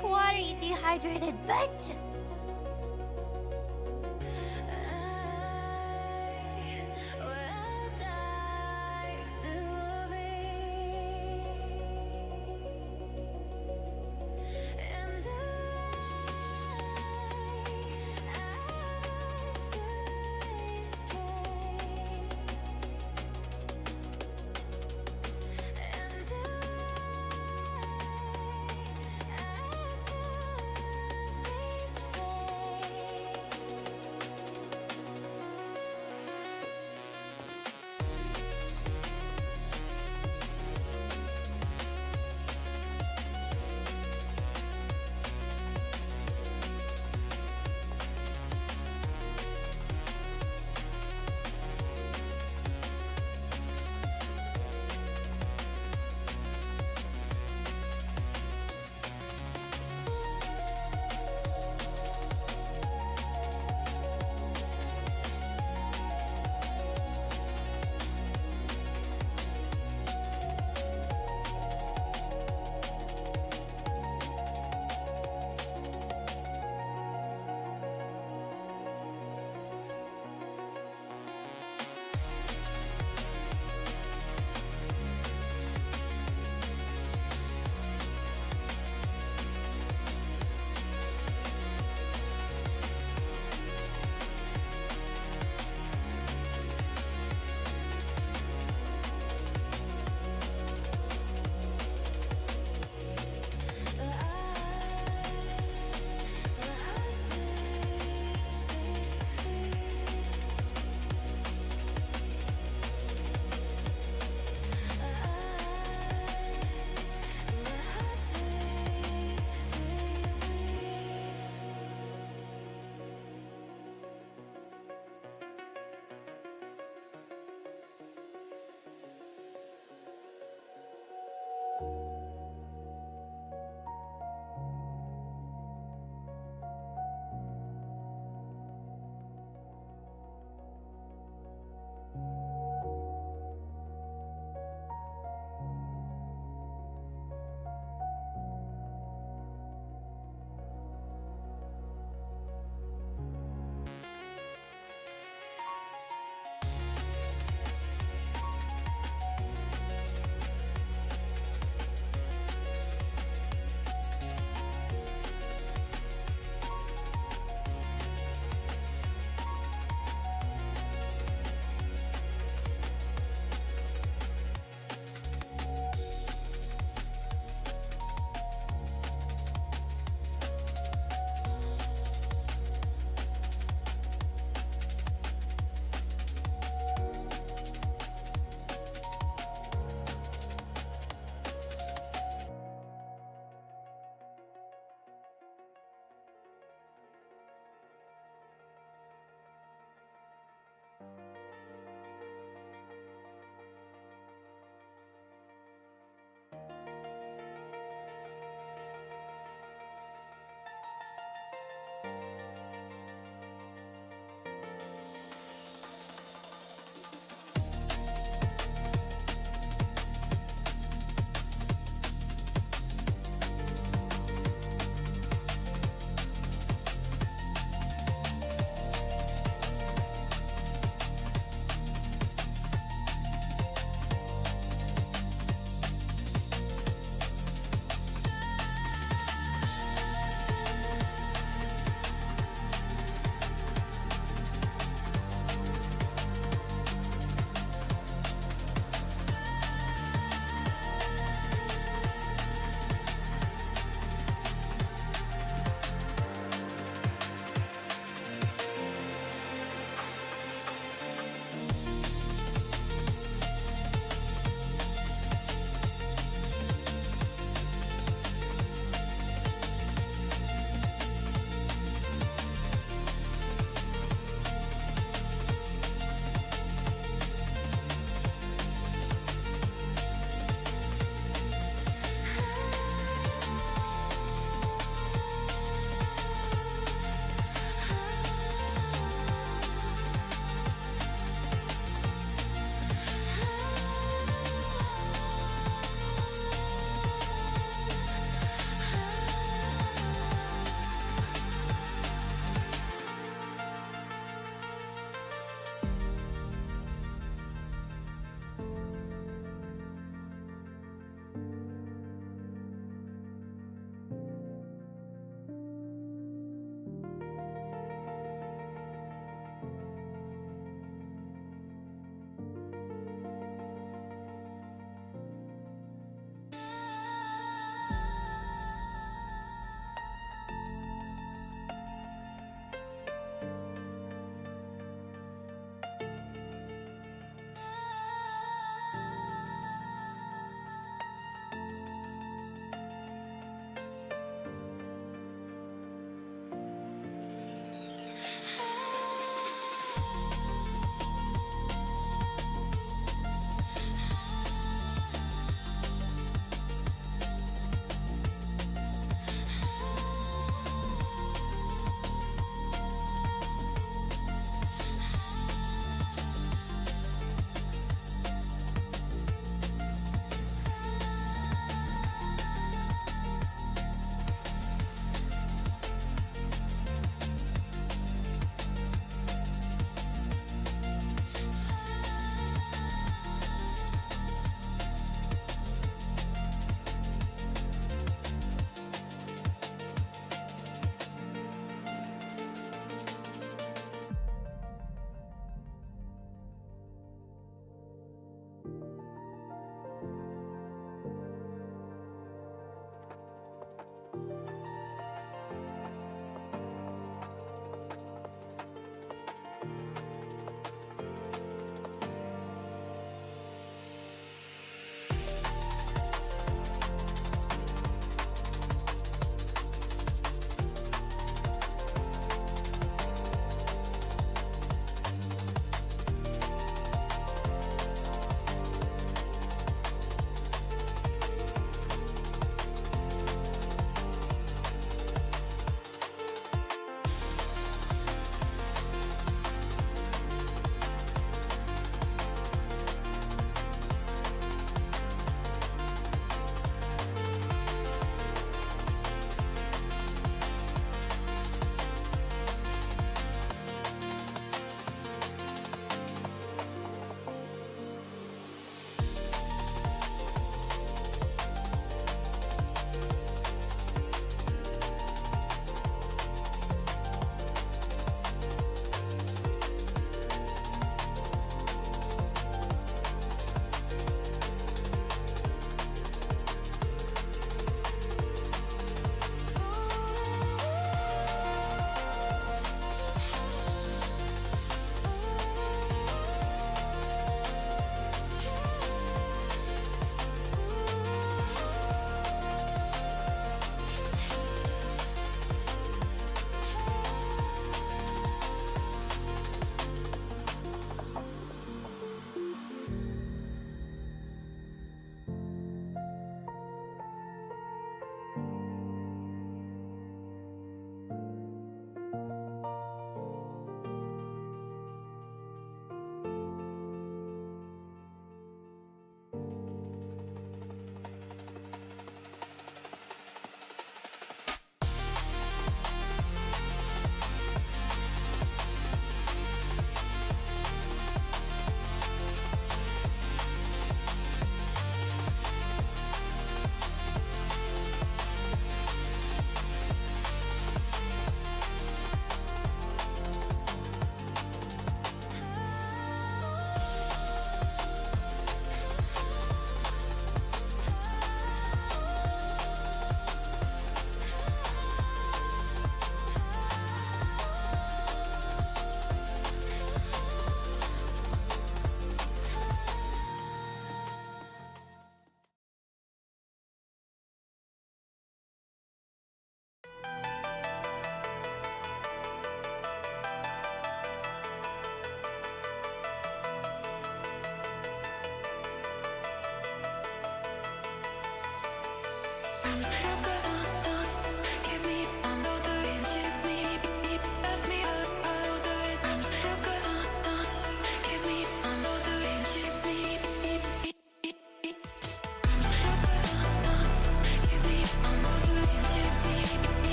Drink water, you dehydrated bitch!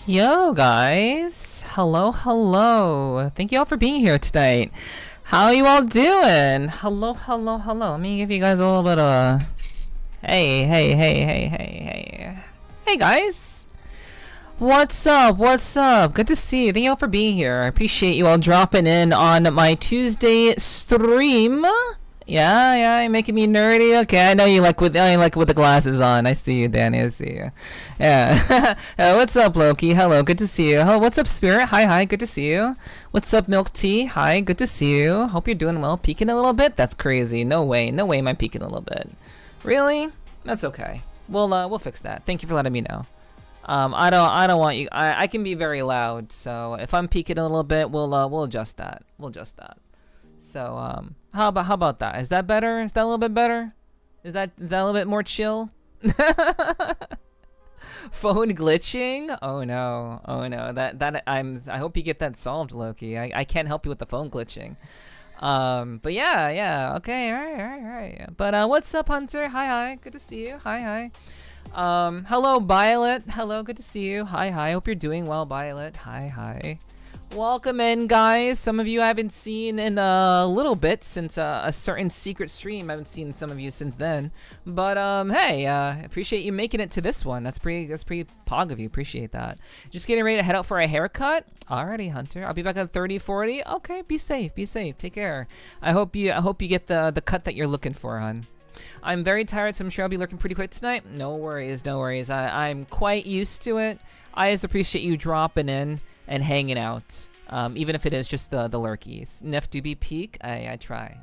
Yo guys, hello. Thank you all for being here tonight. How you all doing? Hello. Let me give you guys a little bit of a... Hey guys. What's up? Good to see you. Thank you all for being here. I appreciate you all dropping in on my Tuesday stream. Yeah, you're making me nerdy. Okay, I know you like with the glasses on. I see you, Danny. I see you. Yeah. What's up, Loki? Hello, good to see you. Hello, what's up, Spirit? Hi, good to see you. What's up, Milk Tea? Hi, good to see you. Hope you're doing well. Peeking a little bit? That's crazy. No way am I peeking a little bit. Really? That's okay. We'll fix that. Thank you for letting me know. I don't want you. I can be very loud, so if I'm peeking a little bit, we'll adjust that. So how about that? Is that better? Is that a little bit better? Is that a little bit more chill? Phone glitching? Oh no. I hope you get that solved, Loki. I can't help you with the phone glitching. But yeah. Okay, all right. But what's up, Hunter? Hi. Good to see you. Hi. Hello, Violet. Hello, good to see you. Hi. Hope you're doing well, Violet. Hi. Welcome in, guys. Some of you I haven't seen in a little bit since a certain secret stream. I haven't seen some of you since then. But hey, appreciate you making it to this one. That's pretty pog of you. Appreciate that. Just getting ready to head out for a haircut. Alrighty, Hunter. I'll be back at 30:40. Okay, be safe. Take care. I hope you get the cut that you're looking for, hon. I'm very tired, so I'm sure I'll be lurking pretty quick tonight. No worries. I'm quite used to it. I just appreciate you dropping in and hanging out, even if it is just the lurkies. Nef do be peak. I try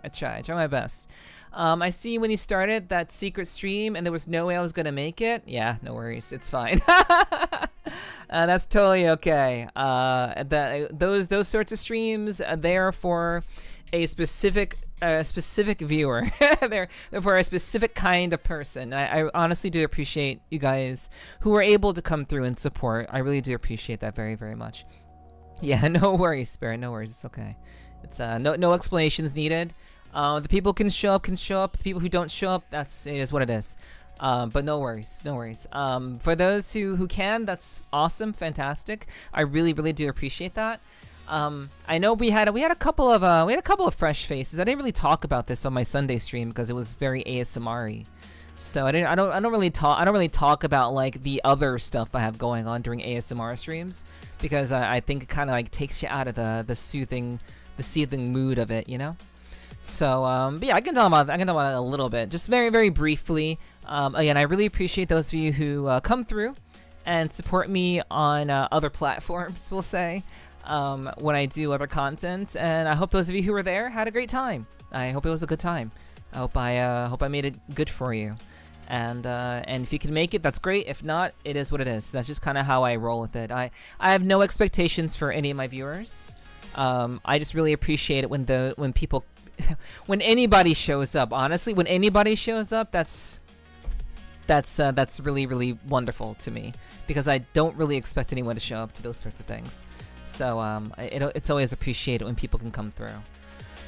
my best. I see when you started that secret stream and there was no way I was gonna make it. Yeah, no worries, it's fine. That's totally okay. Those sorts of streams, they're for a specific viewer. they're for a specific kind of person. I honestly do appreciate you guys who are able to come through and support. I really do appreciate that very, very much. Yeah, no worries, Spirit. No worries. It's okay. It's no explanations needed. The people can show up. The people who don't show up, it is what it is. But no worries. For those who can, that's awesome, fantastic. I really do appreciate that. I know we had a couple of fresh faces. I didn't really talk about this on my Sunday stream because it was very ASMR-y. So I don't really talk about like the other stuff I have going on during ASMR streams because I think it kind of like takes you out of the soothing mood of it, you know. So but yeah, I can talk about it a little bit, just very briefly. Again, I really appreciate those of you who come through and support me on other platforms, we'll say, when I do other content, and I hope those of you who were there had a great time. I hope it was a good time. I hope I made it good for you. And if you can make it, that's great. If not, it is what it is. That's just kind of how I roll with it. I have no expectations for any of my viewers. I just really appreciate it when people, when anybody shows up. Honestly, when anybody shows up, that's really wonderful to me because I don't really expect anyone to show up to those sorts of things. So it's always appreciated when people can come through.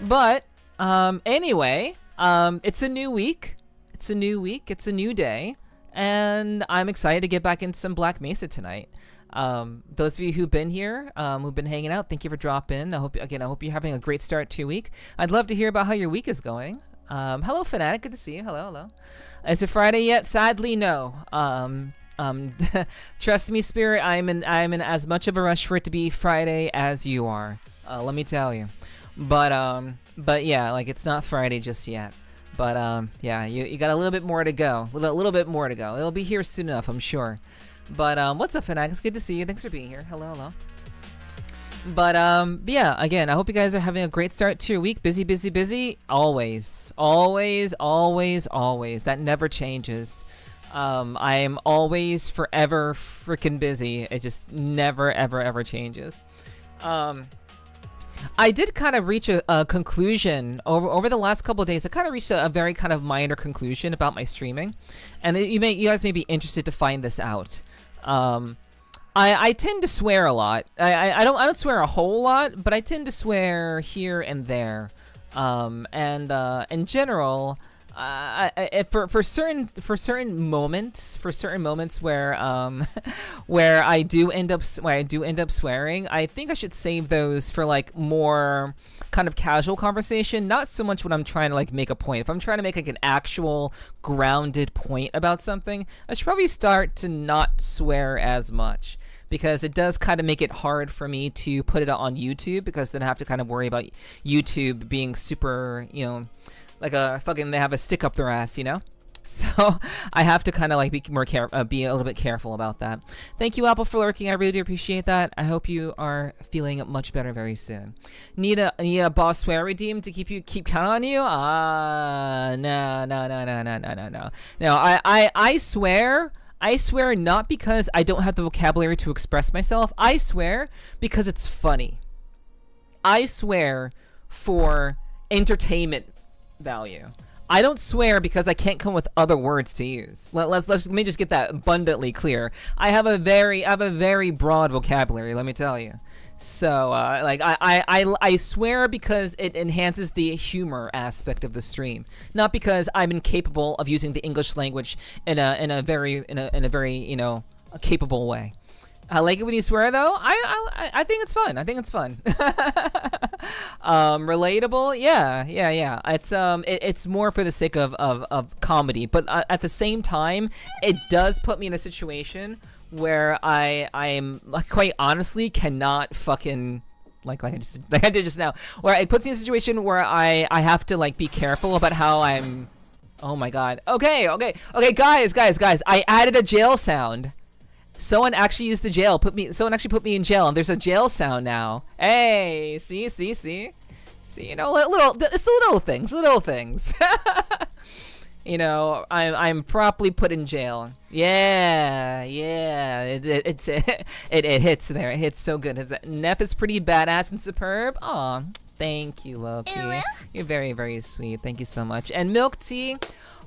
But anyway, it's a new week. It's a new day, and I'm excited to get back into some Black Mesa tonight. Those of you who've been here, who've been hanging out, thank you for dropping in. I hope you're having a great start to your week. I'd love to hear about how your week is going. Hello, Fanatic, good to see you. Hello. Is it Friday yet? Sadly, no. Trust me, Spirit, I'm in as much of a rush for it to be Friday as you are. Let me tell you. But yeah, like it's not Friday just yet. But yeah, you got a little bit more to go. A little bit more to go. It'll be here soon enough, I'm sure. But what's up, Fanatic? It's good to see you. Thanks for being here. Hello. But yeah, again, I hope you guys are having a great start to your week. Busy. Always. That never changes. I am always forever freaking busy. It just never ever changes. I did kind of reach a conclusion over the last couple of days. I kind of reached a very kind of minor conclusion about my streaming, and you guys may be interested to find this out. I tend to swear a lot. I don't swear a whole lot, but I tend to swear here and there. And in general, for certain moments where where I do end up swearing, I think I should save those for like more kind of casual conversation, not so much when I'm trying to like make a point. If I'm trying to make like an actual grounded point about something, I should probably start to not swear as much, because it does kind of make it hard for me to put it on YouTube, because then I have to kind of worry about YouTube being super, like they have a stick up their ass, So I have to kind of like be be a little bit careful about that. Thank you, Apple, for lurking. I really do appreciate that. I hope you are feeling much better very soon. Need a boss swear redeem to keep count on you? No. No, I swear. I swear not because I don't have the vocabulary to express myself. I swear because it's funny. I swear for entertainment value. I don't swear because I can't come with other words to use. Let me just get that abundantly clear. I have a very broad vocabulary, let me tell you. So like I swear because it enhances the humor aspect of the stream, not because I'm incapable of using the English language in a very capable way. I like it when you swear, though. I think it's fun. Relatable, yeah. It's more for the sake of comedy, but at the same time, it does put me in a situation where I'm quite honestly cannot fucking like I did just now, where it puts me in a situation where I have to like be careful about how I'm. Oh my god. Okay, guys. I added a jail sound. Someone actually used the jail. Someone actually put me in jail, and there's a jail sound now. Hey, see. It's the little things. I'm properly put in jail. Yeah. It hits there. It hits so good. Neff is pretty badass and superb. Aw, thank you, Loki. You're very, very sweet. Thank you so much. And Milk Tea.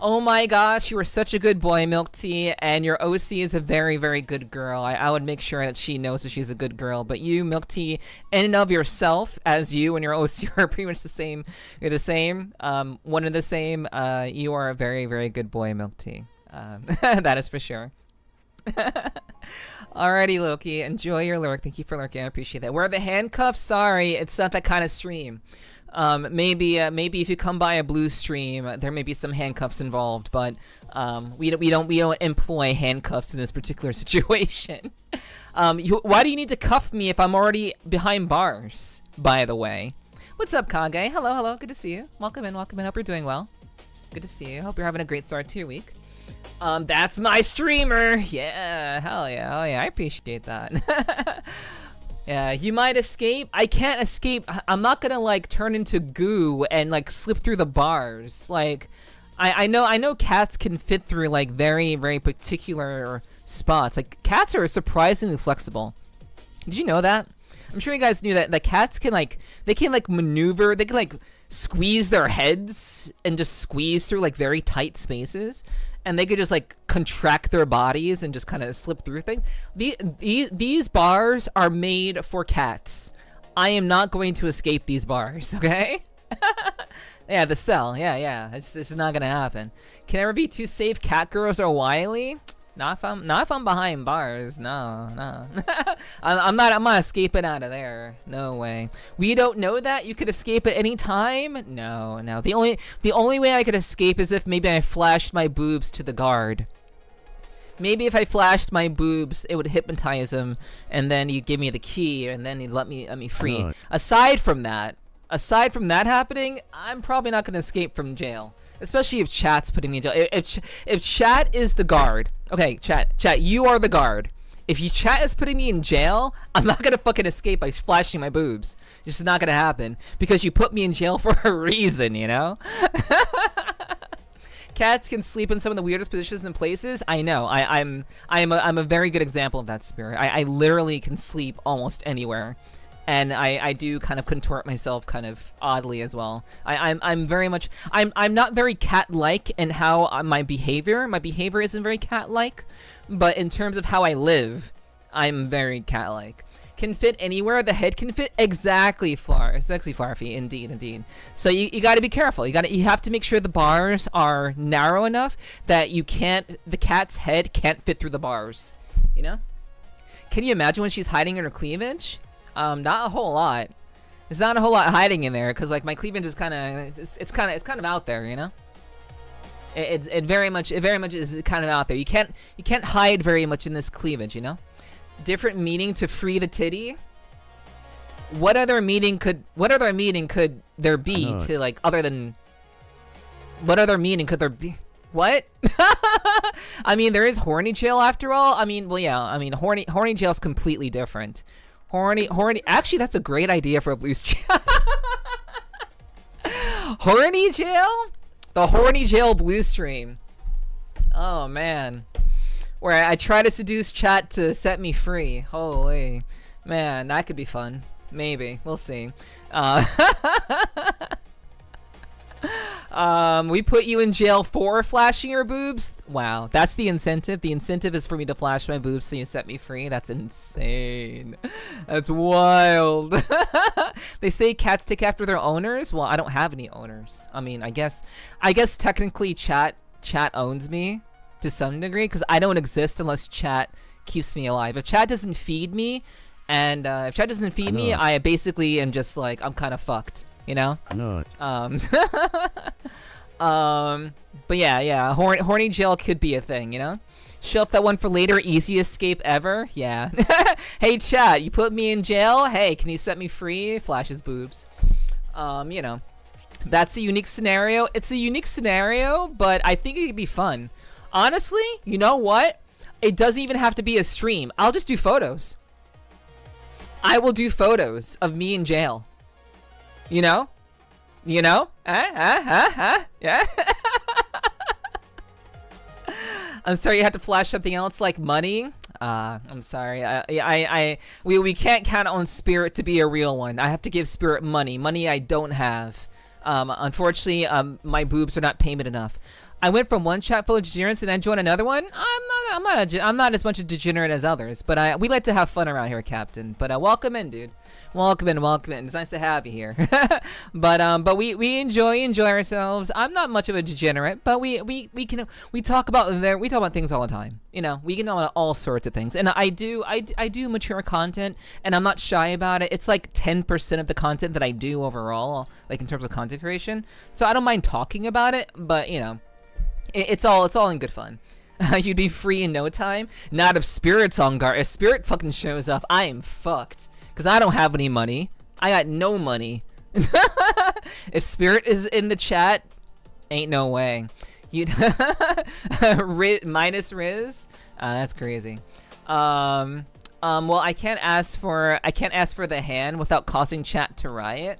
Oh my gosh, you are such a good boy, Milk Tea, and your OC is a very, very good girl. I would make sure that she knows that she's a good girl. But you, Milk Tea, in and of yourself, as you and your OC are pretty much the same. You're the same, one and the same. You are a very, very good boy, Milk Tea. That is for sure. Alrighty, Loki, enjoy your lurk. Thank you for lurking. I appreciate that. Where are the handcuffs? Sorry, it's not that kind of stream. Maybe if you come by a blue stream, there may be some handcuffs involved, but we don't employ handcuffs in this particular situation. Why do you need to cuff me if I'm already behind bars? By the way, what's up, Kage? Hello. Good to see you. Welcome in. Hope you're doing well. Good to see you. Hope you're having a great start to your week. That's my streamer. Yeah, hell yeah. I appreciate that. Yeah, you might escape. I can't escape. I'm not gonna like turn into goo and like slip through the bars. Like, I know cats can fit through like very, very particular spots. Like, cats are surprisingly flexible. Did you know that? I'm sure you guys knew that the cats can maneuver. They can like squeeze their heads and just squeeze through like very tight spaces. And they could just like contract their bodies and just kind of slip through things. These bars are made for cats. I am not going to escape these bars, okay? Yeah, the cell. Yeah. This is not gonna happen. Can ever be too safe? Cat girls are wily. Not if I'm behind bars. No. I'm not escaping out of there. No way. We don't know that you could escape at any time. No. The only way I could escape is if maybe I flashed my boobs to the guard. Maybe if I flashed my boobs, it would hypnotize him, and then he'd give me the key, and then he'd let me free. Right. Aside from that happening, I'm probably not gonna escape from jail. Especially if chat's putting me in jail. If chat is the guard, okay, chat, you are the guard. If chat is putting me in jail, I'm not gonna fucking escape by flashing my boobs. This is not gonna happen because you put me in jail for a reason, you know. Cats can sleep in some of the weirdest positions and places. I know. I'm a very good example of that, Spirit. I literally can sleep almost anywhere. And I do kind of contort myself kind of oddly as well. I'm very much I'm not very cat-like in how my behavior isn't very cat-like, but in terms of how I live, I'm very cat-like. can fit anywhere the head can fit. Exactly, Flarfy. Indeed. So you got to be careful. You have to make sure the bars are narrow enough that the cat's head can't fit through the bars. You know? Can you imagine when she's hiding in her cleavage? Not a whole lot. There's not a whole lot hiding in there because like my cleavage is kind of it's kind of out there, you know. It very much is kind of out there. You can't hide very much in this cleavage, you know. Different meaning to free the titty. What other meaning could there be to like other than? What other meaning could there be? What? I mean, there is horny jail after all. I mean, well, yeah. I mean, horny jail is completely different. Horny. Actually, that's a great idea for a blue stream. Horny jail? The horny jail blue stream. Oh man, where I try to seduce chat to set me free. Holy man, that could be fun. Maybe we'll see. We put you in jail for flashing your boobs. Wow, that's the incentive. The incentive is for me to flash my boobs so you set me free. That's insane. That's wild. They say cats take after their owners. Well, I don't have any owners. I mean, I guess technically chat owns me to some degree because I don't exist unless chat keeps me alive. If chat doesn't feed me, and if chat doesn't feed me, I basically am just like I'm kind of fucked. You know? No. But yeah, horny jail could be a thing, you know? Show up that one for later, easy escape ever? Yeah. Hey chat, you put me in jail? Hey, can you set me free? Flashes boobs. You know. That's a unique scenario. It's a unique scenario, but I think it could be fun. Honestly, you know what? It doesn't even have to be a stream. I'll just do photos. I will do photos of me in jail. You know? Yeah. I'm sorry you had to flash something else like money. I'm sorry. We can't count on Spirit to be a real one. I have to give Spirit money I don't have. Unfortunately, my boobs are not payment enough. I went from one chat full of degenerates and then joined another one. I'm not as much a degenerate as others, but we like to have fun around here, Captain. But welcome in, dude. Welcome in. It's nice to have you here. but we enjoy ourselves. I'm not much of a degenerate, but we talk about things all the time. You know, we can know about all sorts of things, and I do mature content, and I'm not shy about it. It's like 10% of the content that I do overall, like in terms of content creation. So I don't mind talking about it, but you know, it's all in good fun. You'd be free in no time. Not if Spirit's on guard. If Spirit fucking shows up, I am fucked. Because I don't have any money. I got no money. If Spirit is in the chat, ain't no way. You'd minus Riz? That's crazy. Well, I can't ask for the hand without causing chat to riot.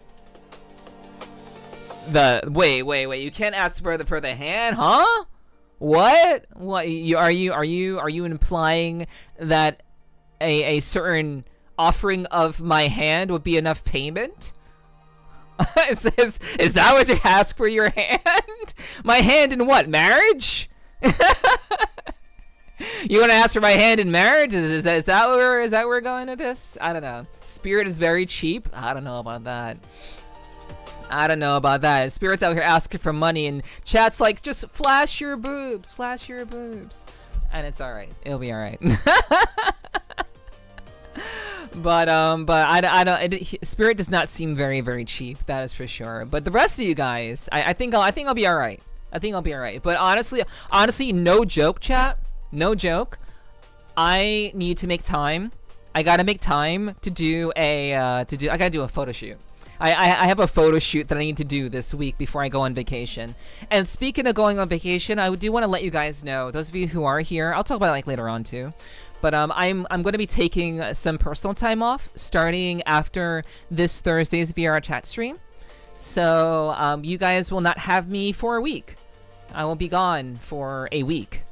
Wait. You can't ask for the hand, huh? What? What? Are you implying that a certain offering of my hand would be enough payment? It says, is that what you ask for your hand? My hand in what? Marriage? You want to ask for my hand in marriage? Is that where we're going with this? I don't know. Spirit is very cheap. I don't know about that. Spirit's out here asking for money, and chat's like, just flash your boobs, and it's all right. It'll be all right. But I don't. Spirit does not seem very, very cheap. That is for sure. But the rest of you guys, I think I'll be all right. But honestly, no joke, chat. No joke. I need to make time. I gotta make time to do I gotta do a photo shoot. I have a photo shoot that I need to do this week before I go on vacation. And speaking of going on vacation, I do want to let you guys know, those of you who are here, I'll talk about it like later on too. But I'm going to be taking some personal time off starting after this Thursday's VR chat stream. So you guys will not have me for a week. I will be gone for a week.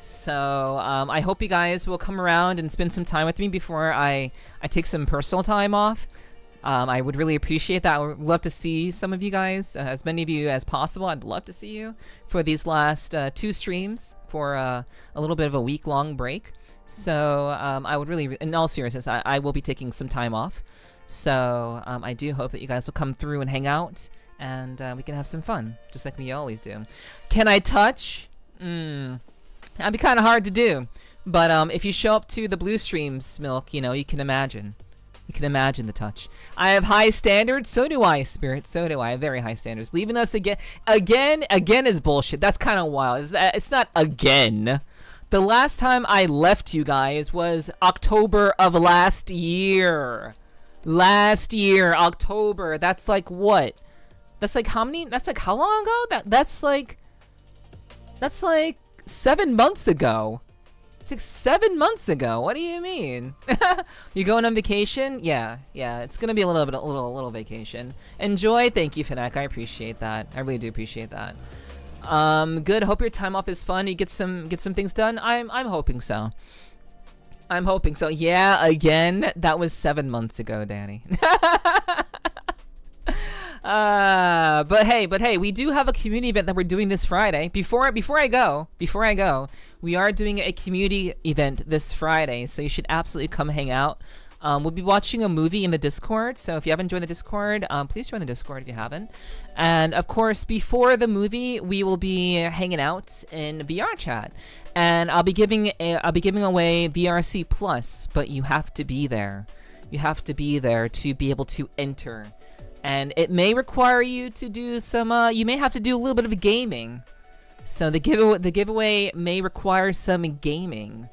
So I hope you guys will come around and spend some time with me before I take some personal time off. I would really appreciate that. I would love to see some of you guys, as many of you as possible. I'd love to see you for these last 2 streams for a little bit of a week-long break. So I would really, in all seriousness, I will be taking some time off. So I do hope that you guys will come through and hang out, and we can have some fun, just like we always do. Can I touch? That'd be kind of hard to do. But if you show up to the blue streams, Milk, you know, you can imagine. You can imagine the touch. I have high standards. So do I, Spirit. So do I. I have very high standards. Leaving us again is bullshit. That's kind of wild. It's not again. The last time I left you guys was October of last year. Last year, October. That's like what? That's like how many? That's like how long ago? That's like 7 months ago. It's like 7 months ago. What do you mean? You going on vacation? Yeah. It's gonna be a little vacation. Enjoy. Thank you, Fnac. I appreciate that. I really do appreciate that. Good. Hope your time off is fun. You get some things done. I'm hoping so. I'm hoping so. Yeah. Again, that was 7 months ago, Danny. But hey, we do have a community event that we're doing this Friday. Before I go, we are doing a community event this Friday, so you should absolutely come hang out. We'll be watching a movie in the Discord, so if you haven't joined the Discord, please join the Discord if you haven't. And of course, before the movie, we will be hanging out in VR chat, and I'll be giving away VRC Plus, but you have to be there. You have to be there to be able to enter. And it may require you to do some, you may have to do a little bit of gaming. So the giveaway may require some gaming.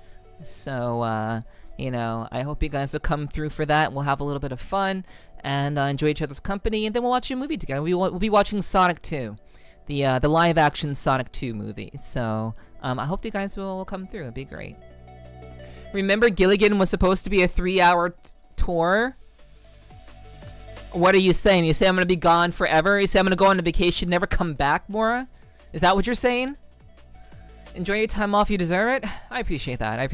So, you know, I hope you guys will come through for that. We'll have a little bit of fun and enjoy each other's company, and then we'll watch a movie together. We'll be watching Sonic 2, the live-action Sonic 2 movie. So I hope you guys will come through. It'd be great. Remember, Gilligan was supposed to be a 3-hour tour? What are you saying? You say I'm gonna be gone forever? You say I'm gonna go on a vacation, never come back, Mora? Is that what you're saying? Enjoy your time off, you deserve it. I appreciate that. I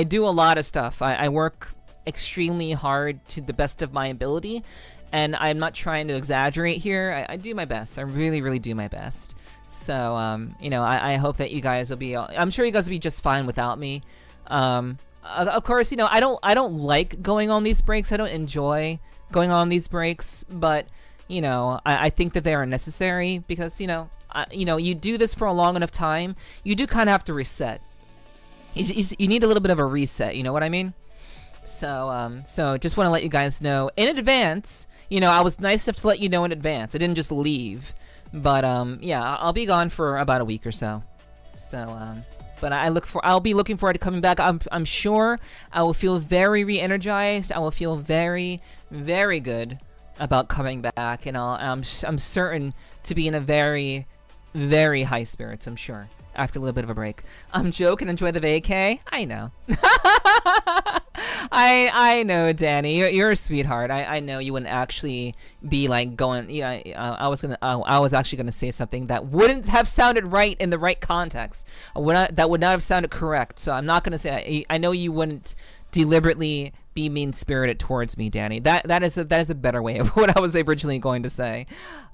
do a lot of stuff. I work extremely hard to the best of my ability, and I'm not trying to exaggerate here. I do my best. I really do my best. So you know, I hope that you guys will be. I'm sure you guys will be just fine without me. Of course, you know, I don't like going on these breaks. I don't enjoy going on these breaks, but you know, I think that they are necessary because, you know, you do this for a long enough time, you do kind of have to reset. You need a little bit of a reset, you know what I mean? So just want to let you guys know in advance. You know, I was nice enough to let you know in advance. I didn't just leave, but yeah, I'll be gone for about a week or so. So but I'll be looking forward to coming back. I'm sure I will feel very re-energized. I will feel very good about coming back, and I'm certain to be in a very high spirits, I'm sure, after a little bit of a break. I'm joking. Enjoy the vacay. I know. I know, Danny. You're a sweetheart. I know you wouldn't actually be like going. Yeah, I was actually gonna say something that wouldn't have sounded right in the right context. That would not have sounded correct. So I'm not gonna say. I know you wouldn't deliberately be mean-spirited towards me, Danny. That is a better way of what I was originally going to say.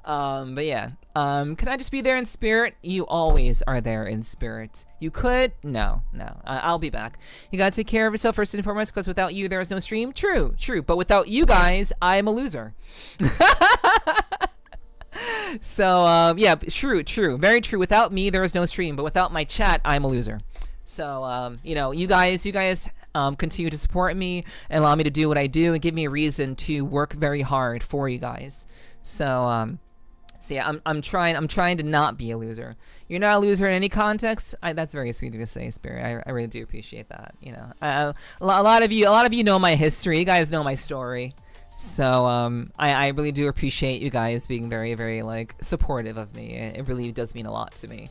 But yeah. Can I just be there in spirit? You always are there in spirit. You could? No. I'll be back. You gotta take care of yourself first and foremost, because without you, there is no stream. True. But without you guys, I am a loser. So, yeah, true. Very true. Without me, there is no stream. But without my chat, I'm a loser. So, you know, you guys continue to support me and allow me to do what I do and give me a reason to work very hard for you guys. So yeah, I'm trying to not be a loser. You're not a loser in any context. That's very sweet of you to say, Spirit. I really do appreciate that. You know, a lot of you know my history. You guys know my story. So I really do appreciate you guys being very like supportive of me. It really does mean a lot to me.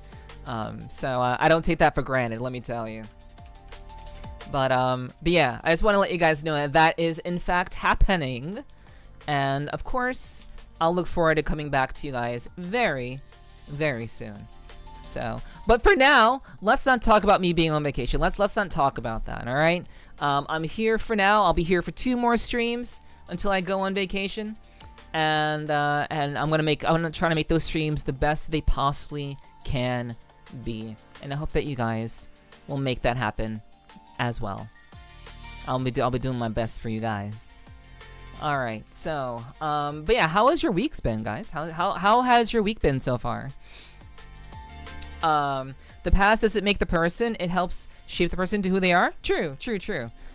So I don't take that for granted, let me tell you. But yeah, I just want to let you guys know that is in fact happening. And of course, I'll look forward to coming back to you guys very soon. So But for now, let's not talk about me being on vacation. Let's not talk about that. All right. I'm here for now. I'll be here for 2 more streams until I go on vacation, and I'm gonna try to make those streams the best they possibly can be, and I hope that you guys will make that happen as well. I'll be doing my best for you guys. All right. So, but yeah, how has your week's been, guys? How has your week been so far? The past doesn't make the person. It helps shape the person to who they are. True.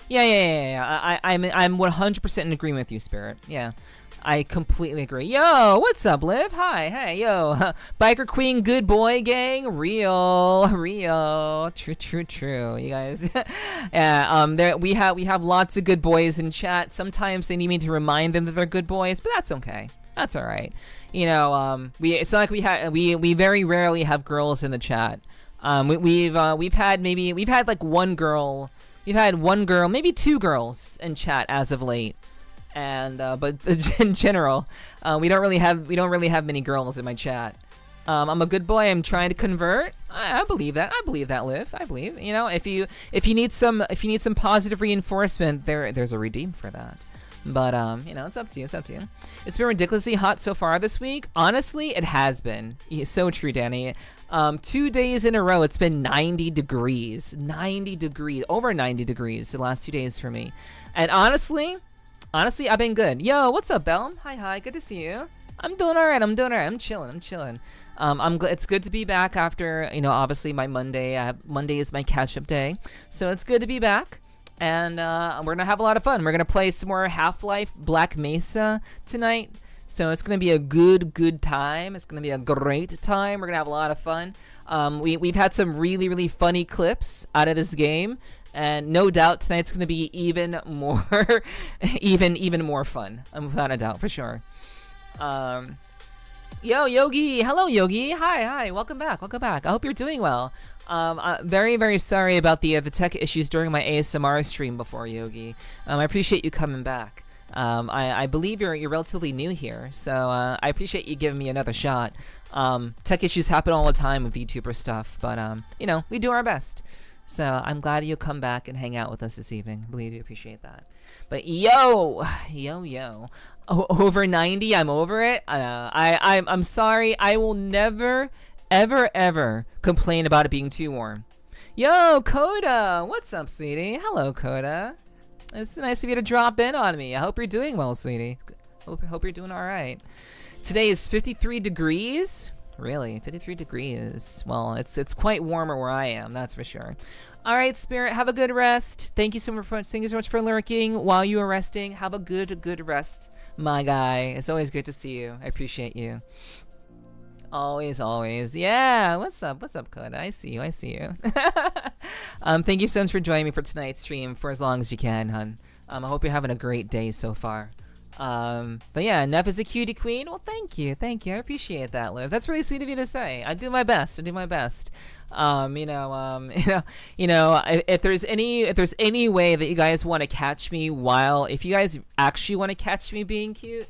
Yeah. I'm 100% in agreement with you, Spirit. Yeah, I completely agree. Yo, what's up, Liv? Hi, hey, yo, Biker Queen, good boy gang, real. True. You guys, yeah. There we have lots of good boys in chat. Sometimes they need me to remind them that they're good boys, but that's okay. That's all right. You know, it's not like we very rarely have girls in the chat. We've had like one girl. We've had one girl, maybe 2 girls in chat as of late, and but in general, we don't really have many girls in my chat. I'm a good boy. I'm trying to convert. I believe that. Liv. I believe. You know, if you need some positive reinforcement, there's a redeem for that. But you know, it's up to you. It's been ridiculously hot so far this week. Honestly, it has been. So true, Danny. 2 days in a row, it's been 90 degrees. Over 90 degrees the last 2 days for me. And honestly, I've been good. Yo, what's up, Belm? Hi. Good to see you. I'm doing all right. I'm chilling. It's good to be back after, you know, obviously my Monday. Monday is my catch-up day, so it's good to be back. And we're gonna have a lot of fun. We're gonna play some more Half-Life Black Mesa tonight. So it's gonna be a good time. It's gonna be a great time. We're gonna have a lot of fun. We've had some really funny clips out of this game, and no doubt tonight's gonna be even more, even more fun. Without a doubt, for sure. Yo, Yogi. Hello, Yogi. Hi. Welcome back. I hope you're doing well. Very sorry about the tech issues during my ASMR stream before, Yogi. I appreciate you coming back. I believe you're relatively new here, so I appreciate you giving me another shot. Tech issues happen all the time with VTuber stuff, but you know, we do our best. So I'm glad you come back and hang out with us this evening. Really do appreciate that. But yo, over 90, I'm over it. I'm sorry. I will never, ever complain about it being too warm. Yo, Coda, what's up, sweetie? Hello, Coda. It's nice of you to drop in on me. I hope you're doing well, sweetie. Hope you're doing all right. Today is 53 degrees. Really, 53 degrees. Well, it's quite warmer where I am, that's for sure. All right, Spirit, have a good rest. Thank you so much for lurking while you are resting. Have a good rest, my guy. It's always great to see you. I appreciate you. Always. Yeah, what's up, Coda? I see you. Thank you so much for joining me for tonight's stream for as long as you can, hun. I hope you're having a great day so far. But yeah, Neff is a cutie queen. Well, thank you. I appreciate that, Liv. That's really sweet of you to say. I do my best. If there's any way that you guys want to catch me if you guys actually want to catch me being cute,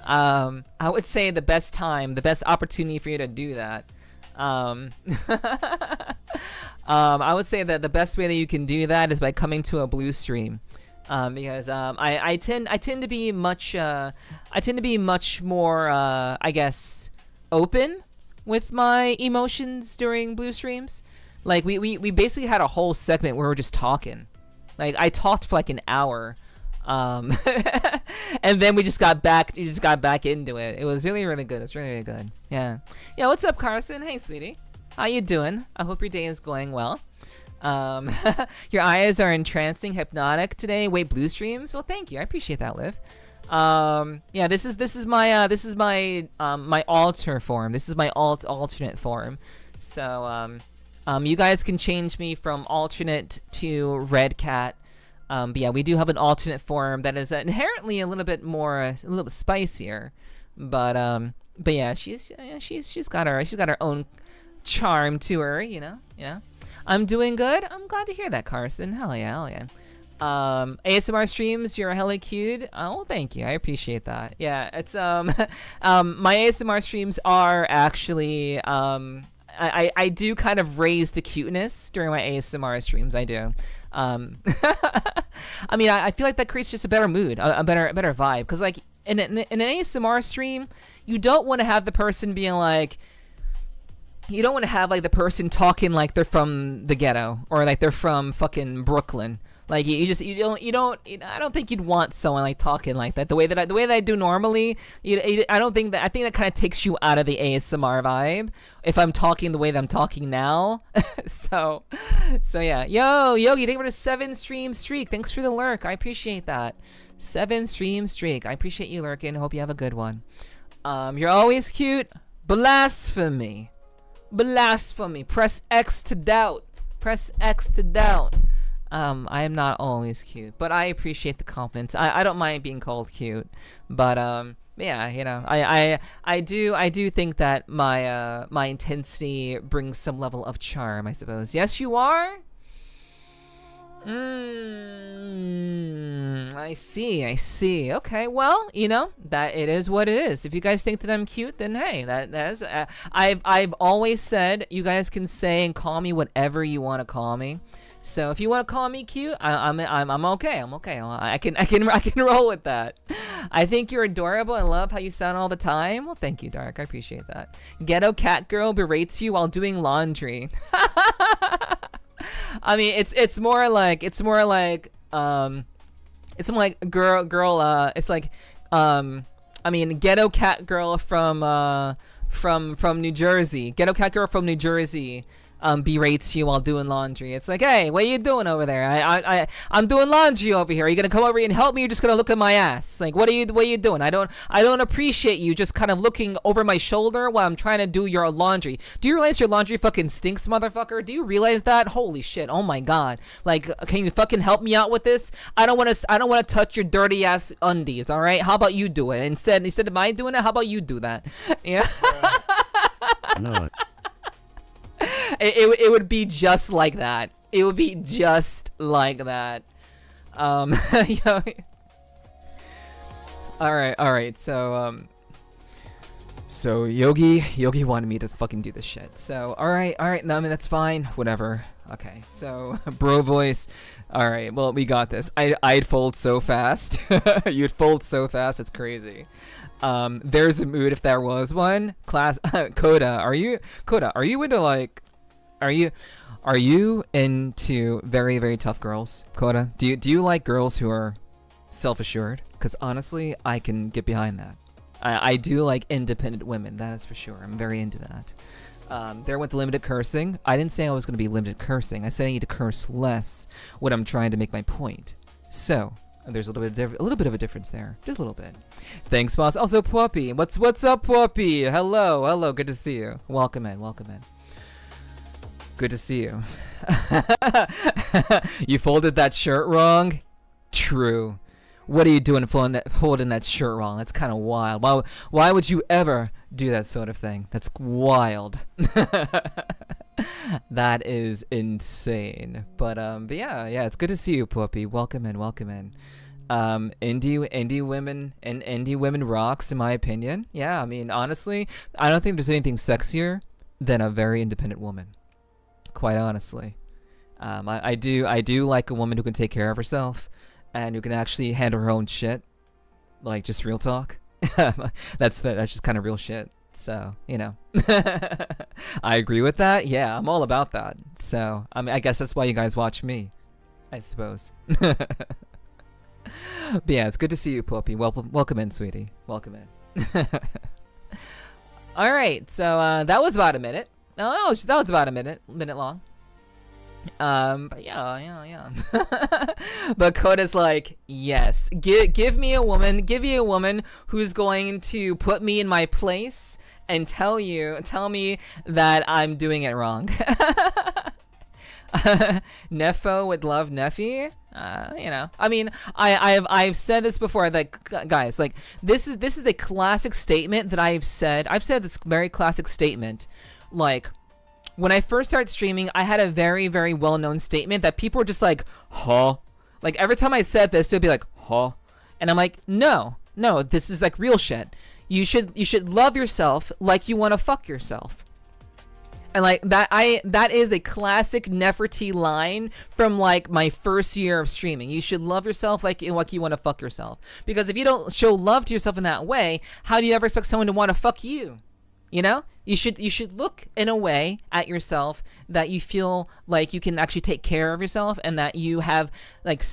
I would say the best opportunity for you to do that. I would say that the best way that you can do that is by coming to a blue stream. Because I tend to be much more I guess open with my emotions during blue streams. Like we basically had a whole segment where we were just talking. Like I talked for like an hour, and then we just got back into it. It was really good. It's really good. Yeah. What's up, Carson? Hey, sweetie. How you doing? I hope your day is going well. Your eyes are entrancing, hypnotic today. Wait, blue streams? Well, thank you. I appreciate that, Liv. Yeah, this is my my alter form. This is my alternate form. So you guys can change me from alternate to red cat. But yeah, we do have an alternate form that is inherently a little bit spicier. But yeah, she's got her own charm to her, you know. I'm doing good. I'm glad to hear that, Carson. Hell yeah. ASMR streams, you're hella cute. Oh, thank you. I appreciate that. Yeah, it's my ASMR streams are actually I do kind of raise the cuteness during my ASMR streams. I do. I mean, I feel like that creates just a better mood, a better vibe. Because like in an ASMR stream, you don't want to have the person being like, you don't want to have like the person talking like they're from the ghetto or like they're from fucking Brooklyn. Like you don't I don't think you'd want someone like talking like that the way that I do normally. I think that kind of takes you out of the ASMR vibe if I'm talking the way that I'm talking now. so yeah, yo Yogi, thank you for the 7 stream streak. Thanks for the lurk, I appreciate that. 7 stream streak, I appreciate you lurking. Hope you have a good one. You're always cute. Blasphemy. Press X to doubt. I am not always cute, but I appreciate the compliments. I don't mind being called cute, but yeah, you know, I do think that my intensity brings some level of charm, I suppose. Yes, you are. I see. Okay, well, you know, that it is what it is. If you guys think that I'm cute, then hey, that is. I've always said you guys can say and call me whatever you want to call me. So if you want to call me cute, I'm okay. I can roll with that. I think you're adorable. I love how you sound all the time. Well, thank you, Dark. I appreciate that. Ghetto cat girl berates you while doing laundry. I mean, it's more like girl. It's like I mean, ghetto cat girl from New Jersey. Ghetto cat girl from New Jersey. Berates you while doing laundry. It's like, hey, what are you doing over there? I'm doing laundry over here. Are you gonna come over here and help me? Or you're just gonna look at my ass? Like, what are you doing? I don't appreciate you just kind of looking over my shoulder while I'm trying to do your laundry. Do you realize your laundry fucking stinks, motherfucker? Do you realize that? Holy shit! Oh my god! Like, can you fucking help me out with this? I don't want to touch your dirty ass undies. All right? How about you do it instead of I doing it? How about you do that? Yeah. No. It would be just like that. It would be just like that. All right. So Yogi wanted me to fucking do this shit. So all right. No, I mean that's fine. Whatever. Okay. So bro voice. All right. Well, we got this. I'd fold so fast. You'd fold so fast. It's crazy. There's a mood if there was one. Class. Coda, are you into like? Are you into very, very tough girls, Coda? Do you like girls who are self-assured? Because honestly, I can get behind that. I do like independent women, that is for sure. I'm very into that. There went the limited cursing. I didn't say I was going to be limited cursing. I said I need to curse less when I'm trying to make my point. So there's a little bit of a difference there, just a little bit. Thanks, boss. Also, Puppy. What's up, Puppy? Hello. Good to see you. Welcome in. Good to see you. You folded that shirt wrong? True. What are you doing holding that shirt wrong? That's kind of wild. Why would you ever do that sort of thing? That's wild. That is insane. But yeah, it's good to see you, Puppy. Welcome in. Indie women rocks, in my opinion. Yeah, I mean, honestly, I don't think there's anything sexier than a very independent woman. Quite honestly, I do like a woman who can take care of herself and who can actually handle her own shit. Like, just real talk. That's just kind of real shit. So, you know, I agree with that. Yeah, I'm all about that. So, I mean, I guess that's why you guys watch me, I suppose. But yeah, it's good to see you, Puppy. Welcome in, sweetie. Welcome in. All right, so that was about a minute. No, that was about a minute long. But yeah. But Coda's like, yes, give me a woman who's going to put me in my place and tell me that I'm doing it wrong. Nefo would love Neffy. You know, I mean, I've said this before, like, guys, like, this is the classic statement that I've said this very classic statement. Like, when I first started streaming, I had a very, very well-known statement that people were just like, huh? Like, every time I said this, they'd be like, huh? And I'm like, no, this is like real shit. You should love yourself like you want to fuck yourself. And like that is a classic Nepherti line from like my first year of streaming. You should love yourself like you want to fuck yourself. Because if you don't show love to yourself in that way, how do you ever expect someone to want to fuck you? You know, you should look in a way at yourself that you feel like you can actually take care of yourself, and that you have like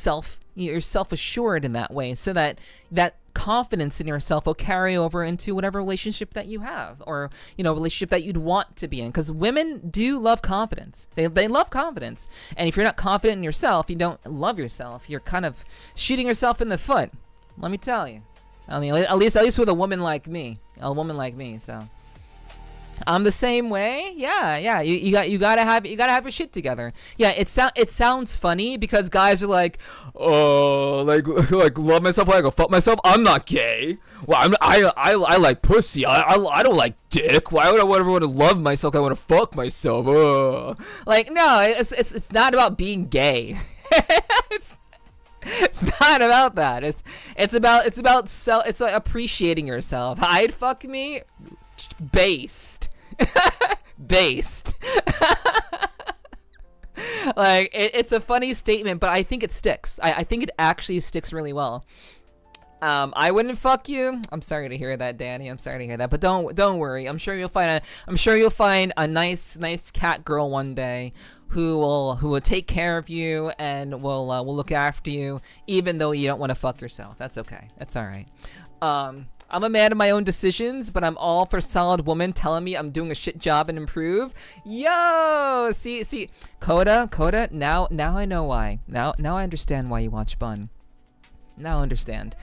you're self-assured in that way, so that that confidence in yourself will carry over into whatever relationship that you have, or relationship that you'd want to be in. Because women do love confidence. They love confidence, and if you're not confident in yourself, you don't love yourself. You're kind of shooting yourself in the foot. Let me tell you. I mean, at least with a woman like me, So. I'm the same way. Yeah. You gotta have your shit together. Yeah, it sounds funny because guys are like, oh, like love myself like I fuck myself. I'm not gay. Well, I like pussy. I don't like dick. Why would I ever want to love myself? I want to fuck myself. Like, no, it's not about being gay. It's not about that. It's about it's like appreciating yourself. I'd fuck me based. Based. Like it's a funny statement, but I think it sticks. I think it actually sticks really well. I wouldn't fuck you. I'm sorry to hear that, Danny. I'm sorry to hear that, but don't worry. I'm sure you'll find a nice cat girl one day who will take care of you and will look after you, even though you don't want to fuck yourself. That's okay. That's all right. I'm a man of my own decisions, but I'm all for solid woman telling me I'm doing a shit job and improve. Yo, see, Coda. Now I know why. Now I understand why you watch Bun. Now I understand.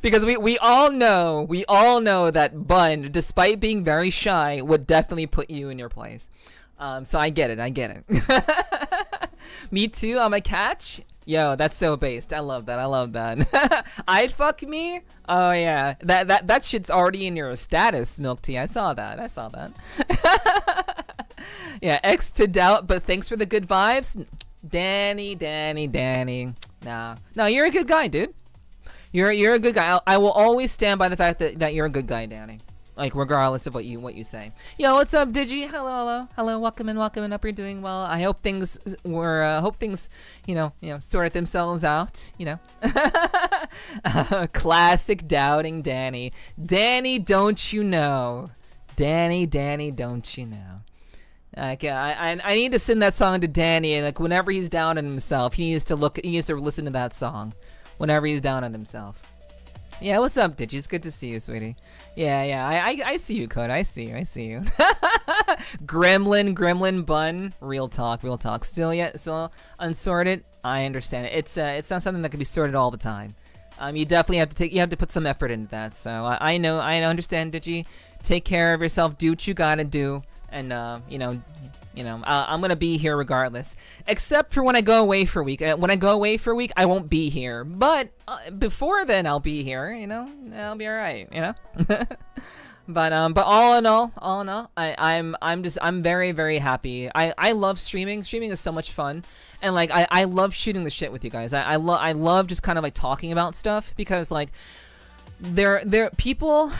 Because we all know that Bun, despite being very shy, would definitely put you in your place. So I get it. Me too. I'm a catch. Yo, that's so based. I love that. I'd fuck me? Oh yeah. That shit's already in your status, Milk Tea. I saw that. Yeah, X to doubt, but thanks for the good vibes. Danny. Nah. No, you're a good guy, dude. You're a good guy. I will always stand by the fact that you're a good guy, Danny. Like, regardless of what you say. Yo, what's up, Digi? Hello. Welcome in. Hope you're doing well. I hope things sort themselves out. Classic doubting Danny. Danny, don't you know? Danny, don't you know? Okay, I need to send that song to Danny, and like whenever he's down on himself, he needs to listen to that song. Whenever he's down on himself. Yeah, what's up, Digi? It's good to see you, sweetie. Yeah, I see you, Code. I see you. Gremlin Bun. Real talk. Still unsorted. I understand it. It's not something that can be sorted all the time. You definitely have to put some effort into that. So I understand, Digi. Take care of yourself. Do what you gotta do, and I'm gonna be here regardless, except for when I go away for a week. When I go away for a week, I won't be here. But before then, I'll be here. I'll be all right. But all in all, I'm very, very happy. I love streaming. Streaming is so much fun, and like I love shooting the shit with you guys. I love just kind of like talking about stuff, because like there people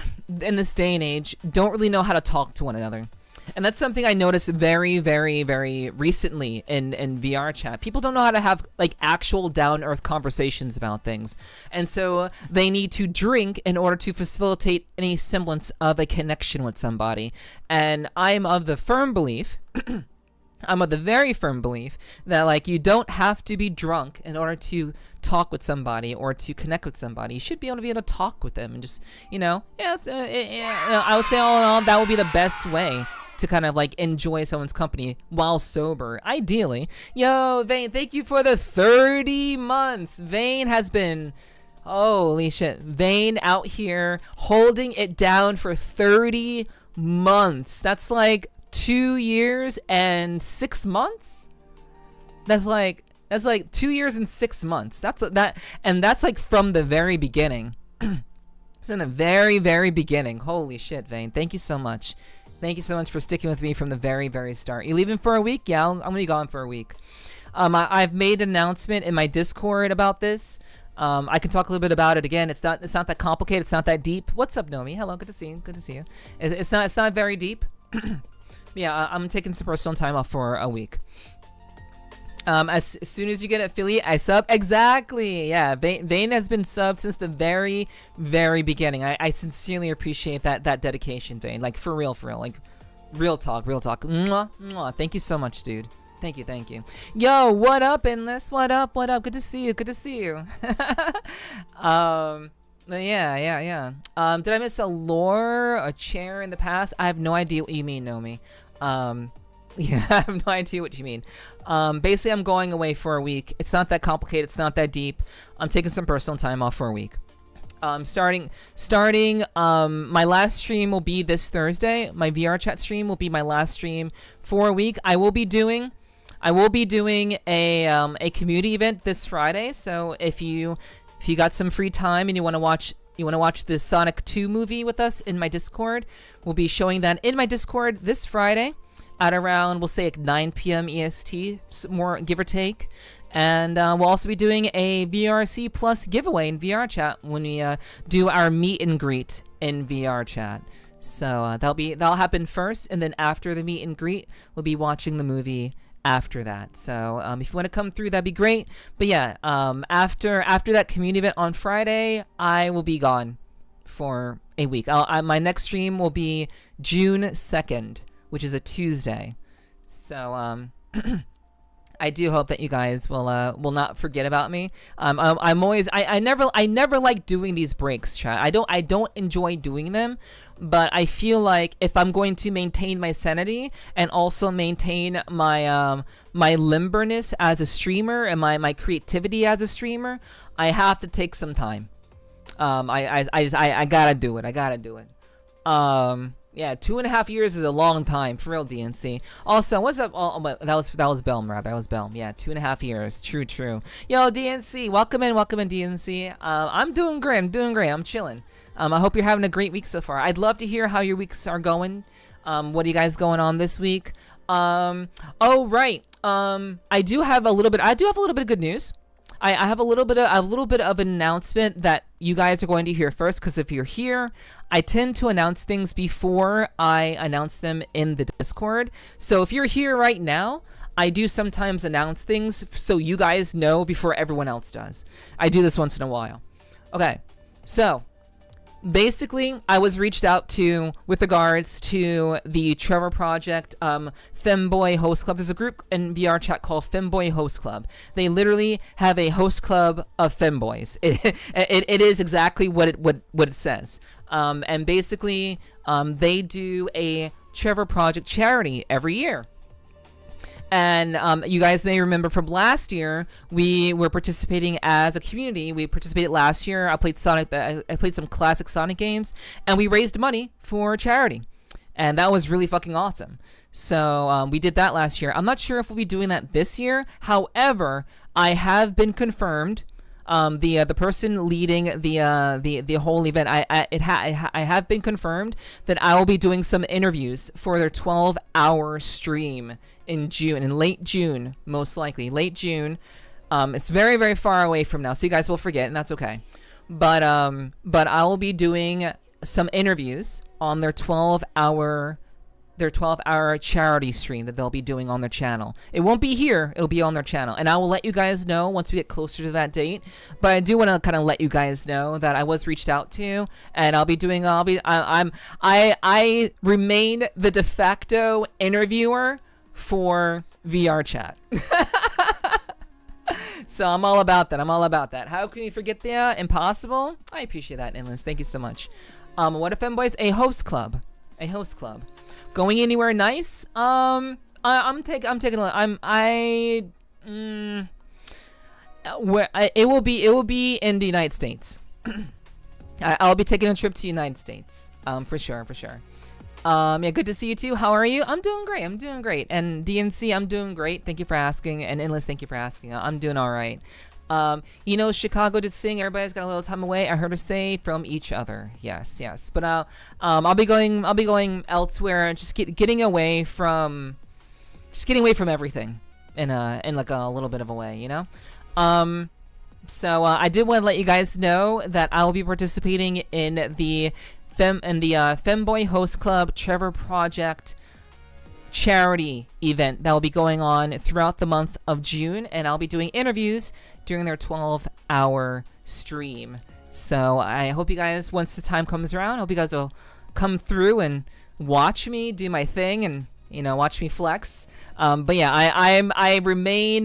in this day and age don't really know how to talk to one another. And that's something I noticed very, very, very recently in VR chat. People don't know how to have like actual down-to-earth conversations about things. And so they need to drink in order to facilitate any semblance of a connection with somebody. And I'm of the very firm belief that like you don't have to be drunk in order to talk with somebody or to connect with somebody. You should be able to talk with them and just, I would say all in all, that would be the best way to kind of like enjoy someone's company while sober, ideally. Yo, Vane, thank you for the 30 months. Vane has been, holy shit, Vane out here holding it down for 30 months. That's like 2 years and 6 months. That's like 2 years and 6 months. That's like from the very beginning. It's in the very, very beginning. Holy shit, Vane. Thank you so much. Thank you so much for sticking with me from the very, very start. You leaving for a week? Yeah, I'm gonna be gone for a week. I've made an announcement in my Discord about this. I can talk a little bit about it again. It's not that complicated. It's not that deep. What's up, Nomi? Hello, good to see you. It's not very deep. Yeah, I'm taking some personal time off for a week. As soon as you get an affiliate, I sub. Exactly. Yeah, Vane has been subbed since the very, very beginning. I sincerely appreciate that dedication, Vane. Like, for real. Like, real talk. Mwah, mwah. Thank you so much, dude. Thank you. Yo, what up, Endless? What up? Good to see you. Yeah. Did I miss a lore, a chair in the past? I have no idea what you mean, Nomi. Yeah, I have no idea what you mean. Basically, I'm going away for a week. It's not that complicated. It's not that deep. I'm taking some personal time off for a week. Starting, my last stream will be this Thursday. My VR chat stream will be my last stream for a week. I will be doing a community event this Friday. So if you got some free time and you want to watch this Sonic 2 movie with us in my Discord, we'll be showing that in my Discord this Friday at around, we'll say, like 9 p.m. EST, more give or take. And we'll also be doing a VRC Plus giveaway in VR chat when we do our meet and greet in VR chat. So that'll happen first, and then after the meet and greet, we'll be watching the movie after that. So if you want to come through, that'd be great. But yeah, after that community event on Friday, I will be gone for a week. My next stream will be June 2nd, which is a Tuesday. So I do hope that you guys will not forget about me. I never like doing these breaks, chat. I don't enjoy doing them, but I feel like if I'm going to maintain my sanity and also maintain my my limberness as a streamer and my creativity as a streamer, I have to take some time. I gotta do it. Yeah, 2.5 years is a long time, for real, DNC. Also, what's up? Oh, that was Belm, rather. That was Belm. Yeah, 2.5 years. True. Yo, DNC, welcome in, DNC. I'm doing great. I'm chilling. I hope you're having a great week so far. I'd love to hear how your weeks are going. What are you guys going on this week? Oh, right. I do have a little bit of good news. I have a little bit of an announcement that you guys are going to hear first, because if you're here, I tend to announce things before I announce them in the Discord. So if you're here right now, I do sometimes announce things so you guys know before everyone else does. I do this once in a while. Okay, so basically, I was reached out to with regards to the Trevor Project Femboy Host Club. There's a group in VR chat called Femboy Host Club. They literally have a host club of femboys. It is exactly what it says. And basically, they do a Trevor Project charity every year. And you guys may remember from last year, we were participating as a community. We participated last year. I played some classic Sonic games, and we raised money for charity. And that was really fucking awesome. So we did that last year. I'm not sure if we'll be doing that this year. However, I have been confirmed. The person leading the whole event, I have been confirmed that I will be doing some interviews for their 12-hour stream in late June, most likely late June. It's very, very far away from now, so you guys will forget, and that's okay. But I will be doing some interviews on their 12-hour charity stream that they'll be doing on their channel. It won't be here, it'll be on their channel, and I will let you guys know once we get closer to that date. But I do want to kind of let you guys know that I was reached out to, and I remain the de facto interviewer for VR chat. So I'm all about that. How can you forget the impossible? I appreciate that, Endless. Thank you so much. What if femboys? A host club. Going anywhere nice? It will be in the United States. I'll be taking a trip to the United States. For sure. Yeah, good to see you too. How are you? I'm doing great. And DNC, I'm doing great. Thank you for asking. And Endless, thank you for asking. I'm doing all right. Chicago did sing. Everybody's got a little time away. I heard her say from each other. Yes. But I'll be going elsewhere and just getting away from everything in like a little bit of a way, you know. So I did want to let you guys know that I will be participating in the Femboy Host Club Trevor Project charity event that will be going on throughout the month of June, and I'll be doing interviews during their 12-hour stream. So I hope you guys, once the time comes around, I hope you guys will come through and watch me do my thing and, you know, watch me flex. But yeah, I remain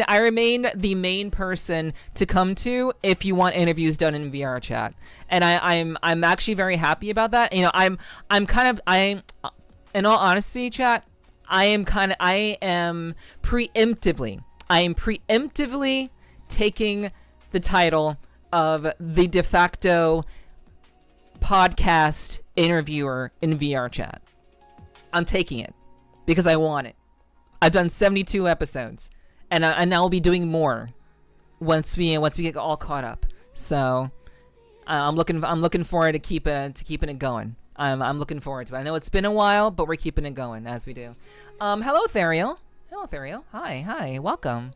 the main person to come to if you want interviews done in VR chat, and I'm actually very happy about that. You know, in all honesty, chat, I am preemptively taking the title of the de facto podcast interviewer in VR chat. I'm taking it because I want it. I've done 72 episodes, and I'll be doing more once we get all caught up. So I'm looking forward to keeping it going. I'm looking forward to it. I know it's been a while, but we're keeping it going as we do. Hello, Therial. Hello, Therial. Hi. Welcome.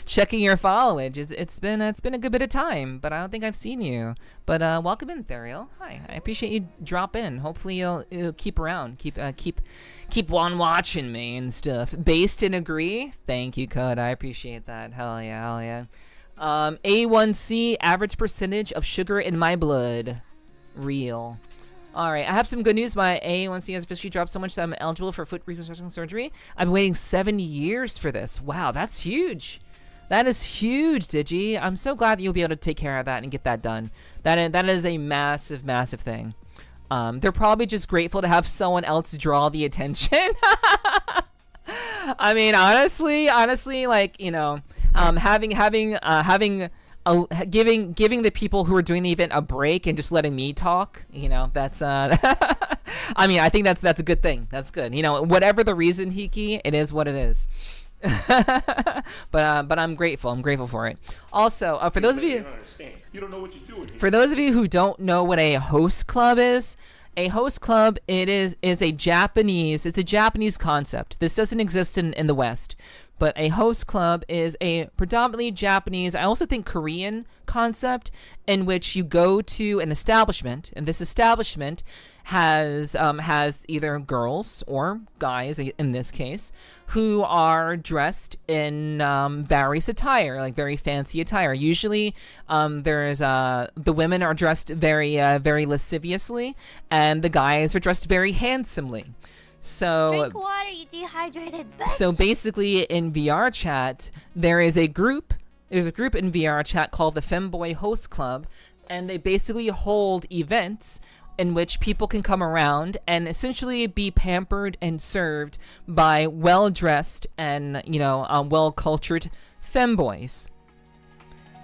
Checking your followage. It's been a good bit of time, but I don't think I've seen you. But welcome in, Therial. Hi. I appreciate you drop in. Hopefully you'll keep around. Keep on watching me and stuff. Based and agree. Thank you, Cud. I appreciate that. Hell yeah. A1C, average percentage of sugar in my blood. Real. Alright, I have some good news. My A1C has officially dropped so much that I'm eligible for foot reconstruction surgery. I've been waiting 7 years for this. Wow, that's huge. That is huge, Digi. I'm so glad that you'll be able to take care of that and get that done. That is a massive thing. They're probably just grateful to have someone else draw the attention. I mean, honestly, like, you know, giving the people who are doing the event a break and just letting me talk, you know, that's I mean, I think that's a good thing. That's good. You know, whatever the reason, Hiki, it is what it is. But I'm grateful. I'm grateful for it. Also, for those of you, you don't know what you're doing here. For those of you who don't know what a host club is, a host club is a Japanese concept. This doesn't exist in the West. But a host club is a predominantly Japanese, I also think Korean concept, in which you go to an establishment, and this establishment has either girls or guys, in this case, who are dressed in various attire, like very fancy attire. Usually, the women are dressed very lasciviously, and the guys are dressed very handsomely. So, drink water, you dehydrated bitch. So basically, in VR chat, there's a group in VR chat called the Femboy Host Club, and they basically hold events in which people can come around and essentially be pampered and served by well-dressed and, you know, well-cultured femboys.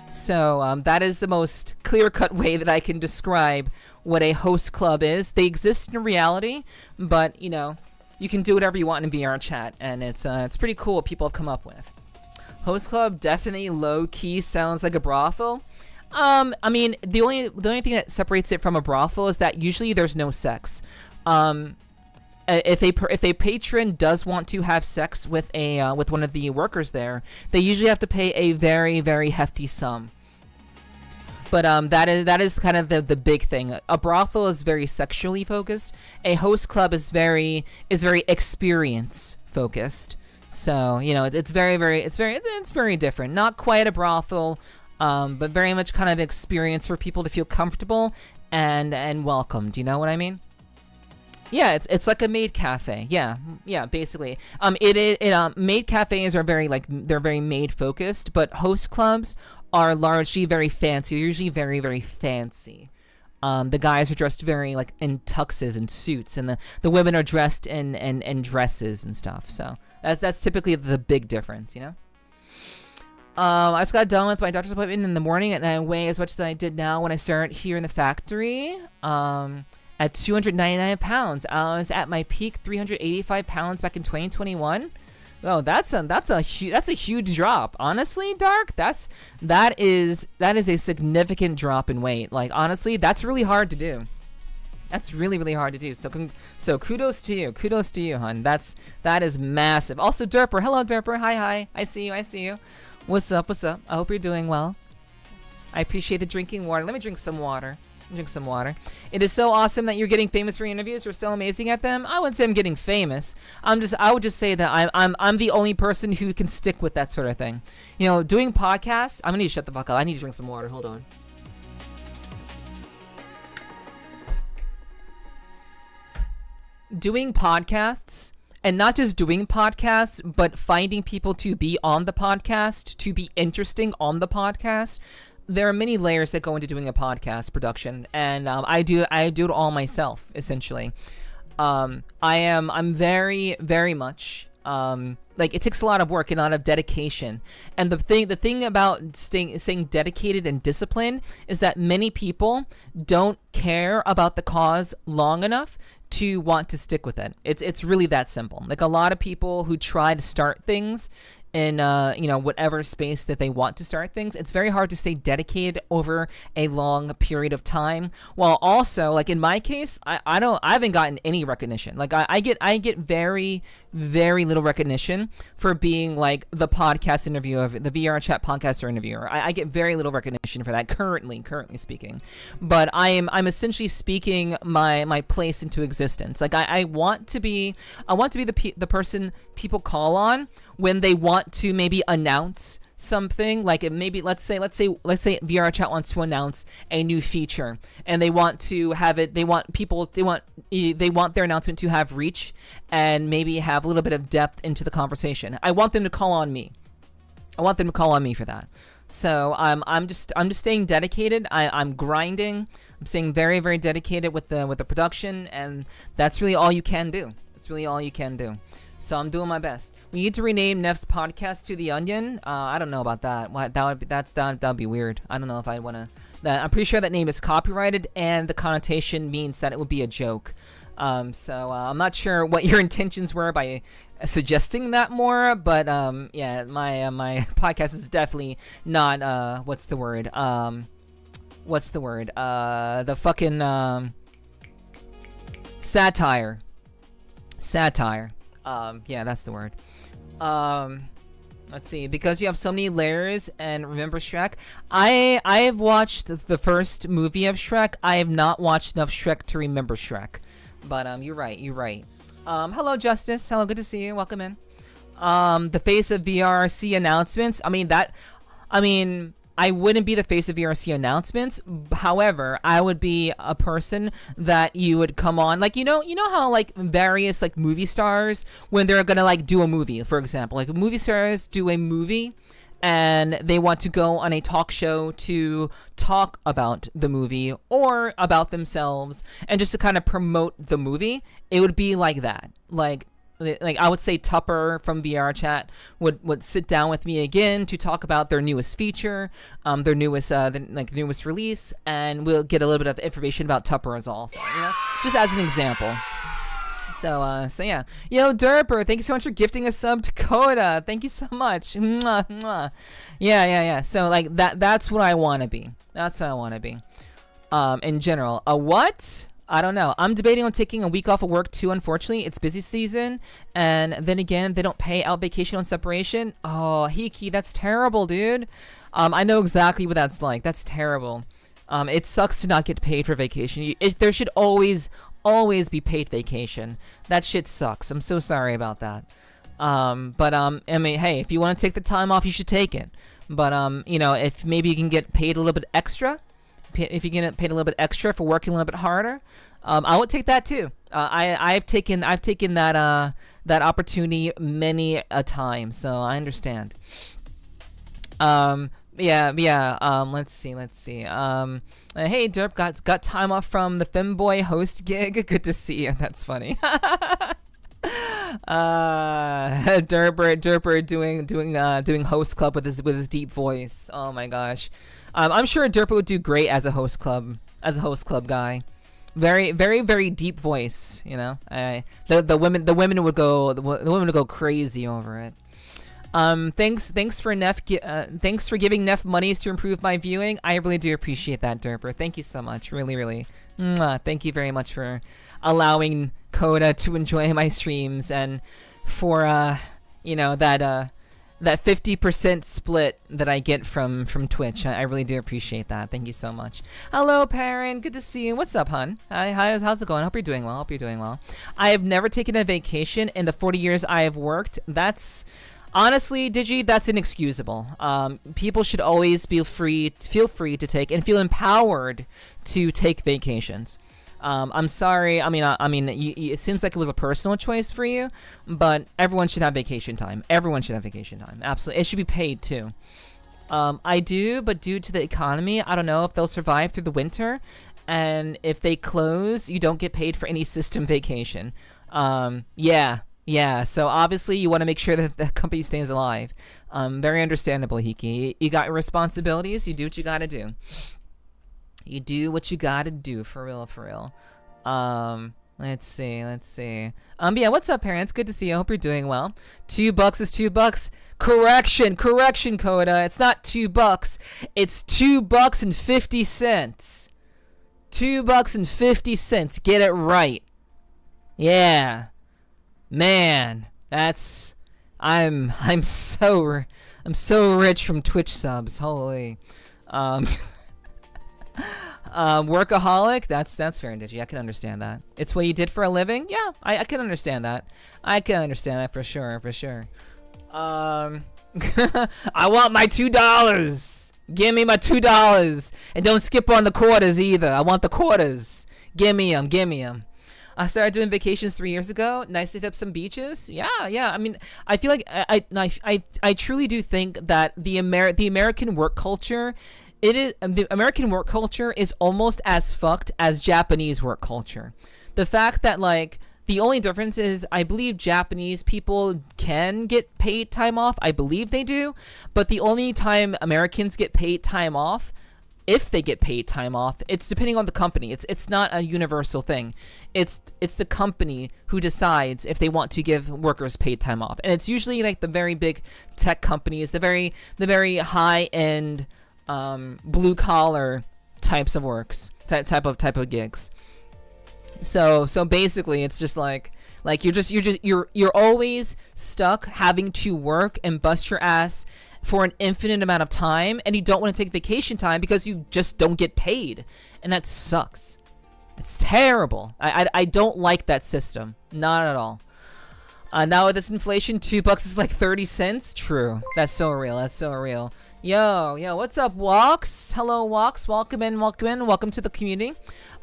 So that is the most clear-cut way that I can describe what a host club is. They exist in reality, but, you know, you can do whatever you want in VR chat, and it's pretty cool what people have come up with. Host club definitely low-key sounds like a brothel. I mean, the only thing that separates it from a brothel is that usually there's no sex. If a patron does want to have sex with one of the workers there, they usually have to pay a very hefty sum. But that is kind of the big thing. A brothel is very sexually focused. A host club is very experience focused. So, you know, it's very different. Not quite a brothel, but very much kind of experience for people to feel comfortable and welcomed. You know what I mean? Yeah, it's like a maid cafe. Yeah, basically. Maid cafes are very maid focused, but host clubs are largely very fancy. They're usually very fancy. The guys are dressed very like in tuxes and suits, and the women are dressed in dresses and stuff. So that's typically the big difference, you know. I just got done with my doctor's appointment in the morning, and I weigh as much as I did now when I started here in the factory. At 299 pounds. I was at my peak 385 pounds back in 2021. Oh, that's a huge drop. Honestly, Dark, that is a significant drop in weight. Like, honestly, that's really hard to do. That's really hard to do. So kudos to you, hun. That is massive. Also, Derper. Hello, Derper. Hi. I see you. What's up? I hope you're doing well. I appreciate the drinking water. Let me drink some water. Drink some water. It is so awesome that you're getting famous for your interviews. You're so amazing at them. I wouldn't say I'm getting famous. I would just say that I'm the only person who can stick with that sort of thing. You know, doing podcasts. I'm gonna need to shut the fuck up. I need to drink some water. Hold on. Doing podcasts, and not just doing podcasts, but finding people to be on the podcast, to be interesting on the podcast. There are many layers that go into doing a podcast production, and I do it all myself, essentially. I'm very, very much like, it takes a lot of work and a lot of dedication. And the thing about staying dedicated and disciplined is that many people don't care about the cause long enough to want to stick with it. It's really that simple. Like, a lot of people who try to start things in whatever space that they want to start things, it's very hard to stay dedicated over a long period of time. While also, like in my case, I haven't gotten any recognition. Like, I get very, very little recognition for being like the podcast interviewer, of the VR chat podcaster interviewer. I get very little recognition for that currently speaking. But I'm essentially speaking my place into existence. Like, I want to be the person people call on when they want to maybe announce something. Like, maybe let's say VR chat wants to announce a new feature, and they want to have it. They want their announcement to have reach and maybe have a little bit of depth into the conversation. I want them to call on me. I want them to call on me for that. So I'm just staying dedicated. I'm grinding. I'm staying very, very dedicated with the production, and that's really all you can do. That's really all you can do. So I'm doing my best. We need to rename Neff's podcast to The Onion. I don't know about that. That would be weird. I don't know if I want to. I'm pretty sure that name is copyrighted, and the connotation means that it would be a joke. So I'm not sure what your intentions were by suggesting that more, but yeah, my podcast is definitely not what's the word? The fucking satire. Yeah, that's the word. Let's see. Because you have so many layers and remember Shrek. I have watched the first movie of Shrek. I have not watched enough Shrek to remember Shrek. But you're right. Hello, Justice. Hello, good to see you. Welcome in. The face of VRC announcements. I wouldn't be the face of VRC announcements. However, I would be a person that you would come on. Like, you know how, like, various, like, movie stars, when they're gonna, like, do a movie, for example. Like, movie stars do a movie, and they want to go on a talk show to talk about the movie or about themselves, and just to kind of promote the movie. It would be like that. Like I would say Tupper from VR Chat would sit down with me again to talk about their newest feature, their newest release, and we'll get a little bit of information about Tupper as well. So, just as an example. So yeah. Yo, Derper, thank you so much for gifting a sub to Coda. Thank you so much. Mwah, mwah. Yeah. So, like, that's what I want to be. That's what I want to be. In general. A what? I don't know. I'm debating on taking a week off of work too, unfortunately. It's busy season. And then again, they don't pay out vacation on separation. Oh, Hiki, that's terrible, dude. I know exactly what that's like. That's terrible. It sucks to not get paid for vacation. There should always be paid vacation. That shit sucks. I'm so sorry about that. Hey, if you want to take the time off, you should take it. But, if maybe you can get paid a little bit extra, if you get paid a little bit extra for working a little bit harder, I would take that too. I've taken that opportunity many a time, so I understand. Let's see. Hey, Derp, got time off from the Femboy host gig. Good to see you. That's funny. Derper doing host club with his deep voice. Oh my gosh. I'm sure Derper would do great as a host club guy. Very, very, very deep voice. The women would go crazy over it. Thanks for giving Neff monies to improve my viewing. I really do appreciate that, Derper. Thank you so much. Really, really. Thank you very much for allowing Coda to enjoy my streams, and for that 50% split that I get from Twitch. I really do appreciate that. Thank you so much. Hello, Perrin. Good to see you. What's up, hun? Hi, how's it going? Hope you're doing well. Hope you're doing well. I have never taken a vacation in the 40 years I have worked. That's honestly, Digi, that's inexcusable. People should always feel free to take and feel empowered to take vacations. I'm sorry. I mean, it seems like it was a personal choice for you, but everyone should have vacation time. Everyone should have vacation time. Absolutely. It should be paid too. I do, but due to the economy, I don't know if they'll survive through the winter. And if they close, you don't get paid for any system vacation. Yeah. So obviously you want to make sure that the company stays alive. Very understandable, Hiki. You got your responsibilities. You do what you got to do. You do what you gotta do, for real. Let's see. Yeah, what's up, parents? Good to see you. I hope you're doing well. $2 is $2. Correction, Coda. It's not $2. It's $2.50. $2.50. Get it right. Yeah. Man, that's I'm so rich from Twitch subs. Holy. Workaholic, that's fair and Digi. I can understand that. It's what you did for a living. Yeah, I can understand that. For sure. I want my $2. Give me my $2, and don't skip on the quarters either. I want the quarters. Give me them. I started doing vacations 3 years ago. Nice to hit up some beaches. Yeah. I mean, I feel like I truly do think that the American work culture. The American work culture is almost as fucked as Japanese work culture. The fact that, like, the only difference is I believe Japanese people can get paid time off. I believe they do. But the only time Americans get paid time off, if they get paid time off, it's depending on the company. It's not a universal thing. It's the company who decides if they want to give workers paid time off. And it's usually like the very big tech companies, the very high end blue collar types of works, type of gigs. So basically it's just like you're always stuck having to work and bust your ass for an infinite amount of time, and you don't want to take vacation time because you just don't get paid, and that sucks. It's terrible. I don't like that system, not at all. Now with this inflation, $2 is like 30 cents. True. That's so real. Yo, what's up, Walks? Hello, Walks. Welcome in. Welcome to the community.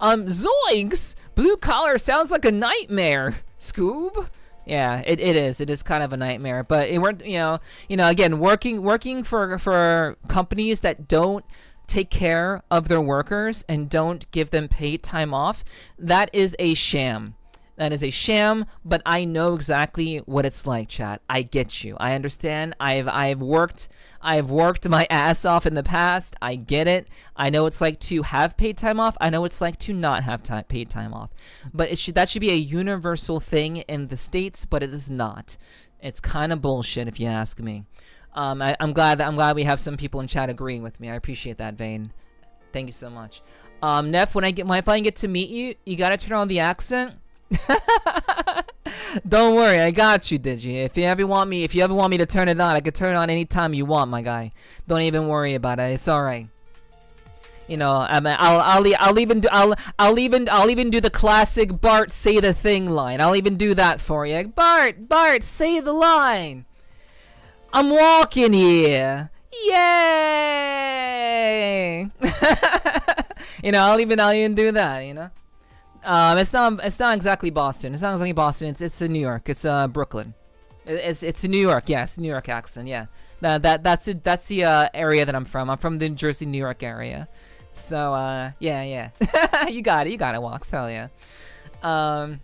Zoinks! Blue collar sounds like a nightmare. Scoob? Yeah, it is. It is kind of a nightmare. But it weren't, again, working for companies that don't take care of their workers and don't give them paid time off, that is a sham. That is a sham, but I know exactly what it's like, chat. I get you. I understand. I've worked my ass off in the past. I get it. I know it's like to have paid time off. I know it's like to not have paid time off. But that should be a universal thing in the States, but it is not. It's kind of bullshit if you ask me. I'm glad we have some people in chat agreeing with me. I appreciate that, Vane. Thank you so much. Neff, if I get to meet you, you gotta turn on the accent. Don't worry, I got you, Digi. If you ever want me to turn it on, I can turn it on anytime you want, my guy. Don't even worry about it. It's all right. I'll even do the classic Bart say the thing line. I'll even do that for you. Bart, say the line. I'm walking here. Yay! I'll even do that. It's not exactly Boston. It's not exactly Boston. It's in New York. It's Brooklyn. It's in New York. Yes, New York accent. Yeah, that's the area that I'm from. I'm from the Jersey, New York area. So yeah. you got it, Walks. Hell yeah. I'll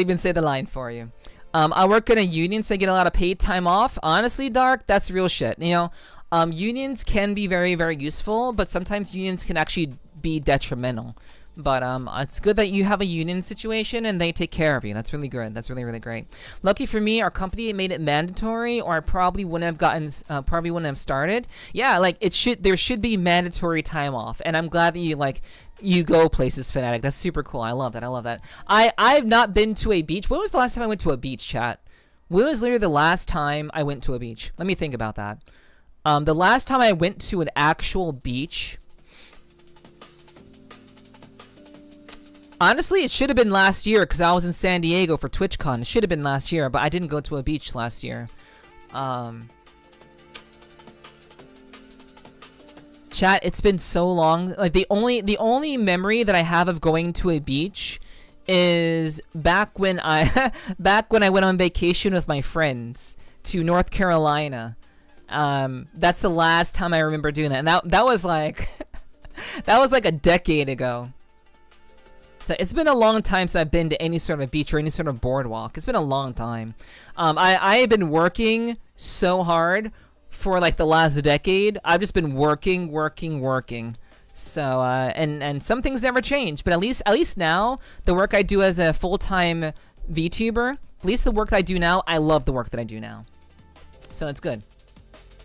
even say the line for you. I work in a union, so I get a lot of paid time off. Honestly, Dark, that's real shit. Unions can be very, very useful, but sometimes unions can actually be detrimental. But it's good that you have a union situation and they take care of you. That's really good. That's really, really great. Lucky for me, our company made it mandatory, or I probably wouldn't have started. Yeah, like there should be mandatory time off, and I'm glad that you go places, Fanatic. That's super cool. I love that. I've not been to a beach. When was the last time I went to a beach, chat? When was literally the last time I went to a beach? Let me think about that. The last time I went to an actual beach, honestly, it should have been last year because I was in San Diego for TwitchCon. It should have been last year, but I didn't go to a beach last year. Chat, it's been so long. Like the only memory that I have of going to a beach is back when I went on vacation with my friends to North Carolina. That's the last time I remember doing that, and that was like that was like a decade ago. So it's been a long time since I've been to any sort of beach or any sort of boardwalk. It's been a long time. I have been working so hard for like the last decade. I've just been working. So and some things never change, but at least now the work I do as a full-time VTuber, at least the work that I do now, I love the work that I do now. So it's good.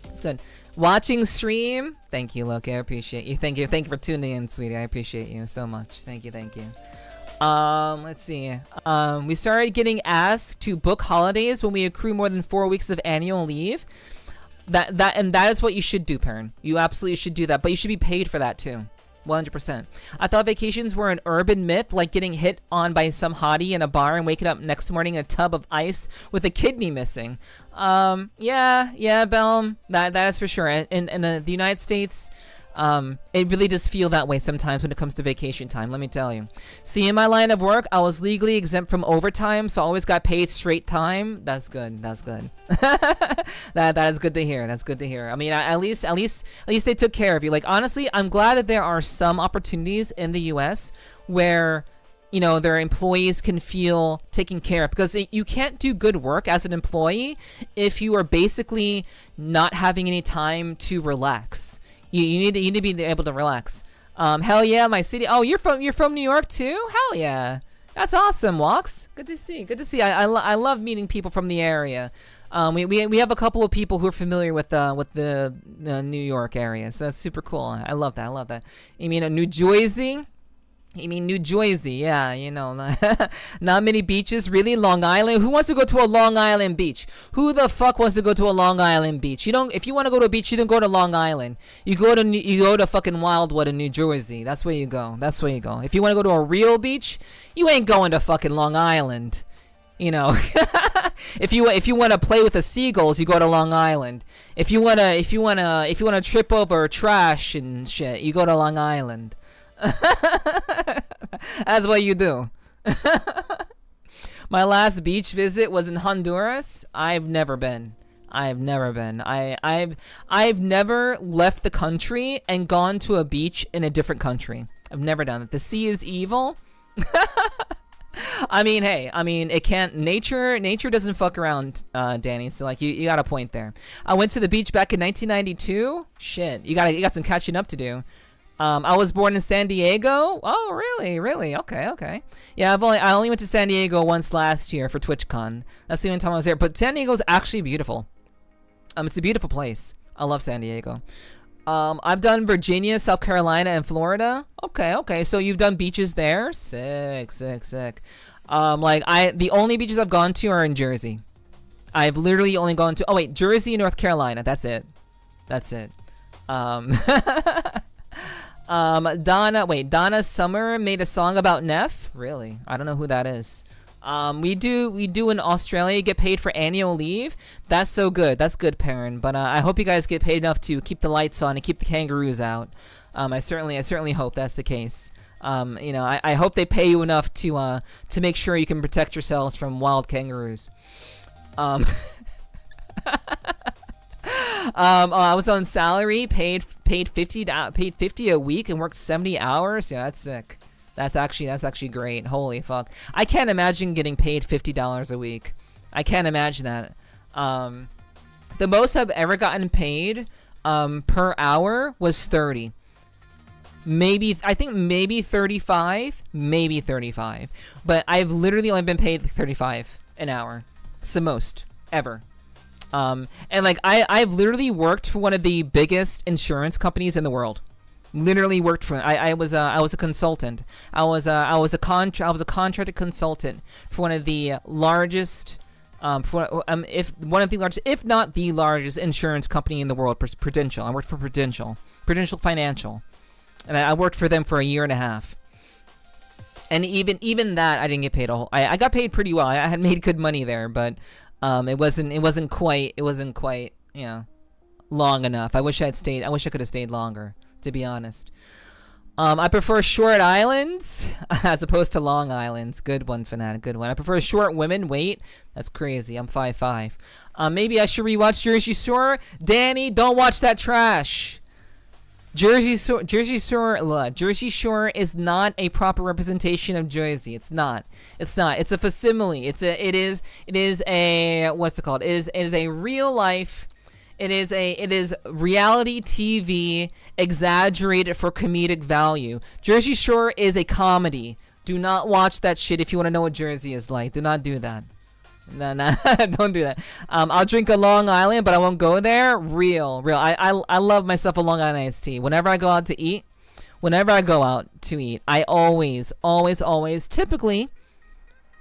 It's good. Watching stream. Thank you, Loki. I appreciate you. Thank you for tuning in, sweetie. I appreciate you so much. Thank you. Let's see. We started getting asked to book holidays when we accrue more than 4 weeks of annual leave. That is what you should do, Perrin. You absolutely should do that, but you should be paid for that too. 100%. I thought vacations were an urban myth, like getting hit on by some hottie in a bar and waking up next morning in a tub of ice with a kidney missing. Yeah, Belm. That is for sure. In the United States, it really does feel that way sometimes when it comes to vacation time, let me tell you. See, in my line of work, I was legally exempt from overtime, so I always got paid straight time. That's good. That is good to hear. I mean, at least they took care of you. Like, honestly, I'm glad that there are some opportunities in the US where, you know, their employees can feel taken care of, because you can't do good work as an employee if you are basically not having any time to relax. You need to be able to relax. Hell yeah, my city. Oh, you're from New York too? Hell yeah, that's awesome, Walks. Good to see. I love meeting people from the area. We have a couple of people who are familiar with the New York area, so that's super cool. I love that. You mean New Jersey? You mean New Jersey? Yeah, you know, not many beaches, really. Long Island. Who wants to go to a Long Island beach? Who the fuck wants to go to a Long Island beach? You don't. If you want to go to a beach, you don't go to Long Island. You go to fucking Wildwood in New Jersey. That's where you go. If you want to go to a real beach, you ain't going to fucking Long Island. You know, if you want to play with the seagulls, you go to Long Island. If you wanna trip over trash and shit, you go to Long Island. That's what you do. My last beach visit was in Honduras. I've never been. I've never left the country and gone to a beach in a different country. I've never done it. The sea is evil. I mean, hey, it can't. Nature doesn't fuck around, Danny. So like, you got a point there. I went to the beach back in 1992. Shit, you got some catching up to do. I was born in San Diego. Oh, really? Okay. Yeah, I only went to San Diego once last year for TwitchCon. That's the only time I was there. But San Diego is actually beautiful. It's a beautiful place. I love San Diego. I've done Virginia, South Carolina, and Florida. Okay. So you've done beaches there. Sick. The only beaches I've gone to are in Jersey. I've literally only gone to Jersey and North Carolina. That's it. Donna Summer made a song about Neff. Really? I don't know who that is. We do in Australia get paid for annual leave. That's so good. That's good, Perrin. But I hope you guys get paid enough to keep the lights on and keep the kangaroos out. I certainly hope that's the case. I hope they pay you enough to make sure you can protect yourselves from wild kangaroos. I was on salary, paid 50 a week, and worked 70 hours. Yeah, that's sick. That's actually great. Holy fuck! I can't imagine getting paid $50 a week. I can't imagine that. The most I've ever gotten paid per hour was 30. I think maybe 35, but I've literally only been paid 35 an hour. It's the most ever. And like I've literally worked for one of the biggest insurance companies in the world. Literally worked for. I was a consultant. I was a contracted consultant for one of the largest If one of the largest, if not the largest insurance company in the world, Prudential. I worked for Prudential Financial, and I worked for them for a year and a half. And even that, I didn't get paid a whole. I got paid pretty well. I had made good money there, but it wasn't quite long enough. I wish I could have stayed longer, to be honest. I prefer short islands as opposed to long islands. Good one, Fanatic. Good one. I prefer short women. Wait, that's crazy. I'm 5'5". Maybe I should rewatch Jersey Shore. Danny, don't watch that trash. Jersey Shore is not a proper representation of Jersey. It's not. It's a facsimile. It is a what's it called? It is a real life. It is reality TV exaggerated for comedic value. Jersey Shore is a comedy. Do not watch that shit if you want to know what Jersey is like. Do not do that. No, don't do that. I'll drink a Long Island, but I won't go there. Real. I love myself a Long Island iced tea. Whenever I go out to eat, I always typically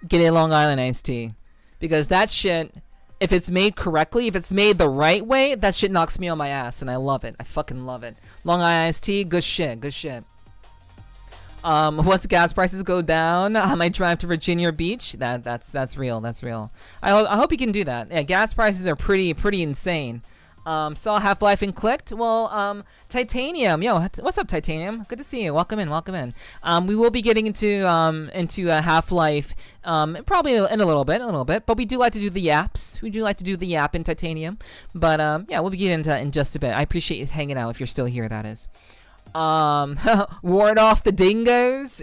get a Long Island iced tea, because that shit, if it's made correctly, if it's made the right way, that shit knocks me on my ass, and I love it. I fucking love it. Long Island iced tea, good shit. Once gas prices go down, I might drive to Virginia Beach. That's real. I hope you can do that. Yeah, gas prices are pretty insane. Saw Half-Life and clicked. Well, Titanium. Yo, what's up, Titanium? Good to see you. Welcome in. We will be getting into Half-Life probably in a little bit. But we do like to do the yaps. We do like to do the yap in Titanium. But yeah, we'll be getting into that in just a bit. I appreciate you hanging out if you're still here. That is. Ward off the dingoes.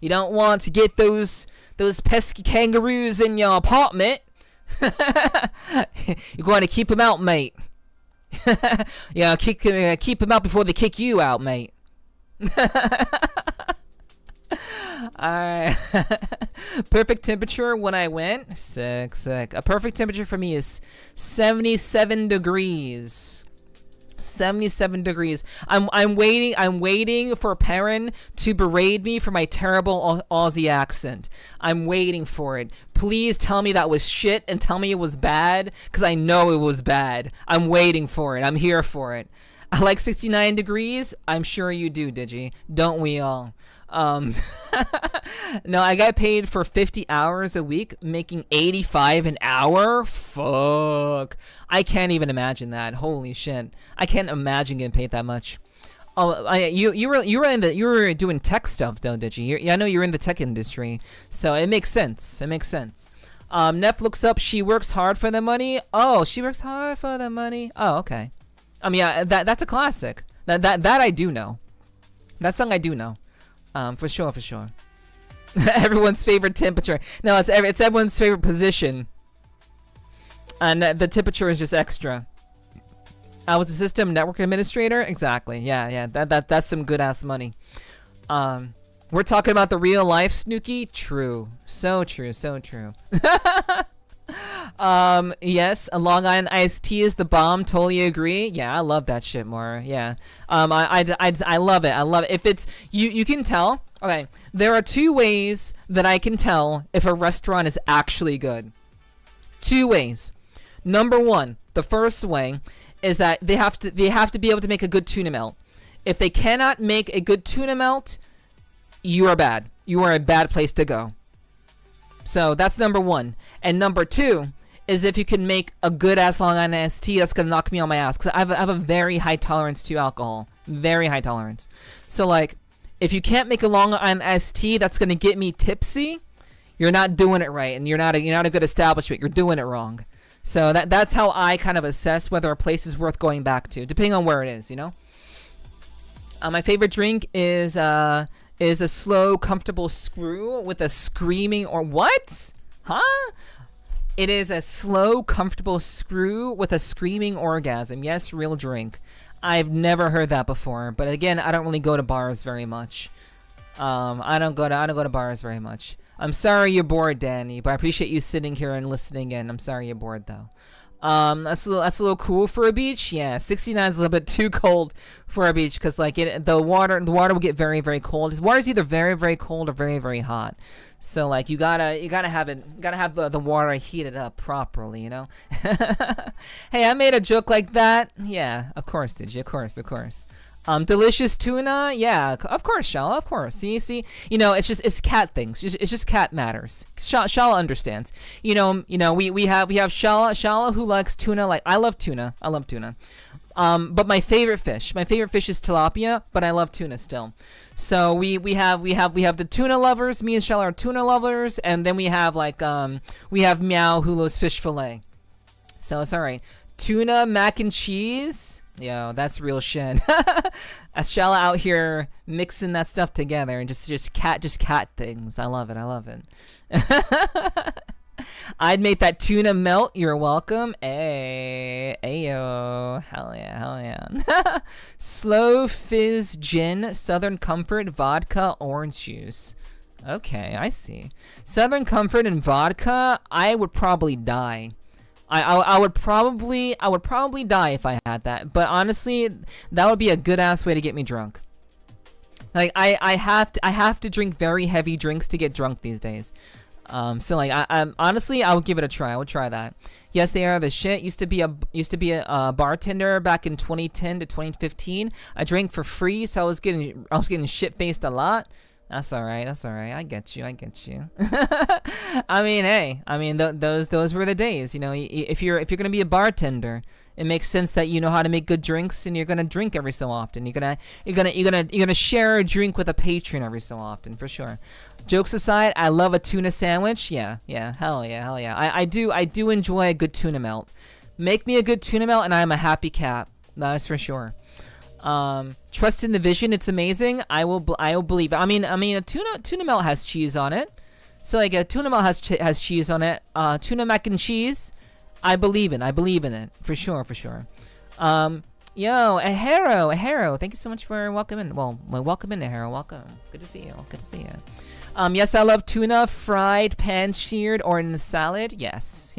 You don't want to get those pesky kangaroos in your apartment. You're going to keep them out, mate. Yeah, keep them out before they kick you out, mate. Alright. Perfect temperature when I went. Sick. A perfect temperature for me is 77 degrees. 77 degrees. I'm waiting for Perrin to berate me for my terrible Aussie accent. I'm waiting for it. Please tell me that was shit and tell me it was bad, because I know it was bad. I'm waiting for it. I'm here for it. I like 69 degrees. I'm sure you do, Digi. Don't we all? No, I got paid for 50 hours a week, making 85 an hour. Fuck. I can't even imagine that. Holy shit. I can't imagine getting paid that much. Oh, you were doing tech stuff though, did you? I know you're in the tech industry, so it makes sense. Neff looks up. She works hard for the money. Oh, she works hard for the money. Oh, okay. Yeah, that's a classic. That I do know. That song I do know. For sure. Everyone's favorite temperature. No, it's everyone's favorite position. And the temperature is just extra. I was a system network administrator. Exactly. Yeah. That's some good ass money. We're talking about the real life, Snooky. True. So true. Yes, a Long Island iced tea is the bomb. Totally agree. Yeah, I love that shit more. Yeah. I love it. If it's you can tell. Okay, there are two ways that I can tell if a restaurant is actually good. Two ways. Number one, the first way is that they have to be able to make a good tuna melt. If they cannot make a good tuna melt, you are bad. You are a bad place to go. So that's number one. And number two is if you can make a good ass Long Island iced tea, that's gonna knock me on my ass, because I have a very high tolerance to alcohol. Very high tolerance. So like, if you can't make a Long Island iced tea that's gonna get me tipsy, you're not doing it right, and you're not a good establishment. You're doing it wrong. So that's how I kind of assess whether a place is worth going back to, depending on where it is. You know. My favorite drink is a slow, comfortable screw with a screaming or what? Huh? It is a slow, comfortable screw with a screaming orgasm. Yes, real drink. I've never heard that before, but again, I don't really go to bars very much. I don't go to bars very much. I'm sorry you're bored, Danny, but I appreciate you sitting here and listening in. I'm sorry you're bored though. That's a little cool for a beach. Yeah, 69 is a little bit too cold for a beach because like the water will get very very cold. The water's either very very cold or very very hot. So like you gotta have the water heated up properly, you know. Hey, I made a joke like that. Yeah, of course, did you? Of course. Delicious tuna, yeah, of course, Schala, of course. See, you know, it's cat things. It's just cat matters. Schala understands. You know, we have Schala who likes tuna. Like I love tuna. But my favorite fish is tilapia, but I love tuna still. So we have the tuna lovers. Me and Schala are tuna lovers, and then we have Meow who loves fish fillet. So it's all right. Tuna mac and cheese. Yo, that's real shit. Schala out here mixing that stuff together and just cat things. I love it. I'd make that tuna melt. You're welcome. Ayo. Hell yeah. Slow fizz gin, Southern Comfort, vodka, orange juice. Okay, I see. Southern Comfort and vodka, I would probably die. I would probably die if I had that. But honestly, that would be a good ass way to get me drunk. Like I have to drink very heavy drinks to get drunk these days. So like I honestly I would give it a try. I would try that. Yes, they are the shit. Used to be a bartender back in 2010 to 2015. I drank for free, so I was getting shit faced a lot. That's all right. I get you. I mean, hey, those were the days. You know, if you're gonna be a bartender, it makes sense that you know how to make good drinks and you're gonna drink every so often. You're gonna share a drink with a patron every so often for sure. Jokes aside, I love a tuna sandwich. Yeah, hell yeah. I do enjoy a good tuna melt. Make me a good tuna melt and I'm a happy cat. That is for sure. Trust in the vision. It's amazing. I will believe it. I mean, a tuna melt has cheese on it. So like a tuna melt has cheese on it. Tuna mac and cheese. I believe in it for sure. Yo, Ahero, thank you so much for welcoming. Well, welcome in, Ahero. Welcome. Good to see you. Yes, I love tuna, fried, pan-seared, or in a salad. Yes.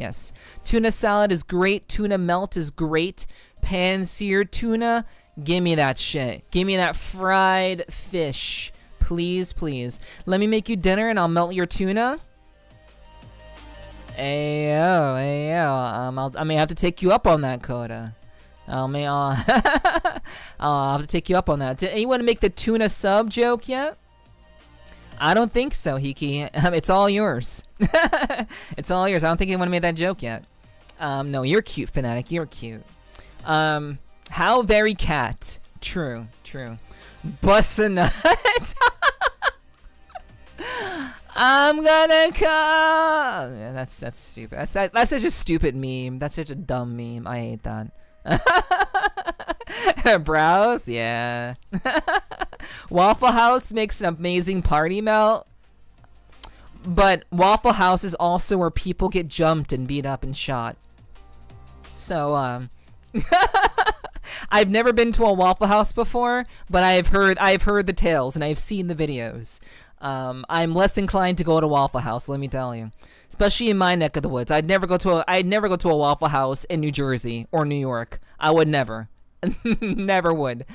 Tuna salad is great. Tuna melt is great. Pan-seared tuna. Give me that shit. Give me that fried fish. Please. Let me make you dinner and I'll melt your tuna. Ayo. I may have to take you up on that, Coda. I'll have to take you up on that. Did anyone make the tuna sub joke yet? I don't think so, Hiki. It's all yours. It's all yours. I don't think anyone made that joke yet. No, you're cute, Fanatic. You're cute. How very cat. True. Bust a nut. I'm gonna come. Yeah, that's stupid. That's such a stupid meme. That's such a dumb meme. I hate that. Brows, yeah. Waffle House makes an amazing party melt. But Waffle House is also where people get jumped and beat up and shot. So, I've never been to a Waffle House before, but I've heard the tales and I've seen the videos. I'm less inclined to go to Waffle House, let me tell you. Especially in my neck of the woods. I'd never go to a Waffle House in New Jersey or New York. I would never. Never would.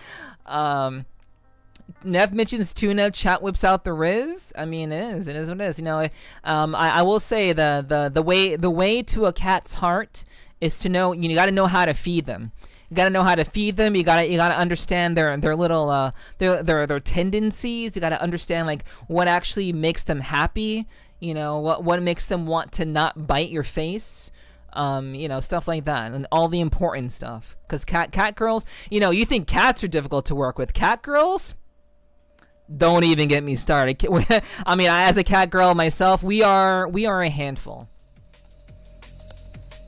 Nev mentions tuna, chat whips out the Riz. I mean, it is what it is. You know, I will say the way to a cat's heart is to know, you got to know how to feed them. You gotta know how to feed them. You gotta understand their little their tendencies. You gotta understand like what actually makes them happy. You know, what makes them want to not bite your face. You know, stuff like that, and all the important stuff. Cause cat girls, you know, you think cats are difficult to work with. Cat girls, don't even get me started. I mean, as a cat girl myself, we are a handful,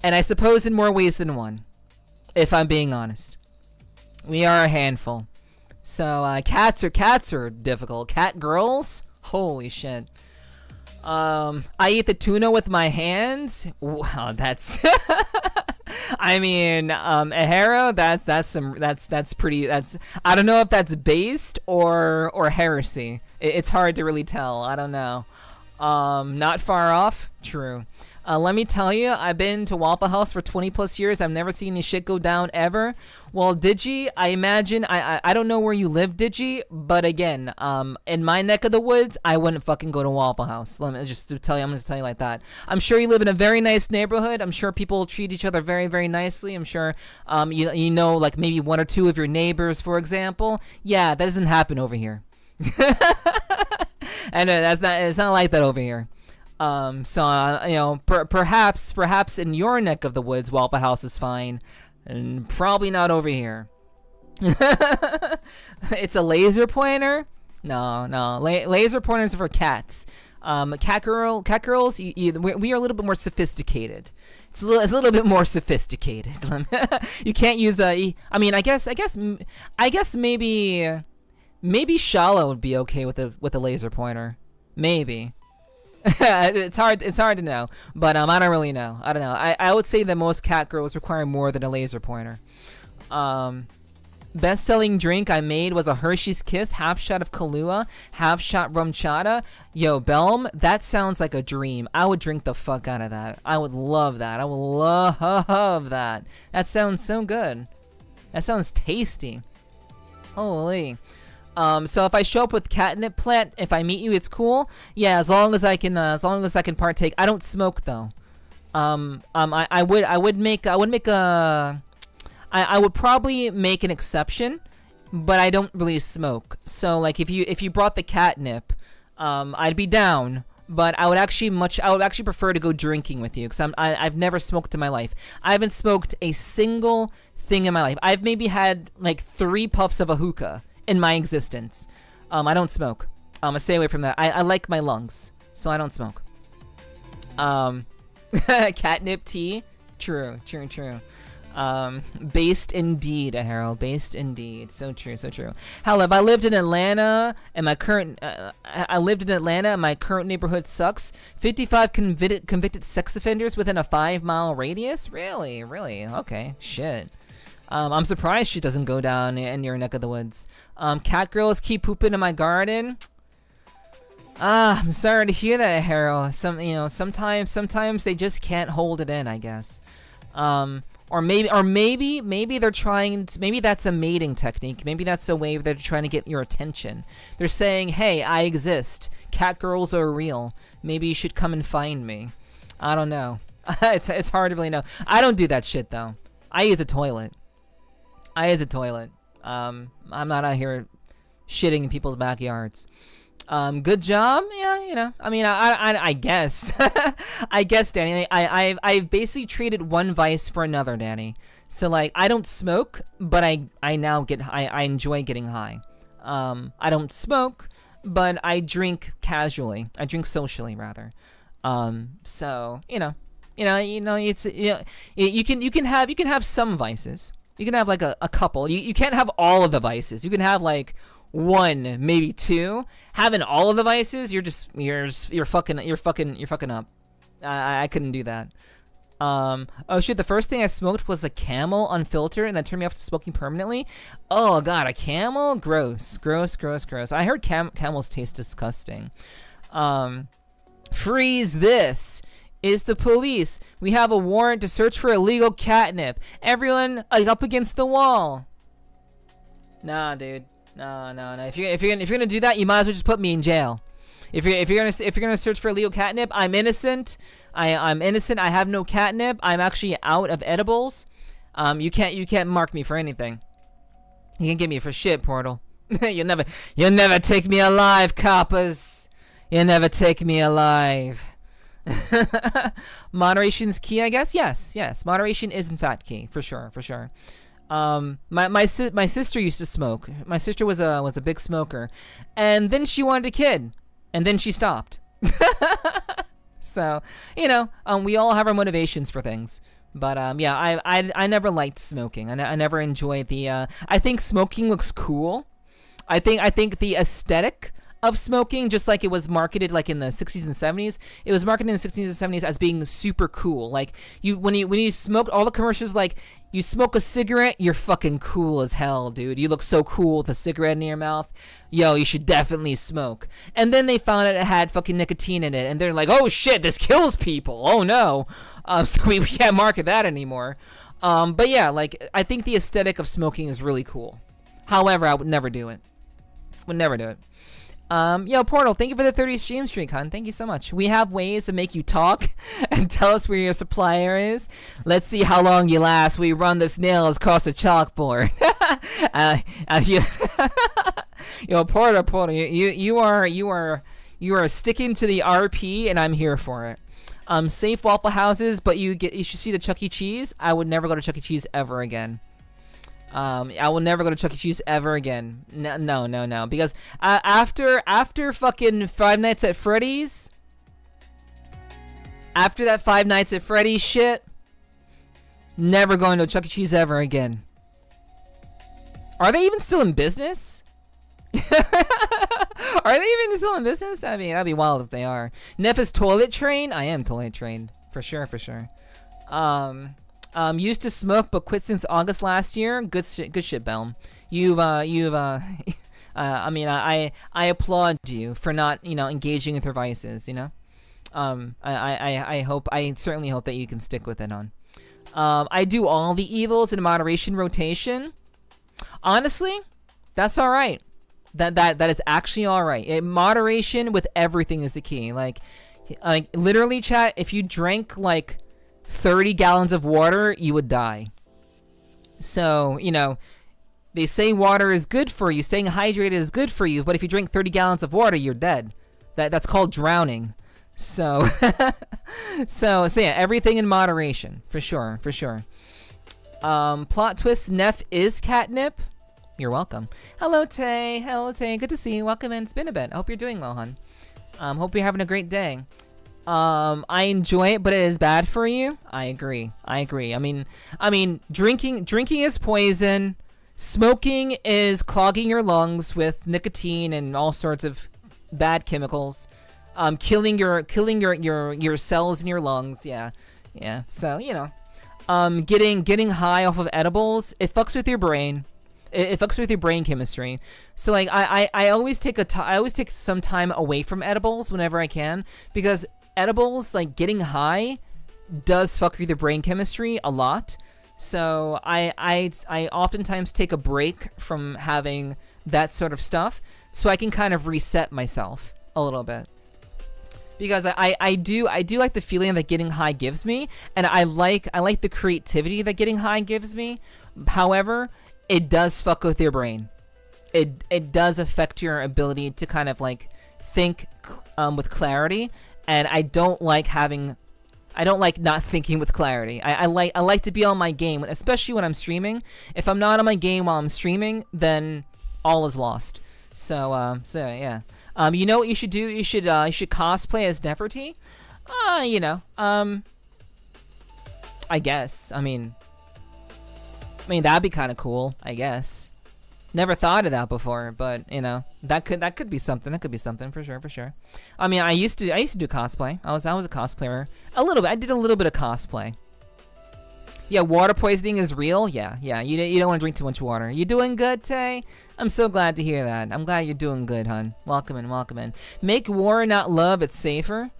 and I suppose in more ways than one. If I'm being honest, we are a handful. So cats are difficult. Cat girls, holy shit. I eat the tuna with my hands. Wow, that's. I mean, Ahero, that's pretty. I don't know if that's based or heresy. It's hard to really tell. I don't know. Not far off. True. Let me tell you, I've been to Waffle House for 20 plus years. I've never seen any shit go down ever. Well, Digi, I imagine, I don't know where you live, Digi, but again, in my neck of the woods, I wouldn't fucking go to Waffle House. Let me just tell you, I'm gonna tell you like that. I'm sure you live in a very nice neighborhood. I'm sure people treat each other very, very nicely. I'm sure, you know, like maybe one or two of your neighbors, for example. Yeah, that doesn't happen over here. And it's not like that over here. So you know, perhaps in your neck of the woods, Waffle House is fine, and probably not over here. It's a laser pointer? No. Laser pointers are for cats. Cat girls, we are a little bit more sophisticated. It's a little bit more sophisticated. You can't use I mean, I guess maybe Schala would be okay with a laser pointer. Maybe. It's hard to know, but I don't really know. I don't know. I would say that most cat girls require more than a laser pointer. Best-selling drink I made was a Hershey's Kiss, half shot of Kahlua, half shot rum chata. Yo, Belm, that sounds like a dream. I would drink the fuck out of that. I would love that. I would love that. That sounds so good. That sounds tasty. Holy. So if I show up with catnip plant, if I meet you, it's cool. Yeah, as long as I can partake. I don't smoke though. I would probably make an exception, but I don't really smoke. So like if you brought the catnip, I'd be down. But I would actually prefer to go drinking with you, because I've never smoked in my life. I haven't smoked a single thing in my life. I've maybe had like 3 puffs of a hookah in my existence. I don't smoke. I stay away from that. I like my lungs, so I don't smoke. Catnip tea. True. Based indeed, Harold. Based indeed. So true. Hell, if I lived in Atlanta and my current neighborhood sucks. 55 convicted sex offenders within a 5-mile radius. Really? Okay. Shit. I'm surprised she doesn't go down in your neck of the woods. Cat girls keep pooping in my garden. I'm sorry to hear that, Harold. Sometimes they just can't hold it in, I guess. Or maybe they're trying to, maybe that's a mating technique. Maybe that's a way they're trying to get your attention. They're saying, "Hey, I exist. Cat girls are real. Maybe you should come and find me." I don't know. It's hard to really know. I don't do that shit though. I use a toilet. I'm not out here shitting in people's backyards. Good job. Yeah, you know. I mean, I guess. I guess, Danny. I've basically traded one vice for another, Danny. So like, I don't smoke, but I enjoy getting high. I don't smoke, but I drink casually. I drink socially rather. So you know, it's you can have some vices. You can have like a couple. You can't have all of the vices. You can have like 1, maybe 2. Having all of the vices, you're fucking up. I couldn't do that. Oh shit, the first thing I smoked was a Camel unfiltered, and that turned me off to smoking permanently. Oh god, a Camel? Gross. I heard camels taste disgusting. Freeze this. Is the police. We have a warrant to search for illegal catnip. Everyone up against the wall. Nah, dude. No. If you're gonna do that, you might as well just put me in jail. If you're gonna search for illegal catnip, I'm innocent. I'm innocent. I have no catnip. I'm actually out of edibles. You can't mark me for anything. You can get me for shit, Portal. You'll never take me alive, coppers. You'll never take me alive. Moderation's key, I guess. Yes. Moderation is in fact key, for sure. My sister used to smoke. My sister was a big smoker, and then she wanted a kid, and then she stopped. So we all have our motivations for things. But yeah, I never liked smoking. I never enjoyed the. I think smoking looks cool. I think the aesthetic of smoking, just like it was marketed like in the 60s and 70s, it was marketed in the 60s and 70s as being super cool. Like when you smoked, all the commercials like, You smoke a cigarette, you're fucking cool as hell, dude. You look so cool with a cigarette in your mouth. Yo, you should definitely smoke. And then they found out it had fucking nicotine in it, and they're like, oh shit, this kills people. Oh no. So we can't market that anymore. But yeah, like, I think the aesthetic of smoking is really cool. However, I would never do it. Would never do it. Yo, Portal, thank you for the 30 stream streak, hon. Thank you so much. We have ways to make you talk and tell us where your supplier is. Let's see how long you last. We run the snails across the chalkboard. Yo, Portal, you are sticking to the RP, and I'm here for it. Safe Waffle Houses, but you should see the Chuck E. Cheese. I would never go to Chuck E. Cheese ever again. I will never go to Chuck E. Cheese ever again. No. Because after fucking Five Nights at Freddy's, after that Five Nights at Freddy's shit, never going to Chuck E. Cheese ever again. Are they even still in business? Are they even still in business? I mean, that'd be wild if they are. Neff is toilet trained? I am toilet trained. For sure. Used to smoke but quit since August last year. Good shit, Belm. I mean, I applaud you for not, engaging with your vices, I certainly hope that you can stick with it on. I do all the evils in moderation rotation. Honestly, that's all right. That is actually all right. Moderation with everything is the key. Like literally, chat, if you drank like 30 gallons of water, you would die. So, they say water is good for you. Staying hydrated is good for you. But if you drink 30 gallons of water, you're dead. That's called drowning. So, so yeah, everything in moderation. For sure. Plot twist, Neff is catnip. You're welcome. Hello, Tay. Good to see you. Welcome in. It's been a bit. I hope you're doing well, hon. Hope you're having a great day. I enjoy it, but it is bad for you. I agree. I mean, drinking is poison. Smoking is clogging your lungs with nicotine and all sorts of bad chemicals. Killing your cells in your lungs. Yeah. So, getting high off of edibles, it fucks with your brain. It fucks with your brain chemistry. So like I always take some time away from edibles whenever I can, because edibles, like getting high, does fuck with your brain chemistry a lot. So I oftentimes take a break from having that sort of stuff so I can kind of reset myself a little bit. Because I do like the feeling that getting high gives me, and I like the creativity that getting high gives me. However, it does fuck with your brain. It does affect your ability to kind of like think with clarity, and I don't like not thinking with clarity. I like to be on my game, especially when I'm streaming. If I'm not on my game while I'm streaming, then all is lost. So yeah. You know what you should do? You should cosplay as Nepherti. I guess. I mean that'd be kind of cool. I guess. Never thought of that before, but that could be something. That could be something for sure. I mean, I used to do cosplay. I was a cosplayer a little bit. I did a little bit of cosplay. Yeah, water poisoning is real. Yeah. You don't want to drink too much water. You doing good, Tay? I'm so glad to hear that. I'm glad you're doing good, hon. Welcome in. Make war, not love. It's safer.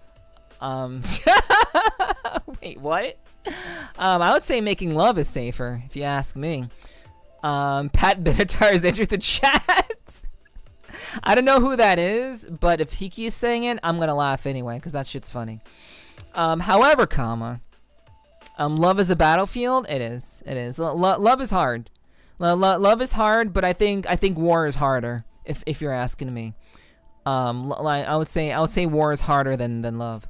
Wait, what? I would say making love is safer, if you ask me. Pat Benatar is entered the chat. I don't know who that is, but if he keeps saying it, I'm gonna laugh anyway, because that shit's funny. However, love is a battlefield. It is. Love is hard. Love is hard, but I think war is harder. If you're asking me, I would say war is harder than love.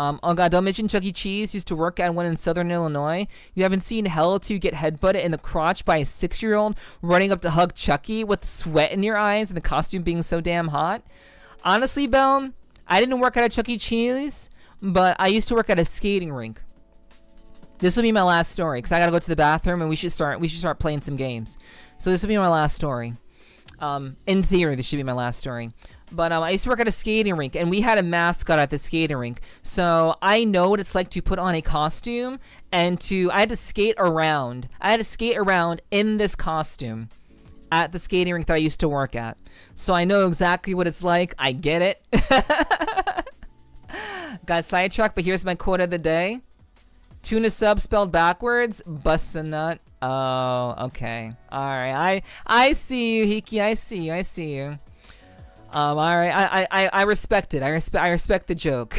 Oh god, don't mention Chuck E. Cheese. Used to work at one in Southern Illinois. You haven't seen Hell 2 get headbutted in the crotch by a 6-year-old running up to hug Chucky with sweat in your eyes and the costume being so damn hot? Honestly, Belle, I didn't work at a Chuck E. Cheese, but I used to work at a skating rink. This will be my last story, because I gotta go to the bathroom and we should start playing some games. So this will be my last story. In theory, this should be my last story. But I used to work at a skating rink, and we had a mascot at the skating rink. So I know what it's like to put on a costume and I had to skate around. I had to skate around in this costume at the skating rink that I used to work at. So I know exactly what it's like. I get it. Got sidetracked, but here's my quote of the day. Tuna sub spelled backwards. Bust a nut. Oh, okay. All right. I see you, Hiki. I see you. All right. I respect it. I respect the joke.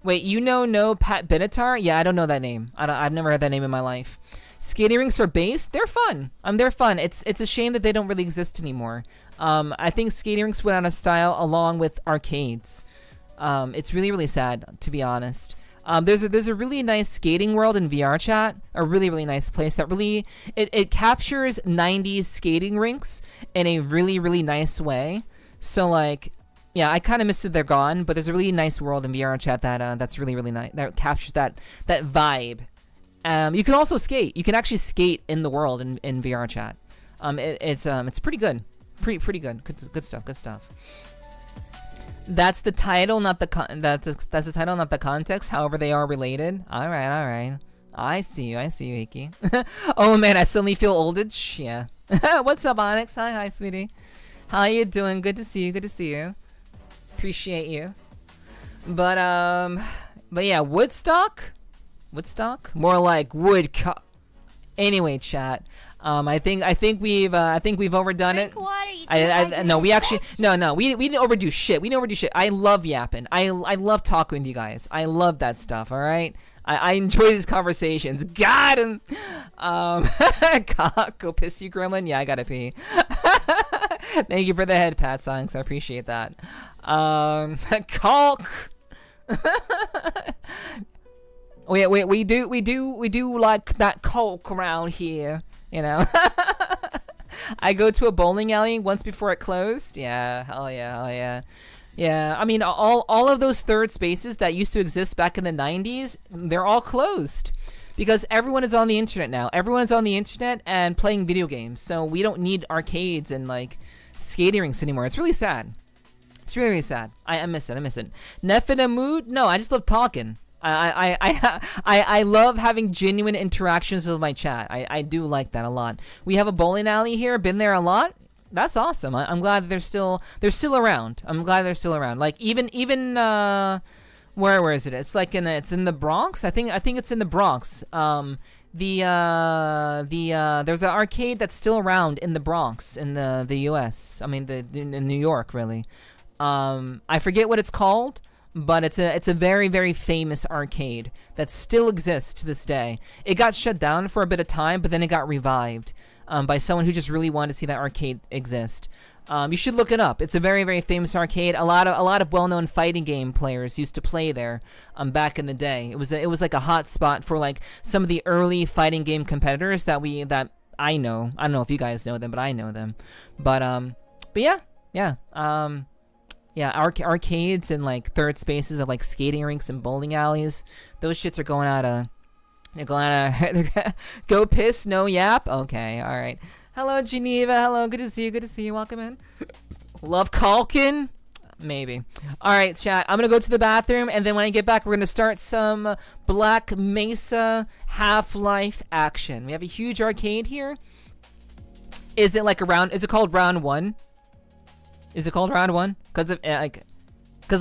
Wait, no Pat Benatar? Yeah, I don't know that name. I've never heard that name in my life. Skating rinks for base? They're fun. They're fun. It's a shame that they don't really exist anymore. I think skating rinks went out of style along with arcades. It's really, really sad, to be honest. There's a really nice skating world in VR chat, a really, really nice place that really, it captures 90s skating rinks in a really, really nice way. So like, yeah, I kind of missed it, they're gone, but there's a really nice world in VR chat that's really, really nice, that captures that vibe. You can also skate. You can actually skate in the world in VR chat. It's pretty good. Pretty good. Good stuff. That's the title, not the that's the title, not the context. However, they are related. All right. I see you, Iki. Oh man, I suddenly feel oldage. Yeah. What's up, Onyx? Hi, sweetie. How you doing? Good to see you. Appreciate you. But yeah, Woodstock. More like woodcock. Anyway, chat. I think we've overdone it. No, we didn't overdo shit. I love yapping. I love talking with you guys. I love that stuff. All right. I enjoy these conversations. Got him. Go piss you, gremlin. Yeah, I gotta pee. Thank you for the head pat, Songs. I appreciate that. Caulk. Wait, we do like that caulk around here. You know, I go to a bowling alley once before it closed. Yeah, hell yeah. Yeah, I mean, all of those third spaces that used to exist back in the 90s, they're all closed because everyone is on the internet now. Everyone's on the internet and playing video games, so we don't need arcades and like skating rinks anymore. It's really sad. It's really, really sad. I miss it. Nepherti mood? No, I just love talking. I love having genuine interactions with my chat. I do like that a lot. We have a bowling alley here. Been there a lot. That's awesome. I'm glad that they're still around. I'm glad they're still around. Like even where is it? It's like it's in the Bronx. I think it's in the Bronx. There's an arcade that's still around in the Bronx in the US. I mean in New York really. I forget what it's called. But it's a very, very famous arcade that still exists to this day. It got shut down for a bit of time, but then it got revived by someone who just really wanted to see that arcade exist. You should look it up. It's a very, very famous arcade. A lot of well-known fighting game players used to play there back in the day. It was like a hot spot for like some of the early fighting game competitors that I know. I don't know if you guys know them, but I know them. But yeah. Yeah, arcades and like third spaces of like skating rinks and bowling alleys. Those shits are going out of. Go piss, no yap. Okay, all right. Hello, Geneva. Hello, good to see you. Welcome in. Love Calkin? Maybe. All right, chat. I'm gonna go to the bathroom, and then when I get back, we're gonna start some Black Mesa Half-Life action. We have a huge arcade here. Is it called Round 1? Is it called Round 1? Because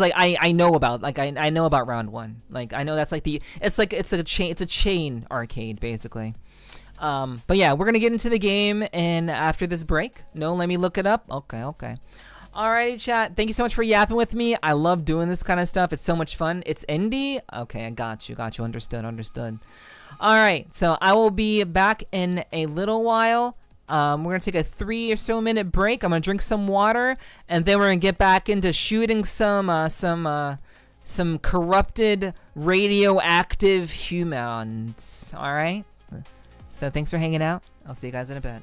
I know about I know about Round 1. Like I know that's like it's a chain arcade basically. But yeah, we're gonna get into the game and after this break. No, let me look it up. Okay. Alrighty, chat. Thank you so much for yapping with me. I love doing this kind of stuff. It's so much fun. It's indie. Okay, I got you. Understood. All right, so I will be back in a little while. We're gonna take a 3 or so minute break. I'm gonna drink some water, and then we're gonna get back into shooting some corrupted radioactive humans. All right. So thanks for hanging out. I'll see you guys in a bit.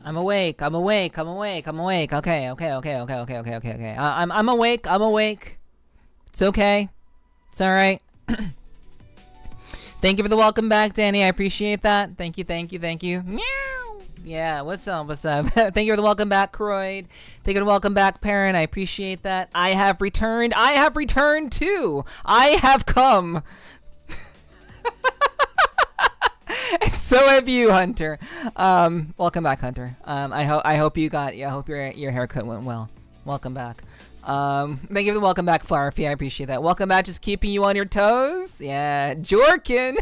I'm awake. I'm awake. I'm awake. I'm awake. Okay. Okay. Okay. Okay. Okay. Okay. Okay. Okay. I'm awake. I'm awake. It's okay. It's all right. Thank you for the welcome back, Danny. I appreciate that. Thank you. Thank you. Thank you. Meow. Yeah. What's up? What's up? Thank you for the welcome back, Croyd. Thank you for the welcome back, Perrin. I appreciate that. I have returned. I have returned too. I have come. And so have you, Hunter. Welcome back, Hunter. I hope you got. I hope your haircut went well. Welcome back. Thank you for the welcome back, Flowerfee. I appreciate that. Welcome back, just keeping you on your toes. Yeah, Jorkin.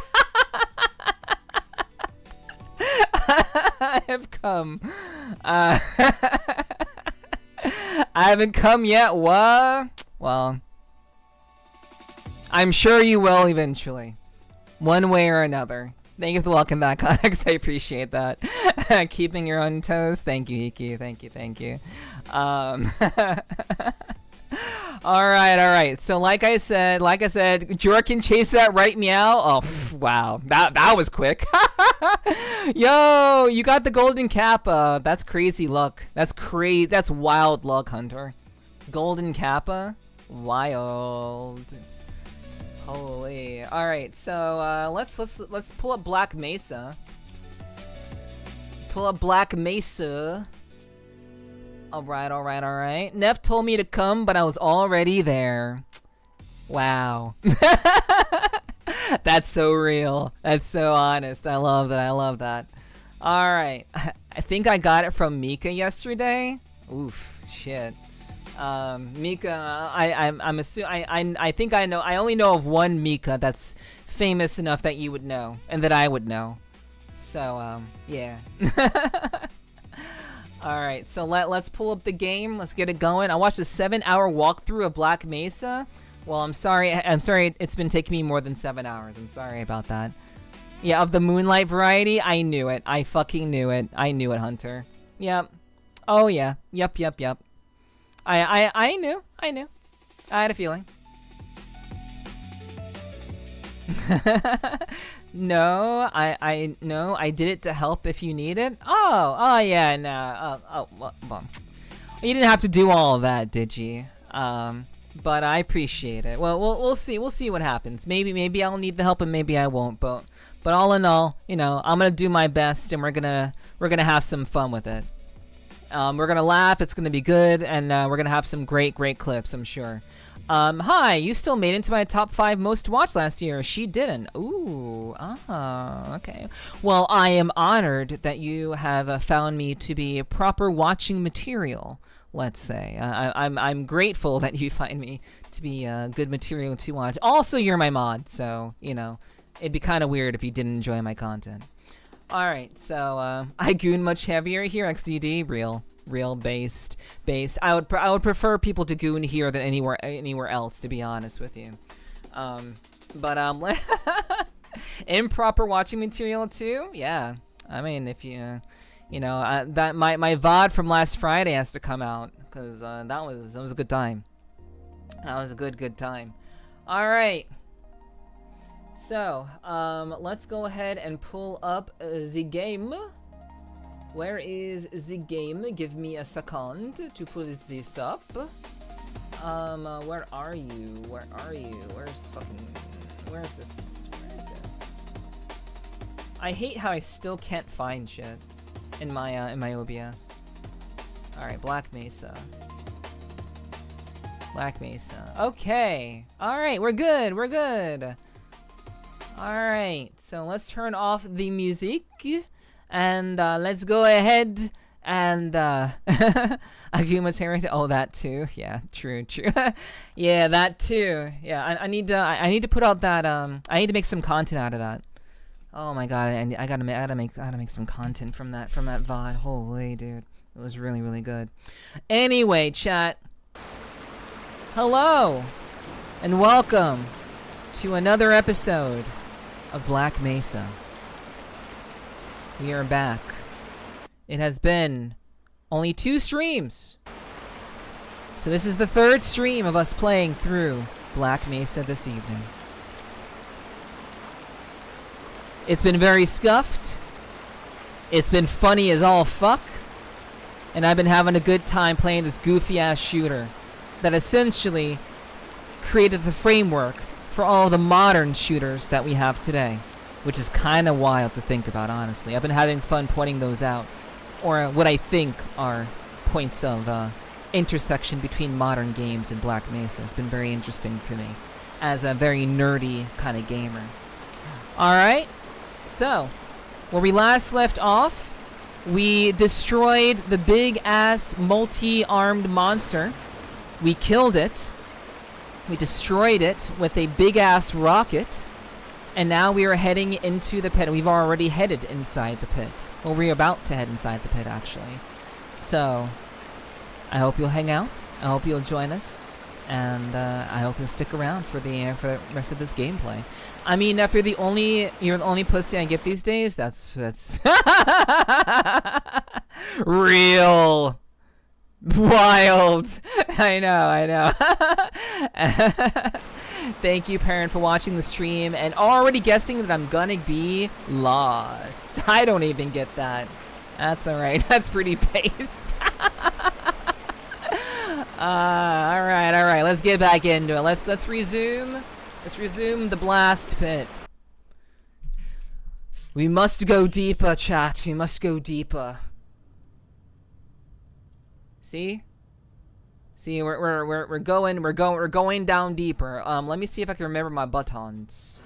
I have come. I haven't come yet. What? Well, I'm sure you will eventually, one way or another. Thank you for the welcome back, Alex. I appreciate that. Keeping your own toes. Thank you, Iki. Thank you. Thank you. All right. So like I said, Jorkin chased that right meow. Oh, wow. That was quick. Yo, you got the golden kappa. That's crazy luck. That's crazy. That's wild luck, Hunter. Golden kappa. Wild. Holy. All right. So let's pull up Black Mesa. Pull up Black Mesa. All right. Neff told me to come, but I was already there. Wow. That's so real. That's so honest. I love that. All right. I think I got it from Mika yesterday. Oof. Shit. Mika, I'm assuming I think I know. I only know of one Mika that's famous enough that you would know and that I would know. So yeah. All right, so let's pull up the game. Let's get it going. I watched a 7-hour walkthrough of Black Mesa. Well, I'm sorry. It's been taking me more than 7 hours. I'm sorry about that. Yeah, of the Moonlight variety, I knew it. I fucking knew it. I knew it, Hunter. Yep. Oh yeah. Yep. I knew. I had a feeling. No, I did it to help if you need it. Oh yeah, no. Well, you didn't have to do all of that, did you? But I appreciate it. Well, we'll see. We'll see what happens. Maybe I'll need the help and maybe I won't. But all in all, I'm gonna do my best and we're gonna have some fun with it. We're gonna laugh. It's gonna be good, and we're gonna have some great clips, I'm sure. Hi, you still made it into my top 5 most watched last year. She didn't. Ooh, okay. Well, I am honored that you have found me to be proper watching material, let's say. I'm grateful that you find me to be good material to watch. Also, you're my mod, so, it'd be kind of weird if you didn't enjoy my content. Alright, so, I goon much heavier here, XDD, real based. I would prefer people to goon here than anywhere else, to be honest with you. But improper watching material too. Yeah, I mean if you that my VOD from last Friday has to come out because that was a good time. That was a good time. All right. So let's go ahead and pull up the game. Where is the game? Give me a second to pull this up. Where are you? Where's this? I hate how I still can't find shit in my OBS. All right, Black Mesa. Okay. All right, we're good. All right, so let's turn off the music. And let's go ahead and Aguma's heritage. Oh, that too. Yeah, true. Yeah, that too. Yeah, I need to put out that I need to make some content out of that. Oh my god, I gotta make some content from that VOD. Holy dude, it was really good. Anyway, chat. Hello, and welcome to another episode of Black Mesa. We are back. It has been only 2 streams. So this is the 3rd stream of us playing through Black Mesa this evening. It's been very scuffed. It's been funny as all fuck. and I've been having a good time playing this goofy-ass shooter that essentially created the framework for all the modern shooters that we have today, which is kind of wild to think about, honestly. I've been having fun pointing those out, or what I think are points of intersection between modern games and Black Mesa. It's been very interesting to me as a very nerdy kind of gamer. Alright, so where we last left off, we destroyed the big-ass multi-armed monster. We killed it. We destroyed it with a big-ass rocket. And now we are heading into the pit. We've already headed inside the pit. Well, we're about to head inside the pit, actually. So, I hope you'll hang out. I hope you'll join us. And I hope you'll stick around for the rest of this gameplay. I mean, if you're the only pussy I get these days, that's real wild. I know. Thank you, parent, for watching the stream and already guessing that I'm gonna be lost. I don't even get that. That's alright. That's pretty based. Alright. Let's get back into it. Let's resume. Let's resume the blast pit. We must go deeper, chat. We must go deeper. See? See, we're going down deeper. Let me see if I can remember my buttons.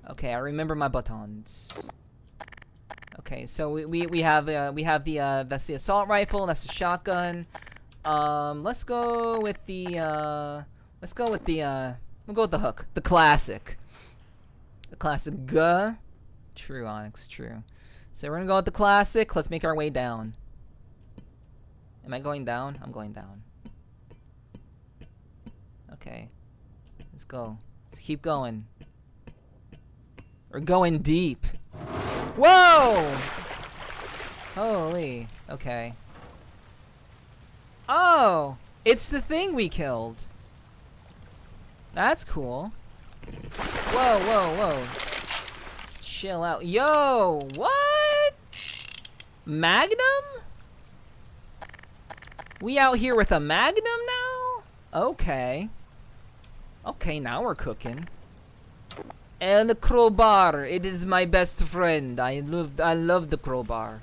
Okay, I remember my buttons. Okay, so we have the that's the assault rifle, that's the shotgun. Let's go with the we'll go with the hook, the classic. The classic True, Onyx, true. So we're gonna go with the classic. Let's make our way down. Am I going down? I'm going down. Okay. Let's go. Let's keep going. We're going deep. Whoa! Holy. Okay. Oh! It's the thing we killed. That's cool. Whoa. Chill out. Yo! What? Magnum? We out here with a Magnum now? Okay. Okay, now we're cooking. And the crowbar. It is my best friend. I love the crowbar.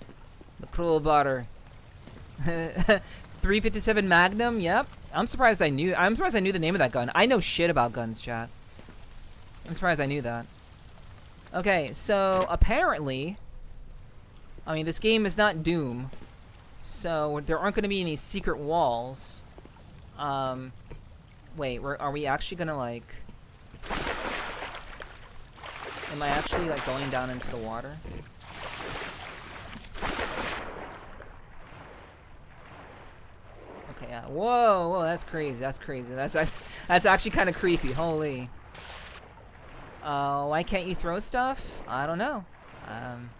The crowbar. 357 Magnum. Yep. I'm surprised I knew the name of that gun. I know shit about guns, chat. I'm surprised I knew that. Okay, so apparently, I mean, this game is not Doom, so there aren't going to be any secret walls. Wait, are we actually gonna like? Am I actually like going down into the water? Okay, yeah. Whoa, that's crazy. That's actually kind of creepy. Holy. Why can't you throw stuff? I don't know. I'm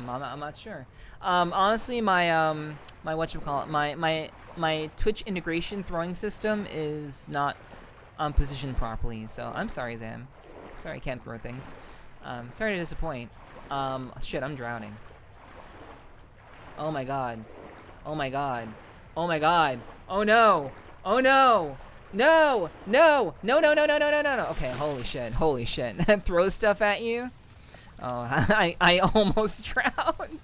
not sure. Honestly, my my Twitch integration throwing system is not positioned properly. So I'm sorry, Zam. Sorry I can't throw things. Sorry to disappoint. Shit, I'm drowning. Oh my god. Oh my god. Oh my god. Oh no. Oh no. No. No. No. No. No. No. No. No. No. Okay. Holy shit. Holy shit. Throw stuff at you. Oh, I almost drowned.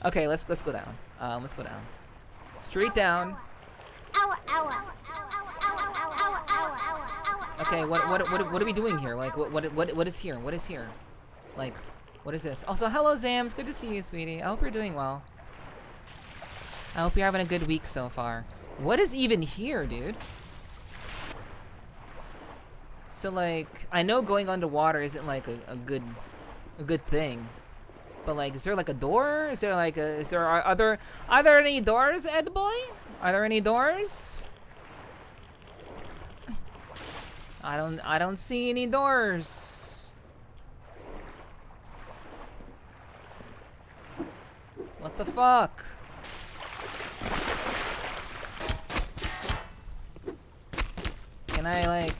Okay, let's go down. Let's go down. Straight down. Okay, what are we doing here? Like, what is here? What is here? Like, what is this? Also, hello Zams, good to see you, sweetie. I hope you're doing well. I hope you're having a good week so far. What is even here, dude? So like, I know going underwater isn't like a good thing, but like, is there like a door? Is there like are there any doors, Ed boy? Are there any doors? I don't see any doors. What the fuck? Can I like?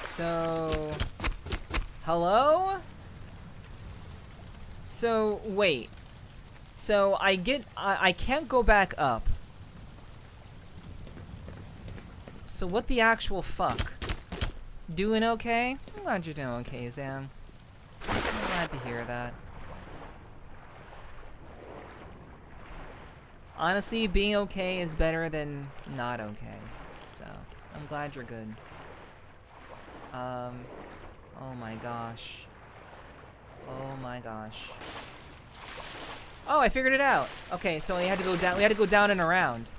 So, hello? So, wait. So, I can't go back up. So, what the actual fuck? Doing okay? I'm glad you're doing okay, Zam. I'm glad to hear that. Honestly, being okay is better than not okay. So, I'm glad you're good. Oh my gosh. Oh my gosh. Oh, I figured it out. Okay, so we had to go down. We had to go down and around.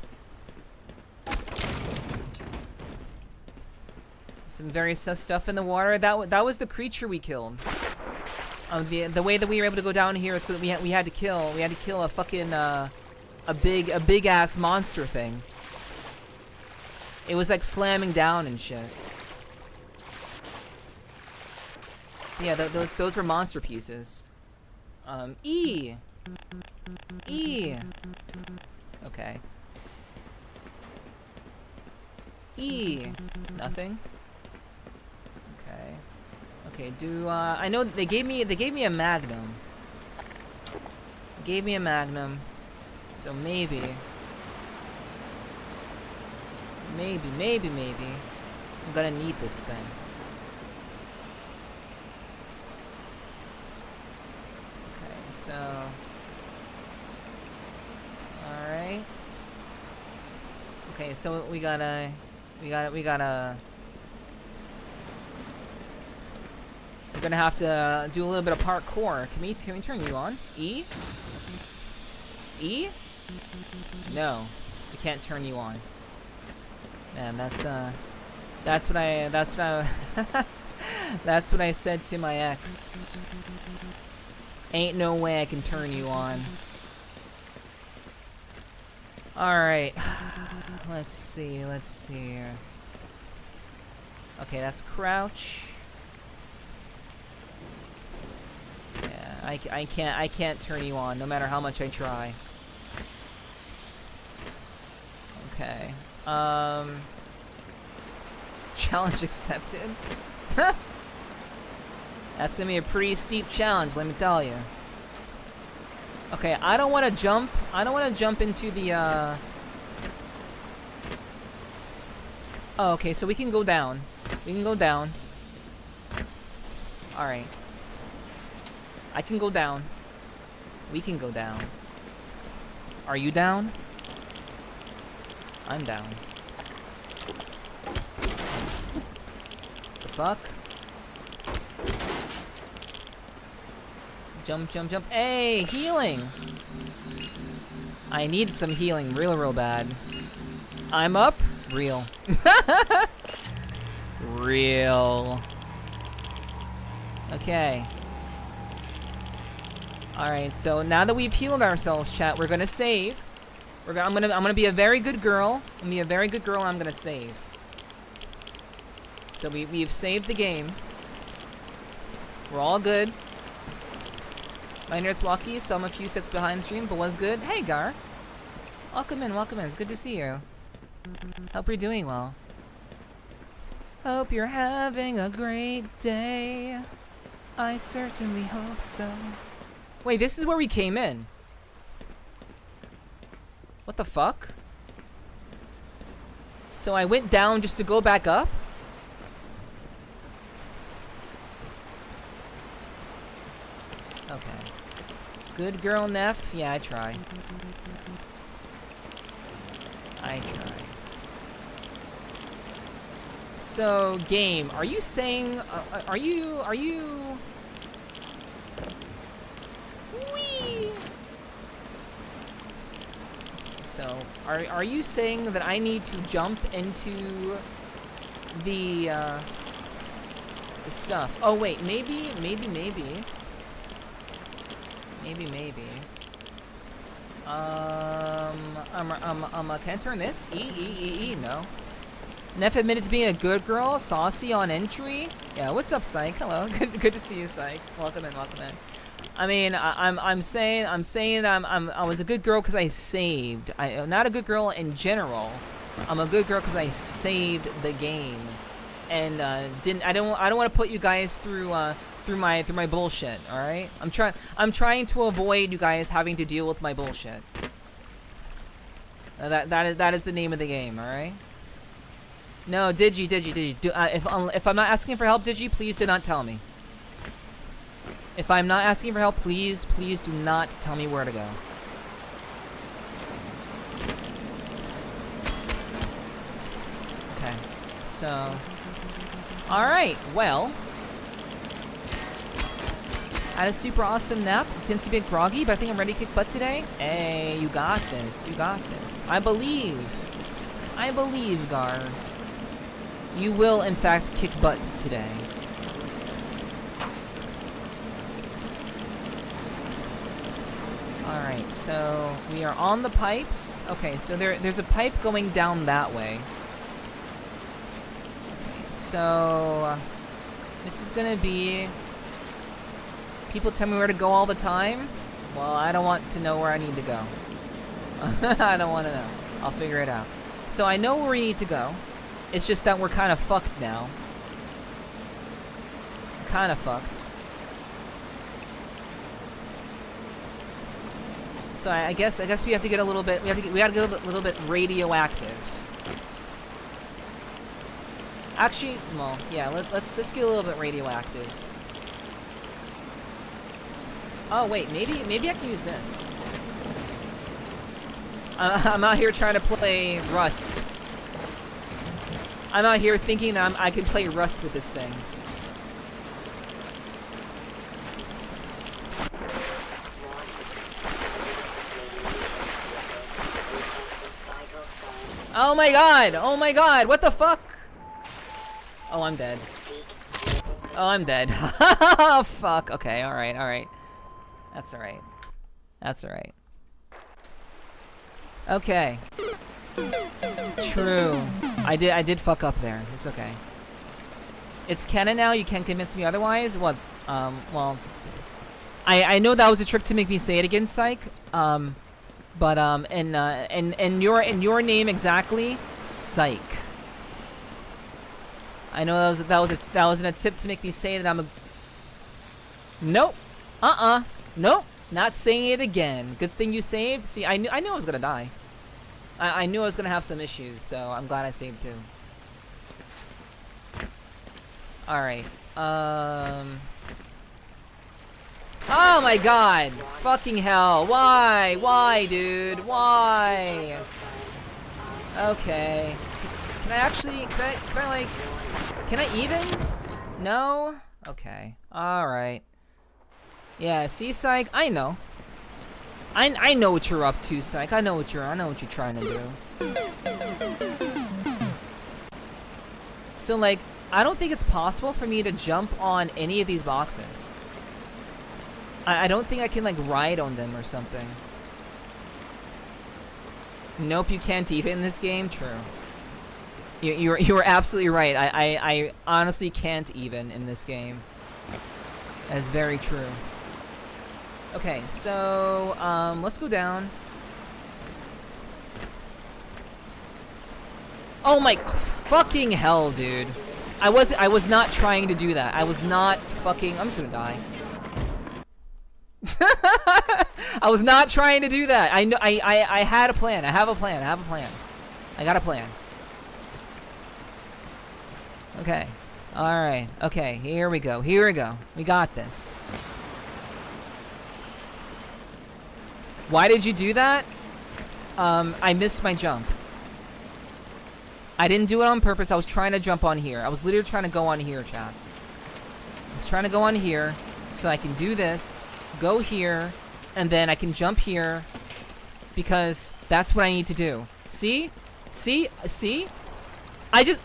Some very sus stuff in the water. That was the creature we killed. The way that we were able to go down here is because we had to kill a fucking a big ass monster thing. It was like slamming down and shit. Yeah, those were monster pieces. E. Okay. E. Nothing. Okay. Okay. I know they gave me a magnum. Gave me a magnum. So maybe. I'm gonna need this thing. So, alright. Okay, so we gotta we're gonna have to do a little bit of parkour. Can we turn you on? E? E? No, we can't turn you on. Man, that's what I that's what I said to my ex. Ain't no way I can turn you on. Alright. Let's see. Okay, that's crouch. Yeah, I can't turn you on no matter how much I try. Okay. Challenge accepted. That's gonna be a pretty steep challenge, let me tell you. Okay, I don't want to jump into the, Oh, okay, so we can go down. Alright. I can go down. We can go down. Are you down? I'm down. The fuck? Jump. Hey, healing! I need some healing real bad. I'm up? Real. Real. Okay. Alright, so now that we've healed ourselves, chat, we're gonna save. I'm gonna be a very good girl. I'm gonna save. So we've saved the game. We're all good. My nerd's walkie, so I'm a few sets behind the stream, but was good. Hey, Gar. Welcome in. It's good to see you. Hope you're doing well. Hope you're having a great day. I certainly hope so. Wait, this is where we came in. What the fuck? So I went down just to go back up? Okay. Good girl, Neff. Yeah, I try. So, game, are you saying, are you... Whee! So, are you saying that I need to jump into the stuff? Oh, wait, maybe. Can I turn this? E, no. Neff admitted to being a good girl, saucy on entry. Yeah, what's up, Psych? Hello, good to see you, Psych. Welcome in. I mean, I'm saying I was a good girl because I saved. I'm not a good girl in general. I'm a good girl because I saved the game, and I don't want to put you guys through through my bullshit. All right. I'm trying to avoid you guys having to deal with my bullshit. That is the name of the game. All right. No, Digi. If I'm not asking for help, Digi, please do not tell me. If I'm not asking for help, please do not tell me where to go. Okay. So, all right. Well. I had a super awesome nap. Tinty bit groggy, but I think I'm ready to kick butt today. Hey, you got this. You got this. I believe, Gar. You will, in fact, kick butt today. Alright, so we are on the pipes. Okay, so there's a pipe going down that way. Okay, so this is gonna be... People tell me where to go all the time. Well, I don't want to know where I need to go. I don't want to know. I'll figure it out. So I know where we need to go. It's just that we're kind of fucked now. Kind of fucked. So I guess we have to get a little bit. We gotta get a little bit radioactive. Actually, well, yeah. Let's get a little bit radioactive. Oh wait, maybe I can use this. I'm out here trying to play Rust. I'm out here thinking that I can play Rust with this thing. Oh my god! Oh my god! What the fuck? Oh, I'm dead. Oh, I'm dead. Fuck. Okay, alright, alright. That's alright. That's alright. Okay. True. I did fuck up there. It's okay. It's canon now, you can't convince me otherwise? What? Well... I know that was a trick to make me say it again, Psych. But, in your name exactly, Psych. I know that was an attempt to make me say that I'm a... Nope. Nope, not saying it again. Good thing you saved. See, I knew I was gonna die. I knew I was gonna have some issues, so I'm glad I saved too. All right. Oh my god! Fucking hell! Why, dude? Why? Okay. Can I actually? Can I even? No. Okay. All right. Yeah, see, Psych, I know. I know what you're up to, Psych. I know what you're trying to do. So, like, I don't think it's possible for me to jump on any of these boxes. I don't think I can, like, ride on them or something. Nope, you can't even in this game? True. You were absolutely right. I honestly can't even in this game. That is very true. Okay, so, let's go down. Oh my fucking hell, dude. I was not trying to do that. I was not fucking... I'm just gonna die. I was not trying to do that. I know. I had a plan. I have a plan. I got a plan. Okay. Alright. Okay, here we go. We got this. Why did you do that? I missed my jump. I didn't do it on purpose. I was trying to jump on here. I was literally trying to go on here, chat. I was trying to go on here so I can do this, go here, and then I can jump here because that's what I need to do. See? See? See? I just...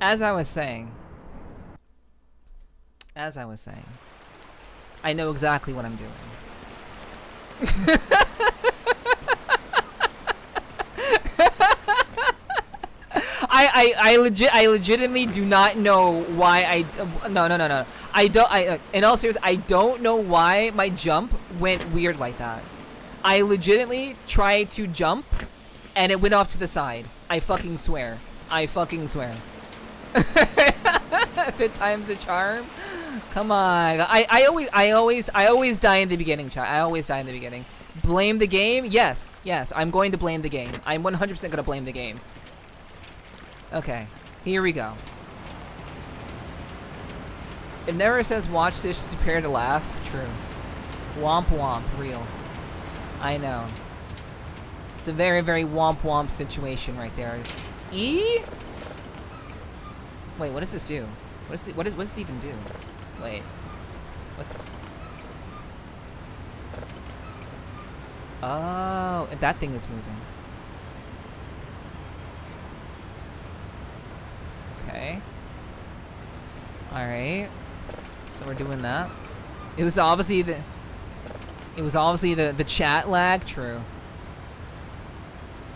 As I was saying, I know exactly what I'm doing. I legitimately do not know why no. I don't, in all seriousness, I don't know why my jump went weird like that. I legitimately tried to jump, and it went off to the side. I fucking swear. If it times the charm, come on. I always die in the beginning, chat. I always die in the beginning. Blame the game? Yes. I'm going to blame the game. I'm 100% gonna blame the game. Okay, here we go. It never says watch this, just prepare to laugh. True. Womp womp, real. I know. It's a very, very womp womp situation right there. E? Wait, what does this do? What does this even do? Wait. What's... Oh, and that thing is moving. Okay. Alright. So we're doing that. It was obviously the chat lag. True.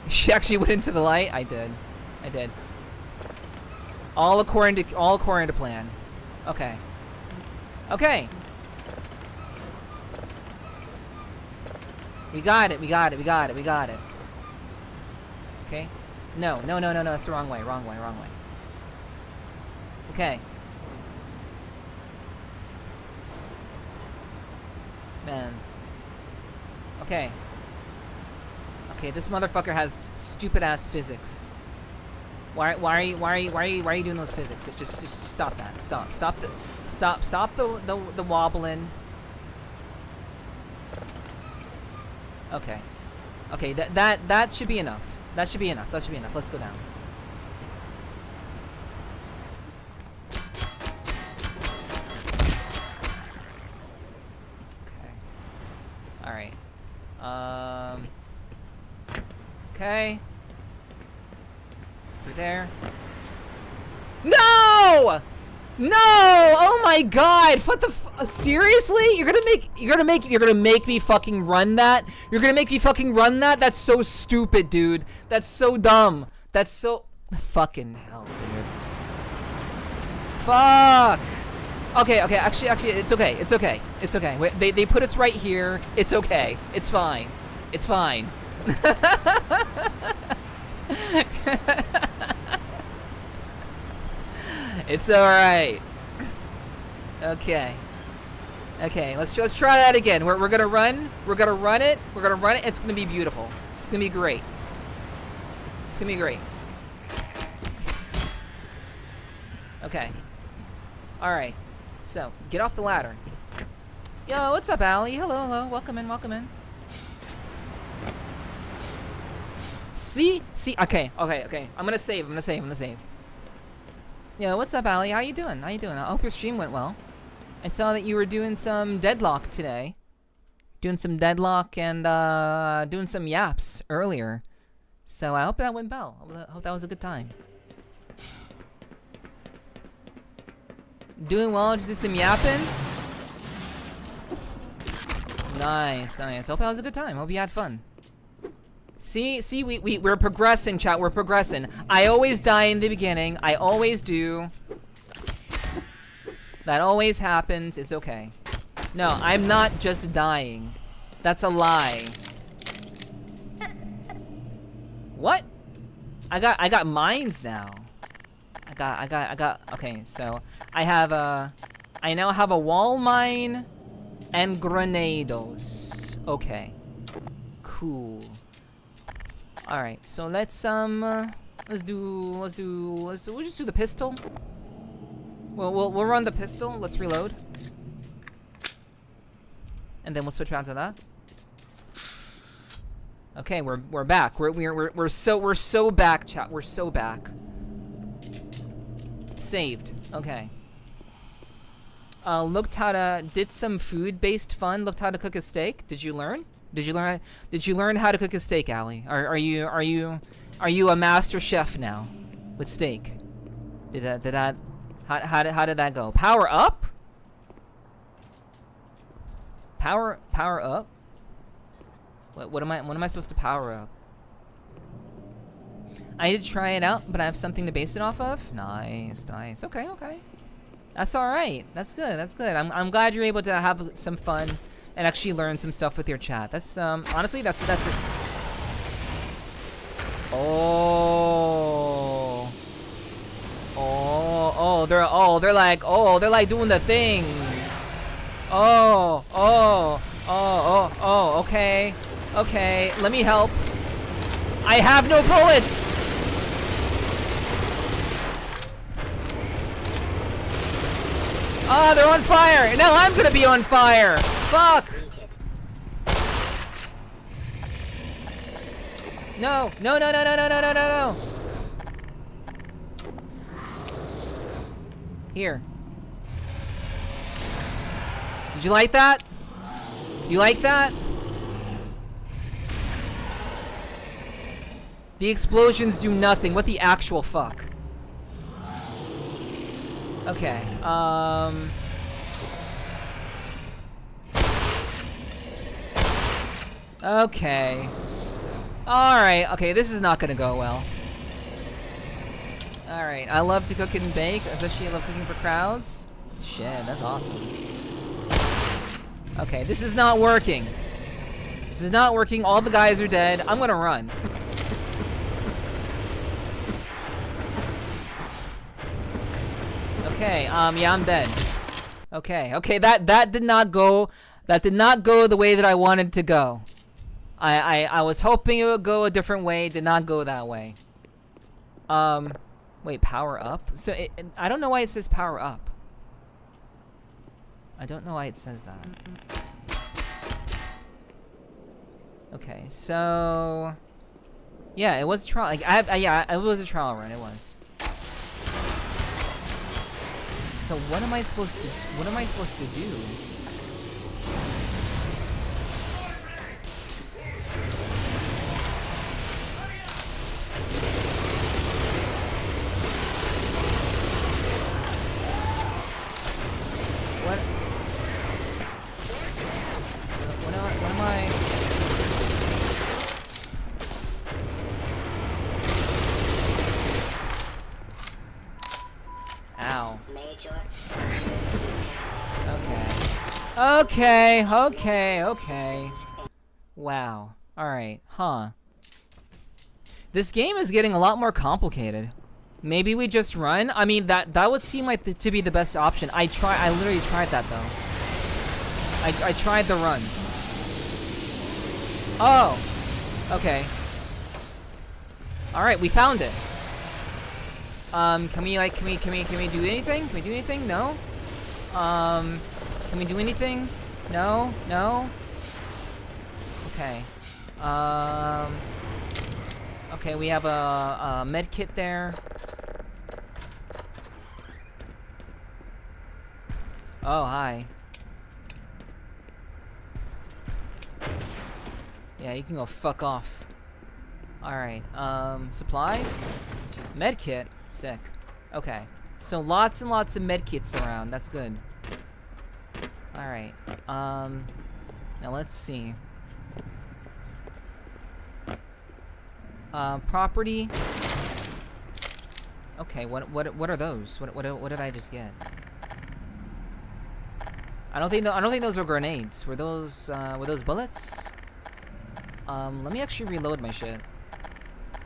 She actually went into the light. I did. All according to plan. Okay. We got it. Okay. No, that's the wrong way. Okay. Man. Okay, this motherfucker has stupid ass physics. Why are you doing those physics? Just stop that. Stop the wobbling. Okay, that should be enough. Let's go down. Okay. Alright. Okay. Through there. No! Oh my god! What the seriously? You're gonna make me fucking run that? That's so stupid, dude. That's so dumb. That's so fucking hell, dude. Fuck. Okay, actually, it's okay. Wait, they put us right here. It's okay. It's fine. It's alright. Okay, let's try that again. We're gonna run it. It's gonna be beautiful. It's gonna be great. Okay. Alright. So, get off the ladder. Yo, what's up, Allie? Hello. Welcome in. See? Okay. I'm gonna save. Yo, what's up, Allie? How you doing? I hope your stream went well. I saw that you were doing some deadlock today. And doing some yaps earlier. So I hope that went well. I hope that was a good time. Doing well, just did some yapping. Nice. Hope that was a good time. Hope you had fun. See, we're progressing, chat. We're progressing. I always die in the beginning. I always do. That always happens. It's okay. No, I'm not just dying. That's a lie. What? I got mines now. I got. Okay, so I now have a wall mine and grenados. Okay. Cool. All right, so let's just do the pistol. We'll run the pistol. Let's reload, and then we'll switch back to that. Okay, we're back. We're so back, chat. We're so back. Saved. Okay. Did some food-based fun. Looked how to cook a steak. Did you learn? Did you learn how to cook a steak, Allie? Are you a master chef now with steak? How did that go? Power up? Power up? What am I supposed to power up? I did try it out, but I have something to base it off of. Nice, nice. Okay, okay. That's all right. That's good. That's good. I'm glad you're able to have some fun and actually learn some stuff with your chat. That's honestly that's it. Oh. Oh, they're like doing the things. Oh, okay. Okay, let me help. I have no bullets. Ah, they're on fire. Now I'm gonna be on fire. Fuck. No. Here. Did you like that? You like that? The explosions do nothing. What the actual fuck? Okay, okay. Alright, okay, this is not gonna go well. Alright, I love to cook and bake, especially I love cooking for crowds. Shit, that's awesome. Okay, this is not working. This is not working, all the guys are dead. I'm gonna run. Okay, yeah, I'm dead. Okay, that did not go the way that I wanted to go. I was hoping it would go a different way, did not go that way. Wait, power up? So I don't know why it says power up. I don't know why it says that. Okay, so yeah, it was a trial. Like yeah, it was a trial run. It was. So what am I supposed to do? What am I? Ow. Okay. Wow. Alright, huh. This game is getting a lot more complicated. Maybe we just run? I mean, that would seem like to be the best option. I literally tried that, though. I tried the run. Oh! Okay. Alright, we found it. Can we do anything? Can we do anything? No? Can we do anything? No? Okay. Okay, we have a med kit there. Oh, hi. Yeah, you can go fuck off. Alright, supplies? Med kit? Sick. Okay. So lots and lots of med kits around. That's good. Alright. Now let's see. Property. Okay, what are those? What did I just get? I don't think those were grenades. Were those bullets? Let me actually reload my shit.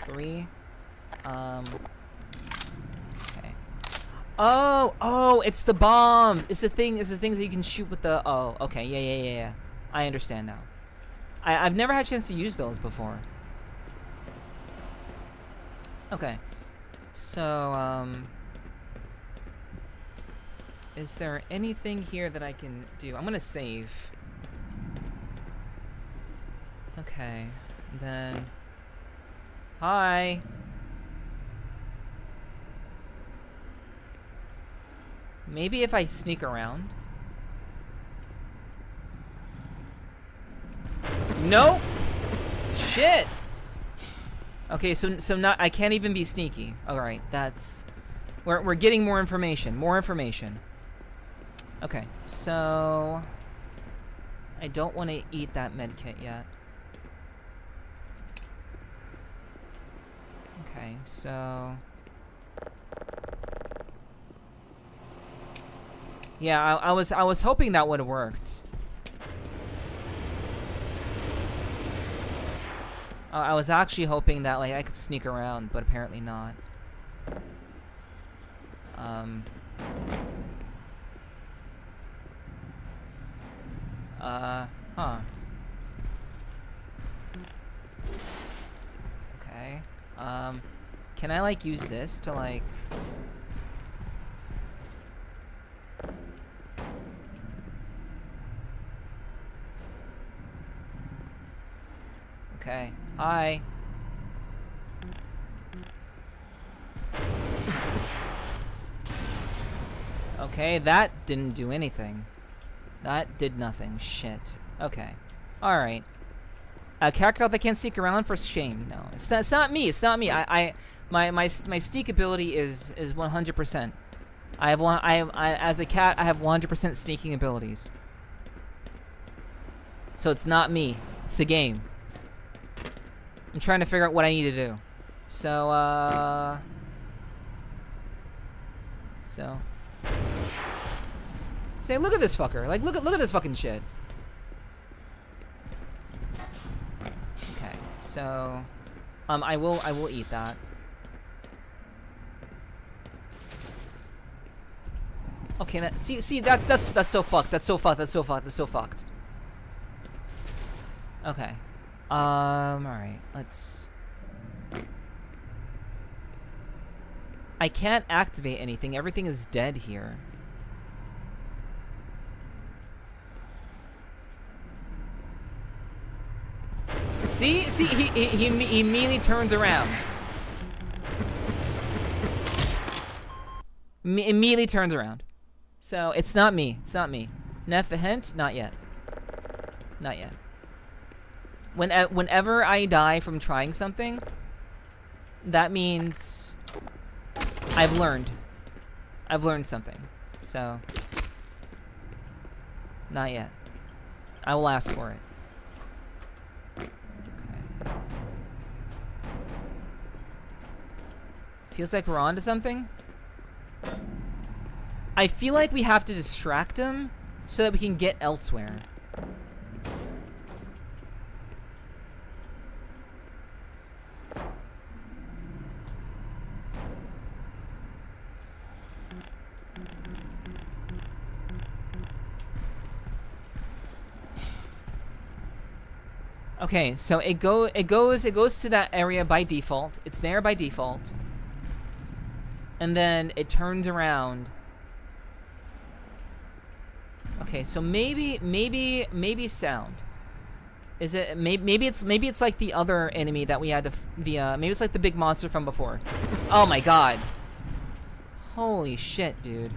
3. Okay. Oh, it's the bombs. It's the things that you can shoot with the. Oh, okay, yeah. I understand now. I've never had a chance to use those before. Okay. So, is there anything here that I can do? I'm gonna save. Okay. Then. Hi. Maybe if I sneak around. No. Shit. Okay, so not I can't even be sneaky. All right, that's we're getting more information. Okay, so I don't want to eat that med kit yet. Okay, so... Yeah, I was hoping that would have worked. I was actually hoping that like I could sneak around, but apparently not. Huh. Okay. Can I like use this to like... Okay. Hi. Okay, that didn't do anything. That did nothing. Shit. Okay. Alright. A character that can't sneak around for shame. No. It's not me. It's not me. My sneak ability is 100%. As a cat, I have 100% sneaking abilities. So it's not me. It's the game. I'm trying to figure out what I need to do. So, say, look at this fucker. Like, look at this fucking shit. Okay, so, I will eat that. Okay, see, that's so fucked. That's so fucked. Okay. Alright, let's... I can't activate anything. Everything is dead here. See, he immediately turns around. Immediately turns around. So, it's not me. It's not me. Nepherti? Not yet. Not yet. Whenever I die from trying something, that means I've learned. I've learned something. So, not yet. I will ask for it. Okay. Feels like we're on to something. I feel like we have to distract him so that we can get elsewhere. Okay, so it goes to that area by default. It's there by default. And then it turns around. Okay, so maybe sound. Is it maybe it's like the other enemy that we had to maybe it's like the big monster from before. Oh my god. Holy shit, dude.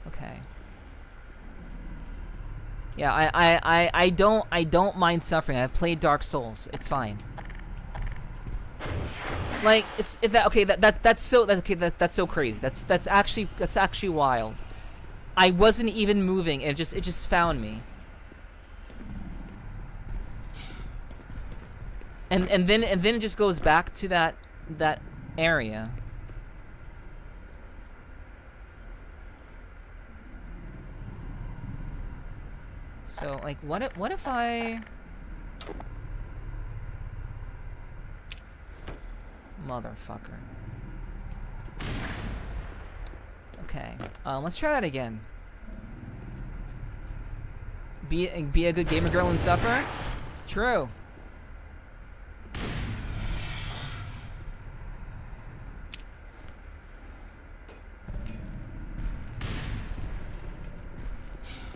Okay. Yeah, I don't mind suffering. I've played Dark Souls. It's fine. Like that's so crazy. That's actually wild. I wasn't even moving. It just found me. And then it just goes back to that area. So like what if I motherfucker. Okay. Let's try that again. Be a good gamer girl and suffer? True.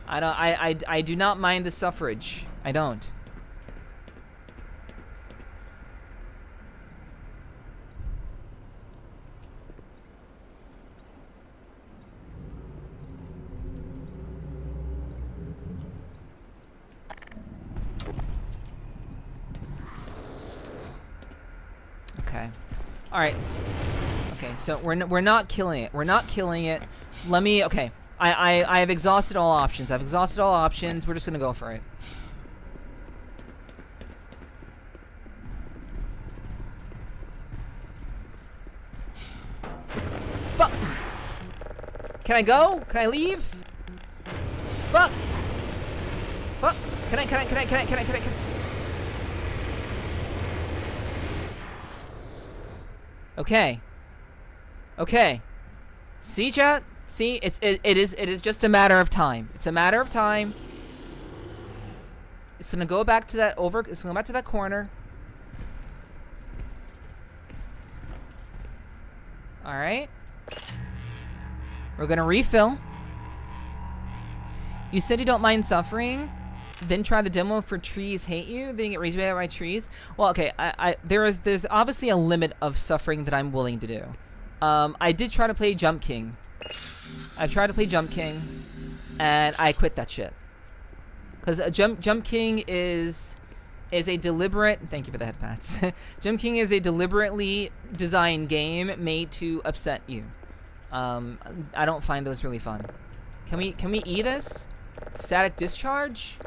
I do not mind the suffrage. I don't. Okay. All right. Okay, so we're not killing it. We're not killing it. Let me. Okay. I have exhausted all options. We're just gonna go for it. Fuck! Can I go? Can I leave? Fuck! Fuck! Can I? Okay. Okay. See, chat? See, it is just a matter of time. It's a matter of time. It's gonna go back to that it's gonna go back to that corner. Alright. We're gonna refill. You said you don't mind suffering, then try the demo for trees hate you, then you get raised by trees. Well, okay, there's obviously a limit of suffering that I'm willing to do. I did try to play Jump King. I've tried to play Jump King, and I quit that shit. Because Jump King is a deliberate... Thank you for the head pats. Jump King is a deliberately designed game made to upset you. I don't find those really fun. Can we E this? Static discharge?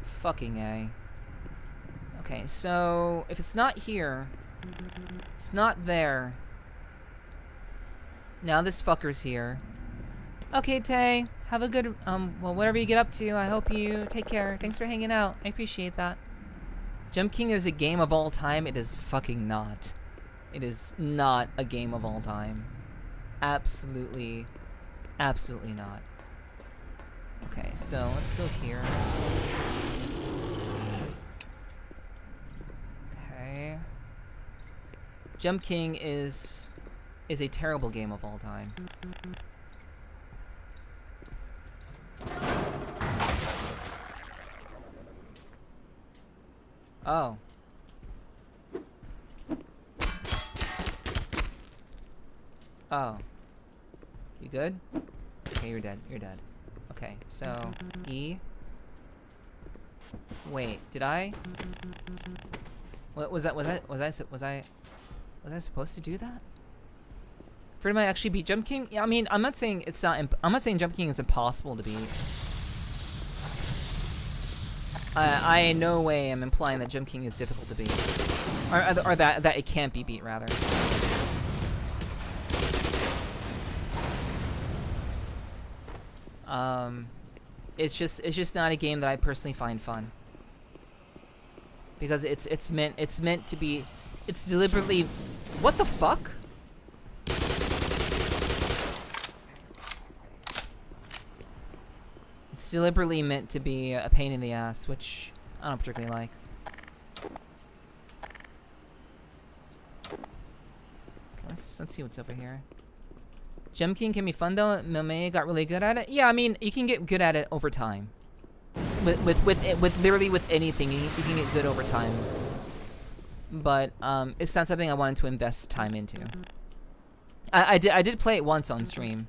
Fucking A. Okay, so if it's not here, it's not there. Now this fucker's here. Okay, Tay. Have a good, well, whatever you get up to, I hope you take care. Thanks for hanging out. I appreciate that. Jump King is a game of all time. It is fucking not. It is not a game of all time. Absolutely, absolutely not. Okay, so let's go here. Okay. Jump King is a terrible game of all time. Oh. Oh. You good? Okay, you're dead. You're dead. Okay, so E. Wait, did I? What was that? Was I supposed to do that? Freeman might actually beat Jump King. Yeah, I mean, I'm not saying it's not. I'm not saying Jump King is impossible to beat. I in no way am implying that Jump King is difficult to beat, or that it can't be beat, rather. It's just not a game that I personally find fun, because it's meant to be. It's deliberately. What the fuck? It's deliberately meant to be a pain in the ass, which I don't particularly like. Okay, let's see what's over here. Jump King can be fun though. Mame got really good at it. Yeah, I mean, you can get good at it over time. With literally with anything, you can get good over time. But it's not something I wanted to invest time into. I did play it once on stream.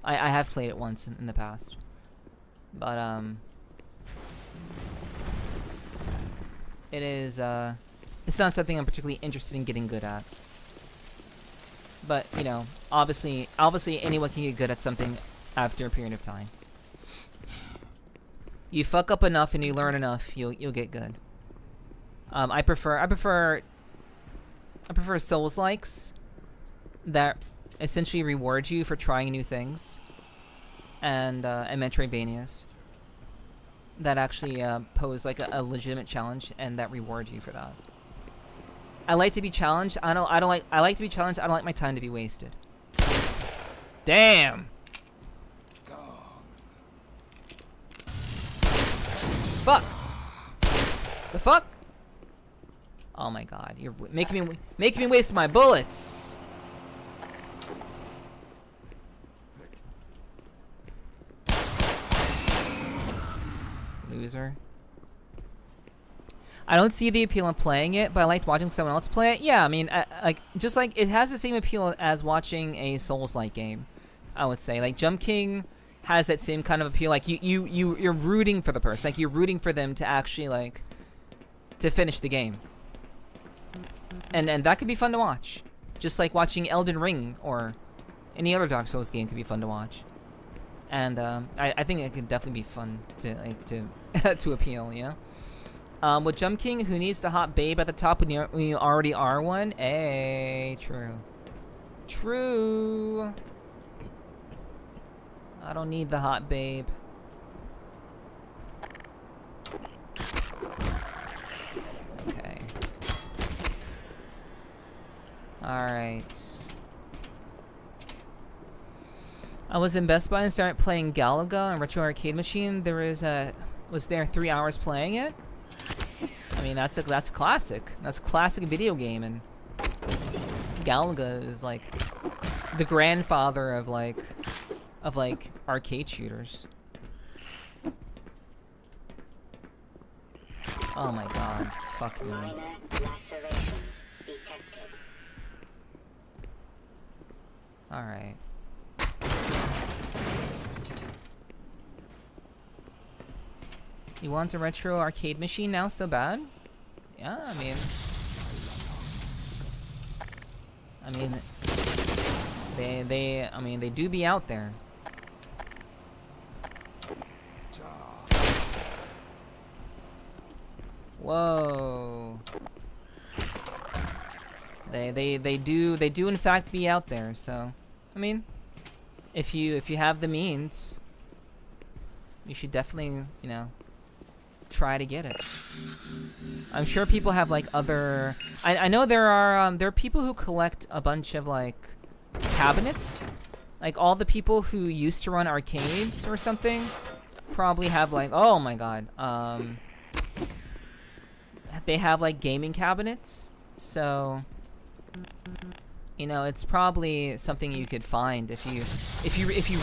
I have played it once in the past. But it's not something I'm particularly interested in getting good at. But you know, obviously anyone can get good at something after a period of time. You fuck up enough and you learn enough, you'll get good. I prefer Souls-likes that essentially reward you for trying new things, and Metroidvanias that actually pose like a legitimate challenge and that reward you for that. I like to be challenged. I like to be challenged. I don't like my time to be wasted. Damn. Fuck. The fuck? Oh my god, you're making me waste my bullets. Loser. I don't see the appeal in playing it, but I liked watching someone else play it. Yeah, I mean, just like it has the same appeal as watching a Souls-like game, I would say. Like Jump King has that same kind of appeal. Like you're rooting for the person. Like you're rooting for them to actually like to finish the game. And that could be fun to watch. Just like watching Elden Ring or any other Dark Souls game could be fun to watch. And I think it could definitely be fun to like to appeal, you know. With Jump King, who needs the hot babe at the top when you already are one? True. True. I don't need the hot babe. Okay. Alright. I was in Best Buy and started playing Galaga on Retro Arcade Machine. Was there 3 hours playing it? I mean, that's classic. That's a classic video game, and Galaga is like the grandfather of like arcade shooters. Oh my god, fuck me. Minor lacerations detected. Alright. You want a retro arcade machine now so bad? Yeah, I mean, they do be out there. Whoa. They do in fact be out there, so I mean, if you have the means, you should definitely, you know, try to get it. I'm sure people have like other I know there are people who collect a bunch of like cabinets. Like all the people who used to run arcades or something probably have like, oh my god, they have like gaming cabinets. So, you know, it's probably something you could find if you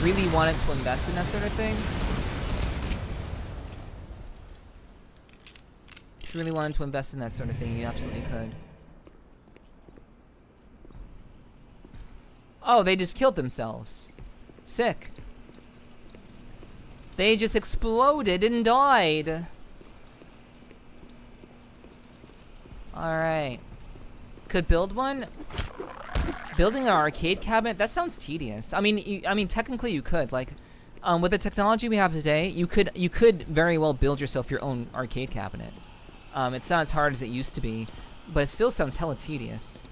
really wanted to invest in that sort of thing. If you really wanted to invest in that sort of thing, you absolutely could. Oh, they just killed themselves. Sick. They just exploded and died. Alright. Could build one? Building an arcade cabinet? That sounds tedious. I mean, technically you could. Like, with the technology we have today, you could very well build yourself your own arcade cabinet. It's not as hard as it used to be, but it still sounds hella tedious.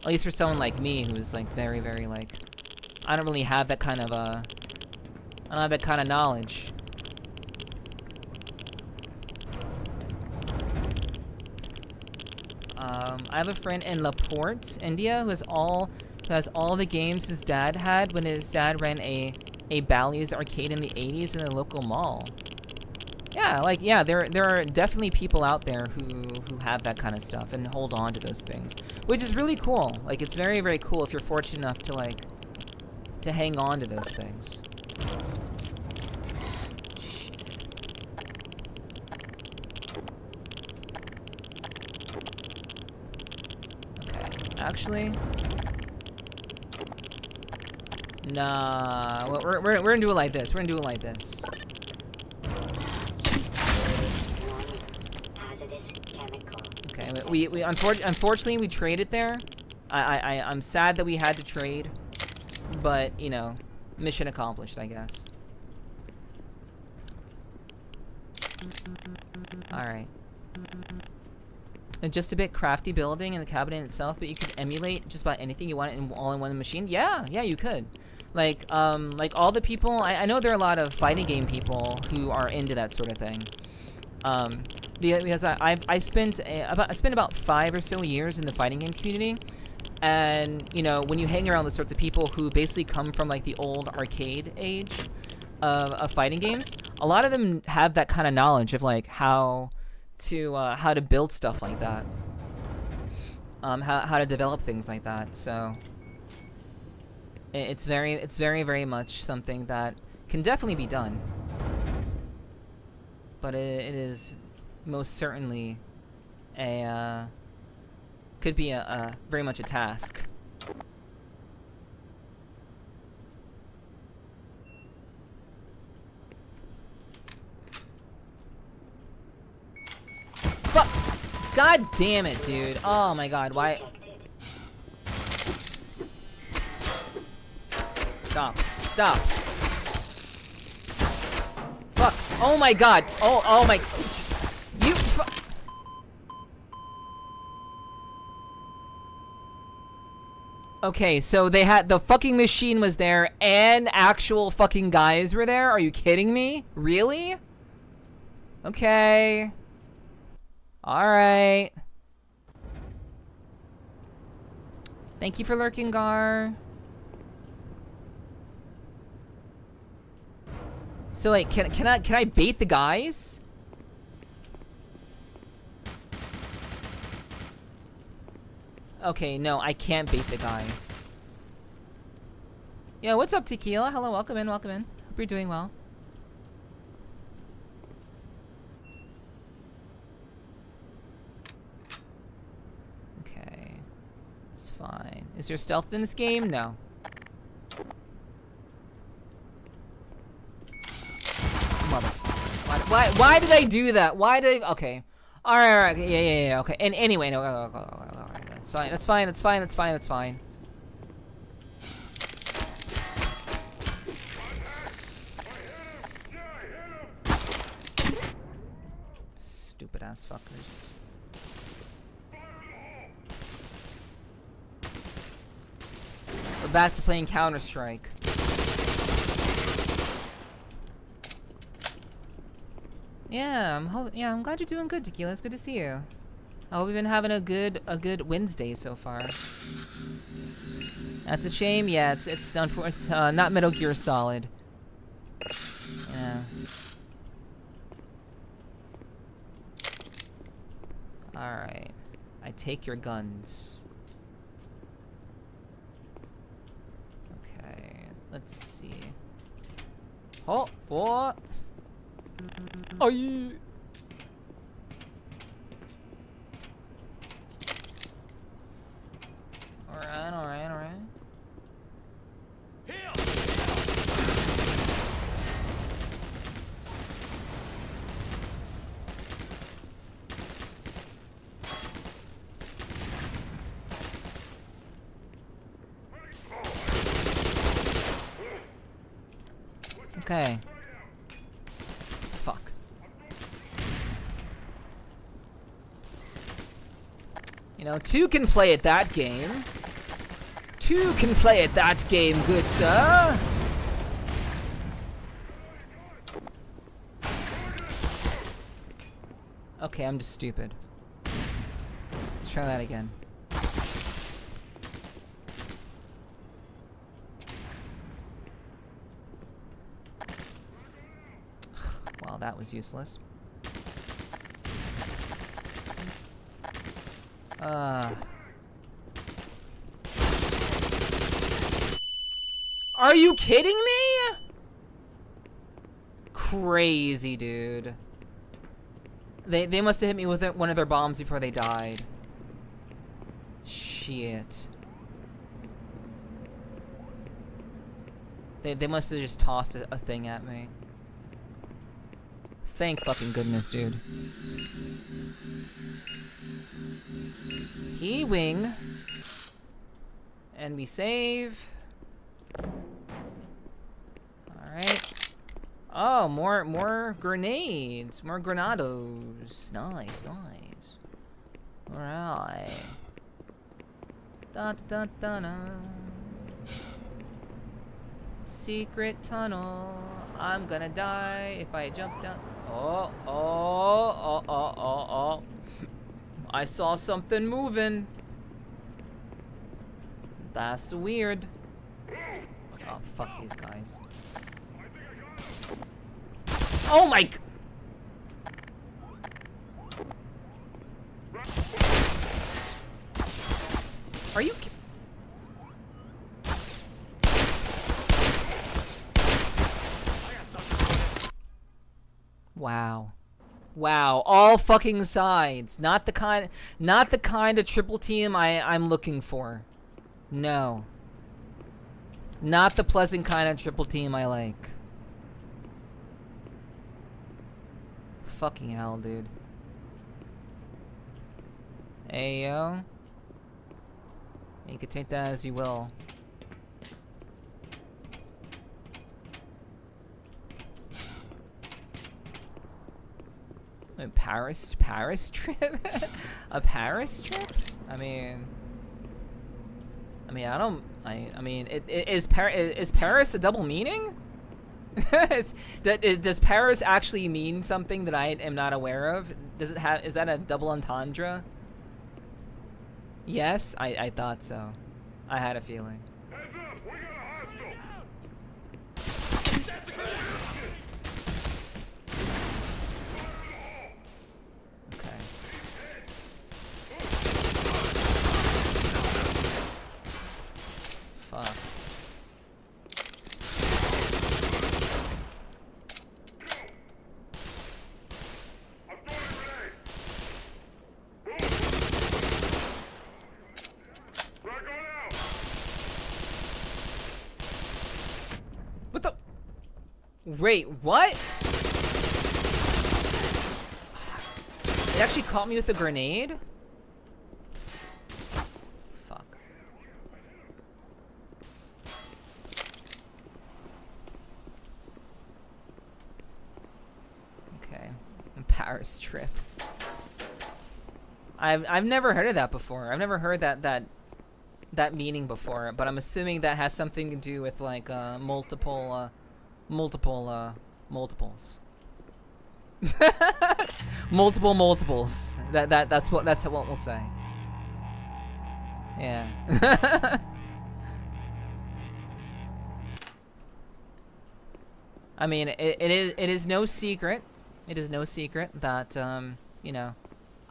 At least for someone like me, who's like very, very like, I don't really have that kind of I don't have that kind of knowledge. I have a friend in Laporte, India, who has all the games his dad had when his dad ran a Bally's arcade in the 80s in a local mall. Yeah, like, yeah, there are definitely people out there who have that kind of stuff and hold on to those things, which is really cool. Like, it's very, very cool if you're fortunate enough to, like, to hang on to those things. Shit. Okay, actually, nah, we're gonna do it like this. We're gonna do it like this. Okay, we unfortunately we traded there. I'm sad that we had to trade, but you know, mission accomplished, I guess. All right. And just a bit crafty building in the cabinet itself, but you could emulate just about anything you want all in one machine. Yeah, you could. Like all the people, I know there are a lot of fighting game people who are into that sort of thing. Because I spent about 5 or so years in the fighting game community, and you know, when you hang around the sorts of people who basically come from like the old arcade age of fighting games, a lot of them have that kind of knowledge of like how to build stuff like that, how to develop things like that. So it's very, very much something that can definitely be done. But it is most certainly could be a very much a task. Fuck! God damn it, dude! Oh my god, why? Stop! Stop! Fuck! Oh my god! Oh my! You Okay, so they had the fucking machine was there and actual fucking guys were there? Are you kidding me? Really? Okay. Alright. Thank you for lurking, Gar. So like, can I bait the guys? Okay, no, I can't bait the guys. Yo, what's up, Tequila? Hello, welcome in, welcome in. Hope you're doing well. Okay, it's fine. Is there stealth in this game? No. Motherfucker. Why did I do that? Why did I? Okay. Alright, yeah, okay. And anyway, no, that's fine, that's fine, that's fine, that's fine, that's fine. Stupid ass fuckers. We're back to playing Counter-Strike. Yeah, I'm glad you're doing good, Tequila. It's good to see you. I hope you've been having a good Wednesday so far. That's a shame. Yeah, it's not Metal Gear Solid. Yeah. All right. I take your guns. Okay. Let's see. Oh, what? Oh, you. Alright. Okay. Fuck. You know, two can play at that game. Two can play at that game, good sir. Okay, I'm just stupid. Let's try that again. Well, that was useless. Are you kidding me? Crazy, dude. They must have hit me with one of their bombs before they died. Shit. They must have just tossed a thing at me. Thank fucking goodness, dude. He wing. And we save. Alright. Oh, more grenades. More grenados. Nice. Alright. Da. Secret tunnel. I'm gonna die if I jump down. Oh. I saw something moving. That's weird. Oh, fuck these guys. Oh my... Are you... Wow, all fucking sides. Not the kind of triple team I'm looking for. No. Not the pleasant kind of triple team I like. Fucking hell, dude. Ayo. You can take that as you will. A Paris trip? A Paris trip? I mean... I mean, I mean, is Paris a double meaning? Does Paris actually mean something that I am not aware of? Does it have? Is that a double entendre? Yes, I thought so. I had a feeling. Okay. Fuck. What the? Wait, what? It actually caught me with a grenade? Fuck. Okay. Paris trip. I've never heard of that before. I've never heard that meaning before, but I'm assuming that has something to do with like multiples. Multiple multiples. That's what we'll say. Yeah. I mean, it is no secret. It is no secret that you know,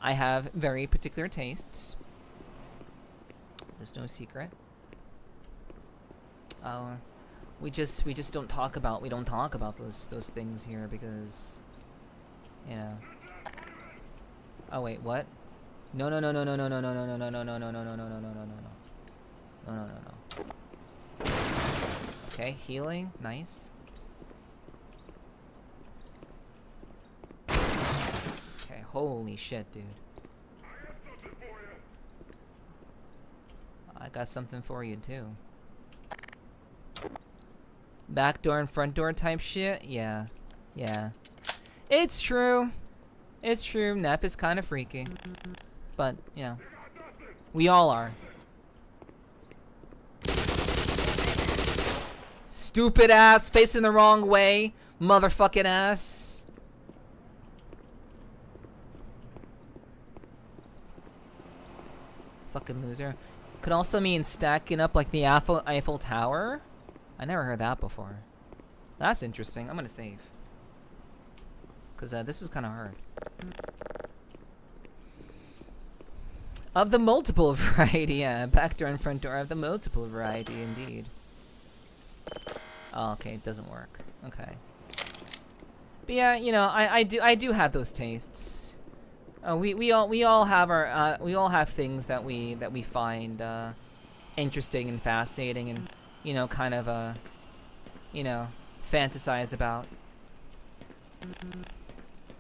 I have very particular tastes. There's no secret. We just don't talk about those things here because, you know. Oh wait, what? No. Okay, healing, nice. Okay, holy shit, dude. I got something for you too. Back door and front door type shit? Yeah. It's true. It's true. Neff is kind of freaky. But, you know. We all are. Stupid ass, facing the wrong way. Motherfucking ass. Fucking loser. Could also mean stacking up like the Eiffel Tower. I never heard that before. That's interesting. I'm gonna save. Because this was kind of hard. Of the multiple variety, yeah. Back door and front door of the multiple variety, indeed. Oh, okay, it doesn't work. Okay. But yeah, you know, I do have those tastes. We all have our we all have things that we find interesting and fascinating, and you know, kind of you know, fantasize about.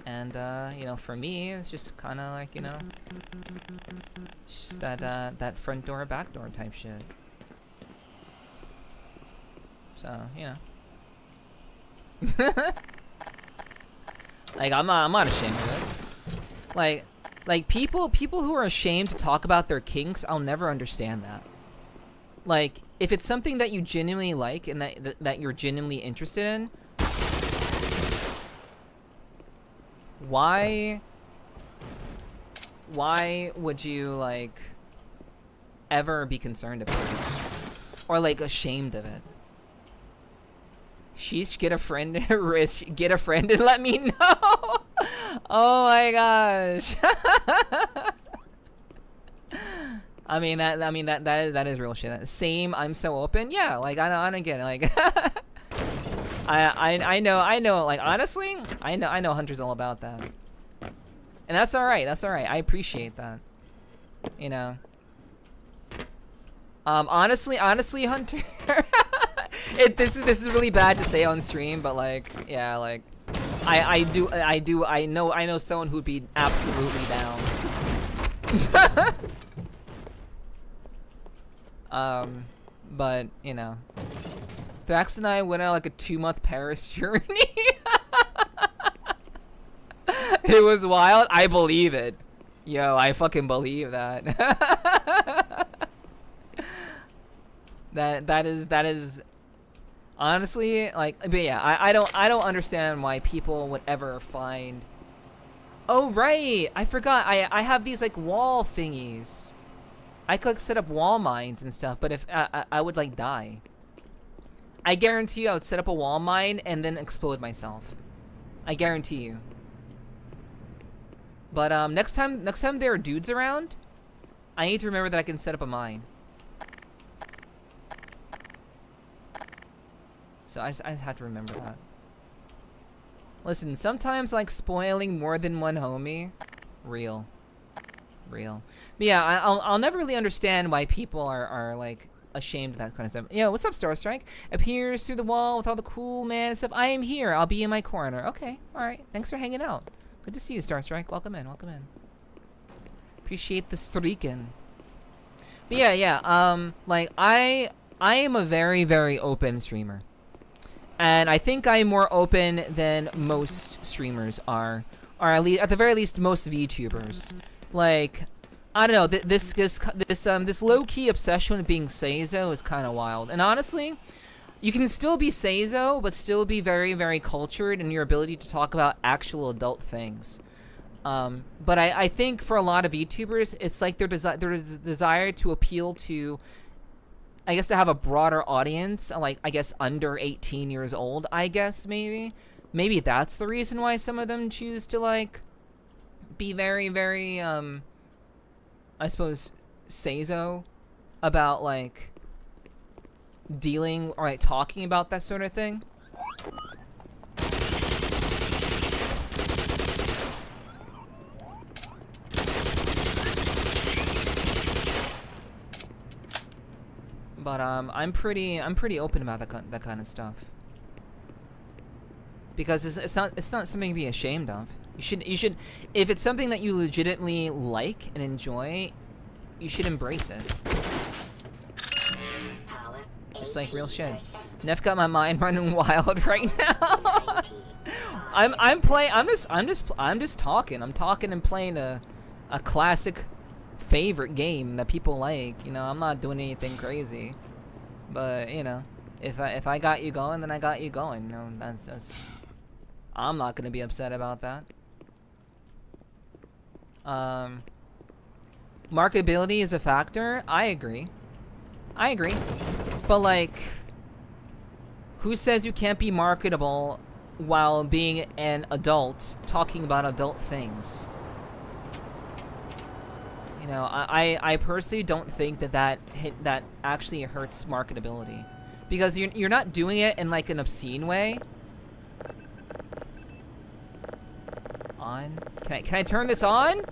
And you know, for me, it's just kind of like, you know, it's just that front door back door type shit. So, you know. Like I'm not ashamed of it. Like people who are ashamed to talk about their kinks, I'll never understand that. Like, if it's something that you genuinely like and that you're genuinely interested in, why would you like ever be concerned about it or like ashamed of it? Sheesh, get a friend and let me know. Oh my gosh. I mean that is real shit. Same, I'm so open. Yeah, like I don't get it. Like I know like honestly, I know Hunter's all about that. And that's all right. That's all right. I appreciate that. You know. Honestly, Hunter, this is really bad to say on stream, but like, yeah, like, I know someone who'd be absolutely down. But you know, Thrax and I went on like a 2-month Paris journey. It was wild. I believe it. Yo, I fucking believe that. That is honestly like. But yeah, I don't understand why people would ever find. Oh right, I forgot. I have these like wall thingies. I could set up wall mines and stuff, but if I would like die. I guarantee you I would set up a wall mine and then explode myself. I guarantee you. But next time there are dudes around, I need to remember that I can set up a mine. So I have to remember that. Listen, sometimes like spoiling more than one homie, real. But yeah, I'll never really understand why people are like ashamed of that kind of stuff. Yo, what's up, Star Strike? Appears through the wall with all the cool man stuff. I am here. I'll be in my corner. Okay, all right. Thanks for hanging out. Good to see you, Star Strike. Welcome in. Appreciate the streaking. But yeah. Like I am a very, very open streamer, and I think I'm more open than most streamers are at least at the very least most VTubers. Like, I don't know, this low-key obsession with being Seizo is kind of wild. And honestly, you can still be Seizo, but still be very, very cultured in your ability to talk about actual adult things. But I think for a lot of VTubers, it's like their desire to appeal to, I guess, to have a broader audience, like, I guess, under 18 years old, I guess, maybe. Maybe that's the reason why some of them choose to, like, be very, very, I suppose, Seizo about, like, dealing or, like, talking about that sort of thing. But, I'm pretty open about that kind of stuff. Because it's not something to be ashamed of. You should, if it's something that you legitimately like and enjoy, you should embrace it. Just like real shit. Neff got my mind running wild right now. I'm just talking. I'm talking and playing a classic favorite game that people like. You know, I'm not doing anything crazy. But, you know, if I got you going, then I got you going. You know, that's I'm not gonna be upset about that. Marketability is a factor. I agree. But like, who says you can't be marketable while being an adult talking about adult things? You know, I personally don't think that actually hurts marketability, because you're not doing it in like an obscene way. On? Can I turn this on?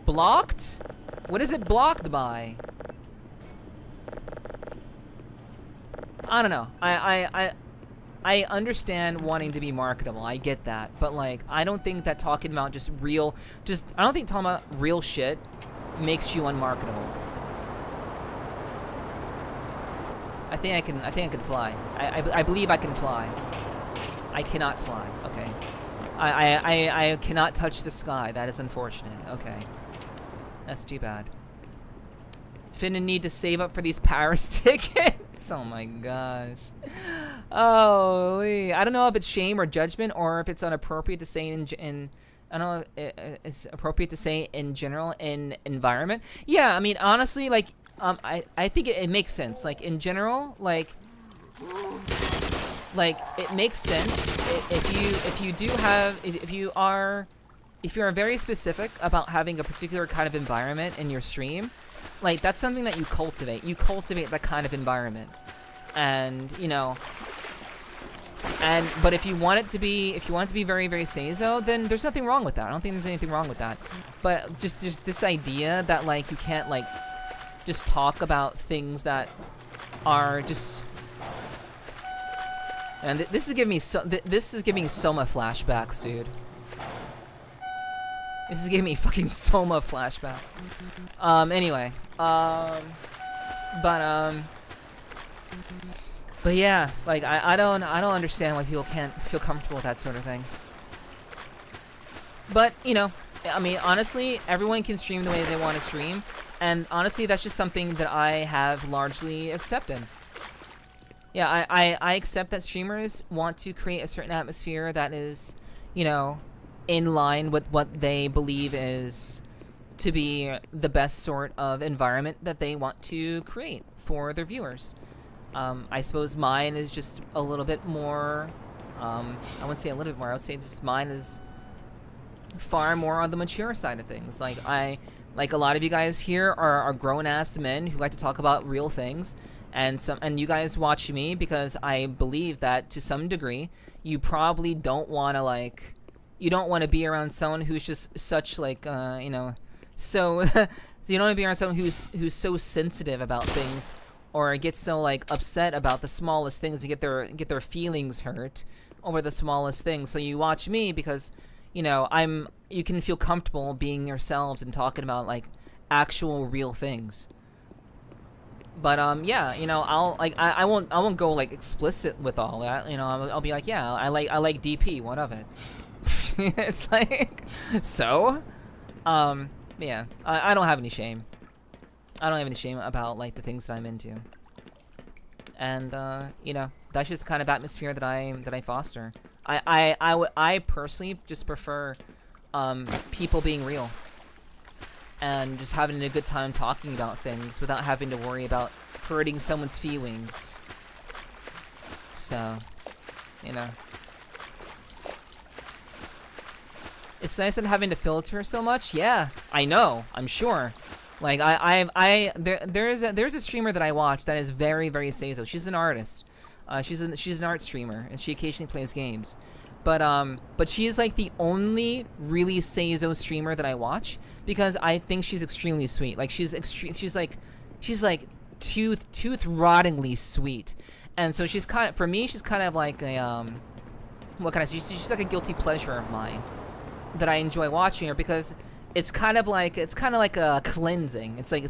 Blocked? What is it blocked by? I don't know. I understand wanting to be marketable. I get that. But like, I don't think that talking about I don't think talking about real shit makes you unmarketable. I think I can fly. I believe I can fly. I cannot fly. Okay. I cannot touch the sky. That is unfortunate. Okay. That's too bad. Finna need to save up for these Paris tickets. Oh my gosh. Holy. I don't know if it's shame or judgment, or if it's inappropriate to say in I don't know if it's appropriate to say in general in environment. Yeah, I mean, honestly, like, I think it makes sense. Like, in general, like it makes sense if you are very specific about having a particular kind of environment in your stream. Like, that's something that you cultivate. You cultivate that kind of environment, and you know. But if you want it to be very, very Seizo, then there's nothing wrong with that. I don't think there's anything wrong with that. But just this idea that like you can't like just talk about things that are just. And this is giving me Soma flashbacks, dude. This is giving me fucking Soma flashbacks. Anyway. But yeah, like I don't understand why people can't feel comfortable with that sort of thing. But you know, I mean, honestly, everyone can stream the way they want to stream, and honestly, that's just something that I have largely accepted. Yeah, I accept that streamers want to create a certain atmosphere that is, you know, in line with what they believe is to be the best sort of environment that they want to create for their viewers. I suppose mine is just a little bit more, I wouldn't say a little bit more, I would say just mine is far more on the mature side of things. Like a lot of you guys here are grown-ass men who like to talk about real things, and you guys watch me because I believe that to some degree you probably don't want to be around someone who's just such like you know, so you don't want to be around someone who's so sensitive about things, or gets so like upset about the smallest things and get their feelings hurt over the smallest things. So you watch me because, you know, you can feel comfortable being yourselves and talking about like actual real things. But yeah, you know, I won't go like explicit with all that. You know, I'll be like, yeah, I like DP. What of it? It's like, so, yeah, I don't have any shame. I don't have any shame about like the things that I'm into. And you know, that's just the kind of atmosphere that I foster. I personally just prefer people being real and just having a good time talking about things without having to worry about hurting someone's feelings. So, you know, it's nice not having to filter so much. Yeah, I know. I'm sure. Like there's a streamer that I watch that is very, very Seizo. She's an artist. She's an art streamer, and she occasionally plays games. But she is like the only really Seizo streamer that I watch because I think she's extremely sweet. Like she's like tooth rottingly sweet, and so she's kind of like a what can I say? She's like a guilty pleasure of mine that I enjoy watching her because it's kind of like a cleansing. It's like a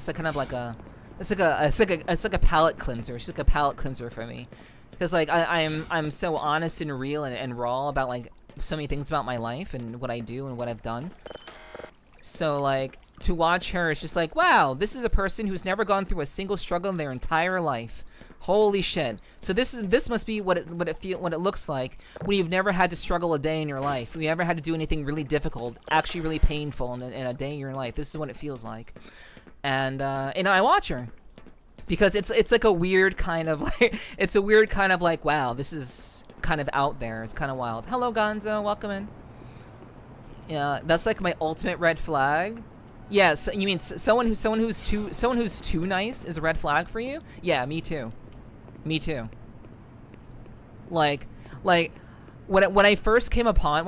palate cleanser. She's like a palate cleanser for me. Because like I'm so honest and real and raw about like so many things about my life and what I do and what I've done. So like to watch her, it's just like, wow, this is a person who's never gone through a single struggle in their entire life. Holy shit! So this must be what it looks like when you've never had to struggle a day in your life. When you ever had to do anything really difficult, actually really painful in a day in your life. This is what it feels like. And I watch her. Because it's like a weird kind of like wow, this is kind of out there. It's kind of wild. Hello Gonzo, welcome in. Yeah, that's like my ultimate red flag. Yeah, so you mean someone who's too nice is a red flag for you? Yeah, me too. Me too. Like when I first came upon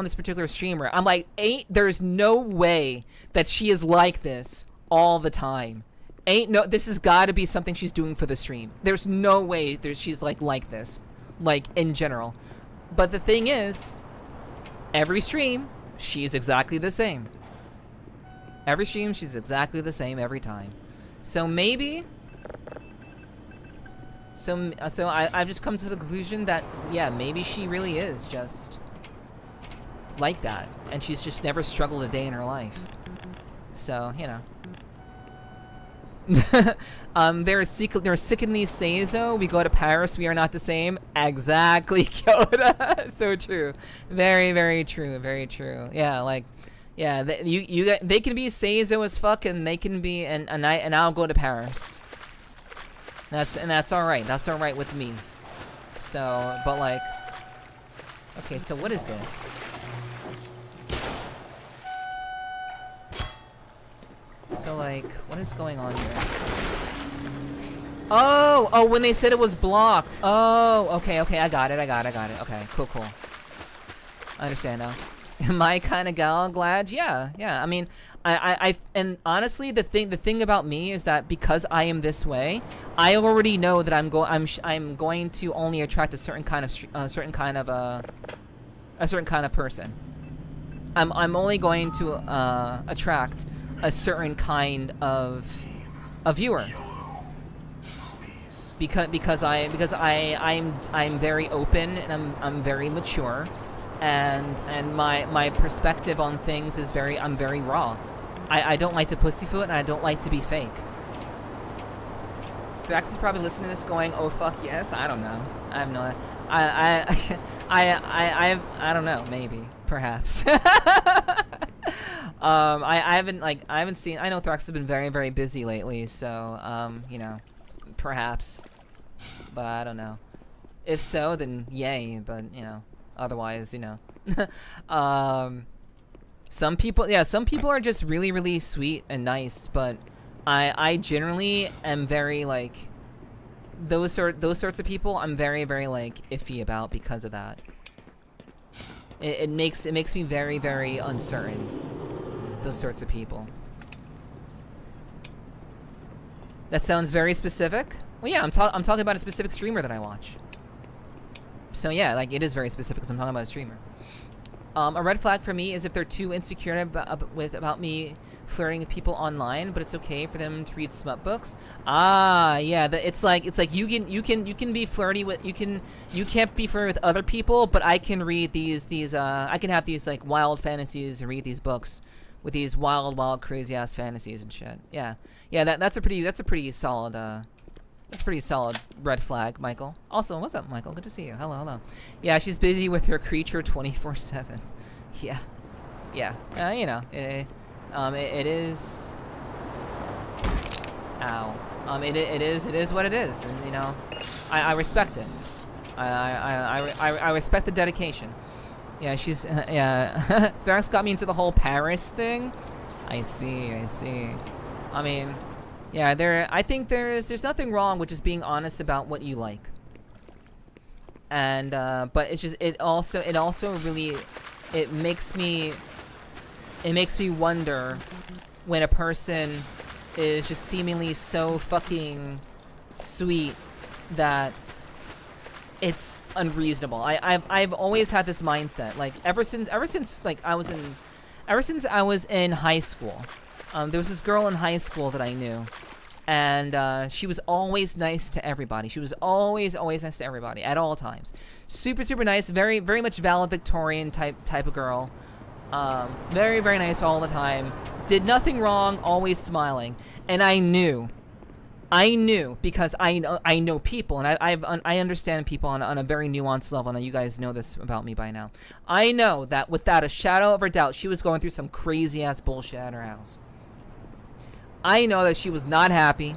this particular streamer, I'm like, there's no way that she is like this all the time. This has got to be something she's doing for the stream. There's no way she's like this, like in general. But the thing is, every stream she's exactly the same. Every stream she's exactly the same every time. So maybe. So I've just come to the conclusion that yeah, maybe she really is just like that, and she's just never struggled a day in her life. So you know. They're sickeningly Seizo. We go to Paris. We are not the same. Exactly, Kyoda. So true. Very, very true. Very true. Yeah, like, yeah. They can be Seizo as fuck, and they can be, and I'll go to Paris. That's all right. That's all right with me. So, but like, okay. So what is this? So like, what is going on here? Oh, when they said it was blocked. Oh, okay, I got it. Okay, cool. I understand now. Am I kind of gal glad? Yeah. I mean, I and honestly, the thing about me is that because I am this way, I already know that I'm going to only attract a certain kind of person. I'm only going to attract a certain kind of a viewer because I'm very open and I'm very mature, and my perspective on things is I'm very raw. I don't like to pussyfoot, and I don't like to be fake. Drax is probably listening to this going, "Oh fuck yes." I don't know. I have no. I don't know. Maybe, perhaps. I haven't seen. I know Thrax has been very, very busy lately, so you know, perhaps. But I don't know. If so, then yay. But you know, otherwise, you know. Some people are just really, really sweet and nice, but I generally am very like those sorts of people. I'm very, very like iffy about because of that. It makes me very, very uncertain. Those sorts of people. That sounds very specific. Well, yeah, I'm talking about a specific streamer that I watch. So yeah, like it is very specific because I'm talking about a streamer. A red flag for me is if they're too insecure about me flirting with people online, but it's okay for them to read smut books. Ah, yeah, it's like you can be flirty with you can't be flirty with other people, but I can read these I can have these like wild fantasies and read these books with these wild crazy ass fantasies and shit. Yeah, that's a pretty solid red flag, Michael. Also, what's up, Michael? Good to see you. Hello. Yeah, she's busy with her creature 24/7. Yeah. You know, it is. Ow. It is what it is, and you know, I respect it. I respect the dedication. Yeah, she's yeah. Thrax got me into the whole Paris thing. I see. I mean, yeah, I think there's nothing wrong with just being honest about what you like. And but it's just it also really makes me wonder when a person is just seemingly so fucking sweet that it's unreasonable. I've always had this mindset, like ever since I was in high school. There was this girl in high school that I knew, and she was always nice to everybody. She was always nice to everybody at all times. Super nice, very much valedictorian type of girl. Very nice all the time. Did nothing wrong, always smiling. And I knew because I know people, and I understand people on a very nuanced level, and you guys know this about me by now. I know that without a shadow of a doubt, she was going through some crazy ass bullshit at her house. I know that she was not happy,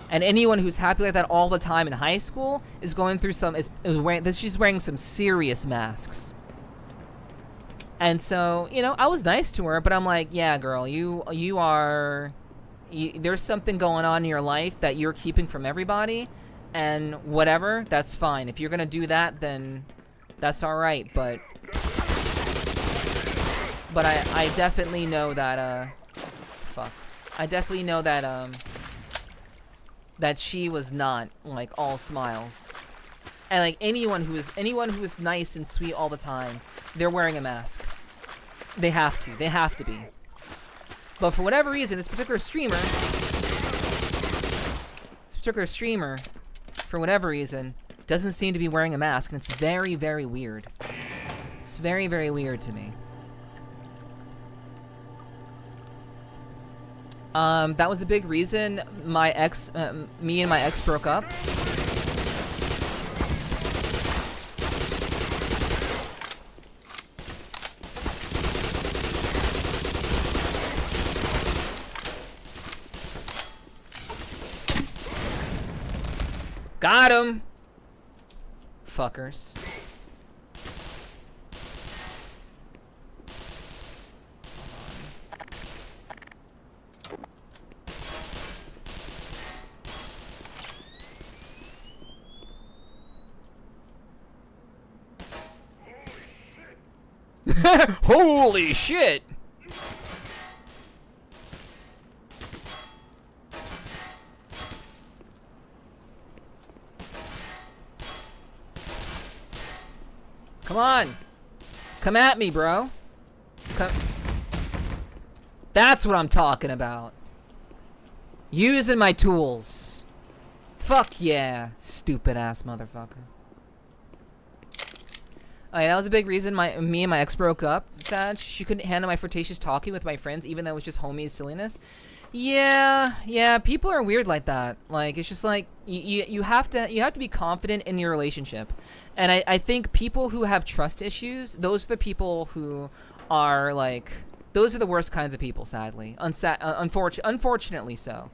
and anyone who's happy like that all the time in high school is going through she's wearing some serious masks. And so, you know, I was nice to her, but I'm like, yeah, girl, there's something going on in your life that you're keeping from everybody, and whatever, that's fine. If you're gonna do that, then that's all right. But I definitely know that I definitely know that that she was not like all smiles. And like anyone who is nice and sweet all the time, they're wearing a mask. They have to be. But for whatever reason, this particular streamer, for whatever reason, doesn't seem to be wearing a mask, and it's very weird. It's very weird to me. That was a big reason me and my ex broke up. Got him! Fuckers. Holy shit! Come on! Come at me, bro! Come. That's what I'm talking about. Using my tools. Fuck yeah, stupid ass motherfucker. That was a big reason me and my ex broke up. Sad. She couldn't handle my flirtatious talking with my friends, even though it was just homie silliness. Yeah, people are weird like that. Like, it's just like you have to be confident in your relationship. And I think people who have trust issues, those are the people who are like, those are the worst kinds of people, sadly. Unfortunately so.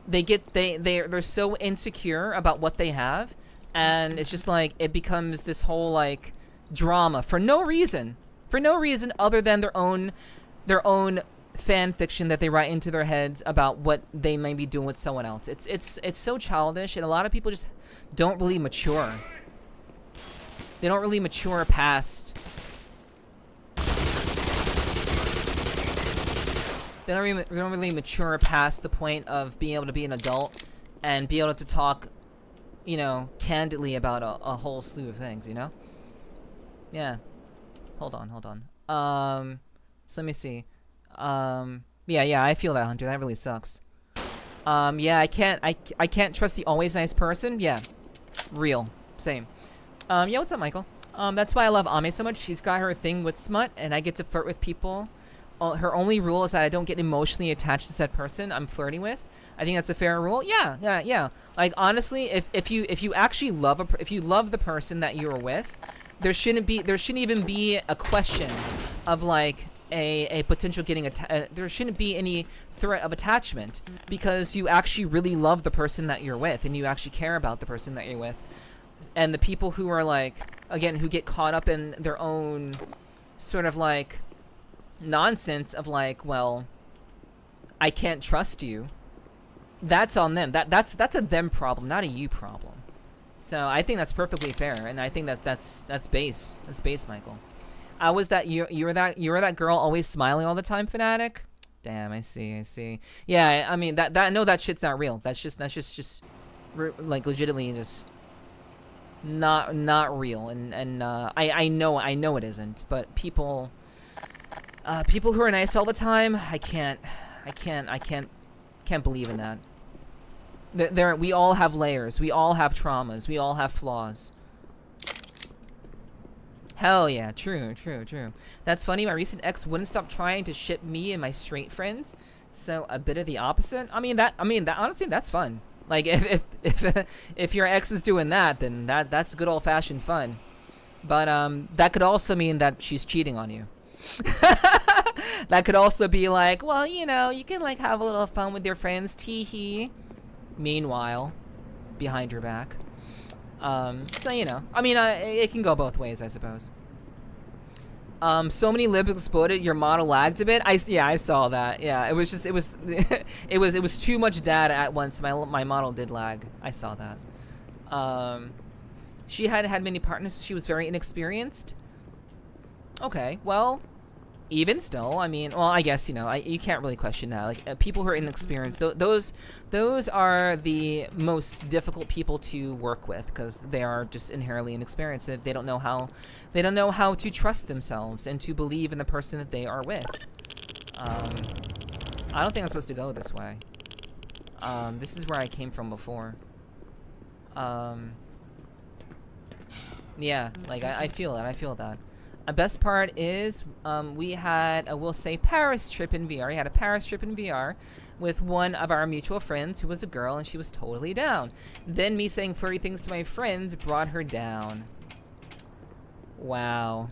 They're so insecure about what they have, and it's just like it becomes this whole like drama for no reason other than their own fan fiction that they write into their heads about what they may be doing with someone else. It's so childish, and a lot of people just don't really mature. They don't really mature past. They don't really mature past the point of being able to be an adult and be able to talk, you know, candidly about a whole slew of things, you know? Yeah. Hold on. So let me see. Yeah, I feel that, Hunter. That really sucks. Yeah, I can't trust the always nice person. Yeah. Real. Same. Yeah, what's up, Michael? That's why I love Ame so much. She's got her thing with smut, and I get to flirt with people. Her only rule is that I don't get emotionally attached to said person I'm flirting with. I think that's a fair rule. Yeah. Like, honestly, if you actually love if you love the person that you're with, there shouldn't even be a question of like a potential getting there shouldn't be any threat of attachment, because you actually really love the person that you're with and you actually care about the person that you're with. And the people who are like, again, who get caught up in their own sort of like nonsense of like, well, I can't trust you, that's on them. That's a them problem, not a you problem. So I think that's perfectly fair, and I think that's base. That's base, Michael. I was that you were that girl always smiling all the time, fanatic. Damn, I see. Yeah, I mean that no, that shit's not real. That's just like legitimately just not real. And I know it isn't. But people who are nice all the time, I can't believe in that. We all have layers. We all have traumas. We all have flaws. Hell yeah, true. That's funny. My recent ex wouldn't stop trying to ship me and my straight friends, so a bit of the opposite. I mean that honestly, that's fun. Like if your ex was doing that, then that's good old fashioned fun. But that could also mean that she's cheating on you. That could also be like, well, you know, you can like have a little fun with your friends, tee-hee. Meanwhile, behind your back. So, you know, I mean, it can go both ways, I suppose. So many libs exploded, your model lagged a bit. I saw that. Yeah, it was it was too much data at once. My model did lag. I saw that. She had many partners. She was very inexperienced. Okay, well, even still, I mean, well, I guess, you know, you can't really question that. Like, people who are inexperienced, those are the most difficult people to work with, because they are just inherently inexperienced. They don't know how to trust themselves and to believe in the person that they are with. I don't think I'm supposed to go this way. This is where I came from before. Yeah, like, I feel that. The best part is, we had, we'll say, Paris trip in VR. We had a Paris trip in VR with one of our mutual friends who was a girl, and she was totally down. Then me saying flirty things to my friends brought her down. Wow.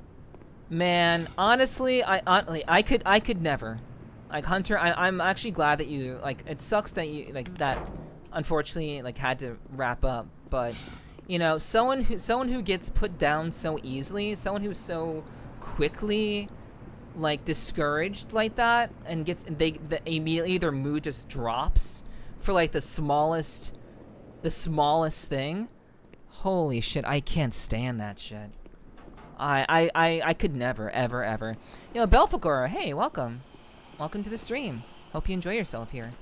Man, honestly, I could never. Like, Hunter, I'm actually glad that you, like, it sucks that you, like, that unfortunately, like, had to wrap up, but you know, someone who gets put down so easily, someone who's so quickly like discouraged like that, and immediately their mood just drops for like the smallest thing. Holy shit, I can't stand that shit. I could never, ever. You know, Belfagor, hey, welcome to the stream. Hope you enjoy yourself here.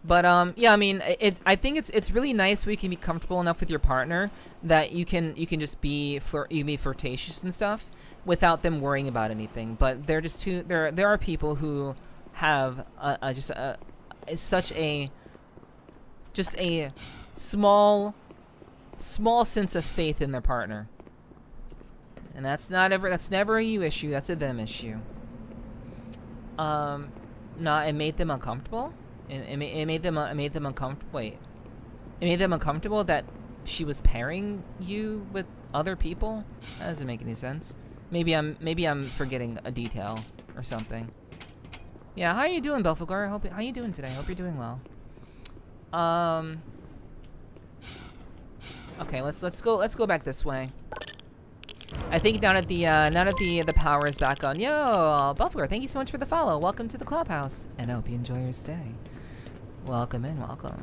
But yeah, I mean, I think it's really nice when you can be comfortable enough with your partner that you can just be flirtatious and stuff without them worrying about anything. But they're just there are people who have such a small sense of faith in their partner, And that's never a you issue, that's a them issue. No, it made them uncomfortable. It made them uncomfortable. Wait, it made them uncomfortable that she was pairing you with other people. That doesn't make any sense. Maybe I'm forgetting a detail or something. Yeah, how are you doing, Belphegor? How you doing today? Hope you're doing well. Okay, let's go back this way. I think now that the power is back on. Yo, Belphegor, thank you so much for the follow. Welcome to the clubhouse, and I hope you enjoy your stay. Welcome in, welcome.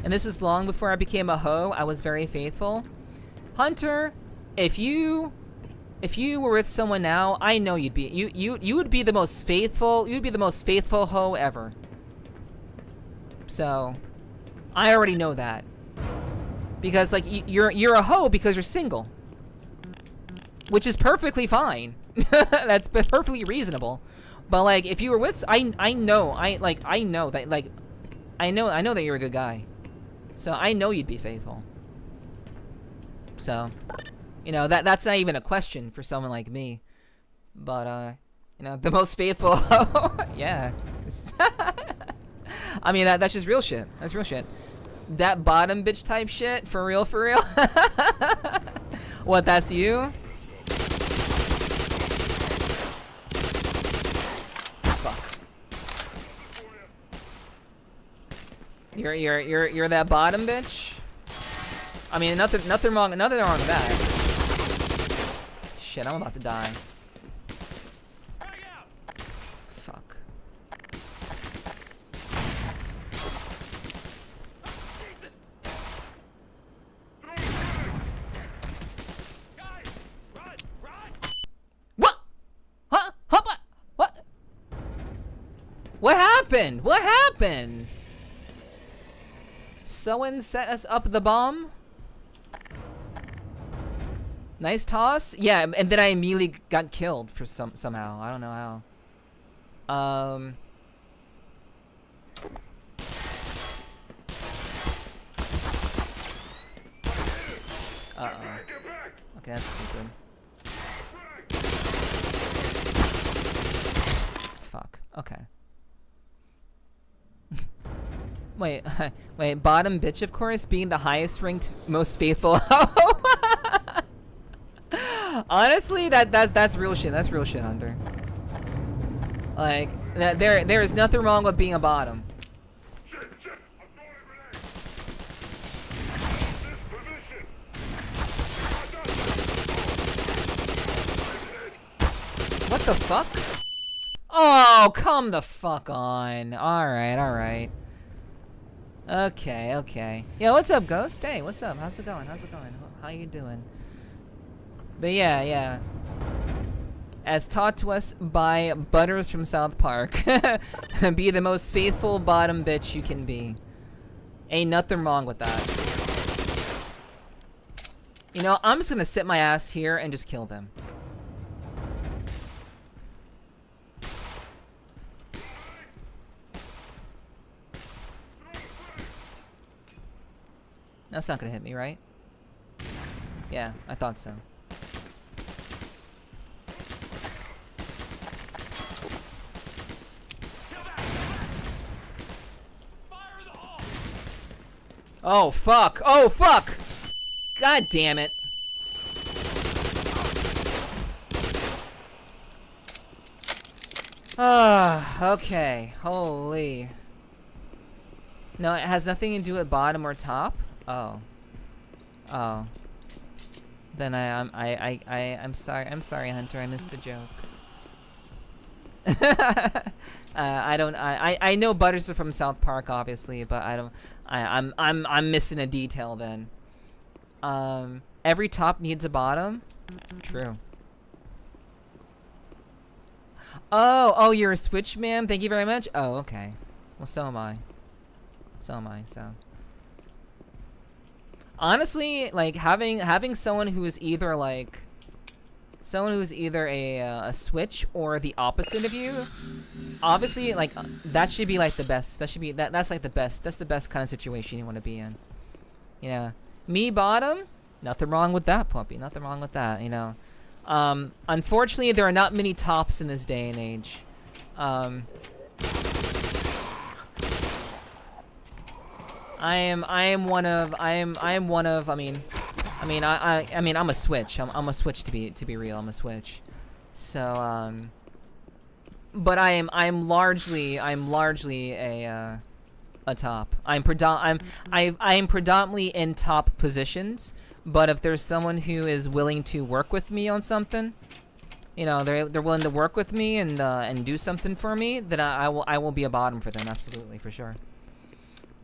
And this was long before I became a hoe. I was very faithful. Hunter, if you were with someone now, I know you would be the most faithful. You'd be the most faithful hoe ever. So, I already know that. Because like you're a hoe because you're single. Which is perfectly fine. That's perfectly reasonable. But like if you were with I know that you're a good guy. So I know you'd be faithful. So, you know, that's not even a question for someone like me. But you know, the most faithful yeah. I mean that's just real shit. That's real shit. That bottom bitch type shit, for real, for real. What, that's you? Fuck. You're that bottom bitch? I mean, nothing wrong with that. Shit, I'm about to die. Fuck. What? Huh? What? What happened? What happened? Someone set us up the bomb? Nice toss? Yeah, and then I immediately got killed for somehow. I don't know how. Uh-oh. Okay, that's stupid. Fuck. Okay. Wait, bottom bitch, of course, being the highest ranked, most faithful. Honestly, that's real shit. That's real shit, Hunter. Like, there is nothing wrong with being a bottom. What the fuck? Oh, come the fuck on. Alright. Okay. Yo, what's up, Ghost? Hey, what's up? How's it going? How you doing? But yeah. As taught to us by Butters from South Park. Be the most faithful bottom bitch you can be. Ain't nothing wrong with that. You know, I'm just gonna sit my ass here and just kill them. That's not gonna hit me, right? Yeah, I thought so. Oh fuck! Oh fuck! God damn it! Ah, okay. Holy. No, it has nothing to do with bottom or top. Oh. Then I'm sorry. I'm sorry, Hunter. I missed the joke. I know Butters are from South Park, obviously, but I'm missing a detail then. Every top needs a bottom. True. Oh, you're a Switch man. Thank you very much. Oh, okay. Well, so am I. So. Honestly, like having someone who is either a Switch or the opposite of you, obviously, like that should be like the best. That's like the best. That's the best kind of situation you want to be in. Yeah. Me bottom? Nothing wrong with that, puppy. Nothing wrong with that, you know. Unfortunately, there are not many tops in this day and age. I am one of. I mean, I'm a switch. I'm a switch to be real. I'm a switch. So, but I'm largely a top. I'm predominantly in top positions. But if there's someone who is willing to work with me on something, you know, they're willing to work with me and do something for me, then I will be a bottom for them. Absolutely, for sure.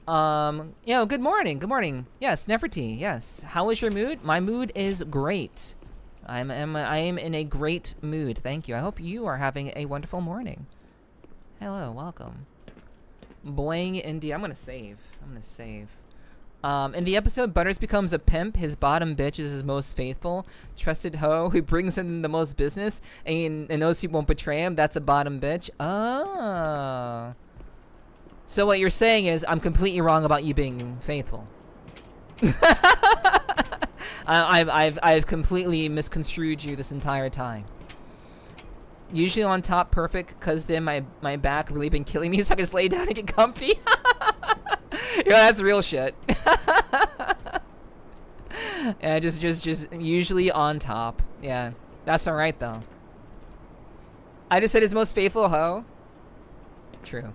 You know, good morning. Yes, Nepherti. Yes. How is your mood? My mood is great. I am in a great mood. Thank you. I hope you are having a wonderful morning. Hello, welcome. Boing India. I'm gonna save. In the episode, Butters becomes a pimp. His bottom bitch is his most faithful, trusted hoe who brings in the most business and knows he won't betray him. That's a bottom bitch. Oh. So what you're saying is I'm completely wrong about you being faithful. I've completely misconstrued you this entire time. Usually on top, perfect, because then my back really been killing me, so I can just lay down and get comfy. Yeah, that's real shit. Yeah, just usually on top. Yeah, that's all right though. I just said his most faithful hoe. True.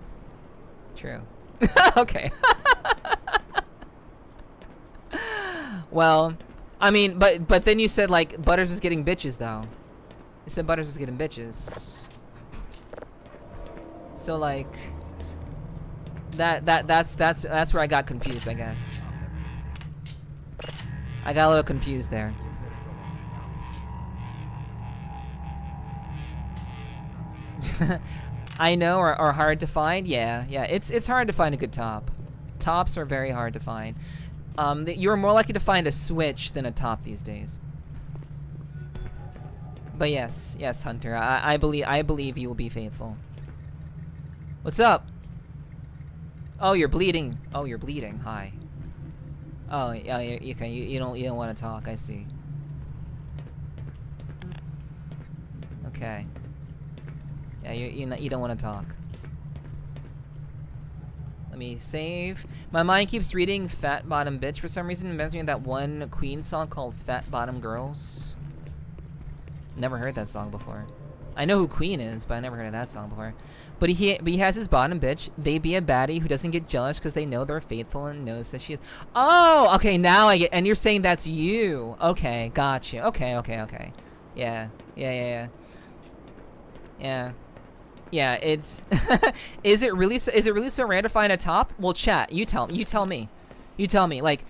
Okay. Well, I mean, but then you said like Butters is getting bitches though. You said Butters is getting bitches. So like. That's where I got confused, I guess. I got a little confused there. I know are hard to find. Yeah, it's hard to find a good top. Tops are very hard to find. You're more likely to find a switch than a top these days. But yes, Hunter. I believe you will be faithful. What's up? Oh, you're bleeding. Hi. Oh, yeah. Okay. You don't want to talk. I see. Okay. Yeah, you don't want to talk. Let me save. My mind keeps reading "Fat Bottom Bitch" for some reason. It reminds me of that one Queen song called "Fat Bottom Girls." Never heard that song before. I know who Queen is, but I never heard of that song before. But he has his bottom bitch. They be a baddie who doesn't get jealous because they know they're faithful and knows that she is. Oh, okay, now I get. And you're saying that's you. Okay, gotcha. Okay. Yeah. It's. Is it really so rare to find a top? Well, chat. You tell me. Like,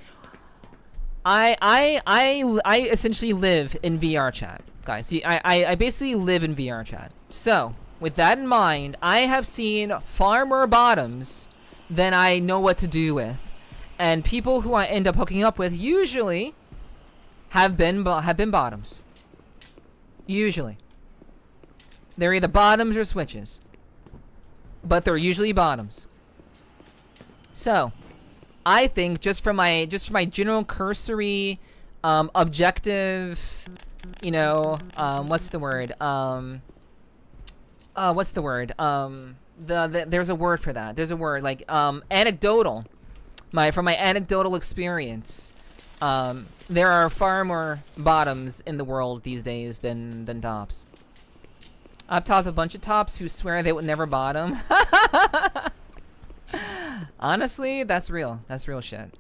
I essentially live in VR chat, guys. I basically live in VR chat. So. With that in mind, I have seen far more bottoms than I know what to do with, and people who I end up hooking up with usually have been bottoms. Usually, they're either bottoms or switches, but they're usually bottoms. So, I think just from my general cursory, objective, you know, what's the word? There's a word for that. There's a word like anecdotal. From my anecdotal experience, there are far more bottoms in the world these days than tops. I've topped a bunch of tops who swear they would never bottom. Honestly, that's real. That's real shit.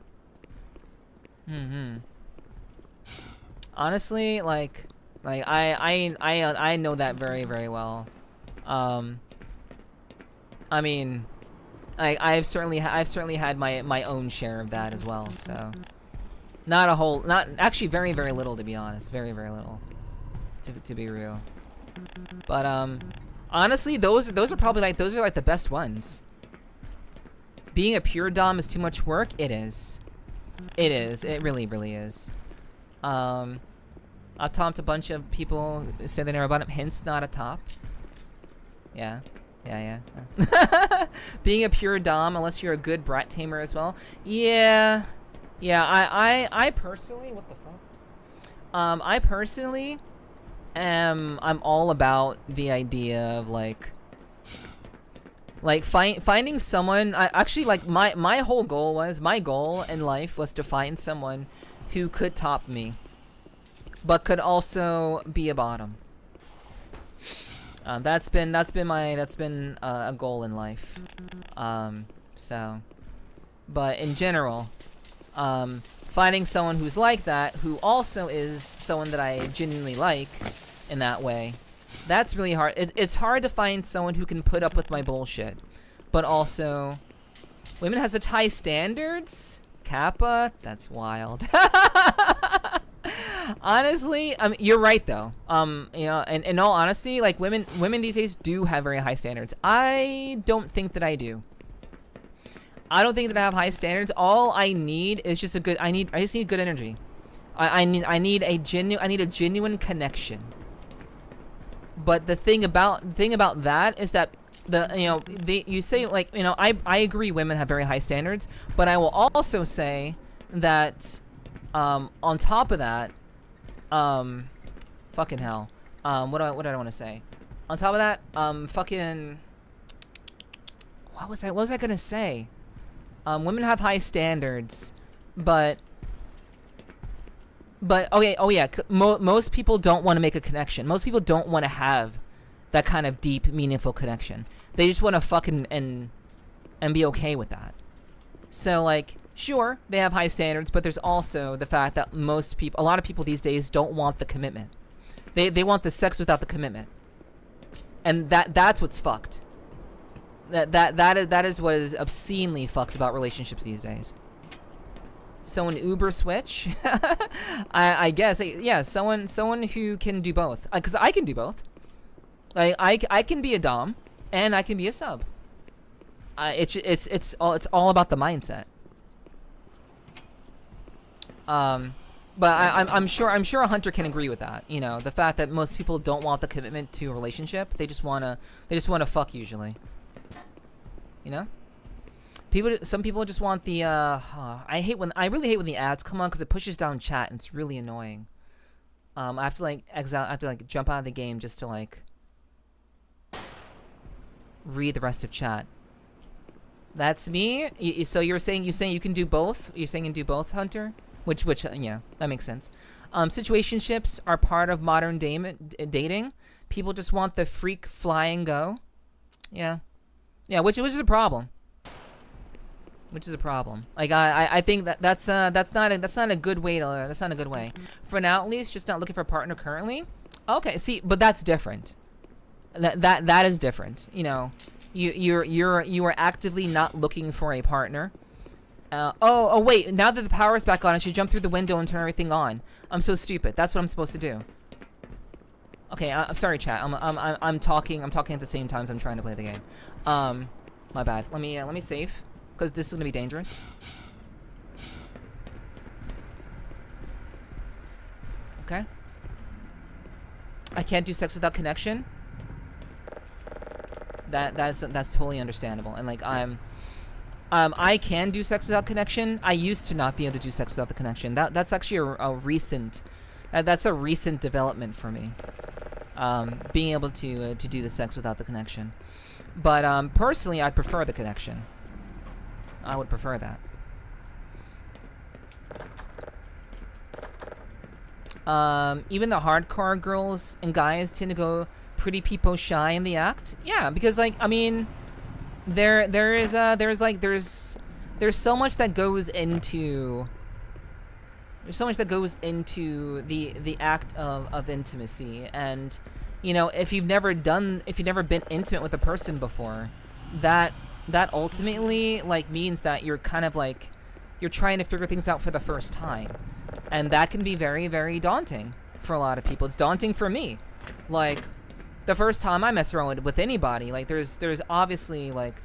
Honestly, like I know that very, very well. I mean, I've certainly had my own share of that as well. So, not actually very, very little, to be honest. Very, very little, to be real. But honestly, those are probably like the best ones. Being a pure dom is too much work. It is. It really, really is. I've topped a bunch of people who say they never bottom. Hence, not a top. Yeah. Being a pure dom, unless you're a good brat tamer as well. Yeah. I personally, what the fuck? I personally I'm all about the idea of finding someone. I actually my whole goal was my goal in life was to find someone who could top me, but could also be a bottom. That's been a goal in life. So, but in general, finding someone who's like that, who also is someone that I genuinely like in that way, that's really hard. It's hard to find someone who can put up with my bullshit, but also, women has such high standards. Kappa, that's wild. Honestly, you're right though. You know, and in all honesty, like women these days do have very high standards. I don't think that I do. I don't think that I have high standards. All I need is just I just need good energy. I need a genuine connection. But the thing about that is that you say, like, you know, I agree women have very high standards, but I will also say that on top of that, fucking hell, what do I want to say? On top of that, fucking, what was I gonna say? Women have high standards, but okay, oh yeah, most people don't want to make a connection. Most people don't want to have that kind of deep, meaningful connection. They just want to fucking and be okay with that. So, like, sure, they have high standards, but there's also the fact that a lot of people these days don't want the commitment. They want the sex without the commitment, and that's what's fucked. That is what is obscenely fucked about relationships these days. So an Uber switch, I guess, yeah, someone who can do both, because I can do both. Like I can be a dom and I can be a sub. It's all about the mindset. But I'm sure a hunter can agree with that. You know, the fact that most people don't want the commitment to a relationship. They just wanna fuck usually. You know? Some people just want the I really hate when the ads come on because it pushes down chat and it's really annoying. I have to like jump out of the game just to like read the rest of chat. That's me. So you're saying you can do both? You're saying you can do both, Hunter? Which yeah, that makes sense. Situationships are part of modern dating. People just want the freak fly and go. Yeah, which is a problem. Like I think that's not a good way. That's not a good way. For now, at least, just not looking for a partner currently. Okay, see, but that's different. That is different. You know, you are actively not looking for a partner. Oh wait, now that the power's back on, I should jump through the window and turn everything on. I'm so stupid. That's what I'm supposed to do. Okay, I'm sorry, chat. I'm talking at the same time as I'm trying to play the game. My bad. Let me save, because this is gonna be dangerous. Okay. I can't do sex without connection. That's totally understandable. And like I can do sex without connection. I used to not be able to do sex without the connection. That's actually a recent development for me. Being able to do the sex without the connection. But personally, I'd prefer the connection. I would prefer that. Even the hardcore girls and guys tend to go pretty peepo shy in the act. Yeah, because like, I mean, there's so much that goes into the act of intimacy. And you know, if you've never been intimate with a person before, that ultimately like means that you're kind of like you're trying to figure things out for the first time, and that can be very, very daunting for a lot of people. It's daunting for me. Like the first time I mess around with anybody, like there's obviously like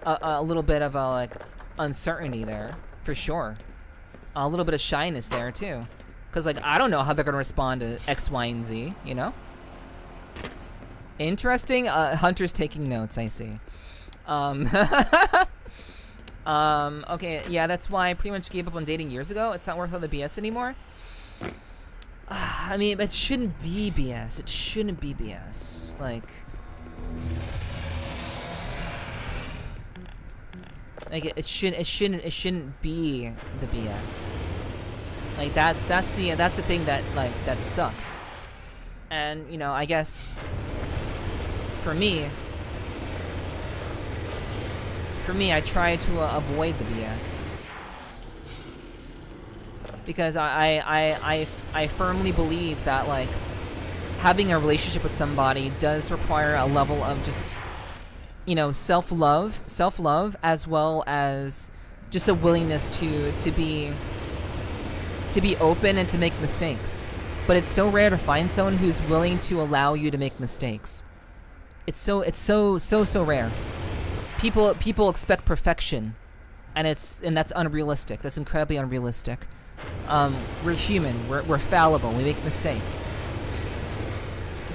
a little bit of a like uncertainty there for sure, a little bit of shyness there too, because like I don't know how they're gonna respond to X, Y, and Z, you know. Interesting. Hunter's taking notes, I see. Okay, yeah, that's why I pretty much gave up on dating years ago. It's not worth all the BS anymore. I mean, it shouldn't be BS. It shouldn't be BS. Like it shouldn't be the BS. Like that's the thing that that sucks. And you know, I guess for me, I try to avoid the BS because I firmly believe that like having a relationship with somebody does require a level of just, you know, self-love as well as just a willingness to be open and to make mistakes. But it's so rare to find someone who's willing to allow you to make mistakes. It's so rare. People expect perfection, and that's unrealistic. That's incredibly unrealistic. We're human. We're fallible. We make mistakes.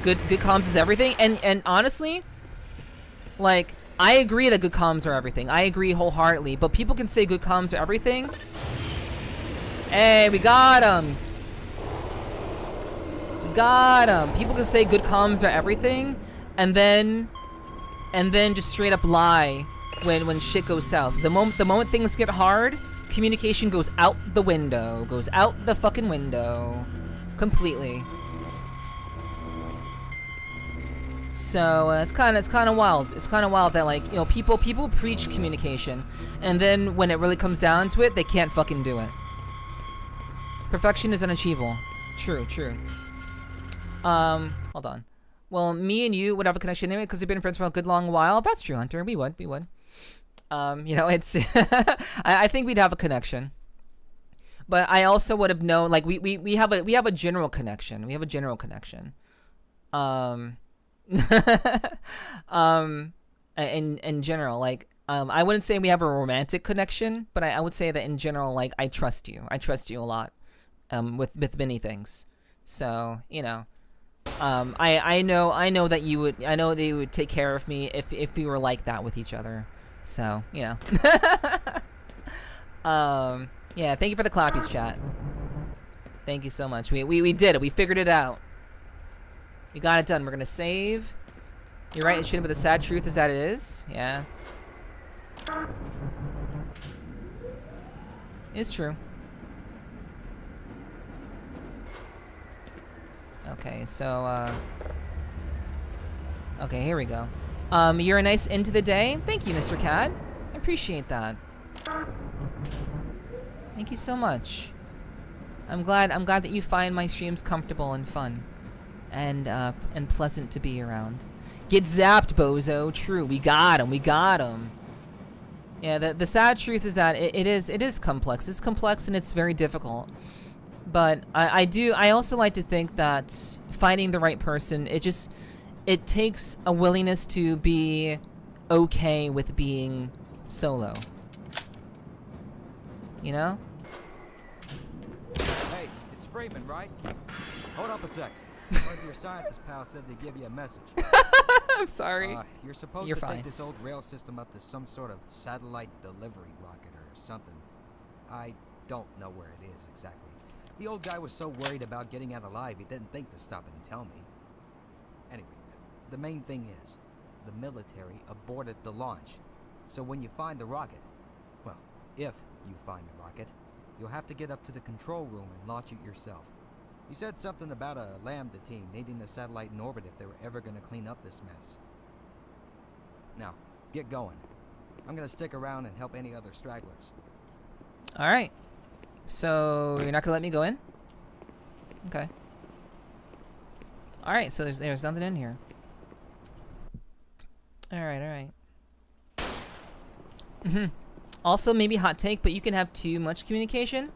Good comms is everything, and honestly, like, I agree that good comms are everything. I agree wholeheartedly. But people can say good comms are everything. Hey, we got him. We got him. People can say good comms are everything, and then just straight up lie when shit goes south. The moment things get hard, communication goes out the window. Goes out the fucking window. Completely. So it's kind of wild. It's kind of wild that, like, you know, people preach communication, and then when it really comes down to it, they can't fucking do it. Perfection is unachievable. True. Hold on. Well, me and you would have a connection anyway because we've been friends for a good long while. That's true, Hunter. We would. You know, it's I think we'd have a connection. But I also would have known, like, we have a general connection. We have a general connection. In general, like, I wouldn't say we have a romantic connection, but I would say that in general, like, I trust you a lot, with many things. So, you know, I know that you would take care of me if we were like that with each other. So, you know. Yeah, thank you for the clappies, chat. Thank you so much. We did it. We figured it out. We got it done. We're gonna save. You're right, it shouldn't, but the sad truth is that it is. Yeah. It's true. Okay, so, okay, here we go. You're a nice end to the day. Thank you, Mr. Cat. I appreciate that. Thank you so much. I'm glad that you find my streams comfortable and fun. And pleasant to be around. Get zapped, bozo. True, we got him. Yeah, the sad truth is that it is complex. It's complex and it's very difficult. But I also like to think that finding the right person, it takes a willingness to be okay with being solo. You know? Hey, it's Freeman, right? Hold up a sec. One of your scientist pals said they give you a message. I'm sorry. You're supposed to take this old rail system up to some sort of satellite delivery rocket or something. I don't know where it is exactly. The old guy was so worried about getting out alive, he didn't think to stop and tell me. Anyway, the main thing is, the military aborted the launch. So when you find the rocket, well, if you find the rocket, you'll have to get up to the control room and launch it yourself. He said something about a Lambda team needing the satellite in orbit if they were ever going to clean up this mess. Now, get going. I'm going to stick around and help any other stragglers. Alright. So, you're not going to let me go in? Okay. Alright, so there's nothing in here. Alright. Also, maybe hot take, but you can have too much communication.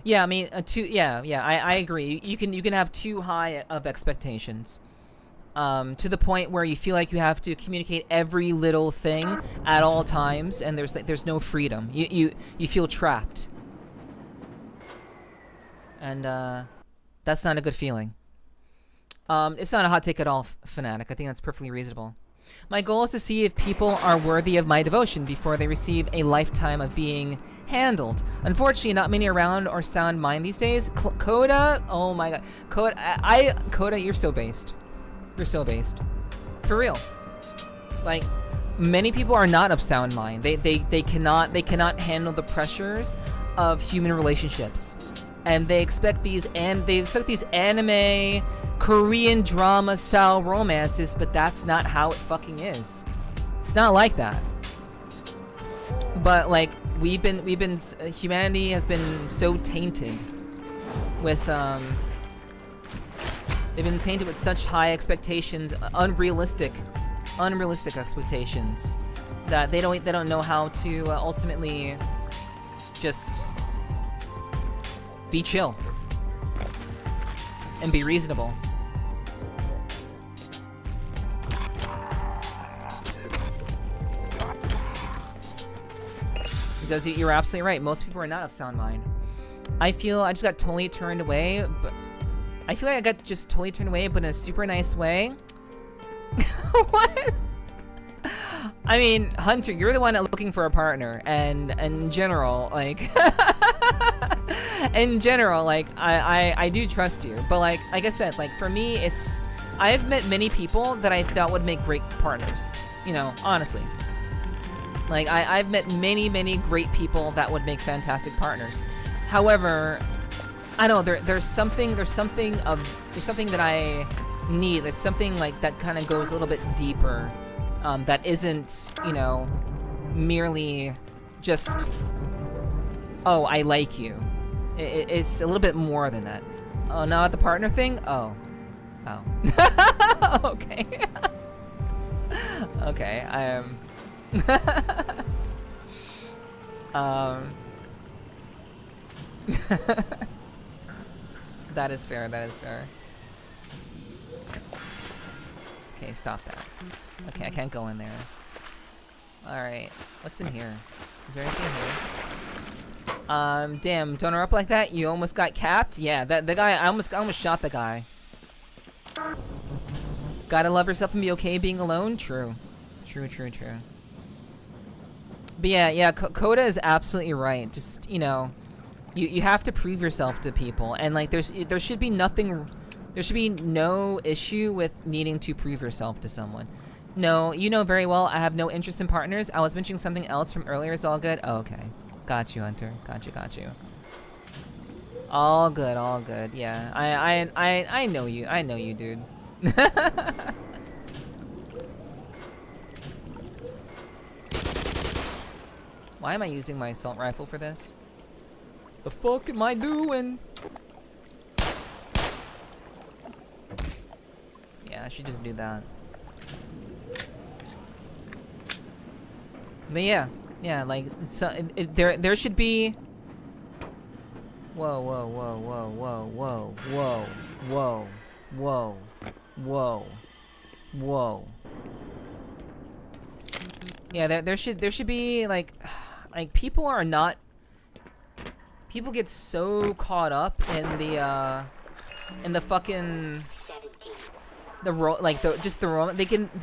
Yeah, I mean, I agree. You can have too high of expectations, to the point where you feel like you have to communicate every little thing at all times, and there's no freedom. You feel trapped, and that's not a good feeling. It's not a hot take at all, Fanatic. I think that's perfectly reasonable. My goal is to see if people are worthy of my devotion before they receive a lifetime of being handled. Unfortunately, not many around are sound mind these days. Coda, oh my god, Coda, you're so based. You're so based, for real. Like, many people are not of sound mind. They cannot handle the pressures of human relationships, and they expect these anime, Korean drama style romances, but that's not how it fucking is. It's not like that. But like humanity has been so tainted with they've been tainted with such high expectations, unrealistic expectations, that they don't know how to ultimately just be chill and be reasonable. Because you're absolutely right. Most people are not of sound mind. I feel I just got totally turned away, but I feel like I got just totally turned away, but in a super nice way. What? I mean, Hunter, you're the one looking for a partner, and in general, like, I do trust you, but like I said, like for me, I've met many people that I thought would make great partners. You know, honestly. Like, I've met many great people that would make fantastic partners. However, I don't know, there's something that I need. There's something like that kind of goes a little bit deeper, that isn't, you know, merely just, oh, I like you. It's a little bit more than that. Oh, not the partner thing? Oh. Okay. Okay, that is fair. Okay, stop that. Okay, I can't go in there. Alright, what's in here? Is there anything here? Damn, don't her up like that? You almost got capped? Yeah, the guy, I almost shot the guy. Gotta love yourself and be okay being alone? True. But yeah, Coda is absolutely right. Just, you know, you have to prove yourself to people, and like there should be no issue with needing to prove yourself to someone. No, you know very well I have no interest in partners. I was mentioning something else from earlier. It's all good. Oh, okay, got you, Hunter. Got you. All good. Yeah, I know you. I know you, dude. Why am I using my assault rifle for this? The fuck am I doing? Yeah, I should just do that. But yeah, like there should be. Whoa. Yeah, there should be like people get so caught up in the fucking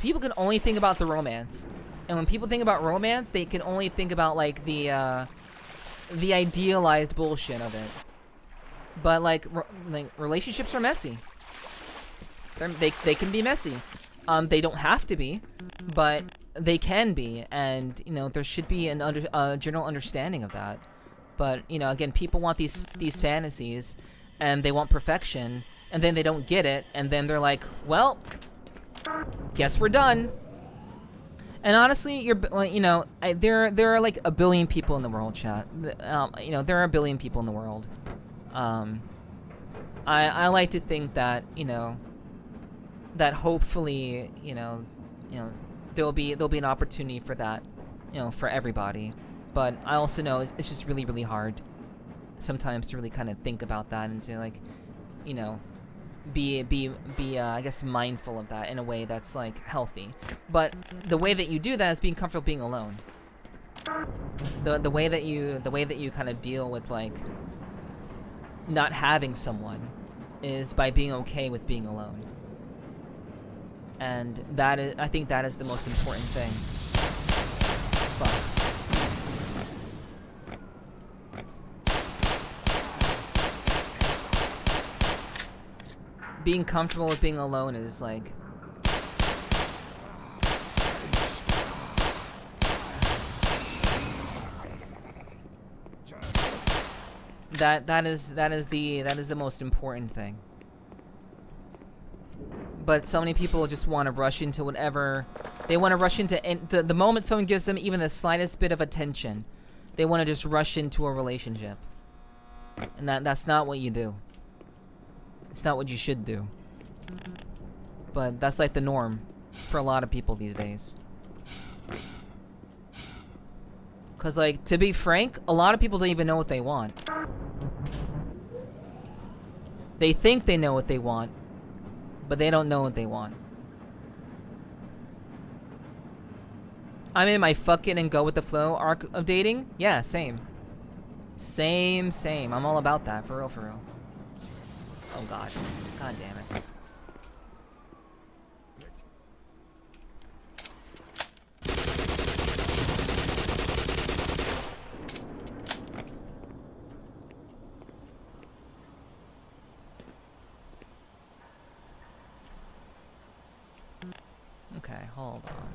people can only think about the romance, and when people think about romance, they can only think about like the idealized bullshit of it. But like relationships are messy. They can be messy. They don't have to be, but they can be, and you know there should be a general understanding of that. But you know, again, people want these fantasies, and they want perfection, and then they don't get it, and then they're like, well, guess we're done. And honestly, there are like a billion people in the world, chat. You know, there are a billion people in the world. I like to think that, you know, that hopefully, you know, there'll be an opportunity for that, you know, for everybody. But I also know it's just really hard sometimes to really kind of think about that and to like, you know, be I guess mindful of that in a way that's like healthy. But the way that you do that is being comfortable being alone. The way that you kind of deal with like not having someone is by being okay with being alone. And that is, I think that is the most important thing. Fuck. Being comfortable with being alone is like... That is the most important thing. But so many people just want to rush into whatever they want to rush into. The moment someone gives them even the slightest bit of attention, they want to just rush into a relationship. And that's not what you do. It's not what you should do. But that's like the norm for a lot of people these days. Cause like, to be frank, a lot of people don't even know what they want. They think they know what they want, but they don't know what they want. I'm in my fuck it and go with the flow arc of dating. Yeah, same. Same. I'm all about that, for real. Oh god. God damn it. Okay, hold on.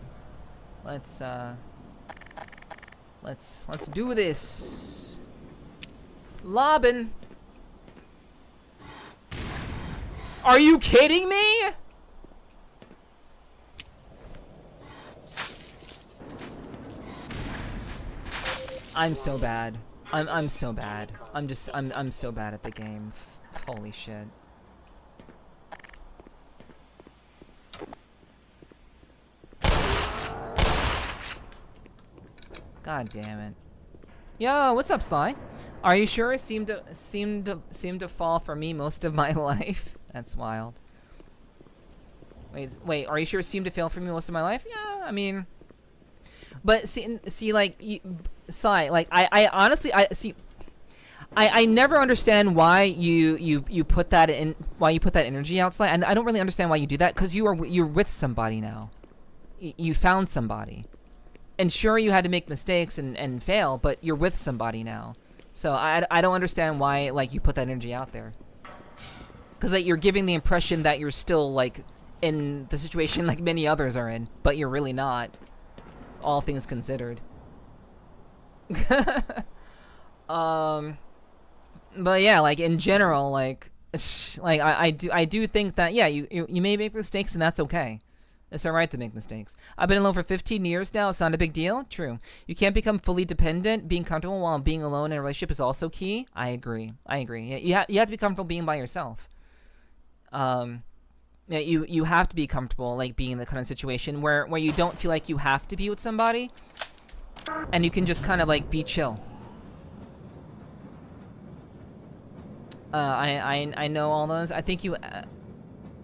Let's do this. Lobbin. Are you kidding me? I'm so bad. I'm so bad. I'm so bad at the game. Holy shit. God damn it. Yo, what's up, Sly? Are you sure it seemed to fall for me most of my life? That's wild. Wait, are you sure it seemed to fail for me most of my life? Yeah, I mean, but see, like, Sly, like, I honestly, I never understand why you put that in, why you put that energy out, Sly, and I don't really understand why you do that, because you're with somebody now. You found somebody. And sure, you had to make mistakes and fail, but you're with somebody now. So I don't understand why, like, you put that energy out there. Because, like, you're giving the impression that you're still, like, in the situation like many others are in, but you're really not. All things considered. But yeah, like, in general, like I do think that, yeah, you may make mistakes, and that's okay. It's alright to make mistakes. I've been alone for 15 years now. It's not a big deal. True. You can't become fully dependent. Being comfortable while being alone in a relationship is also key. I agree. Yeah, you have to be comfortable being by yourself. Yeah, you have to be comfortable, like, being in the kind of situation where you don't feel like you have to be with somebody, and you can just kind of, like, be chill. I know all those. I think you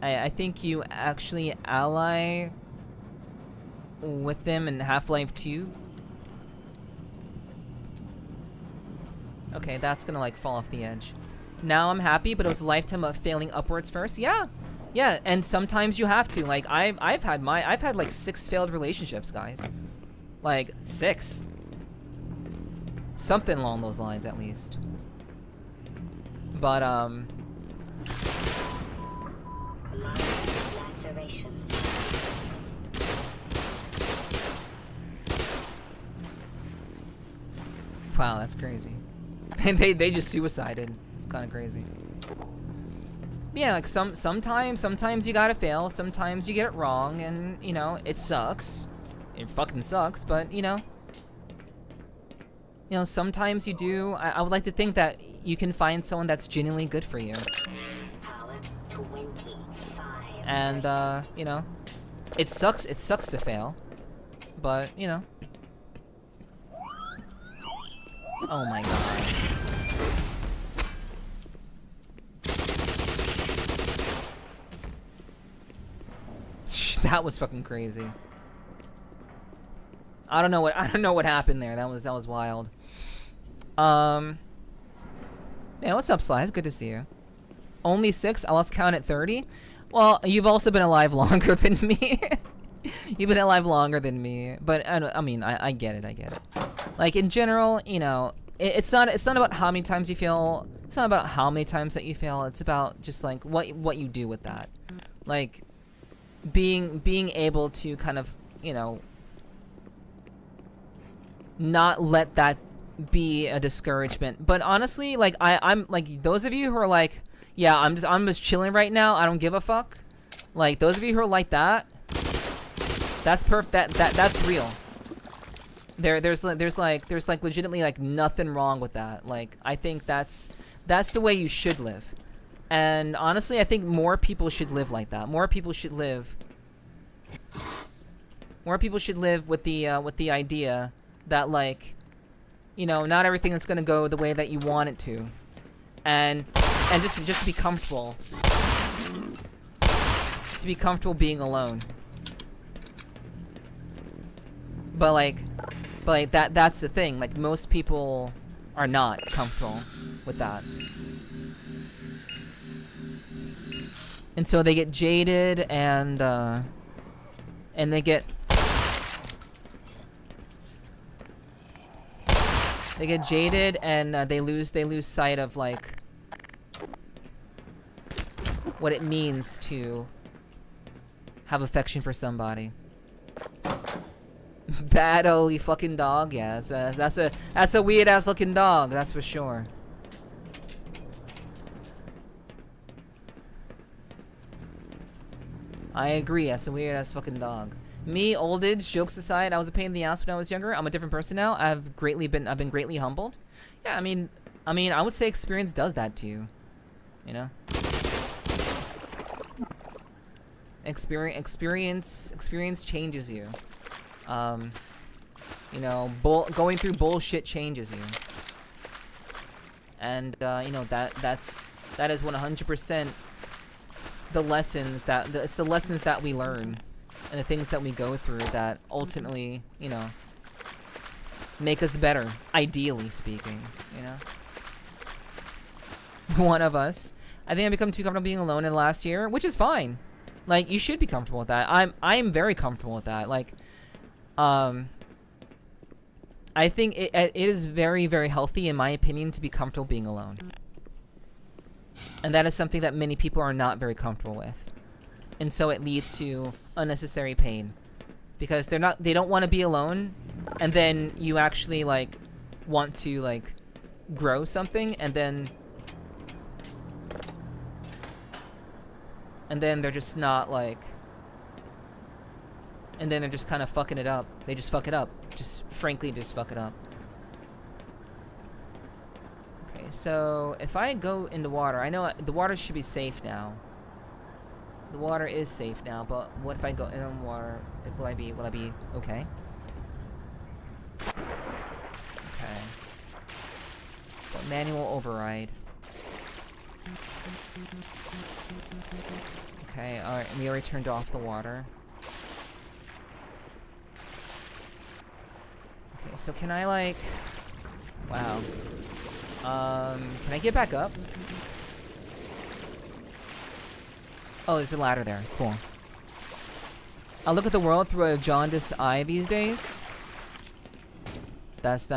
actually ally with them in Half-Life 2. Okay, that's gonna, like, fall off the edge. Now I'm happy, but it was a lifetime of failing upwards first. Yeah, and sometimes you have to. Like, I've had like 6 failed relationships, guys. Like, 6. Something along those lines, at least. But Lacerations. wow, that's crazy. they just suicided. It's kind of crazy. Yeah, like, sometimes you gotta fail. Sometimes you get it wrong, and, you know, it sucks. It fucking sucks, but, you know, sometimes you do. I would like to think that you can find someone that's genuinely good for you. Power 25. And, you know, it sucks to fail, but, you know. Oh my god. That was fucking crazy. I don't know what happened there. That was wild. Yeah, what's up, Sly? It's good to see you. Only 6? I lost count at 30. Well, you've also been alive longer than me. You've been alive longer than me, but I mean, I get it. I get it. Like in general, you know, it's not about how many times you fail. It's not about how many times that you fail. It's about just like what you do with that. Like being able to kind of, you know, not let that be a discouragement. But honestly, like I'm like those of you who are like, yeah, I'm just chilling right now. I don't give a fuck. Like those of you who are like that, that's that's real. There's legitimately like nothing wrong with that. Like I think that's the way you should live. And honestly, I think more people should live like that. More people should live with the idea that, like, you know, not everything is gonna go the way that you want it to, and just be comfortable. To be comfortable being alone. But like that's the thing. Like most people are not comfortable with that. And so they get jaded and they get jaded and they lose sight of like what it means to have affection for somebody. Bad old fucking dog, yeah. That's a weird ass looking dog, that's for sure. I agree, that's a weird ass fucking dog. Me, old age, jokes aside, I was a pain in the ass when I was younger. I'm a different person now. I've been greatly humbled. Yeah, I mean, I would say experience does that to you. You know? Experience changes you. You know, going through bullshit changes you. And you know, that is 100% the lessons it's the lessons that we learn and the things that we go through that ultimately, you know, make us better, ideally speaking, you know. One of us, I think I become too comfortable being alone in the last year, which is fine. Like, you should be comfortable with that. I am very comfortable with that. Like, I think it is very, very healthy, in my opinion, to be comfortable being alone. And that is something that many people are not very comfortable with. And so it leads to unnecessary pain. Because they don't want to be alone, and then you actually, like, want to, like, grow something, and then they're just not, like, and then they're just kind of fucking it up. They just fuck it up. Just, frankly, just fuck it up. Okay, so if I go in the water, I know the water should be safe now. The water is safe now, but what if I go in the water? Will I be okay? Okay. So manual override. Okay, alright, we already turned off the water. Okay, so can I, like... Wow. Can I get back up? Oh, there's a ladder there. Cool. I look at the world through a jaundiced eye these days. That's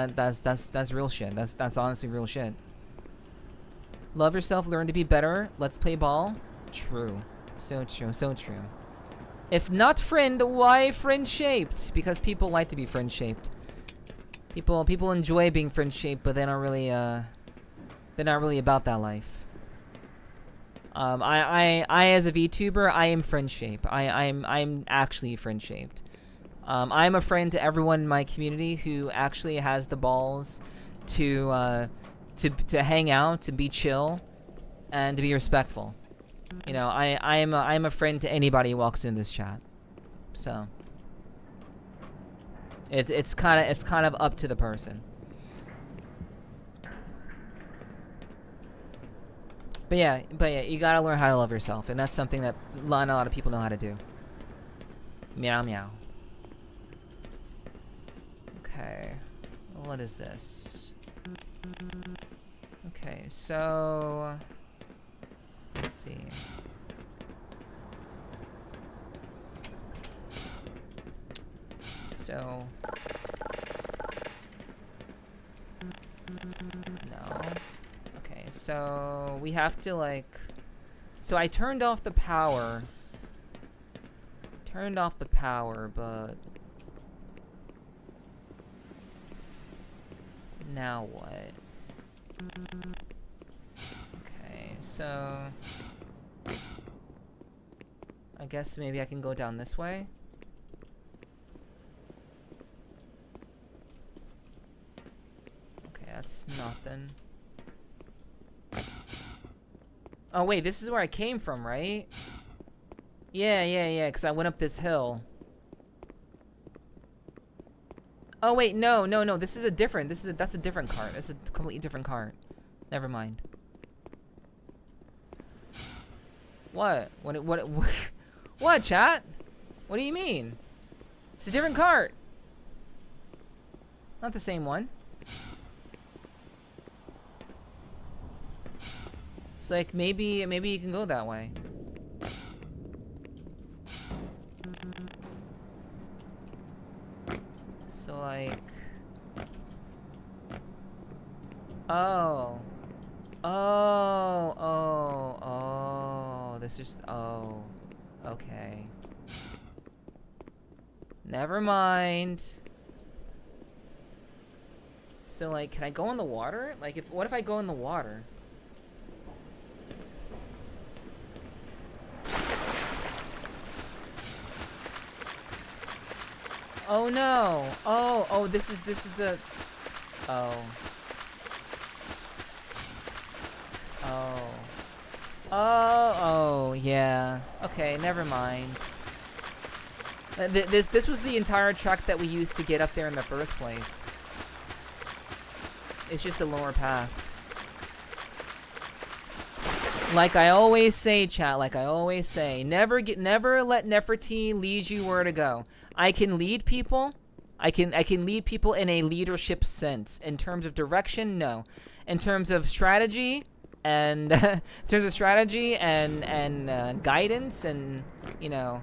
real shit. That's honestly real shit. Love yourself, learn to be better. Let's play ball. True. So true, so true. If not friend, why friend-shaped? Because people like to be friend-shaped. People enjoy being friend-shaped, but they're not really about that life. I as a VTuber, I am friend-shaped. I'm actually friend-shaped. I'm a friend to everyone in my community who actually has the balls to hang out, to be chill, and to be respectful. You know, I'm a friend to anybody who walks in this chat. So it's kind of up to the person. But yeah, you gotta learn how to love yourself, and that's something that not a lot of people know how to do. Meow meow. Okay, what is this? Okay, so let's see. So... No. Okay, so we have to, like... So I turned off the power. Turned off the power, but... Now what? Okay, so... I guess maybe I can go down this way. Okay, that's nothing. Oh wait, this is where I came from, right? Yeah, because I went up this hill. Oh wait, no, this is a different, that's a different cart. That's a completely different cart. Never mind. What? What, chat? What do you mean? It's a different cart. Not the same one. It's like maybe you can go that way. So like, oh, this is, okay. Never mind. So like, can I go in the water? Like, what if I go in the water? Oh no! Oh, this is the... Oh, yeah. Okay, never mind. This was the entire track that we used to get up there in the first place. It's just a lower path. Like I always say, chat, like I always say, never let Nepherti lead you where to go. I can lead people. I can lead people in a leadership sense. In terms of direction, no. In terms of strategy and guidance and you know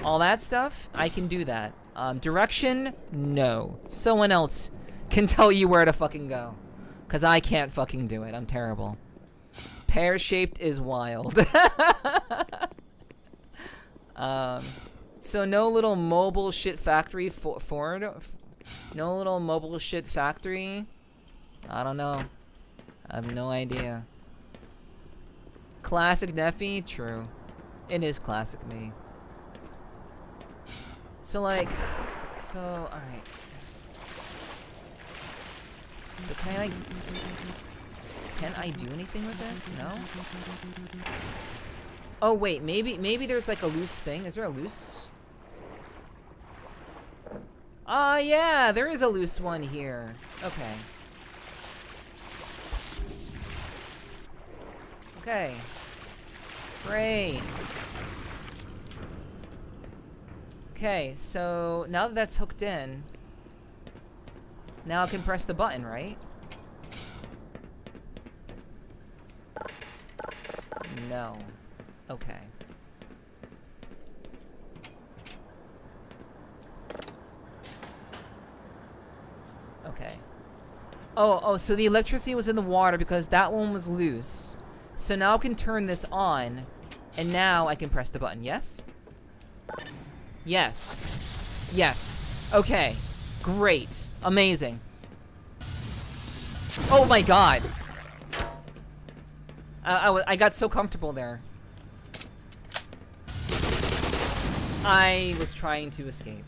all that stuff, I can do that. Direction, no. Someone else can tell you where to fucking go, 'cause I can't fucking do it. I'm terrible. Pear-shaped is wild. So no little mobile shit factory Ford? No little mobile shit factory? I don't know. I have no idea. Classic Neffy? True. It is classic me. So like, alright. So can I do anything with this? No? Oh wait, maybe there's like a loose thing. Is there a loose? Yeah, there is a loose one here. Okay. Okay. Great. Okay, so now that that's hooked in, now I can press the button, right? No. Okay. Okay. Oh, so the electricity was in the water because that one was loose. So now I can turn this on, and now I can press the button, yes? Yes. Yes. Okay. Great. Amazing. Oh my god. I got so comfortable there. I was trying to escape.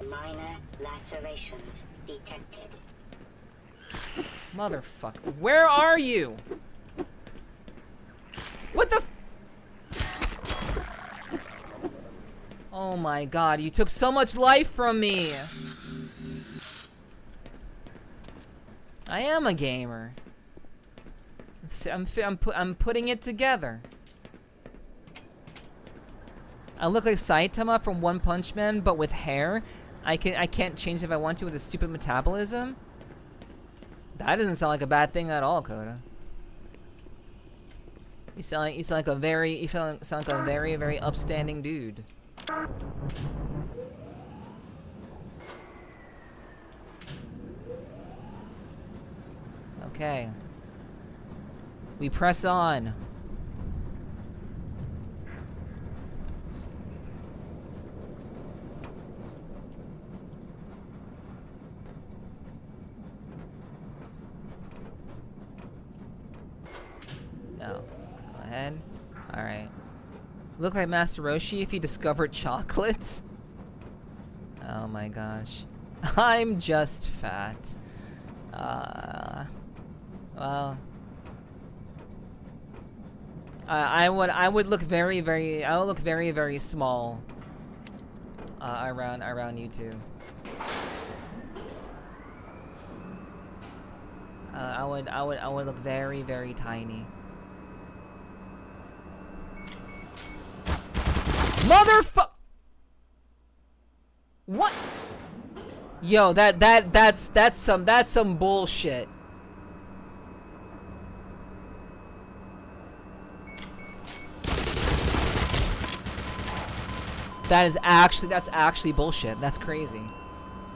Minor lacerations detected. Motherfucker. Where are you? What the Oh my god, you took so much life from me. I am a gamer. I'm putting it together. I look like Saitama from One Punch Man, but with hair. I can't change if I want to with a stupid metabolism. That doesn't sound like a bad thing at all, Coda. You sound like a very very upstanding dude. Okay. We press on. No. Go ahead. Alright. Look like Master Roshi if he discovered chocolate. Oh my gosh. I'm just fat. Well, I would look very small around you two. I would look very tiny. Motherfuck! What? Yo, that's some bullshit. That's actually bullshit. That's crazy.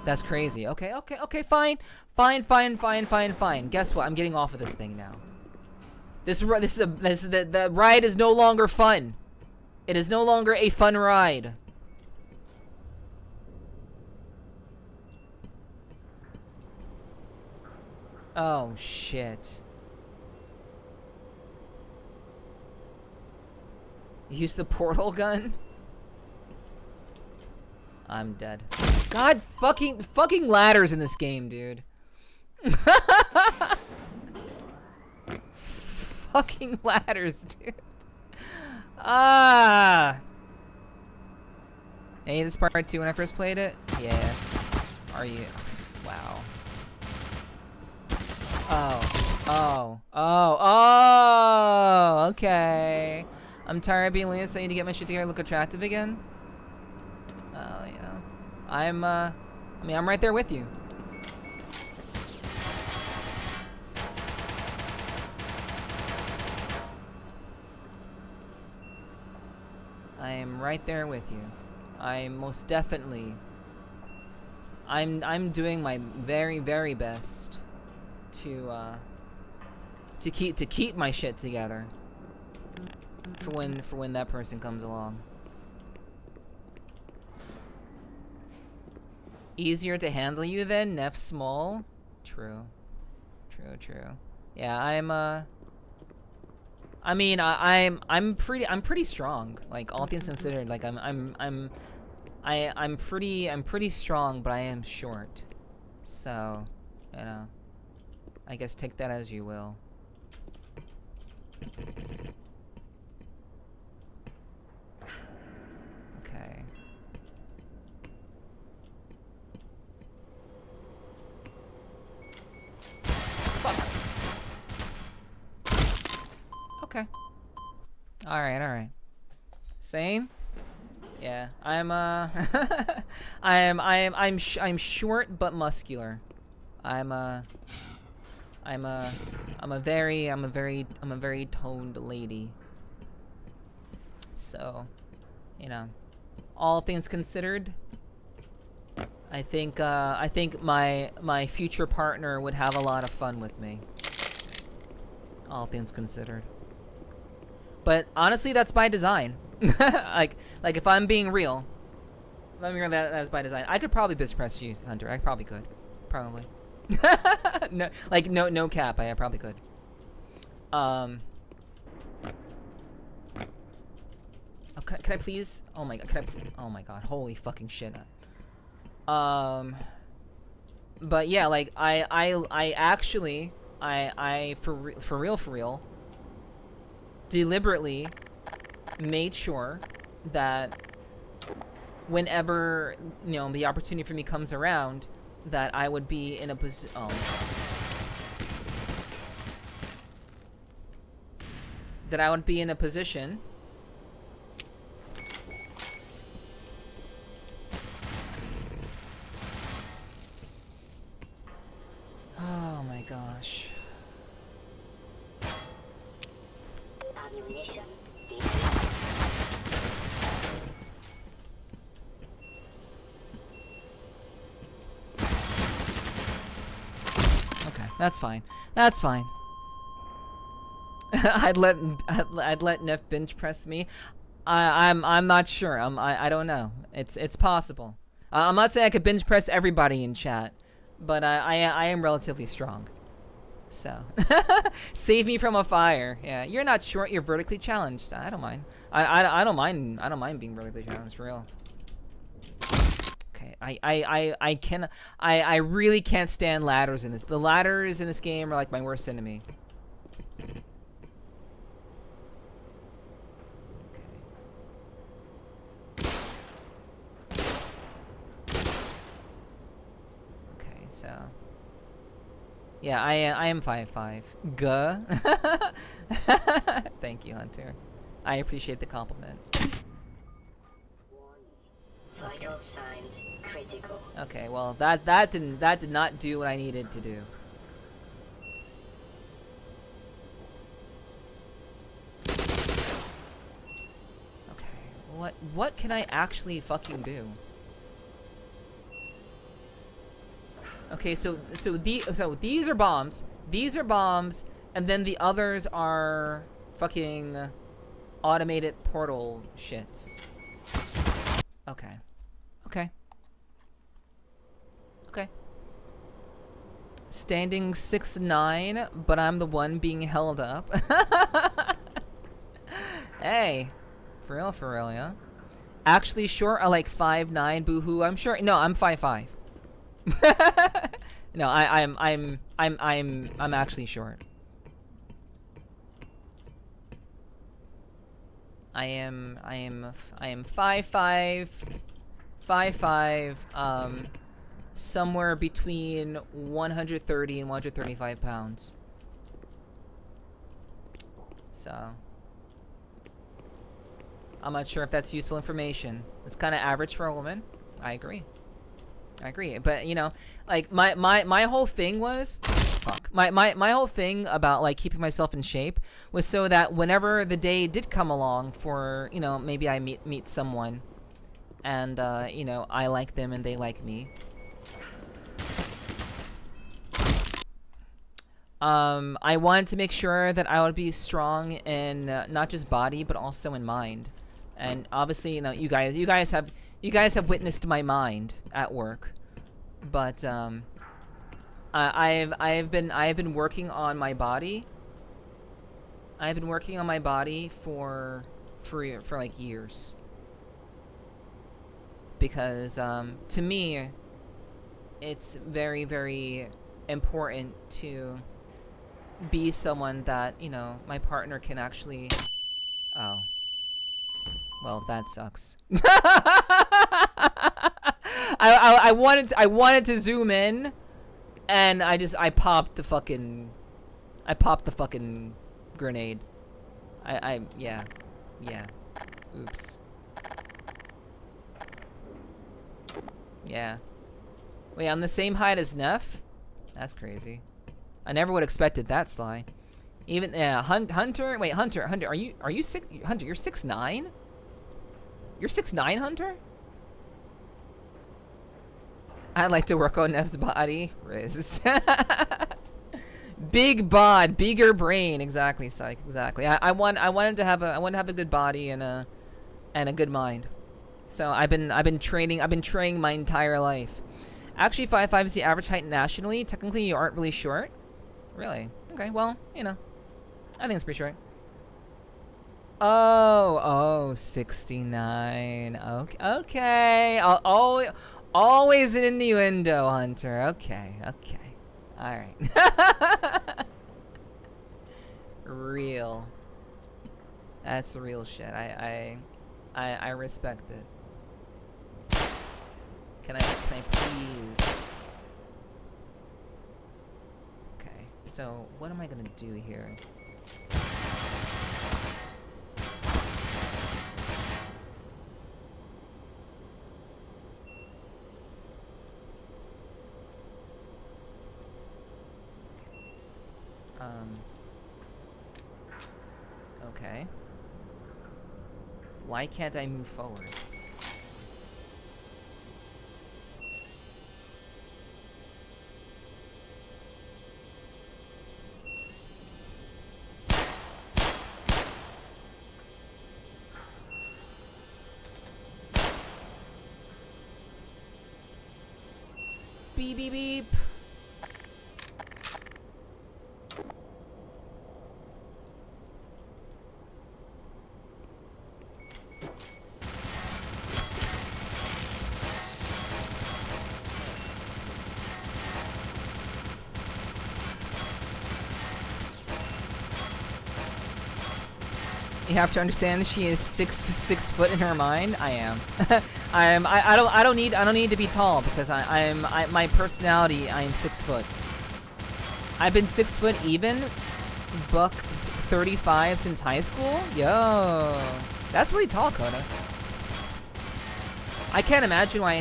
That's crazy. Okay, fine. Guess what? I'm getting off of this thing now. The ride is no longer fun. It is no longer a fun ride. Oh shit. Use the portal gun? I'm dead. God, fucking ladders in this game, dude. Fucking ladders, dude. Ah. Hey, this part 2 when I first played it? Yeah. Are you? Wow. Oh, okay. I'm tired of being late, so I need to get my shit together and look attractive again. Well, you know, I'm right there with you. I am right there with you. I'm most definitely. I'm doing my very best to keep my shit together for when that person comes along. Easier to handle you then, Neff Small? True. Yeah, I'm pretty strong. Like, all things considered, like I'm pretty strong, but I am short. So, you know, I guess take that as you will. Okay. Fuck. Okay. Alright. Same? Yeah, I'm short but muscular. I'm a very toned lady. So, you know, all things considered, I think my future partner would have a lot of fun with me. All things considered. But honestly, that's by design. like if I'm being real, that's by design. I could probably biz press you, Hunter. I probably could. Probably. No cap. I probably could. Oh, can I please? Oh my god. Oh my god. Holy fucking shit. But yeah, like I actually for real deliberately made sure that whenever, you know, the opportunity for me comes around, that I would be in a position. That I would be in a position oh my gosh. That's fine. That's fine. I'd let Neff bench press me. I'm not sure. I don't know. It's possible. I'm not saying I could bench press everybody in chat, but I am relatively strong. So save me from a fire. Yeah, you're not short. You're vertically challenged. I don't mind. I don't mind. I don't mind being vertically challenged for real. Okay. I really can't stand ladders in this. The ladders in this game are like my worst enemy. So, yeah, I am 5'5". Guh. Thank you, Hunter. I appreciate the compliment. Vital signs critical. Okay, well that did not do what I needed to do. Okay, what can I actually fucking do? Okay, so these are bombs. These are bombs, and then the others are fucking automated portal shits. Okay. Okay. Okay. Standing 6'9", but I'm the one being held up. Hey. For real, yeah. Actually short, I like 5'9", boohoo. I'm sure. No, I'm 5'5". No, I'm actually short. I am 5'5", somewhere between 130 and 135 pounds. So I'm not sure if that's useful information. It's kind of average for a woman. I agree. But you know, like my whole thing was my whole thing about like keeping myself in shape was so that whenever the day did come along for, you know, maybe I meet someone and you know, I like them and they like me, I wanted to make sure that I would be strong in not just body but also in mind. And obviously, you know, you guys have witnessed my mind at work, but I've been working on my body. I've been working on my body for like years, because to me it's very, very important to be someone that, you know, my partner can actually. Oh. Well, that sucks. I wanted to zoom in, and I popped the fucking grenade. Yeah. Oops. Yeah. Wait, I'm the same height as Neff? That's crazy. I never would have expected that, Sly. Even Hunter. Wait, Hunter. Are you six? Hunter, you're 6'9"? You're 6'9", Hunter? I'd like to work on Neff's body. Riz. Big bod, bigger brain. Exactly, Psych. Exactly. I wanted to have a good body and a good mind. So I've been training my entire life. Actually, 5'5" is the average height nationally. Technically, you aren't really short. Really? Okay. Well, you know, I think it's pretty short. Oh, 69. Okay. Always an innuendo, Hunter. Okay. All right. Real. That's real shit. I respect it. Can I please? Okay. So what am I gonna do here? Okay. Why can't I move forward? beep beep. You have to understand she is six foot in her mind. I am. I don't need to be tall because my personality, I am 6 foot. I've been 6 foot even, buck 35 since high school. Yo, that's really tall, Coda. I can't imagine why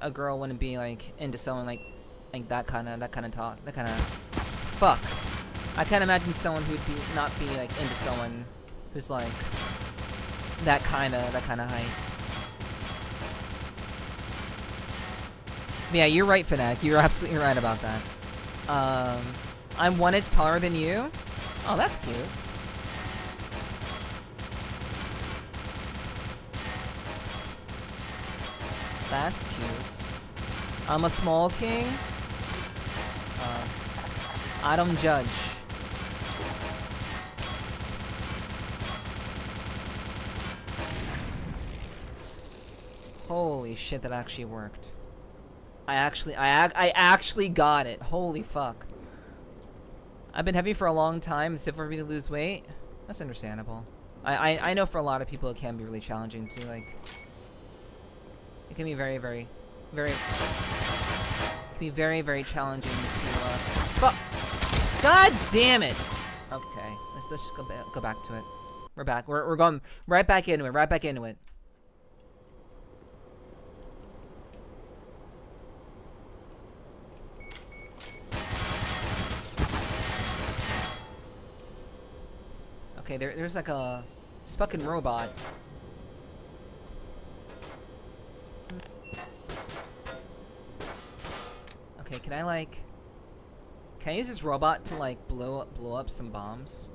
a girl wouldn't be like into someone like that kind of tall, that kind of fuck. I can't imagine someone who'd not be like into someone who's like that kind of height. Yeah, you're right, Fnac. You're absolutely right about that. I'm 1 inch taller than you. Oh, that's cute. That's cute. I'm a small king. I don't judge. Holy shit, that actually worked. I actually got it. Holy fuck. I've been heavy for a long time, except for me to lose weight. That's understandable. I know for a lot of people it can be really challenging to like. It can be very challenging to. Fuck. God damn it. Okay, let's just go back to it. We're back. We're going right back into it. Right back into it. Okay, there's like a fucking robot. Okay, can I use this robot to like blow up some bombs?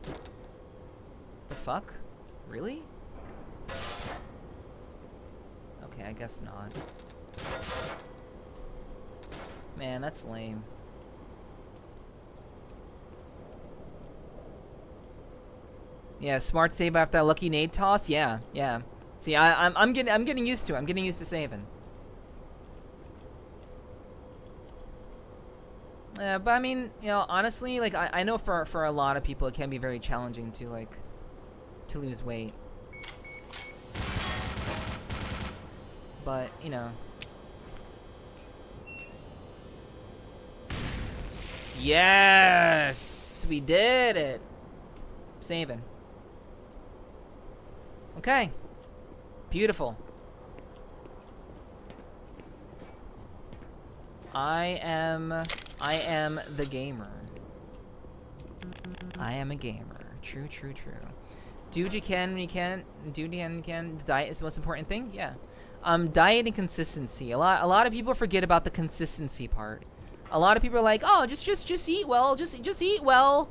The fuck? Really? Okay, I guess not. Man, that's lame. Yeah, smart save after that lucky nade toss. Yeah. See, I'm getting used to it. I'm getting used to saving. Yeah, but I mean, you know, honestly, like I know for a lot of people it can be very challenging to like to lose weight. But, you know. Yes! We did it! Saving. Okay. Beautiful. I am the gamer. I am a gamer. True. Do what you can when you can. Do what you can. Diet is the most important thing. Yeah. Diet and consistency. A lot of people forget about the consistency part. A lot of people are like, oh, just eat well. Just eat well.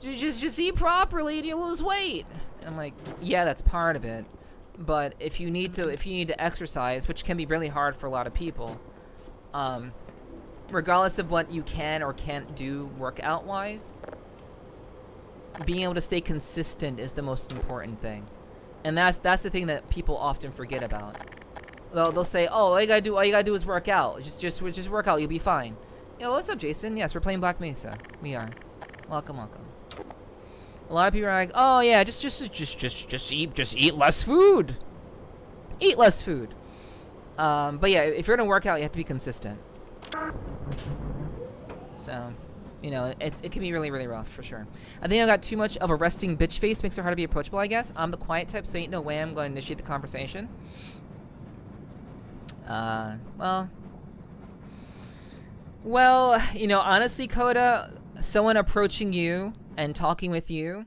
Just eat properly and you'll lose weight. And I'm like, yeah, that's part of it. But if you need to exercise, which can be really hard for a lot of people, regardless of what you can or can't do workout-wise, being able to stay consistent is the most important thing. And that's the thing that people often forget about. They'll say, oh, all you gotta do is work out. Just work out, you'll be fine. Yo, what's up, Jason? Yes, we're playing Black Mesa. We are. Welcome. A lot of people are like, oh yeah, just eat less food. Eat less food. But yeah, if you're gonna work out, you have to be consistent. So, you know, it can be really rough for sure. I think I got too much of a resting bitch face, makes it hard to be approachable, I guess. I'm the quiet type, so ain't no way I'm going to initiate the conversation. Well, you know, honestly, Coda, someone approaching you and talking with you,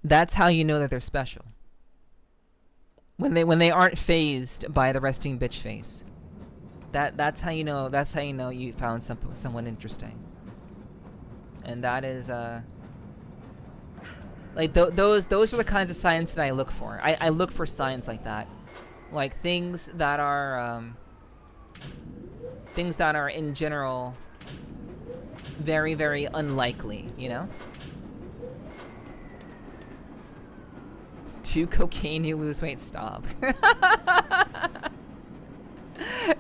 that's how you know that they're special. When they aren't fazed by the resting bitch face. That's how you know you found someone interesting. And that is like those are the kinds of signs that I look for. I look for signs like that. Like things that are in general very, very unlikely, you know? 2 cocaine, you lose weight, stop.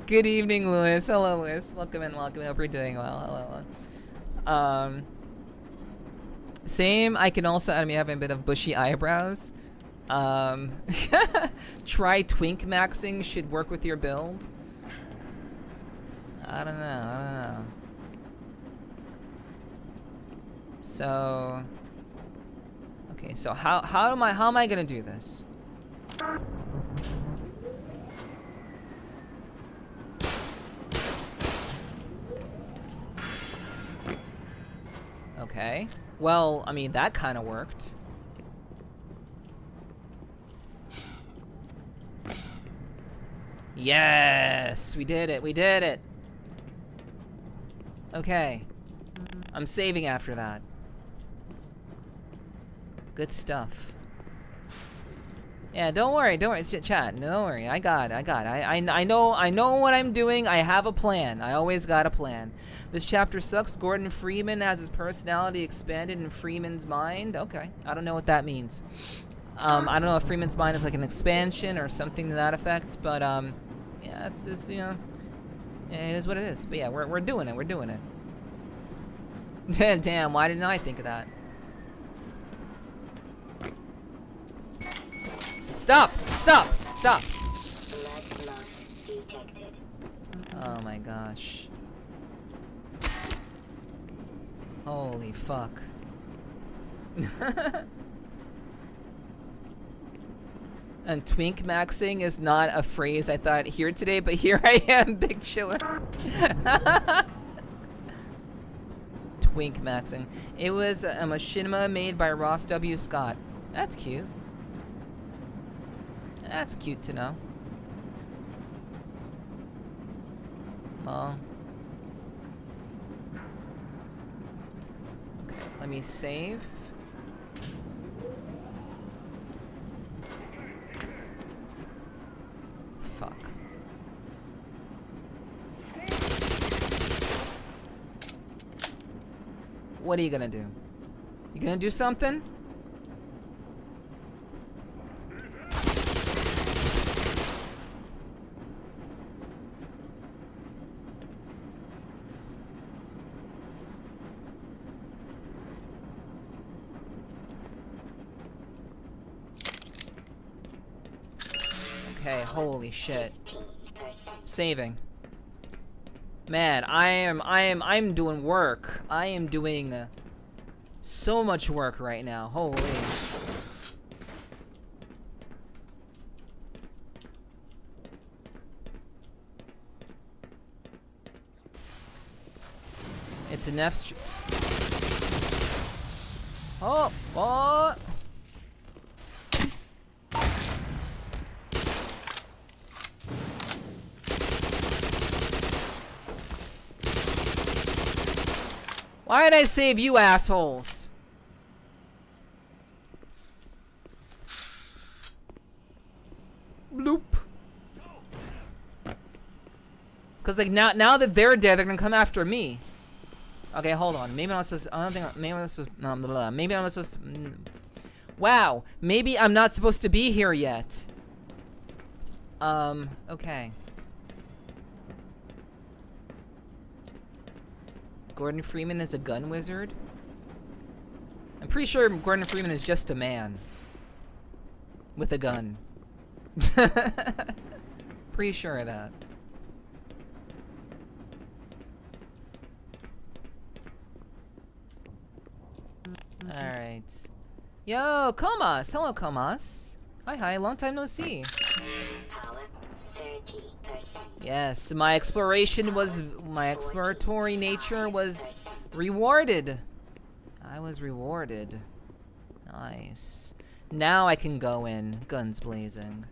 Good evening, Lewis. Hello, Lewis. Welcome in, welcome in. Hope you're doing well. Hello. Same, I can also, I mean, have a bit of bushy eyebrows. Try twink maxing, should work with your build. I don't know. So, okay, so how am I gonna do this? Okay. Well, I mean, that kind of worked. Yes, we did it. Okay. I'm saving after that. Good stuff. Yeah, don't worry, it's chat. Don't worry, I got it. I know what I'm doing. I have a plan. I always got a plan. This chapter sucks. Gordon Freeman has his personality expanded in Freeman's mind. Okay, I don't know what that means. I don't know if Freeman's mind is like an expansion or something to that effect, but yeah, it's just, you know, it is what it is. But yeah, we're doing it. Damn, why didn't I think of that? Stop! Oh my gosh. Holy fuck. And twink maxing is not a phrase I thought I'd hear today, but here I am, big chiller. Twink maxing. It was a machinima made by Ross W. Scott. That's cute. That's cute to know. Well. Okay, let me save. Fuck. What are you gonna do? You gonna do something? Okay, holy shit. Saving. Man, I'm doing work. I am doing so much work right now. Holy. It's a Nef. Oh. Why did I save you assholes? Bloop. Cause like now that they're dead, they're gonna come after me. Okay, hold on. Maybe I'm not supposed. I don't think. Maybe I'm supposed. Maybe I'm supposed. Wow. Maybe I'm not supposed to be here yet. Okay. Gordon Freeman is a gun wizard? I'm pretty sure Gordon Freeman is just a man. With a gun. Pretty sure of that. Alright. Yo, Comas! Hello, Comas. Hi, long time no see. Power 30%. Yes, my exploratory nature was rewarded. I was rewarded. Nice. Now I can go in, guns blazing.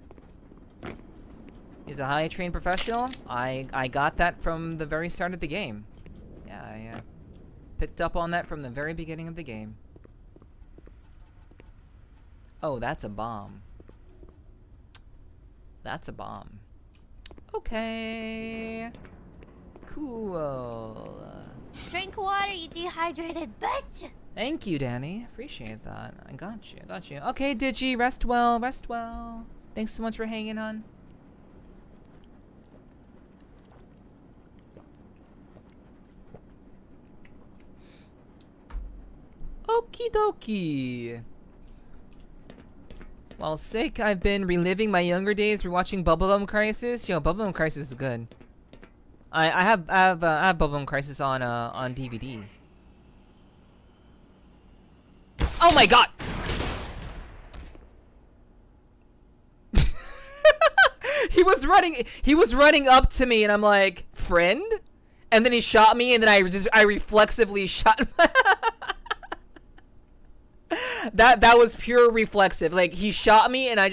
He's a highly trained professional. I got that from the very start of the game. Yeah, I picked up on that from the very beginning of the game. Oh, that's a bomb. That's a bomb. Okay. Cool. Drink water, you dehydrated bitch! Thank you, Danny. Appreciate that. I got you. I got you. Okay, Digi, rest well. Rest well. Thanks so much for hanging on. Okie dokie. While sick, I've been reliving my younger days rewatching Bubblegum Crisis. Yo, Bubblegum Crisis is good. I have Bubblegum Crisis on DVD. Oh my god! He was running up to me and I'm like, friend? And then he shot me and then I reflexively shot That was pure reflexive. Like he shot me and I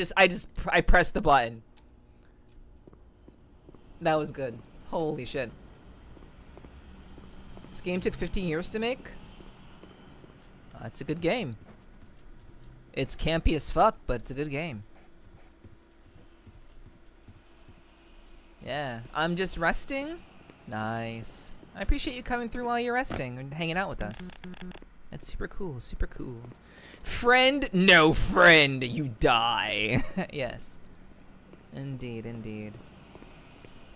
pressed the button. That was good. Holy shit. This game took 15 years to make. It's a good game. It's campy as fuck, but it's a good game. Yeah, I'm just resting. Nice. I appreciate you coming through while you're resting and hanging out with us. That's super cool, super cool. Friend? No friend, you die. Yes. Indeed, indeed.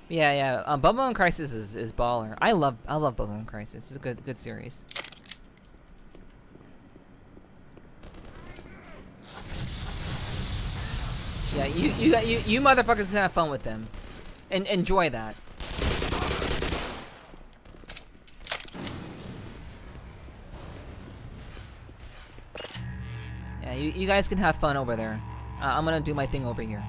Yeah, yeah. Bubblegum Crisis is baller. I love Bubblegum Crisis. It's a good series. Yeah, you motherfuckers can have fun with them, and enjoy that. Yeah, you guys can have fun over there. I'm gonna do my thing over here.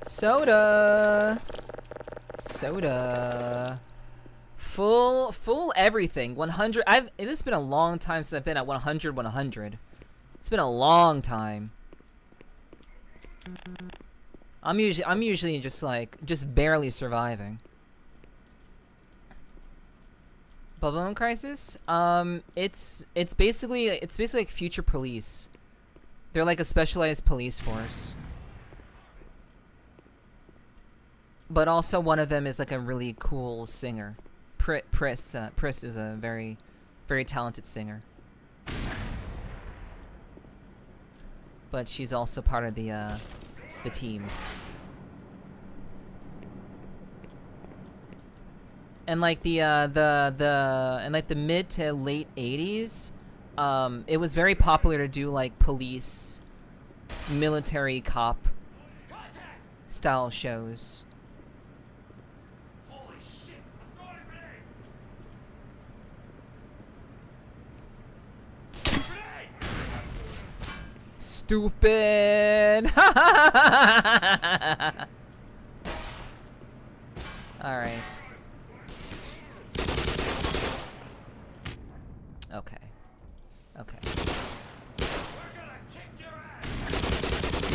Soda. Full everything. 100. It has been a long time since I've been at 100. It's been a long time. I'm usually just barely surviving. Bubblegum Crisis? It's basically like future police. They're like a specialized police force. But also one of them is like a really cool singer. Pris is a very, very talented singer. But she's also part of the team. And like the mid to late 80s, it was very popular to do like police, military cop style shows. Stupid. All right. Okay.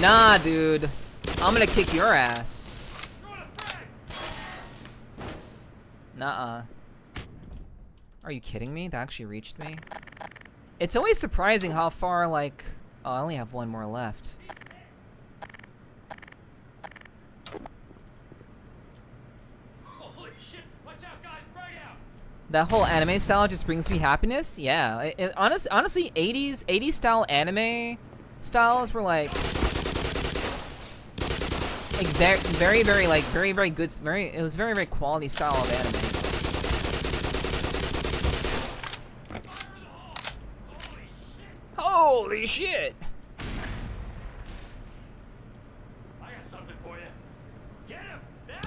Nah, dude. I'm gonna kick your ass. Nuh-uh. Are you kidding me? That actually reached me. It's always surprising how far, like... Oh, I only have one more left. Holy shit! Watch out, guys! Right out! That whole anime style just brings me happiness. Yeah, honestly, 80s style anime styles were like very good. It was very quality style of anime. Holy shit! I got something for you. Get him now!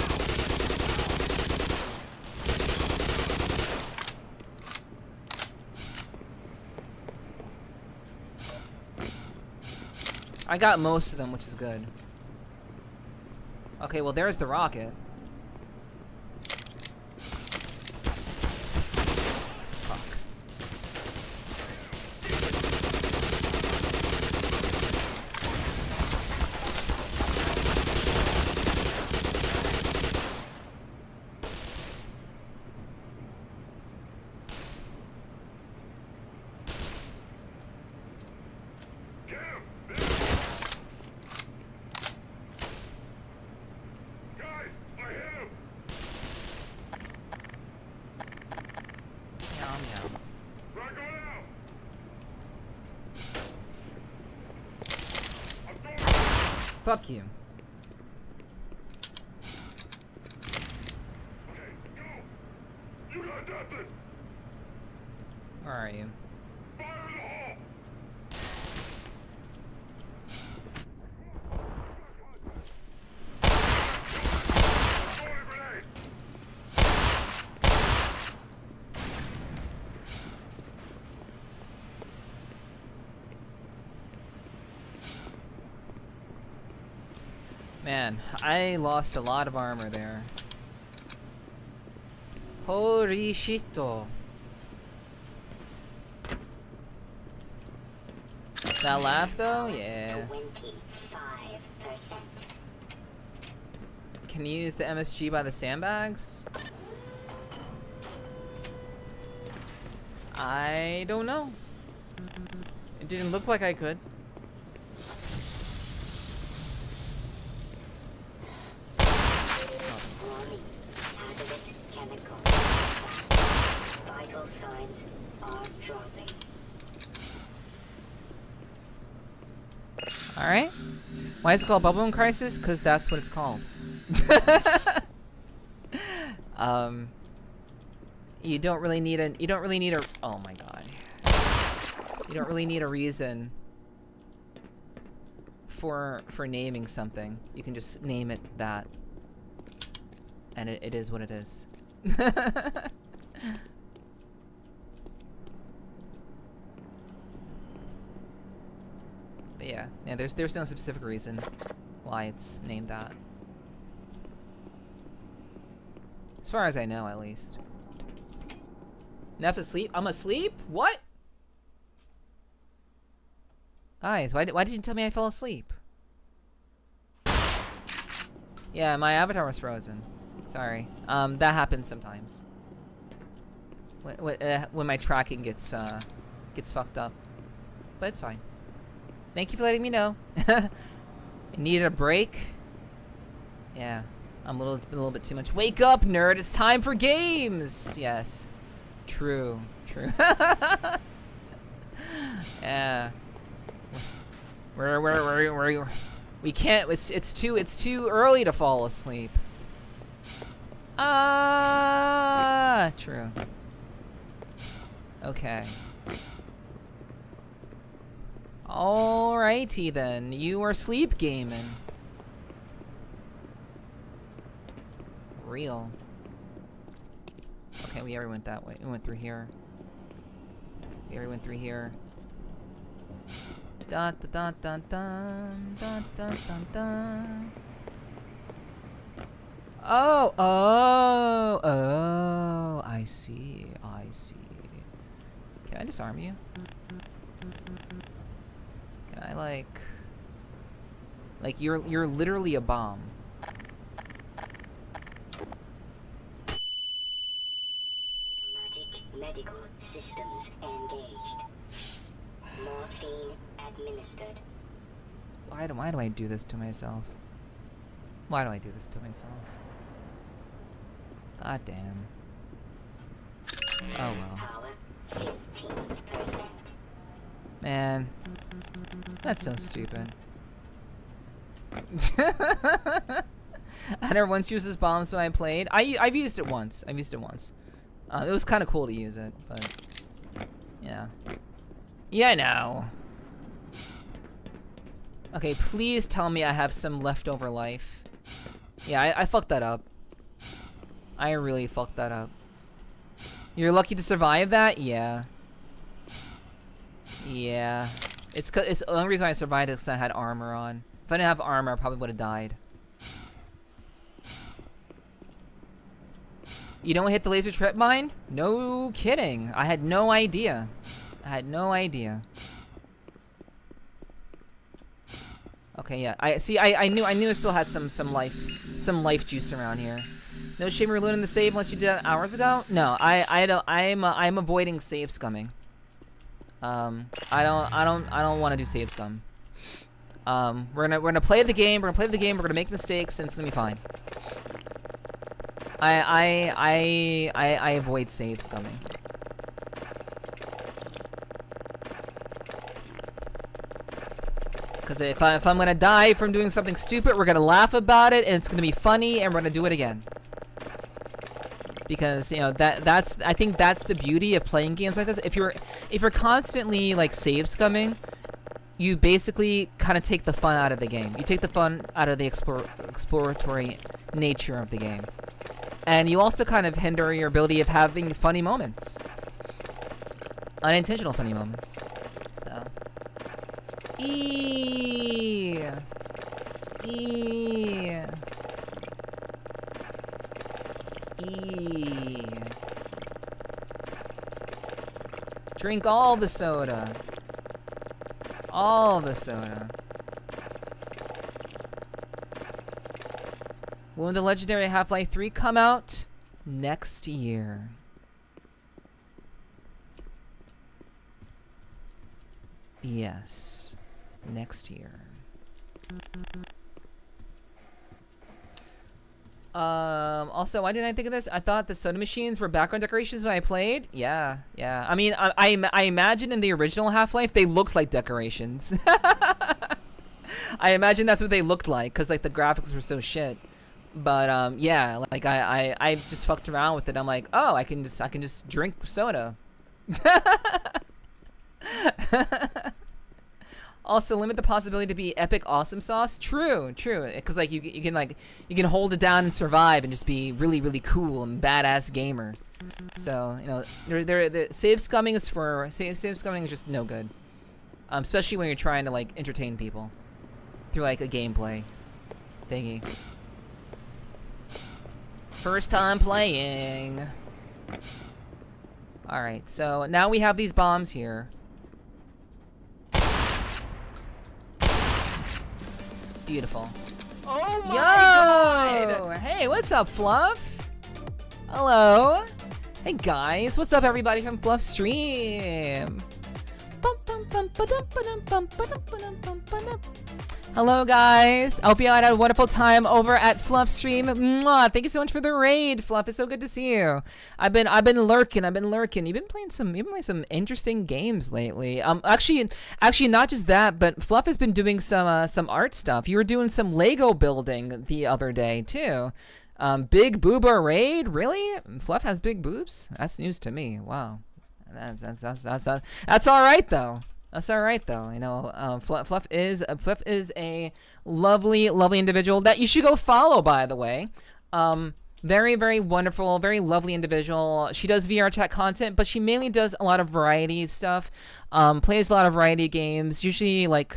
I got most of them, which is good. Okay, well there's the rocket. Fuck you. You got nothing. Where are you? Fire in the hole. Throwing a grenade. Man, I lost a lot of armor there. Holy shit. That laugh though? Yeah. 25%. Can you use the MSG by the sandbags? I don't know. It didn't look like I could. Warning. Hazardous chemicals. Vital signs are dropping. Alright. Why is it called Bubble Boom Crisis? Because that's what it's called. You don't really need a oh my god. You don't really need a reason for naming something. You can just name it that. And it is what it is. But yeah, there's no specific reason why it's named that. As far as I know, at least. Neff asleep? I'm asleep? What? Guys, why did you tell me I fell asleep? Yeah, my avatar was frozen. Sorry. That happens sometimes. When my tracking gets fucked up. But it's fine. Thank you for letting me know. I needed a break. Yeah, I'm a little bit too much. Wake up, nerd! It's time for games. Yes, true. Yeah. Where we can't. It's too early to fall asleep. True. Okay. Alrighty then, you are sleep gaming. Real. Okay, we already went that way. We went through here. We already went through here. Dun dun dun dun dun dun dun dun. Oh, I see. Can I disarm you? Can I like you're literally a bomb. Automatic medical systems engaged. Morphine administered. Why do I do this to myself? Why do I do this to myself? God damn. Oh well. Power 15%. Man, that's so stupid. I never once used this bombs when I played. I've used it once. It was kind of cool to use it, but yeah. Yeah, I know. Okay, please tell me I have some leftover life. Yeah, I fucked that up. I really fucked that up. You're lucky to survive that? Yeah. Yeah. It's the only reason I survived is because I had armor on. If I didn't have armor, I probably would have died. You don't hit the laser trip mine? No kidding. I had no idea. Okay, yeah. I knew I still had some life juice around here. No shame reloading the save unless you did that hours ago? No, I don't. I'm avoiding save scumming. I don't want to do save scum. We're gonna play the game. We're gonna make mistakes, and it's gonna be fine. I avoid save scumming. Because if I'm gonna die from doing something stupid, we're gonna laugh about it, and it's gonna be funny, and we're gonna do it again. Because, you know, I think that's the beauty of playing games like this. If you're constantly like save scumming, you basically kind of take the fun out of the game. You take the fun out of the exploratory nature of the game. And you also kind of hinder your ability of having funny moments. Unintentional funny moments. So. Eee. Drink all the soda. All the soda. When will the legendary Half-Life 3 come out? Next year. Yes. Next year. Also, why didn't I think of this? I thought the soda machines were background decorations when I played. Yeah. I mean, I imagine in the original Half-Life they looked like decorations. I imagine that's what they looked like, cause like the graphics were so shit. But yeah, like I just fucked around with it. I'm like, oh, I can just drink soda. Also, limit the possibility to be epic awesome sauce. True. Because like you can hold it down and survive and just be really cool and badass gamer. So you know, the save scumming is just no good. Especially when you're trying to like entertain people through like a gameplay thingy. First time playing. All right, so now we have these bombs here. Beautiful. Oh my God! Hey, what's up, Fluff? Hello. Hey guys, what's up, everybody from Fluff Stream? Hello, guys. I hope you all had a wonderful time over at Fluff Stream. Mwah. Thank you so much for the raid, Fluff. It's so good to see you. I've been lurking. You've been playing some interesting games lately. Actually, not just that, but Fluff has been doing some art stuff. You were doing some Lego building the other day too. Big booba raid, really? Fluff has big boobs? That's news to me. Wow. That's all right though. That's all right though. You know, Fluff is a lovely individual that you should go follow, by the way. Very wonderful, very lovely individual. She does VR chat content, but she mainly does a lot of variety stuff. Plays a lot of variety games. Usually, like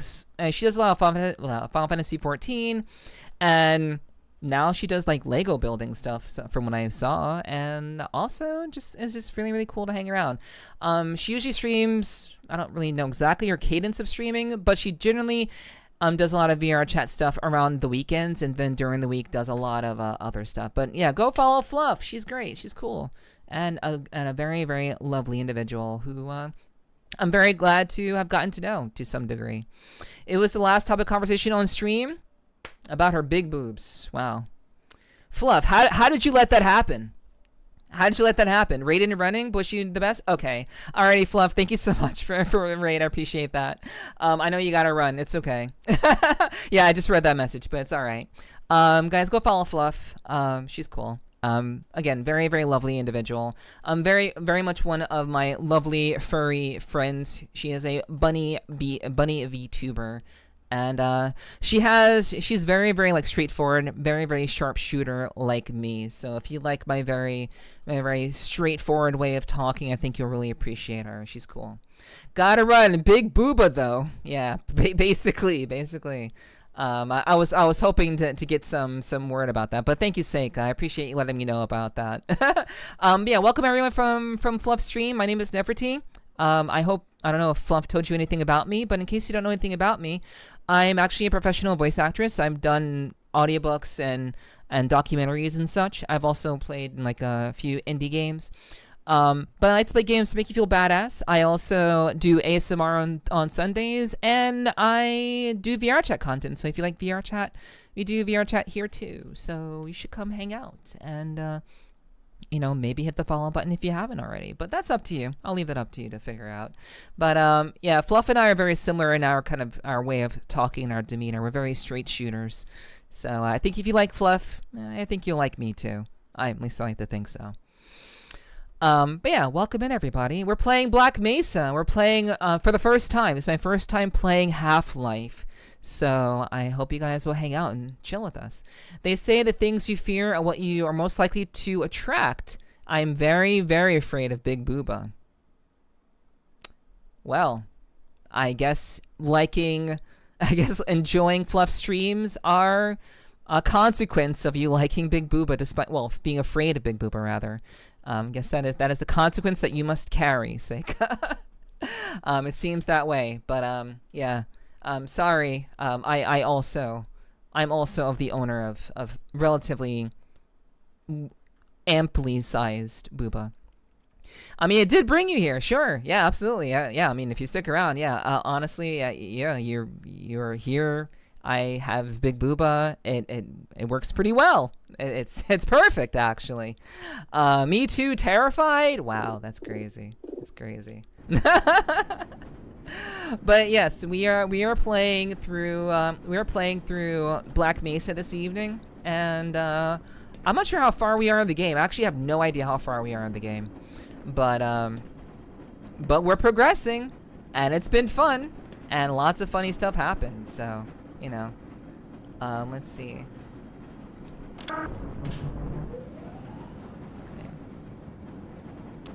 she does a lot of Final Fantasy 14, and now she does like Lego building stuff, so, from what I saw, and also is just really cool to hang around. She usually streams. I don't really know exactly her cadence of streaming, but she generally does a lot of VR chat stuff around the weekends, and then during the week does a lot of other stuff. But yeah, go follow Fluff. She's great. She's cool, and a very lovely individual who I'm very glad to have gotten to know to some degree. It was the last topic conversation on stream about her big boobs. Wow, Fluff, how did you let that happen? How did you let that happen? Raid and running? Was you the best? Okay. Alrighty, Fluff. Thank you so much for the raid. I appreciate that. I know you gotta run. It's okay. Yeah, I just read that message, but it's alright. Guys, go follow Fluff. She's cool. Again, very lovely individual. Very much one of my lovely furry friends. She is a bunny VTuber. And she's very like straightforward, very sharp shooter like me. So if you like my very straightforward way of talking, I think you'll really appreciate her. She's cool. Gotta run, big booba though. Yeah, basically. I was hoping to get some word about that, but thank you, Seika. I appreciate you letting me know about that. Yeah, welcome everyone from Fluff Stream. My name is Nepherti. I don't know if Fluff told you anything about me, but in case you don't know anything about me, I'm actually a professional voice actress. I've done audiobooks and documentaries and such. I've also played in like a few indie games. But I like to play games to make you feel badass. I also do ASMR on Sundays, and I do VR chat content. So if you like VR chat, we do VR chat here too. So you should come hang out and you know, maybe hit the follow button if you haven't already. But that's up to you. I'll leave that up to you to figure out. But yeah, Fluff and I are very similar in our kind of our way of talking and our demeanor. We're very straight shooters. So I think if you like Fluff, I think you'll like me too. At least I like to think so. But yeah, welcome in everybody. We're playing Black Mesa. We're playing for the first time. It's my first time playing Half-Life. So I hope you guys will hang out and chill with us. They say the things you fear are what you are most likely to attract. I'm very, very afraid of Big Booba. Well, I guess enjoying Fluff streams are a consequence of you liking Big Booba, despite, well, being afraid of Big Booba rather. I guess that is the consequence that you must carry, Seika. It seems that way, but yeah. Sorry. I'm also of the owner of relatively amply sized Booba. I mean, it did bring you here, sure. Yeah, absolutely. Yeah. I mean, if you stick around, yeah. Honestly, yeah. You're here. I have Big Booba. It works pretty well. It's perfect, actually. Me too. Terrified. Wow, that's crazy. That's crazy. But yes, we are playing through Black Mesa this evening, and I'm not sure how far we are in the game. I actually have no idea how far we are in the game, but we're progressing, and it's been fun, and lots of funny stuff happens. So you know, let's see.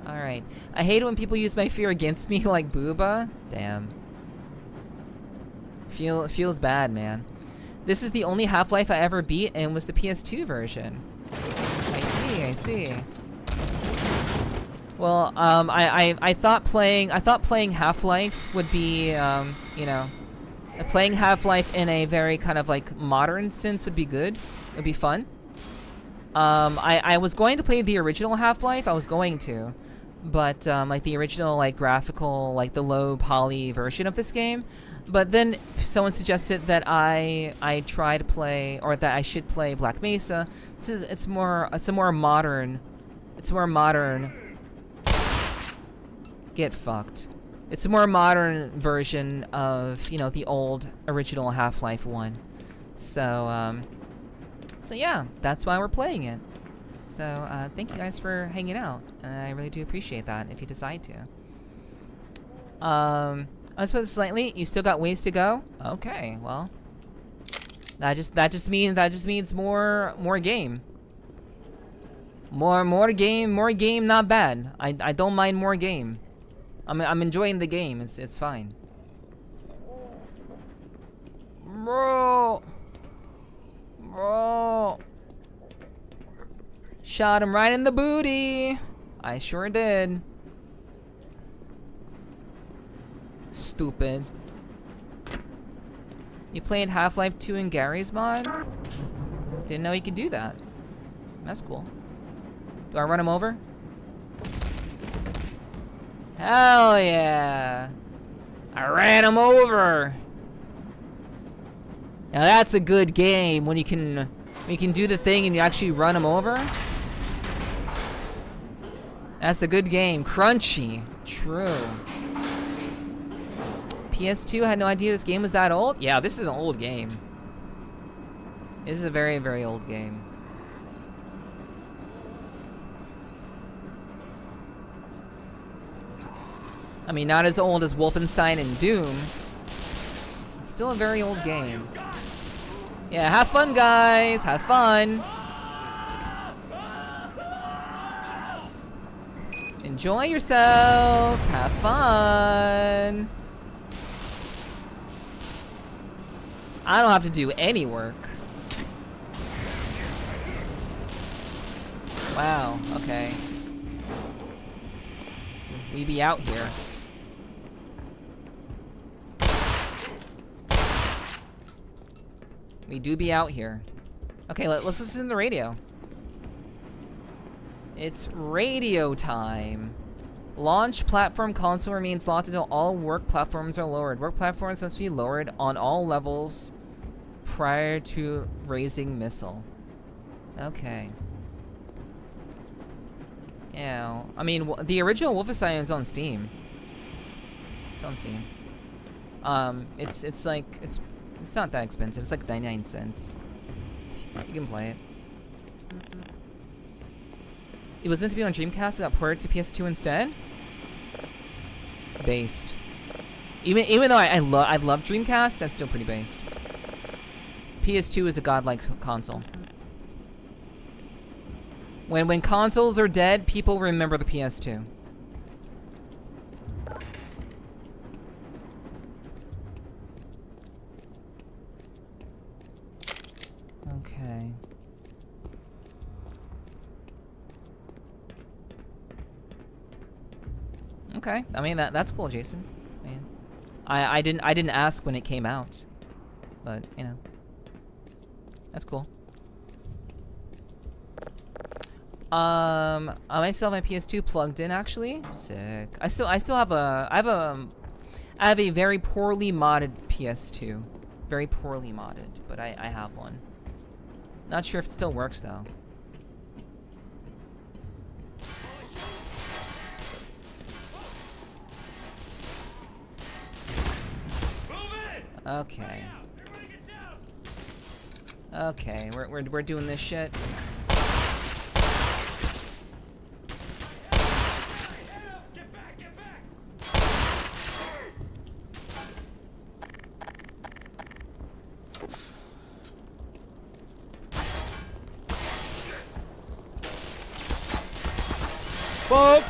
Alright. I hate it when people use my fear against me like Booba. Damn. Feels bad, man. This is the only Half-Life I ever beat, and was the PS2 version. I see. Well, I thought playing Half-Life would be, you know, playing Half-Life in a very kind of like modern sense would be good. Would be fun. I was going to play the original Half-Life. I was going to. But like the original like graphical, like the low poly version of this game. But then someone suggested that I try to play, or that I should play Black Mesa. It's a more modern. Get fucked. It's a more modern version of, you know, the old original Half-Life 1. So yeah, that's why we're playing it. So, thank you guys for hanging out. I really do appreciate that if you decide to. Let's put it slightly. You still got ways to go? Okay, well. That just means more game. More game, not bad. I don't mind more game. I'm enjoying the game. It's fine. Bro. Shot him right in the booty. I sure did. Stupid. You played Half-Life 2 in Gary's mod? Didn't know you could do that. That's cool. Do I run him over? Hell yeah. I ran him over. Now that's a good game when you can do the thing and you actually run him over. That's a good game. Crunchy. True. PS2 had no idea this game was that old? Yeah, this is an old game. This is a very, very old game. I mean, not as old as Wolfenstein and Doom. It's still a very old game. Yeah, have fun, guys. Have fun. Enjoy yourself. Have fun. I don't have to do any work. Wow, okay. We be out here. We do be out here. Okay, let's listen to the radio. It's radio time. Launch platform console remains locked until all work platforms are lowered. Work platforms must be lowered on all levels prior to raising missile. Okay. Yeah, I mean, the original Wolfenstein is on Steam. It's on Steam. It's like it's not that expensive. It's like 99 cents. You can play it. It was meant to be on Dreamcast. It got ported to PS2 instead. Based. Even though I love Dreamcast, that's still pretty based. PS2 is a godlike console. When consoles are dead, people remember the PS2. Okay. Okay. I mean that's cool, Jason. I mean, I didn't ask when it came out, but you know, that's cool. I still have my PS2 plugged in actually. Sick. I still have I have a very poorly modded PS2. Very poorly modded, but I have one. Not sure if it still works though. Okay. Okay, we're doing this shit. Fuck!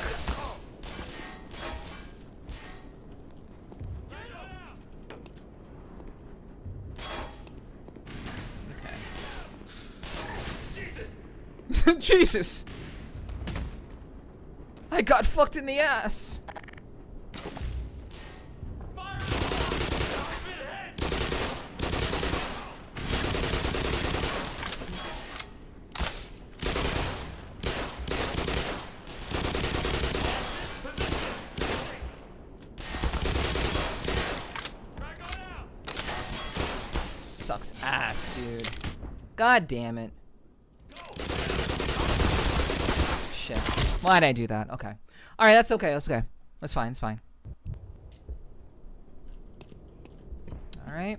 Okay. Jesus! I got fucked in the ass! Sucks ass, dude. God damn it. Shit. Why'd I do that? Okay. Alright, that's okay, that's okay. That's fine, it's fine. Alright.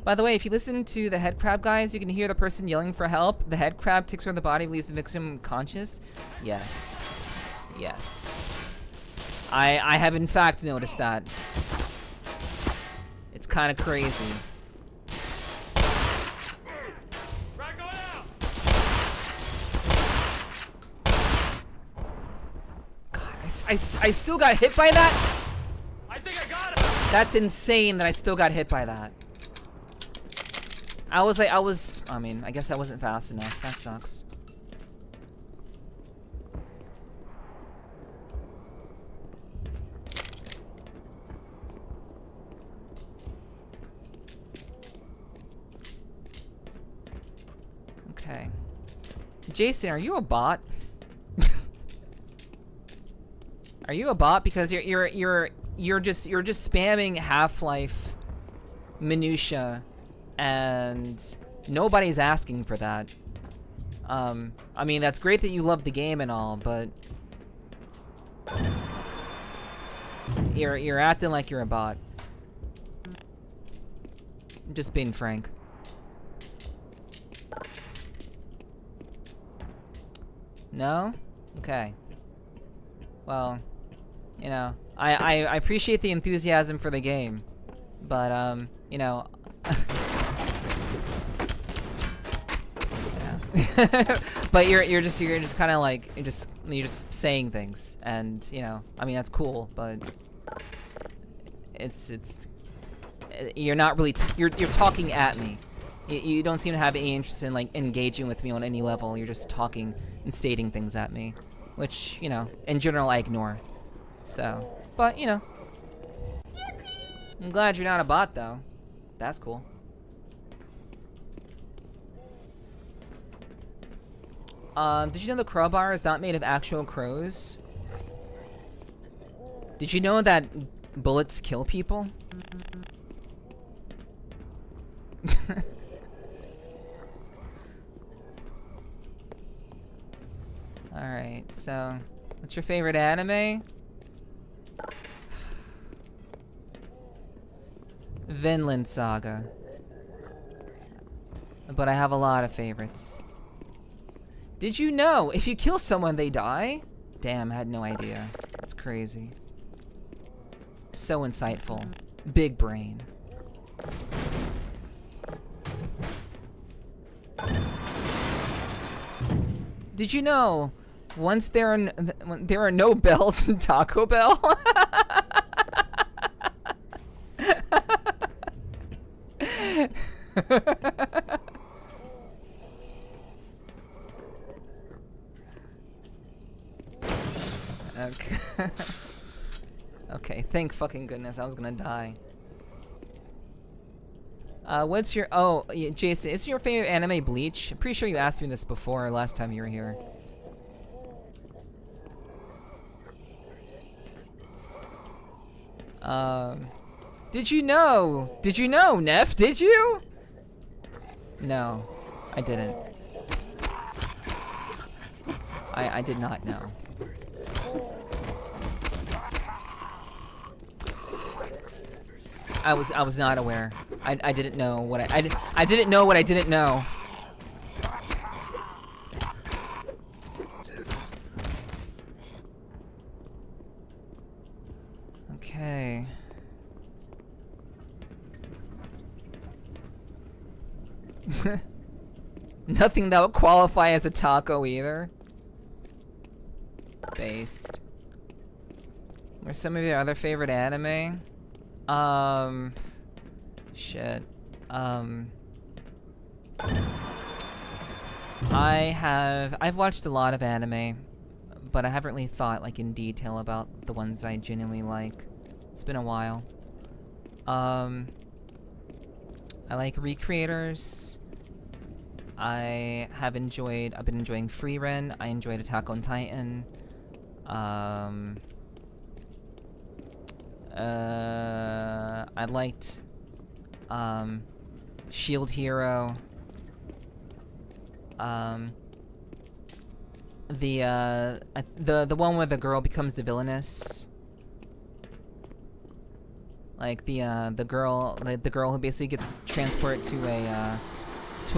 By the way, if you listen to the head crab guys, you can hear the person yelling for help. The head crab ticks around the body, leaves the victim conscious. Yes. Yes. I have in fact noticed that. It's kind of crazy. I still got hit by that? I think I got him. That's insane that I still got hit by that. I mean, I guess I wasn't fast enough. That sucks. Okay. Jason, are you a bot? Are you a bot? Because you're just spamming Half-Life minutia, and nobody's asking for that. I mean, that's great that you love the game and all, but you're acting like you're a bot. Just being frank. No? Okay. Well, you know, I appreciate the enthusiasm for the game, but you know, yeah. But you're just kind of like you're just saying things, and you know, I mean that's cool, but it's you're not really you're talking at me. You don't seem to have any interest in like engaging with me on any level. You're just talking and stating things at me, which, you know, in general I ignore. So, but, you know. I'm glad you're not a bot, though. That's cool. Did you know the crowbar is not made of actual crows? Did you know that bullets kill people? Alright, so what's your favorite anime? Vinland Saga. But I have a lot of favorites. Did you know if you kill someone they die? Damn, I had no idea. That's crazy. So insightful. Big brain. Did you know once there are no bells in Taco Bell? Okay. Okay, thank fucking goodness, I was gonna die. What's your... Oh, yeah, Jason, is your favorite anime Bleach? I'm pretty sure you asked me this before last time you were here. Did you know? Did you know, Neff? Did you? No, I didn't. I did not know. I was not aware. I didn't know what I didn't know what I didn't know. Okay. Nothing that would qualify as a taco either. Based. What's some of your other favorite anime? Shit. I've watched a lot of anime, but I haven't really thought like in detail about the ones I genuinely like. It's been a while. I like Recreators. I've been enjoying Freeman. I enjoyed Attack on Titan. I liked Shield Hero. The one where the girl becomes the villainess. Like the girl who basically gets transported to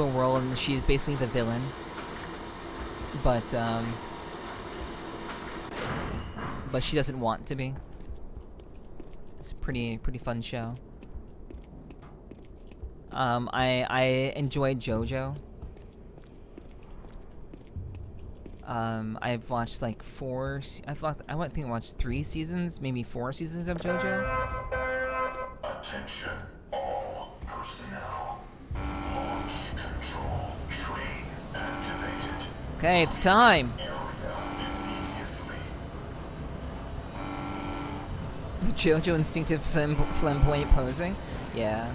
a world and she's basically the villain. But she doesn't want to be. It's a pretty fun show. I enjoyed JoJo. I've watched like I think I watched 3 seasons, maybe 4 seasons of JoJo. Attention, all personnel. Launch control train activated. Okay, it's time. JoJo instinctive flamboyant posing. Yeah.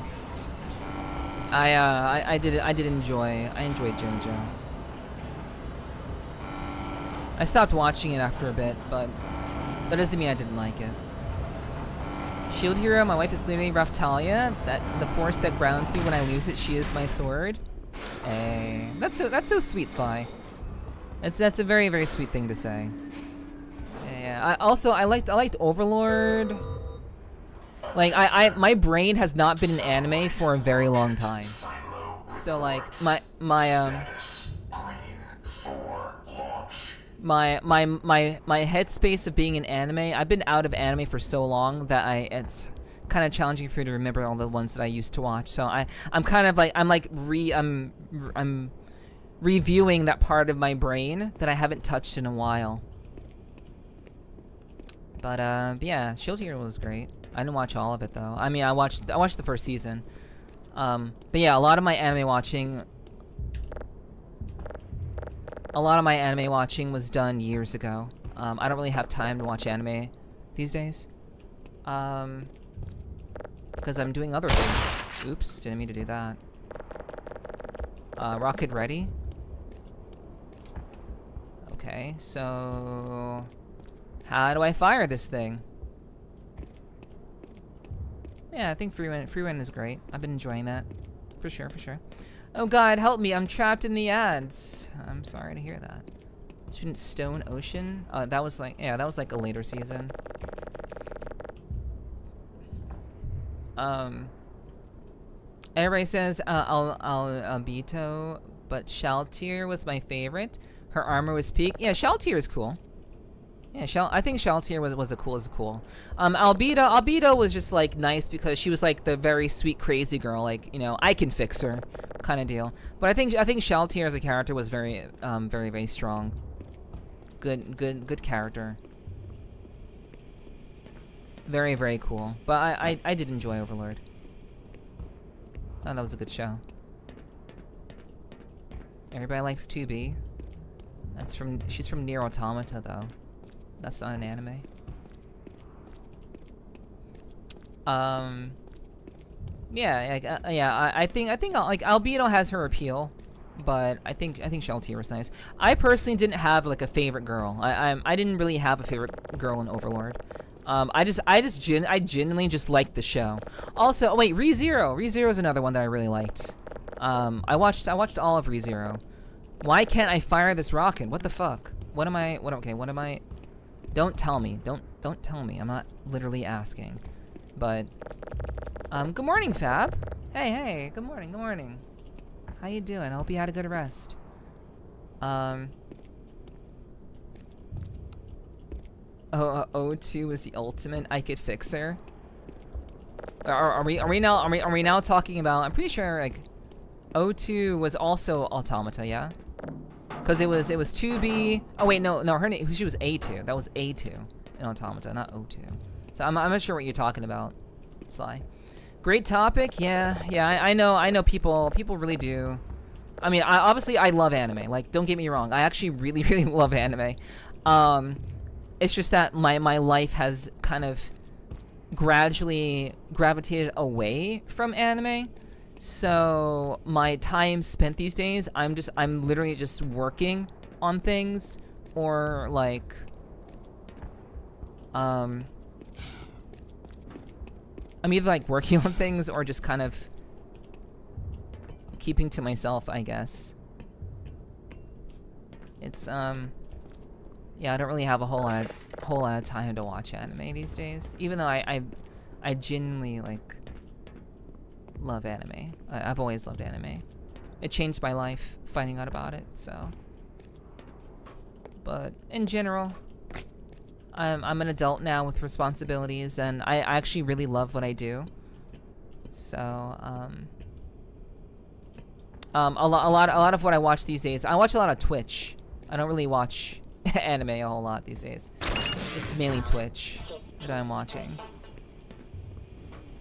I enjoyed JoJo. I stopped watching it after a bit, but that doesn't mean I didn't like it. Shield Hero, my wife is literally Raftalia. That the force that grounds me when I lose it, she is my sword. Hey, that's so sweet, Sly. That's a very, very sweet thing to say. Yeah. I liked Overlord. Like my brain has not been in anime for a very long time. So like my headspace of being in anime, I've been out of anime for so long that it's kind of challenging for me to remember all the ones that I used to watch. So I'm kind of like I'm reviewing that part of my brain that I haven't touched in a while. But yeah, Shield Hero was great. I didn't watch all of it though. I mean, I watched the first season. But yeah, a lot of my anime watching was done years ago. I don't really have time to watch anime these days. Because I'm doing other things. Oops, didn't mean to do that. Rocket ready? Okay, so how do I fire this thing? Yeah, I think Freeman is great. I've been enjoying that. For sure. Oh god, help me, I'm trapped in the ads. I'm sorry to hear that. Student Stone Ocean. That was like, yeah, that was like a later season. Everybody says Albito, but Shaltier was my favorite. Her armor was peak. Yeah, Shaltier is cool. Yeah, I think Shaltier was a cool. Albedo was just like nice because she was like the very sweet crazy girl, like, you know, I can fix her kind of deal. But I think Shaltier as a character was very very strong. Good character. Very cool. But I did enjoy Overlord. Oh, that was a good show. Everybody likes 2B. She's from Nier Automata though. That's not an anime. Yeah, I think like Albedo has her appeal, but I think Shaltier was nice. I personally didn't have like a favorite girl. I didn't really have a favorite girl in Overlord. I genuinely just liked the show. Also, oh wait, ReZero is another one that I really liked. I watched all of ReZero. Why can't I fire this rocket? What the fuck? What am I? Don't tell me. Don't tell me. I'm not literally asking. But good morning, Fab. Hey, good morning. How you doing? I hope you had a good rest. O2 was the ultimate. I could fix her. Are we now talking about? I'm pretty sure like O2 was also Automata, yeah. Because it was 2B. Oh wait, no, her name. She was A2. That was A2 in Automata, not O2. So I'm not sure what you're talking about, Sly. Great topic. Yeah. I know. People really do. I mean, obviously I love anime. Like, don't get me wrong. I actually really love anime. It's just that my life has kind of gradually gravitated away from anime. So my time spent these days, I'm literally just working on things, or like I'm either like working on things or just kind of keeping to myself, I guess. It's yeah, I don't really have a whole lot of time to watch anime these days, even though I genuinely like love anime. I've always loved anime. It changed my life finding out about it, so. But in general, I'm an adult now with responsibilities, and I actually really love what I do. So a lot of what I watch these days, I watch a lot of Twitch. I don't really watch anime a whole lot these days. It's mainly Twitch that I'm watching.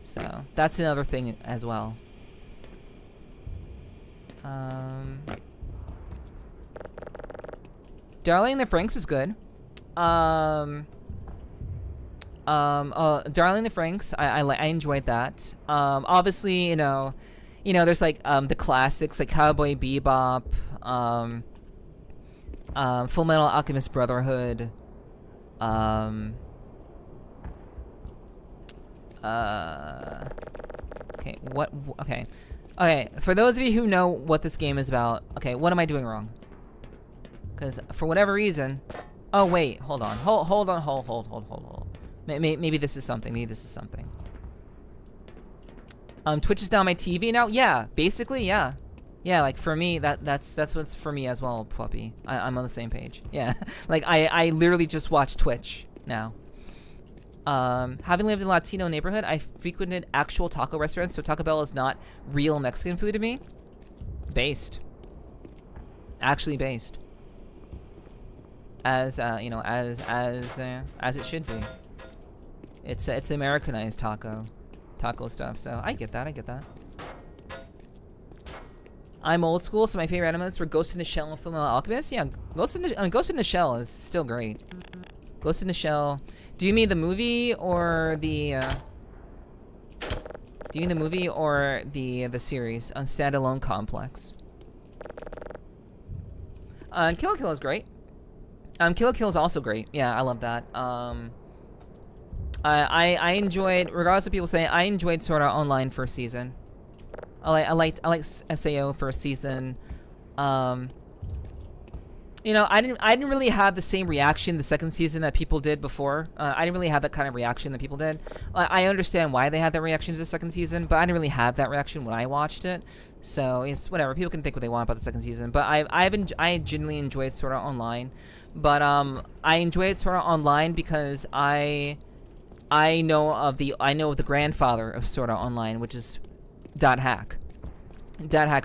So that's another thing as well. Darling in the Franxx was good. Darling in the Franxx, I enjoyed that. Obviously, you know, there's like the classics like Cowboy Bebop, Full Metal Alchemist Brotherhood, Okay, for those of you who know what this game is about, okay, what am I doing wrong? Because for whatever reason, oh wait, hold on. Maybe this is something. Twitch is down my TV now? Yeah, basically, yeah. Yeah, like for me, that's what's for me as well, puppy. I'm on the same page. Yeah, like I literally just watch Twitch now. Having lived in a Latino neighborhood, I frequented actual taco restaurants, so Taco Bell is not real Mexican food to me. Actually based. As you know, as it should be. It's Americanized taco stuff. So I get that. I'm old school, so my favorite animes were Ghost in the Shell and Fullmetal Alchemist. Yeah, Ghost in the Shell is still great. Ghost in the Shell. Do you mean the movie or the? Do you mean the movie or the series? Standalone Complex. Kill la Kill is great. Kill la Kill is also great. Yeah, I love that. I enjoyed, regardless of people saying, I enjoyed Sword Art Online first season. I liked SAO first season. You You know, I didn't really have the same reaction the second season that people did before. I didn't really have that kind of reaction that people did. I understand why they had that reaction to the second season, but I didn't really have that reaction when I watched it. So it's whatever. People can think what they want about the second season, but I genuinely enjoyed Sword Art Online. But I enjoyed Sword Art Online because I know of the grandfather of Sword Art Online, which is .hack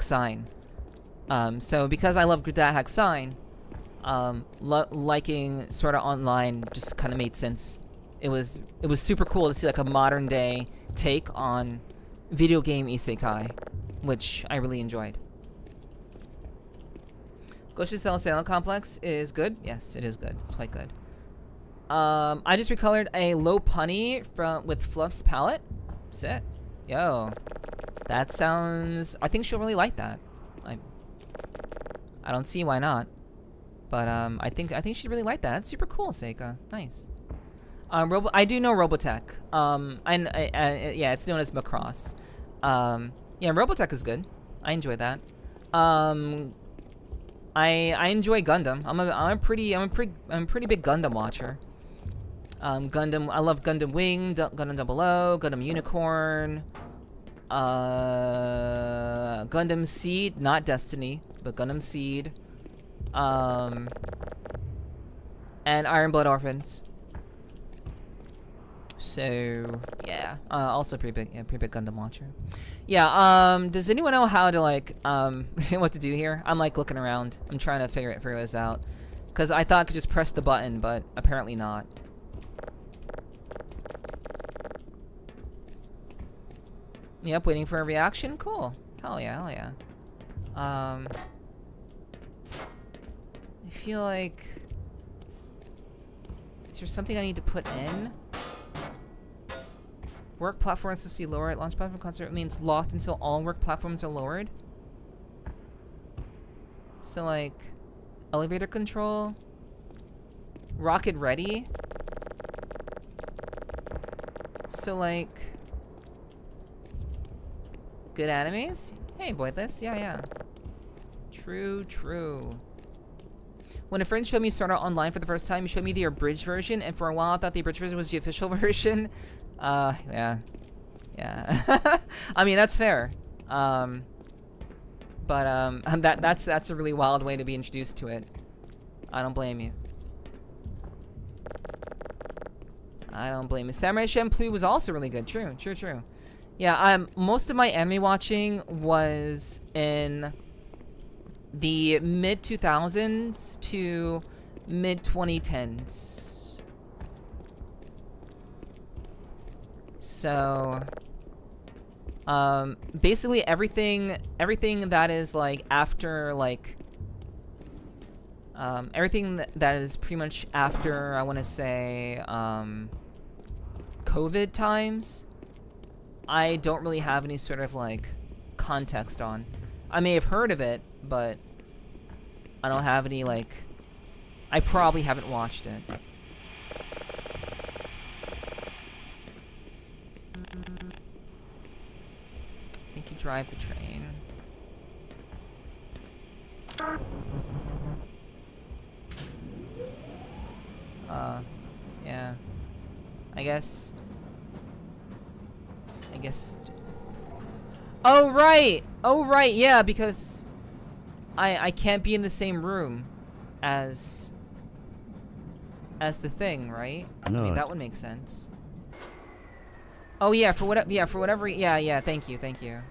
Sign. So because I love .hack Sign, liking Sword Art Online just kind of made sense. It was super cool to see like a modern day take on video game isekai, which I really enjoyed. Gosha Salon Complex is good. Yes, it is good. It's quite good. I just recolored a low punny with Fluff's palette. Sit. Yo, that sounds. I think she'll really like that. I don't see why not. But I think she'd really like that. That's super cool, Seika. Nice. I do know Robotech. Yeah, it's known as Macross. Yeah, Robotech is good. I enjoy that. I enjoy Gundam. I'm a pretty big Gundam watcher. Gundam. I love Gundam Wing, Gundam 00, Gundam Unicorn, Gundam Seed, not Destiny, but Gundam Seed. And Iron Blood Orphans. So yeah, also pretty big Gundam watcher. Yeah. Does anyone know how to like what to do here? I'm like looking around. I'm trying to figure this out, because I thought I could just press the button, but apparently not. Yep, waiting for a reaction. Cool. Hell yeah. I feel like, is there something I need to put in? Work platform is supposed to be lowered. Launch platform concert means locked until all work platforms are lowered. So like, elevator control, rocket ready. So like, good animes. Hey, Voidless. Yeah. True. When a friend showed me Sword Art Online for the first time, he showed me the abridged version, and for a while I thought the abridged version was the official version. Yeah. I mean, that's fair. But that's a really wild way to be introduced to it. I don't blame you. Samurai Champloo was also really good. True. Yeah, most of my anime watching was in the mid-2000s to mid-2010s. So, basically everything that is like after like, everything that is pretty much after, I want to say, COVID times, I don't really have any sort of like context on. I may have heard of it, but I don't have any like, I probably haven't watched it. I think you drive the train. Yeah. I guess. Oh right, yeah, because I can't be in the same room as the thing, right? No. I mean, that would make sense. Oh yeah, for whatever. Yeah. Thank you.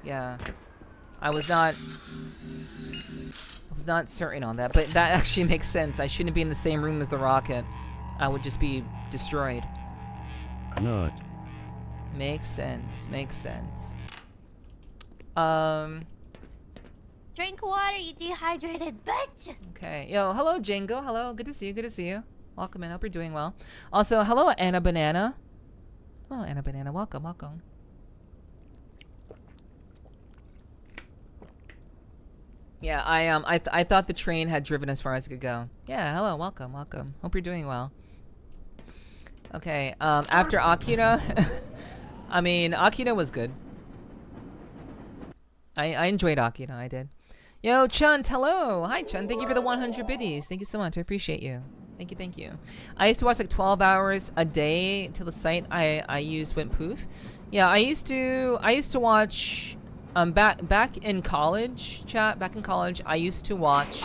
Yeah, I was not certain on that, but that actually makes sense. I shouldn't be in the same room as the rocket. I would just be destroyed. No. Makes sense. Drink water, you dehydrated bitch! Okay. Yo, hello, Django. Hello. Good to see you. Welcome in. Hope you're doing well. Also, hello, Anna Banana. Welcome. Yeah, I thought the train had driven as far as it could go. Yeah, hello, welcome. Hope you're doing well. Okay, after Akira, I mean, Akira was good. I enjoyed Akira, I did. Yo, Chunt, hello. Hi, Chunt. Thank you for the 100 biddies. Thank you so much. I appreciate you. Thank you, thank you. I used to watch like 12 hours a day till the site I used went poof. Yeah, I used to watch back in college, chat. Back in college, I used to watch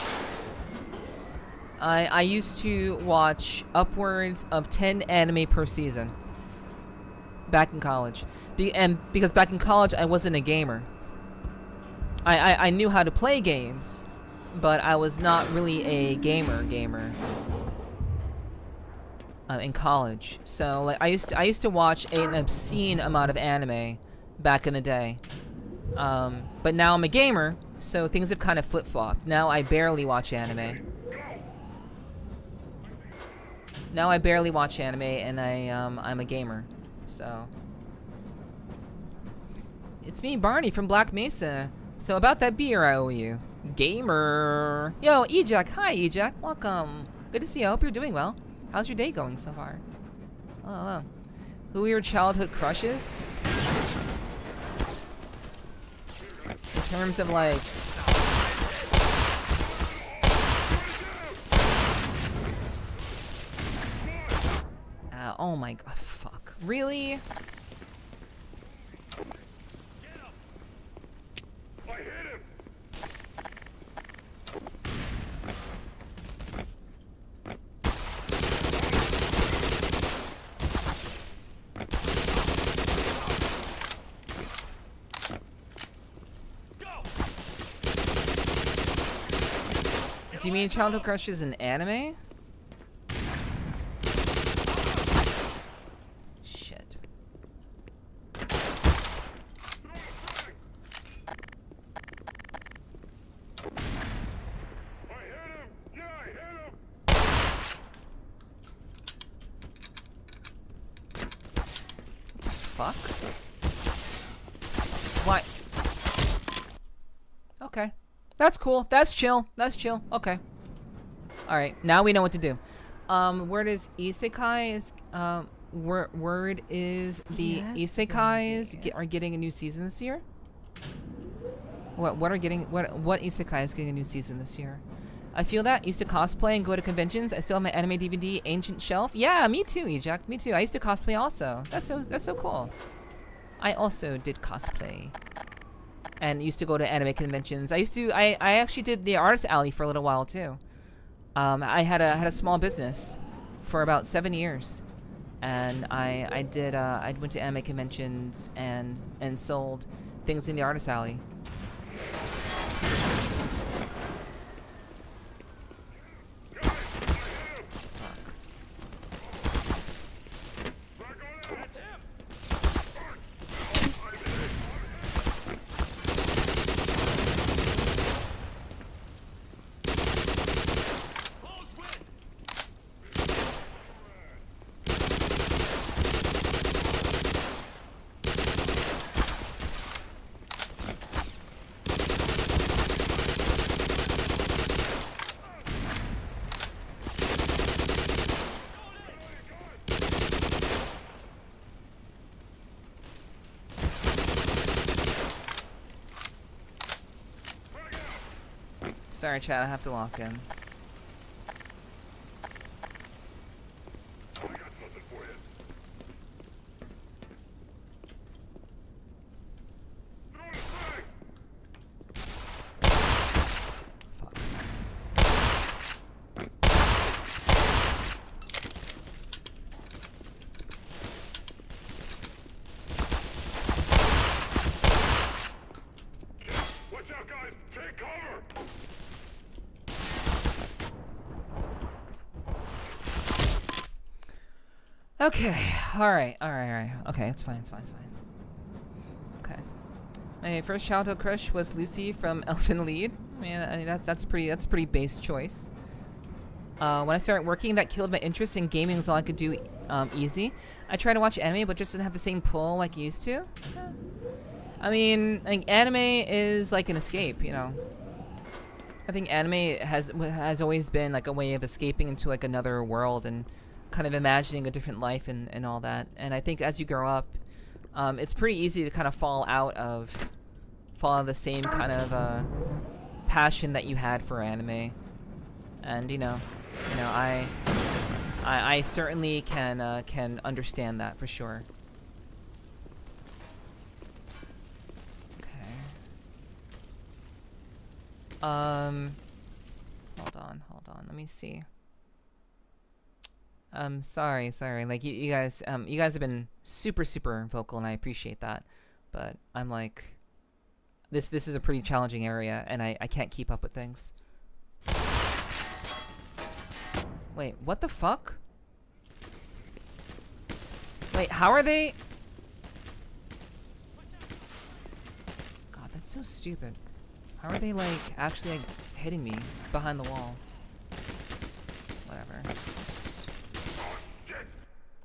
upwards of 10 anime per season. Back in college, because back in college I wasn't a gamer. I knew how to play games, but I was not really a gamer in college. So like I used to watch an obscene amount of anime back in the day. But now I'm a gamer, so things have kind of flip-flopped. Now I barely watch anime. And I'm a gamer. So it's me, Barney from Black Mesa. So about that beer I owe you. Gamer. Yo, Ejak. Hi, Ejak. Welcome. Good to see you. I hope you're doing well. How's your day going so far? Hello. Who are your childhood crushes? In terms of like... oh my god, fuck. Really? Do you mean childhood crushes in anime? Shit. Fuck. What? Okay. That's cool. That's chill. That's chill. Okay. Alright, now we know what to do. Word is isekai is word is the isekais are getting a new season this year? What isekai is getting a new season this year? I feel that. Used to cosplay and go to conventions. I still have my anime DVD ancient shelf. Yeah, me too, Ejak. Me too. I used to cosplay also. That's so cool. I also did cosplay. And used to go to anime conventions. I actually did the Artist Alley for a little while too. I had a small business for about 7 years, and I went to anime conventions and sold things in the Artist Alley. Sorry, chat, I have to lock in. Okay, alright. Okay, it's fine. Okay. My first childhood crush was Lucy from Elfen Lied. I mean that's a pretty base choice. When I started working, that killed my interest in gaming was all I could do easy. I tried to watch anime, but just didn't have the same pull like it used to. Yeah. I mean, like, anime is like an escape, you know. I think anime has always been like a way of escaping into like another world and kind of imagining a different life and all that. And I think as you grow up, it's pretty easy to kind of fall out of the same kind of passion that you had for anime, and I certainly can understand that for sure. Okay. Hold on. Let me see. Sorry. Like you guys have been super vocal, and I appreciate that. But I'm like, this is a pretty challenging area, and I can't keep up with things. Wait, what the fuck? Wait, how are they? God, that's so stupid. How are they like actually like hitting me behind the wall? Whatever.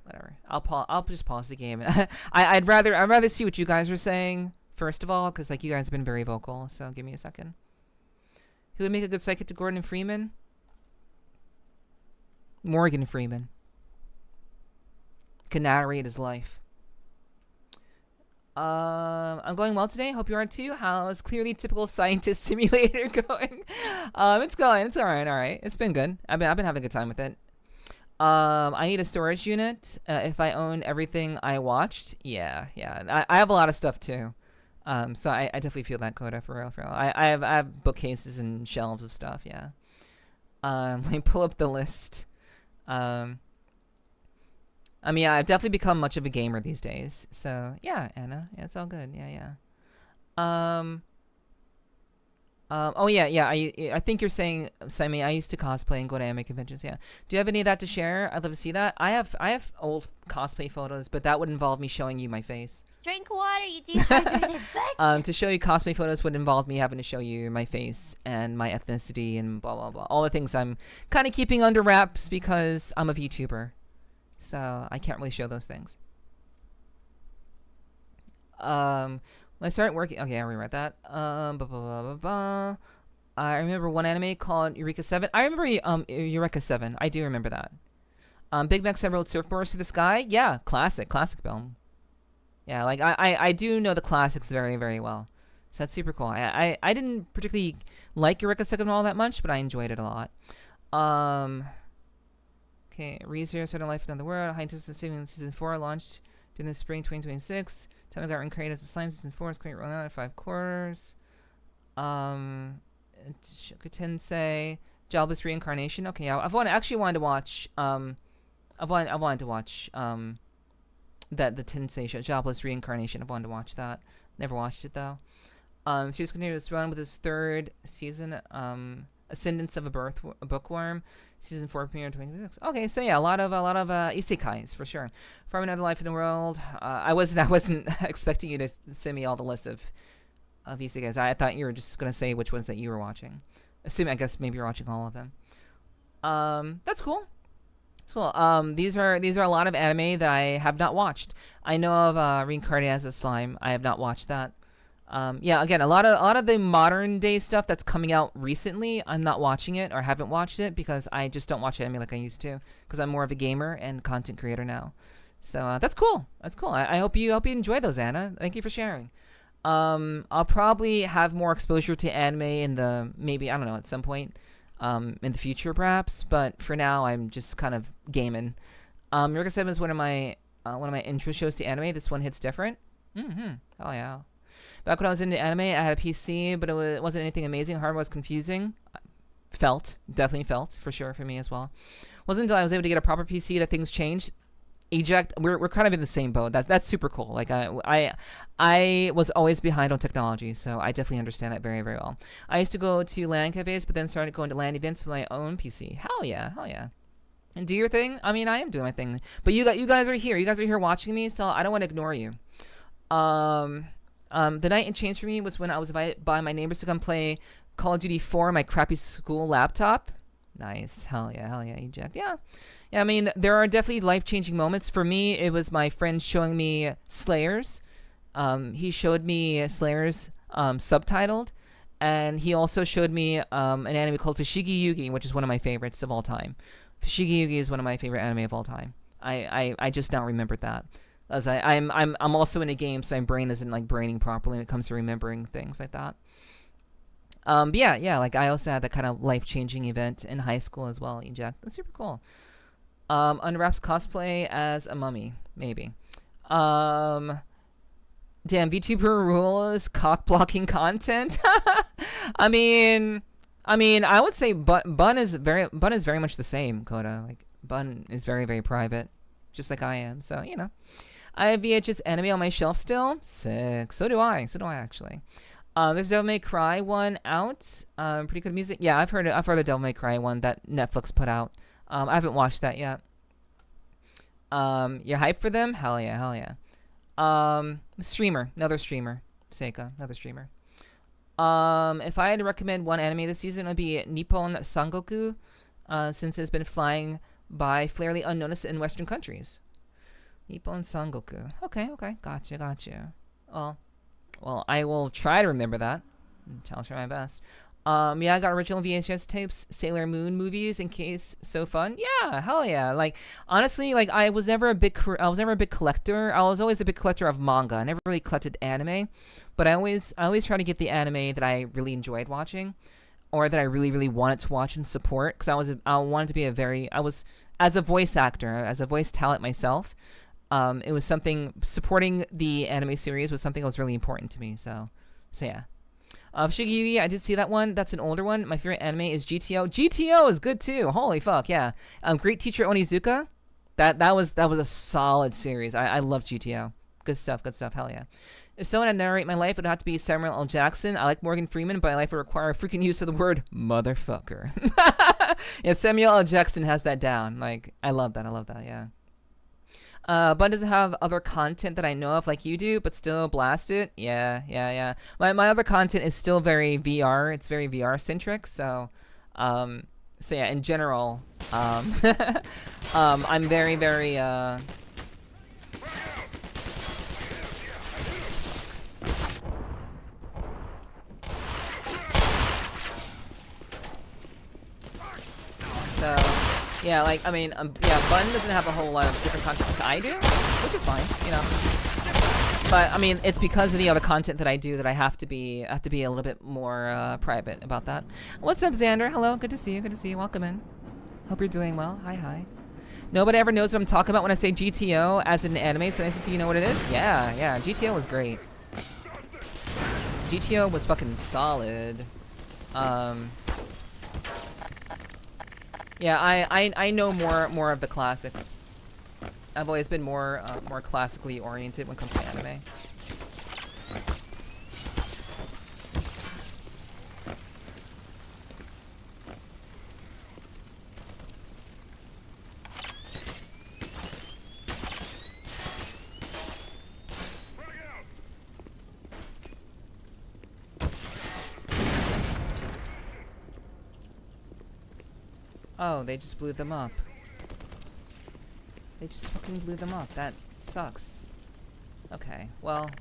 Whatever. I'll just pause the game. I'd rather see what you guys are saying first of all, because like you guys have been very vocal. So give me a second. Who would make a good psychic to Gordon and Freeman? Morgan Freeman. Can narrate his life. I'm going well today. Hope you are too. How's clearly typical scientist simulator going? It's going. It's all right. It's been good. I've been having a good time with it. I need a storage unit. If I own everything I watched, yeah. I have a lot of stuff too. So I definitely feel that, Coda, for real. I have bookcases and shelves of stuff. Yeah. Let me pull up the list. I mean, I've definitely become much of a gamer these days. So yeah, Anna, yeah, it's all good. Yeah. Oh yeah. I think you're saying, Sammy, I used to cosplay and go to anime conventions. Yeah. Do you have any of that to share? I'd love to see that. I have old cosplay photos, but that would involve me showing you my face. Drink water, you dehydrated bitch. To show you cosplay photos would involve me having to show you my face and my ethnicity and blah blah blah. All the things I'm kind of keeping under wraps because I'm a VTuber. So I can't really show those things. When I started working, okay, I reread that. I remember one anime called Eureka 7. I remember Eureka 7. I do remember that. Big Mac wrote surfboards through the sky. Yeah, classic film. Yeah, like I do know the classics very, very well. So that's super cool. I didn't particularly like Eureka 7 all that much, but I enjoyed it a lot. Okay, ReZero started life in the world. High Intense Saving Season 4 launched during the spring 2026. Time got recreated as a slime. Season 4 is currently rolling out in 5 quarters. Tensei, Jobless Reincarnation. Okay, yeah, actually wanted to watch. I wanted to watch that the Tensei show, Jobless Reincarnation. I wanted to watch that. Never watched it though. Series continues to run with its 3rd season. Ascendance of a Bookworm. Season 4 premiere 2026. Okay, so yeah, a lot of isekais for sure. From Another Life in the World. I wasn't expecting you to send me all the list of isekais. I thought you were just gonna say which ones that you were watching. I guess maybe you're watching all of them. That's cool. That's cool. These are a lot of anime that I have not watched. I know of Reincarnated as a Slime. I have not watched that. Yeah, again, a lot of the modern day stuff that's coming out recently, I'm not watching it or haven't watched it because I just don't watch anime like I used to because I'm more of a gamer and content creator now. So that's cool. That's cool. I hope you enjoy those, Anna. Thank you for sharing. I'll probably have more exposure to anime in the maybe I don't know at some point in the future perhaps, but for now I'm just kind of gaming. Eureka 7 is one of my intro shows to anime. This one hits different. Oh yeah. Back when I was into anime, I had a PC, but it wasn't anything amazing. Hardware was confusing. Definitely felt, for sure, for me as well. Wasn't until I was able to get a proper PC that things changed. Eject, we're kind of in the same boat. That's super cool. Like I was always behind on technology, so I definitely understand that very, very well. I used to go to LAN cafes, but then started going to LAN events with my own PC. Hell yeah. And do your thing. I mean, I am doing my thing, but you guys are here. You guys are here watching me, so I don't want to ignore you. The night it changed for me was when I was invited by my neighbors to come play Call of Duty 4 on my crappy school laptop. Nice. Hell yeah, eject. Yeah, I mean, there are definitely life-changing moments. For me, it was my friend showing me Slayers. He showed me Slayers subtitled, and he also showed me an anime called Fushigi Yugi, which is one of my favorites of all time. Fushigi Yugi is one of my favorite anime of all time. I just now remembered that. As I'm also in a game, so my brain isn't like braining properly when it comes to remembering things like that. But yeah, like I also had that kind of life-changing event in high school as well, Jack. That's super cool. Unwraps cosplay as a mummy, maybe. Damn, VTuber rules cock blocking content. I mean, I would say Bun is very much the same, Coda. Like Bun is very, very private, just like I am. So you know, I have VHS anime on my shelf still. Sick. So do I actually. There's Devil May Cry one out. Pretty good music. Yeah, I've heard the Devil May Cry one that Netflix put out. I haven't watched that yet. You're hyped for them? Hell yeah. Another streamer. Seika, another streamer. If I had to recommend one anime this season, it would be Nippon Sangoku, since it's been flying by fairly unnoticed in Western countries. Nippon Sangoku. Okay, gotcha. Well, I will try to remember that. I'll try my best. Yeah, I got original VHS tapes, Sailor Moon movies in case. So fun. Yeah, hell yeah. Like honestly, like I was never a big collector. I was always a big collector of manga. I never really collected anime, but I always try to get the anime that I really enjoyed watching, or that I really, really wanted to watch and support. Because I wanted to be as a voice actor, as a voice talent myself. It was something, supporting the anime series was something that was really important to me. So yeah. Shigeyugi, I did see that one. That's an older one. My favorite anime is GTO. GTO is good too. Holy fuck, yeah. Great Teacher Onizuka. That was a solid series. I loved GTO. Good stuff. Hell yeah. If someone had to narrate my life, it would have to be Samuel L. Jackson. I like Morgan Freeman, but my life would require a freaking use of the word motherfucker. Yeah, Samuel L. Jackson has that down. Like, I love that. Yeah. Bun doesn't have other content that I know of like you do, but still blast it. Yeah. My other content is still very VR. It's very VR centric. So yeah, in general, I'm very, very, so yeah, like, I mean, yeah, Bun doesn't have a whole lot of different content like I do, which is fine, you know. But I mean, it's because of the other content that I do that I have to be a little bit more private about that. What's up, Xander? Hello, good to see you. Welcome in. Hope you're doing well. Hi. Nobody ever knows what I'm talking about when I say GTO as an anime, so nice to see you know what it is. Yeah, GTO was great. GTO was fucking solid. Yeah, I know more of the classics. I've always been more classically oriented when it comes to anime. Oh, they just blew them up. They just fucking blew them up. That sucks. Okay, well.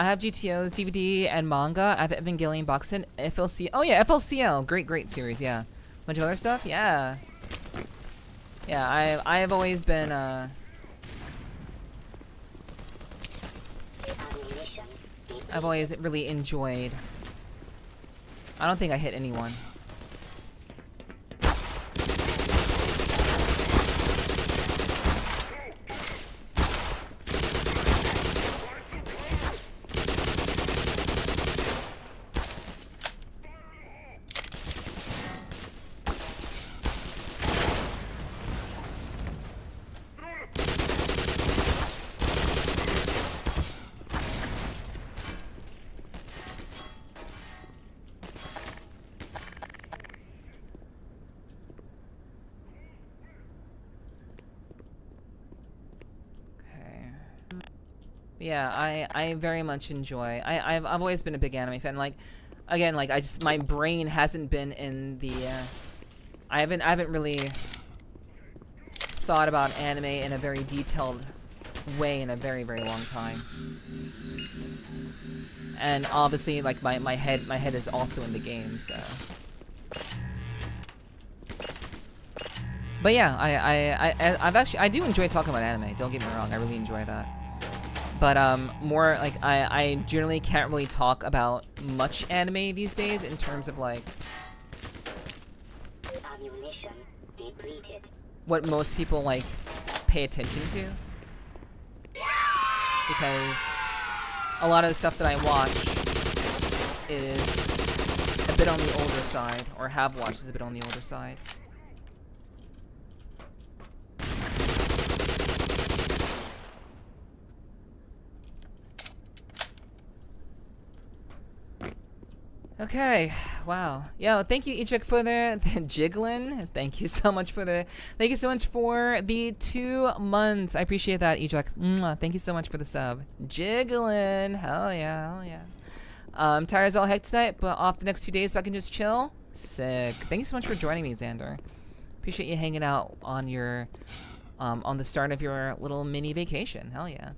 I have GTO's DVD and manga. I have Evangelion box set, FLC. Oh yeah, FLCL. Great series, yeah. Bunch of other stuff? Yeah. Yeah, I've always been, I've always really enjoyed. I don't think I hit anyone. Yeah, I very much enjoy. I've always been a big anime fan. Like, again, like my brain hasn't been in the. I haven't really thought about anime in a very detailed way in a very long time. And obviously, like my head is also in the game, so. But yeah, I do enjoy talking about anime. Don't get me wrong, I really enjoy that. But more like I generally can't really talk about much anime these days in terms of like Ammunition depleted. what most people like pay attention to, because a lot of the stuff that I watch is a bit on the older side, or have watched is a bit on the older side. Okay, wow. Yo, thank you, Ichik, for the jiggling. Thank you so much for the 2 months. I appreciate that, Ichik. Mwah. Thank you so much for the sub. Jiggling. Hell yeah, hell yeah. I'm tired as all heck tonight, but off the next 2 days so I can just chill. Sick. Thank you so much for joining me, Xander. Appreciate you hanging out on your, on the start of your little mini vacation. Hell yeah.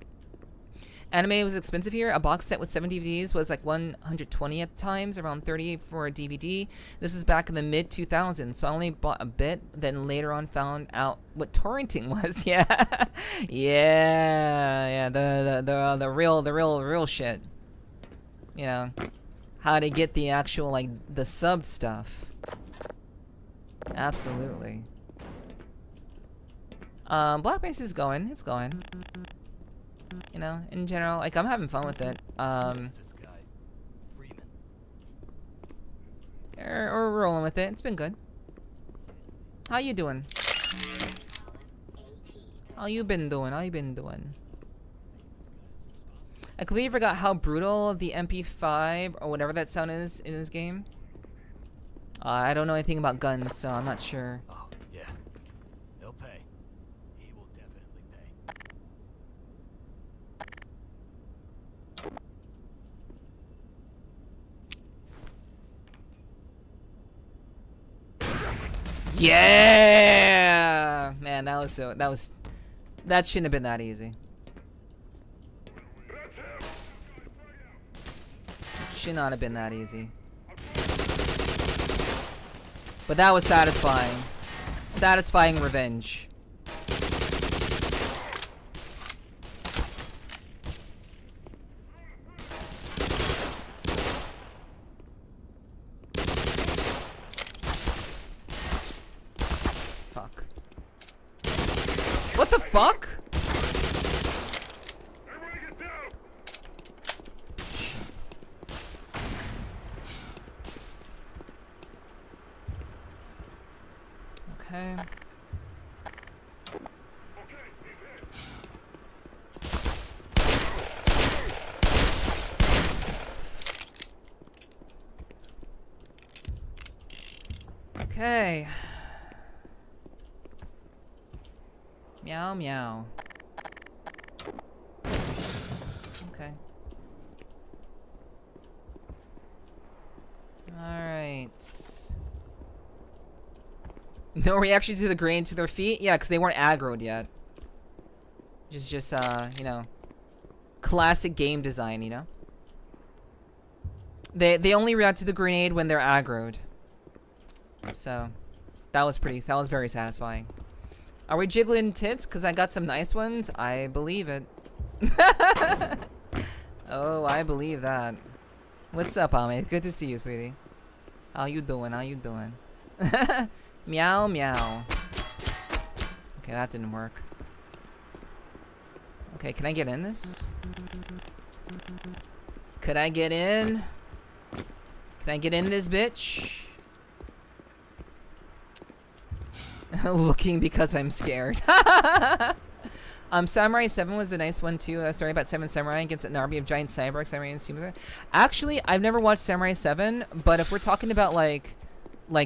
Anime was expensive here. A box set with 7 DVDs was like 120 at times, around 30 for a DVD. This was back in the mid 2000s, so I only bought a bit. Then later on, found out what torrenting was. Yeah, yeah. The real shit. You know, how to get the actual like the sub stuff. Absolutely. Black Base is going. It's going. You know, in general, like, I'm having fun with it. This guy, Freeman. Or rolling with it. It's been good. How you doing? How you been doing? How you been doing? I completely forgot how brutal the MP5 or whatever that sound is in this game. I don't know anything about guns, so I'm not sure. Oh, yeah. He'll pay. He will definitely pay. Yeah, man, that shouldn't have been that easy. Should not have been that easy. But that was satisfying. Satisfying revenge. Fuck. What the fuck? Okay. Okay. Meow meow. Okay. Alright. No reaction to the grain to their feet? Yeah, because they weren't aggroed yet. Just you know, classic game design, you know? They only react to the grenade when they're aggroed. So, that was very satisfying. Are we jiggling tits? Because I got some nice ones? I believe it. Oh, I believe that. What's up, Ame? Good to see you, sweetie. How you doing? How you doing? Meow, meow. Okay, that didn't work. Okay, can I get in this? Could I get in? Can I get in this bitch? Looking because I'm scared. Samurai 7 was a nice one too. A story about 7 samurai against an army of giant cyborg samurai. Actually, I've never watched Samurai 7, but if we're talking about like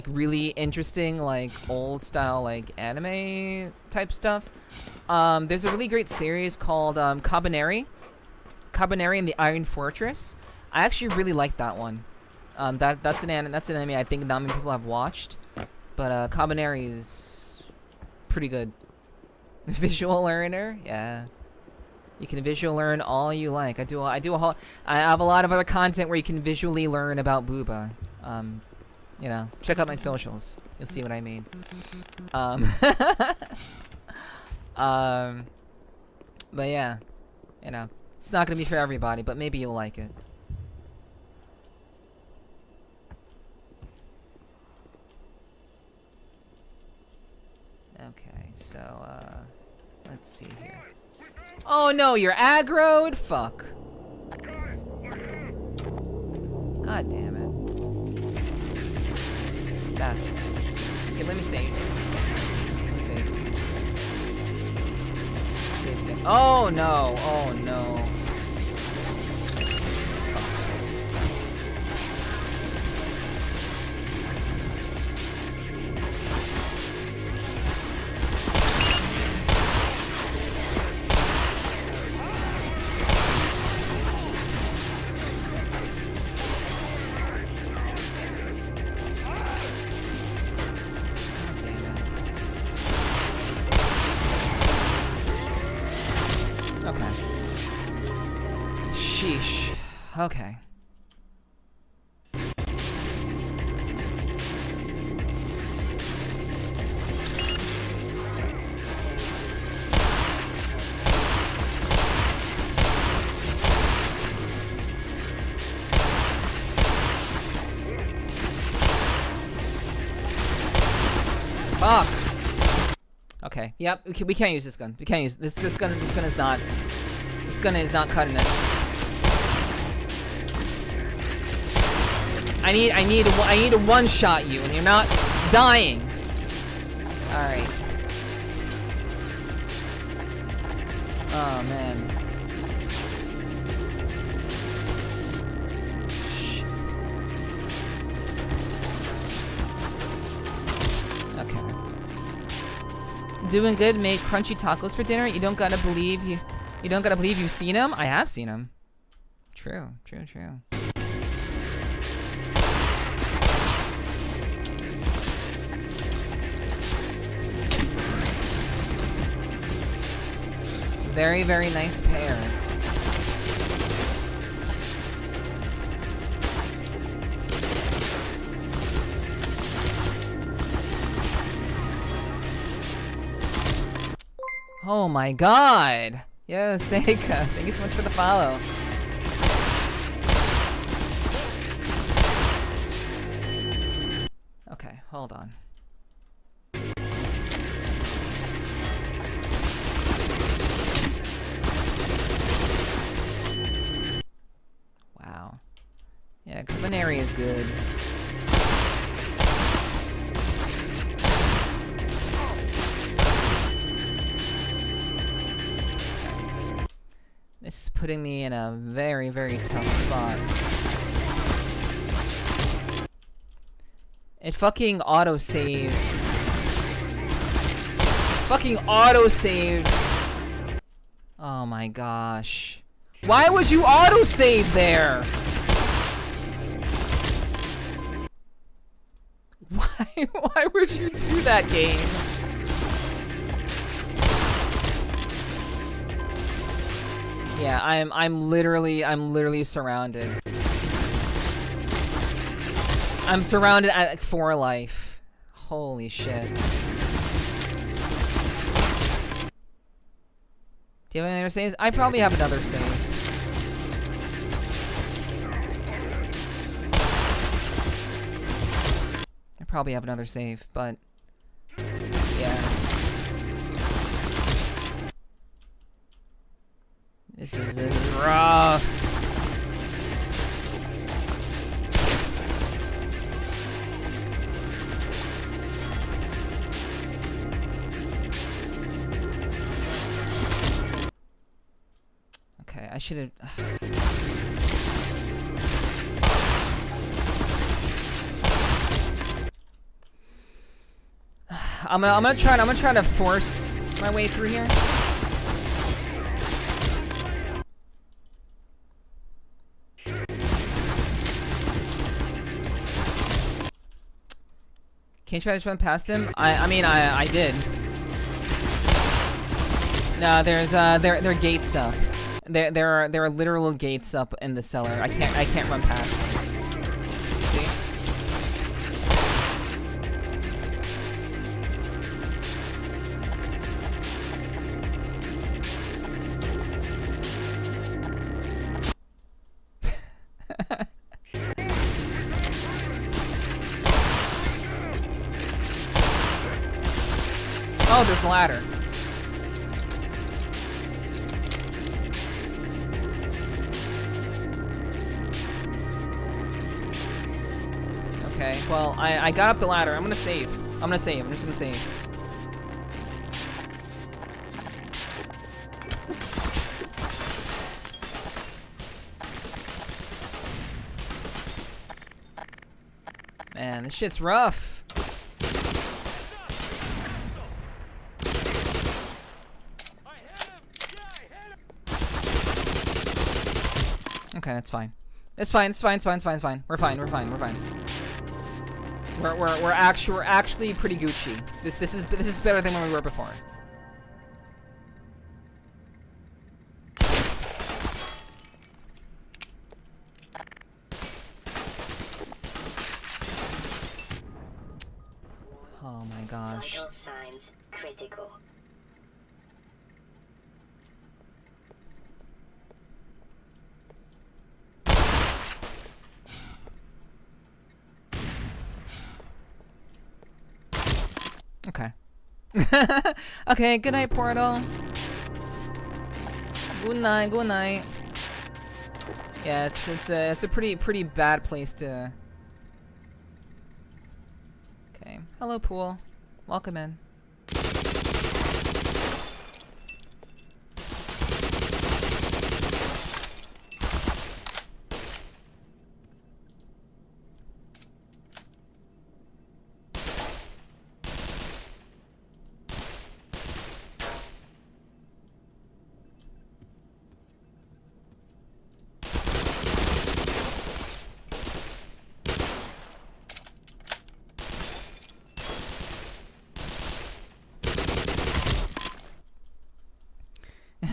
really interesting like old style like anime type stuff, there's a really great series called Cabaneri and the Iron Fortress. I actually really like that one. That's an anime I think not many people have watched, but Cabaneri is pretty good. Visual learner, yeah. You can visual learn all you like. I have a lot of other content where you can visually learn about booba. You know, check out my socials. You'll see what I mean. But yeah, you know, It's not gonna be for everybody, but maybe you'll like it. Okay, so, let's see here. Oh no, you're aggroed? Fuck. God damn it. That's... Okay, let me save. Save. Save again. Oh no, oh no. Sheesh. Okay. Fuck. Okay. Yep. We can't use this gun. We can't use this. This gun is not. This gun is not cutting it. I need to one-shot you, and you're not dying. All right. Oh man. Shit. Okay. Doing good. Made crunchy tacos for dinner. You don't gotta believe you've seen them. I have seen them. True. True. True. Very, very nice pair. Oh my god! Yo, Seika, thank you so much for the follow. Okay, hold on. Wow. Yeah, Cabaneri is good. This is putting me in a very, very tough spot. It fucking auto-saved. Fucking auto-saved. Oh my gosh. Why would you auto-save there? Why would you do that, game? Yeah, I'm literally surrounded. I'm surrounded at 4 life. Holy shit. Do you have any other saves? I probably have another save. I probably have another save, but yeah. This is rough. Okay, I should have. I'm gonna try to force my way through here. Can't you try to just run past them? I mean I did. No, there are gates up. There are literal gates up in the cellar. I can't run past them. See? Oh, there's a ladder. Okay, well, I got up the ladder. I'm gonna save. I'm just gonna save. Man, this shit's rough. Okay, that's fine. It's fine. It's fine. It's fine. It's fine. It's fine. We're fine. We're fine. We're fine. We're actually pretty Gucci. This is better than when we were before. Oh my gosh. Vital signs critical. Okay. Okay, good night, Portal. Good night, good night. Yeah, it's a pretty bad place to. Okay. Hello, pool. Welcome in.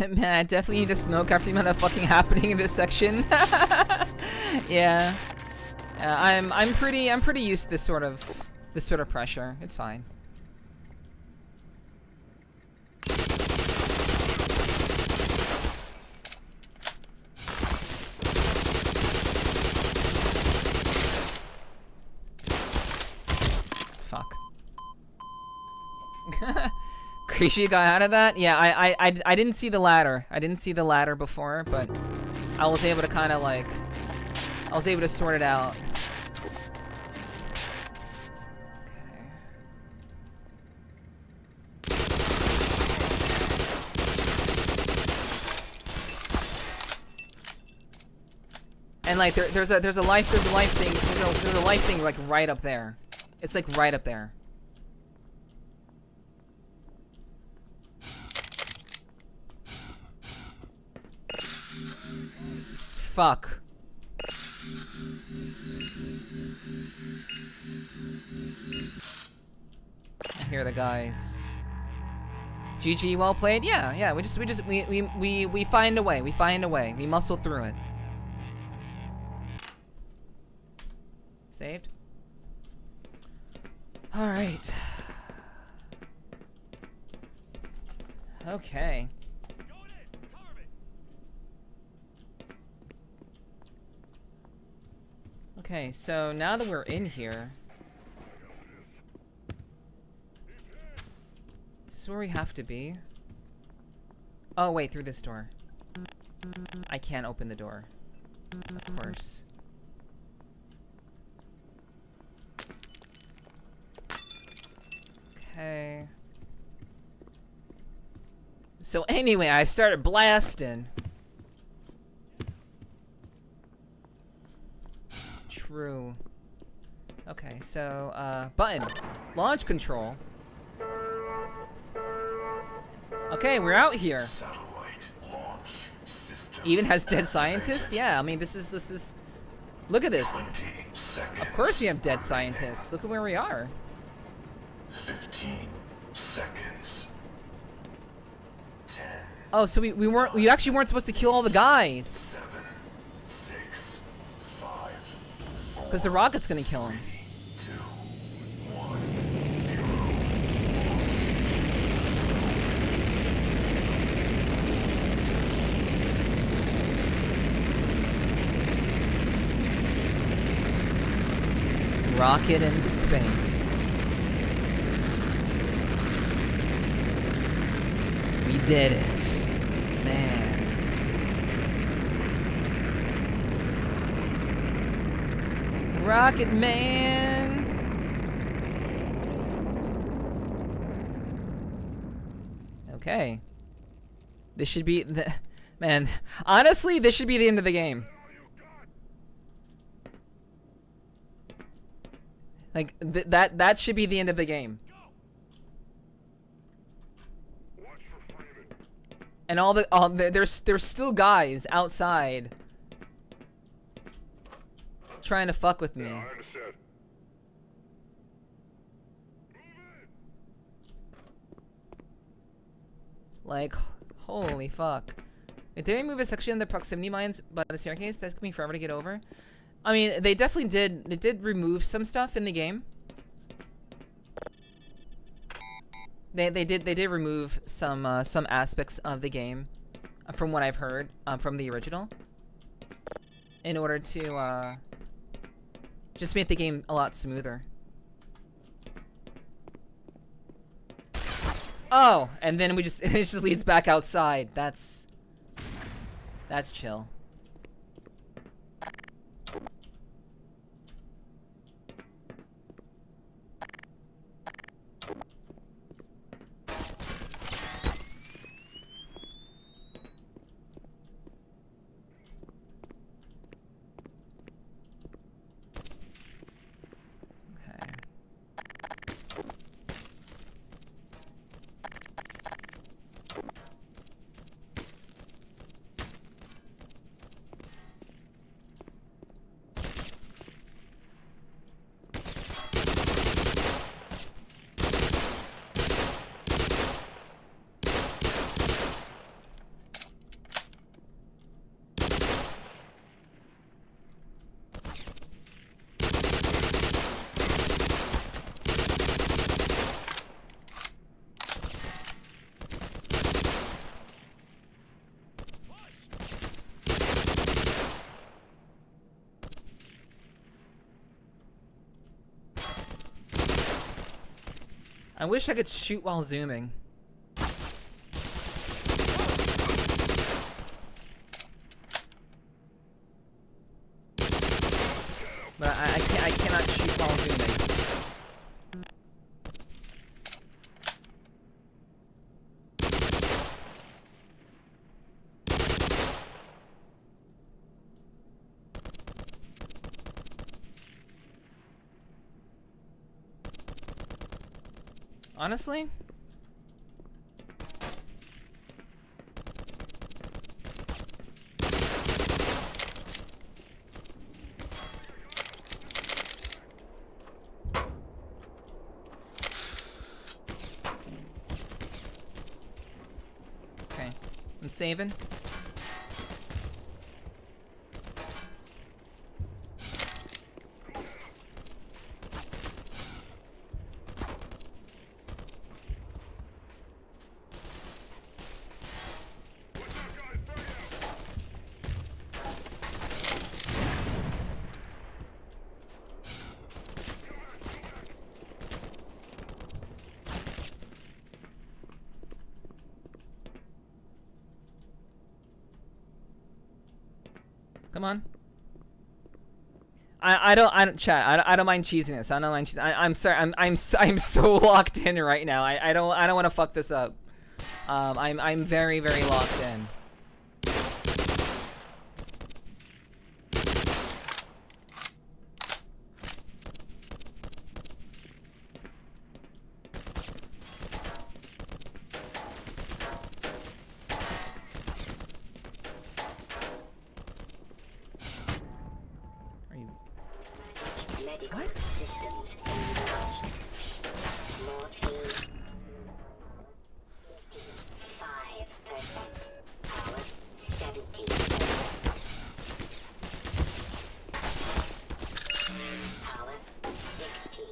Man, I definitely need to smoke after the amount of fucking happening in this section. Yeah. I'm pretty used to this sort of pressure. It's fine. Fuck. Krishi got out of that? Yeah, I didn't see the ladder. I didn't see the ladder before, but I was able to kind of like, I was able to sort it out. And like there's a life thing like right up there. It's like right up there. Fuck. I hear the guys. GG, well played. Yeah. We find a way. We find a way. We muscle through it. Saved. All right. Okay. Okay, so now that we're in here, this is where we have to be. Oh wait, through this door. I can't open the door. Of course. Okay. So anyway, I started blasting. True. Okay, so, button. Launch control. Okay, we're out here. Even has dead scientists? Yeah, I mean, this is... Look at this. Of course we have dead scientists. Look at where we are. 15 seconds. 10. Oh, so we actually weren't supposed to kill all the guys. 7, 6, 5, 4. Because the rocket's gonna kill him. 2, 1, 0. Rocket into space. did it. Man. Rocket Man. Okay. This should be the man. Honestly, this should be the end of the game. Like that should be the end of the game. And there's still guys outside trying to fuck with me. Like, holy fuck. If they remove a section of the proximity mines by the staircase, that took me forever to get over. I mean, they definitely did. They did remove some stuff in the game. They did remove some aspects of the game, from what I've heard, from the original, in order to just make the game a lot smoother. Oh, and then it just leads back outside. That's chill. I wish I could shoot while zooming. But I cannot shoot while zooming. Honestly? Okay, I'm saving. Come on. I don't chat. I don't mind cheesing this. I don't mind cheesing. I'm sorry. I'm so locked in right now. I don't want to fuck this up. I'm very locked in. Medical systems engaged. Morphine 55%. Power 70%. Power 65%.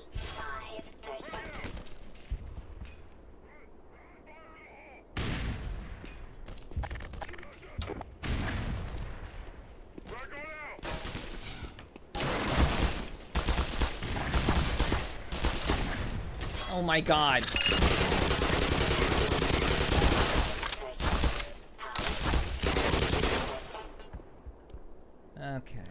Oh my god. Okay.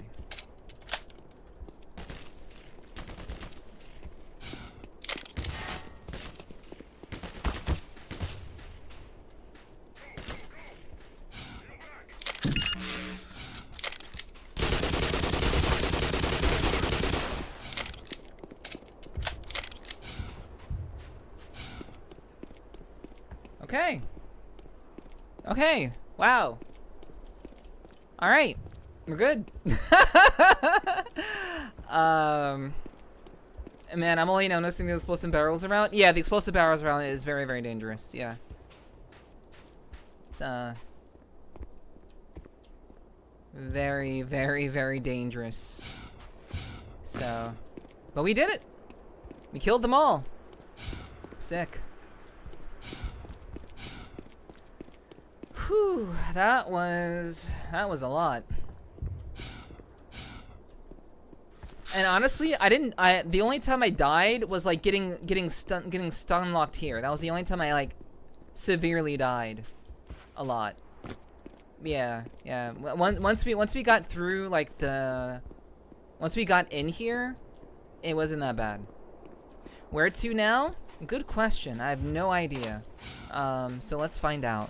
Okay. Okay. Wow. All right. We're good. Man, I'm only now noticing the explosive barrels around. Yeah, the explosive barrels around is very, very dangerous. Yeah. It's very, very, very dangerous. So, but we did it. We killed them all. Sick. Whew, that was a lot. And honestly, the only time I died was like getting stun locked here. That was the only time I like severely died. A lot. Yeah, yeah. Once we got through like once we got in here, it wasn't that bad. Where to now? Good question. I have no idea. So let's find out.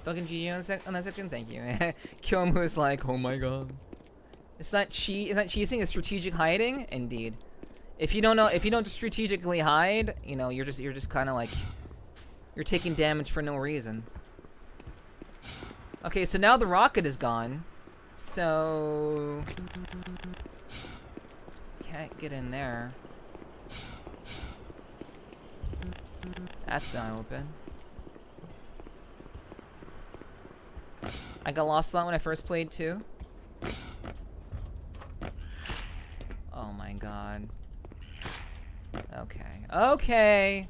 Fucking GG on that section, thank you. Kyomu is like, oh my god. It's not cheesing, it's strategic hiding. Indeed. If you don't strategically hide, you know, you're just kind of like, you're taking damage for no reason. Okay, so now the rocket is gone. So can't get in there. That's not open. I got lost a lot when I first played too. Oh my god. Okay. Okay.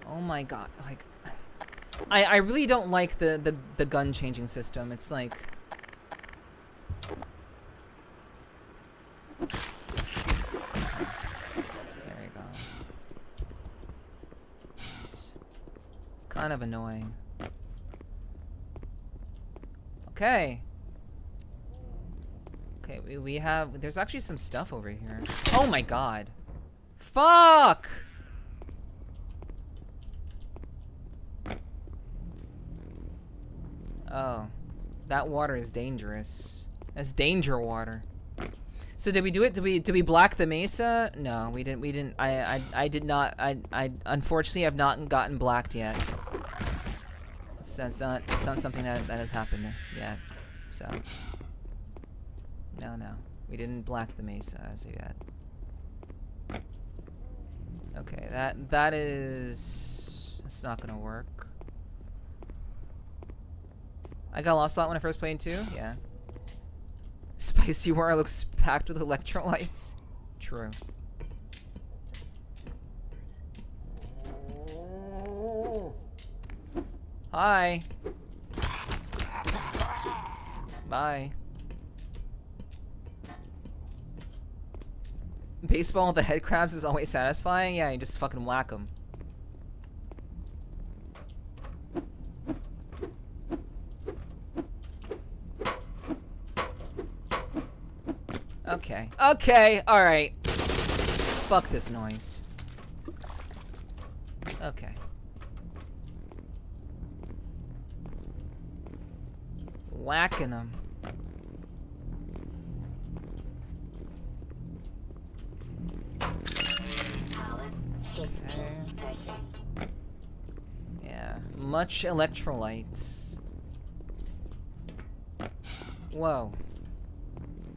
Oh my god. Like, I really don't like the gun changing system. It's like, kind of annoying. Okay. Okay, we have, there's actually some stuff over here. Oh my god. Fuck! Oh. That water is dangerous. That's danger water. So did we do it? Did we black the mesa? No, we didn't. I did not. I unfortunately have not gotten blacked yet. It's not something that has happened yet. So no, we didn't black the mesa as of yet. Okay, that's not gonna work. I got lost a lot when I first played too. Yeah. Spicy water looks packed with electrolytes. True. Hi. Bye. Baseball with the head crabs is always satisfying. Yeah, you just fucking whack them. Okay. Okay. All right. Fuck this noise. Okay. Whacking them. Yeah. Much electrolytes. Whoa.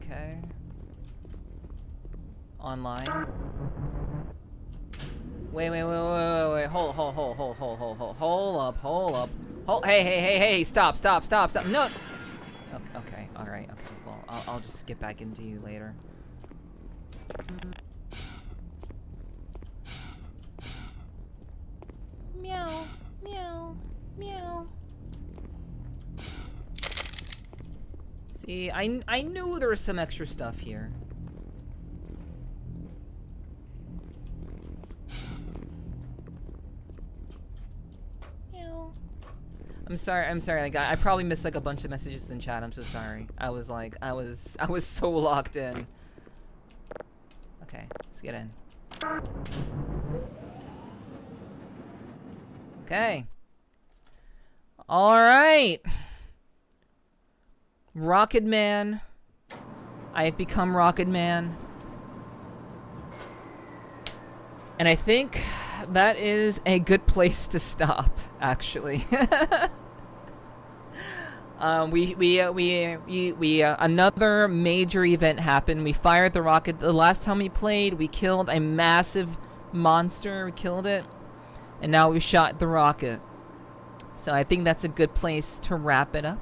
Okay. Online. Wait. Hold up. Hey, stop. No. Okay, alright, okay. Well, I'll just get back into you later. Meow. See, I knew there was some extra stuff here. I'm sorry. Like I probably missed like a bunch of messages in chat. I'm so sorry. I was so locked in. Okay, let's get in. Okay. All right. Rocket Man. I have become Rocket Man. And I think that is a good place to stop, actually. Another major event happened. We fired the rocket. The last time we played, we killed a massive monster. We killed it. And now we shot the rocket. So I think that's a good place to wrap it up,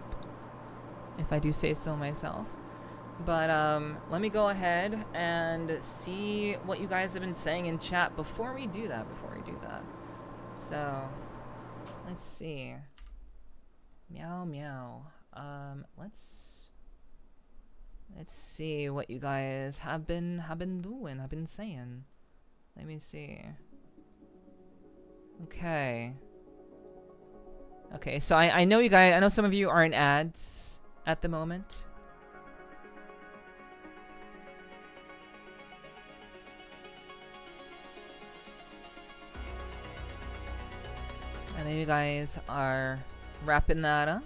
if I do say so myself. But let me go ahead and see what you guys have been saying in chat before we do that. So let's see. Meow meow. Let's see what you guys have been doing, have been saying. Let me see. Okay. Okay, so I know you guys, I know some of you are in ads at the moment. I know you guys are wrapping that up.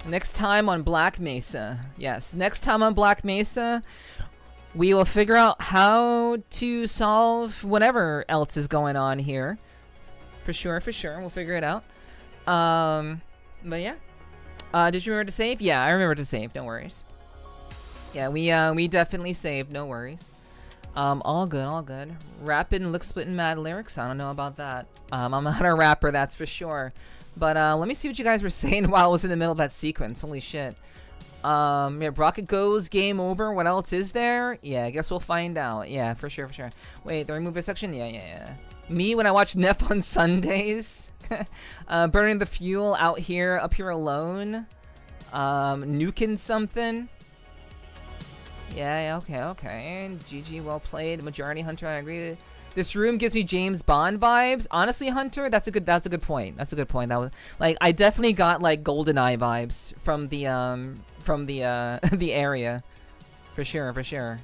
Next time on Black Mesa. Yes, next time on Black Mesa, we will figure out how to solve whatever else is going on here. For sure. We'll figure it out. But yeah. Did you remember to save? Yeah, I remember to save. No worries. Yeah, we definitely saved. No worries. All good. Rapping, look splitting mad lyrics. I don't know about that. I'm not a rapper, that's for sure. But let me see what you guys were saying while I was in the middle of that sequence. Holy shit. Yeah, rocket goes, game over. What else is there? Yeah, I guess we'll find out. Yeah, for sure. Wait, the remover section? Yeah. Me when I watch Nep on Sundays. Burning the fuel out here, up here alone. Nuking something. Yeah, okay. GG, well played. Majority Hunter, I agree. This room gives me James Bond vibes. Honestly, Hunter, that's a good point. That was like I definitely got like GoldenEye vibes from the the area. For sure.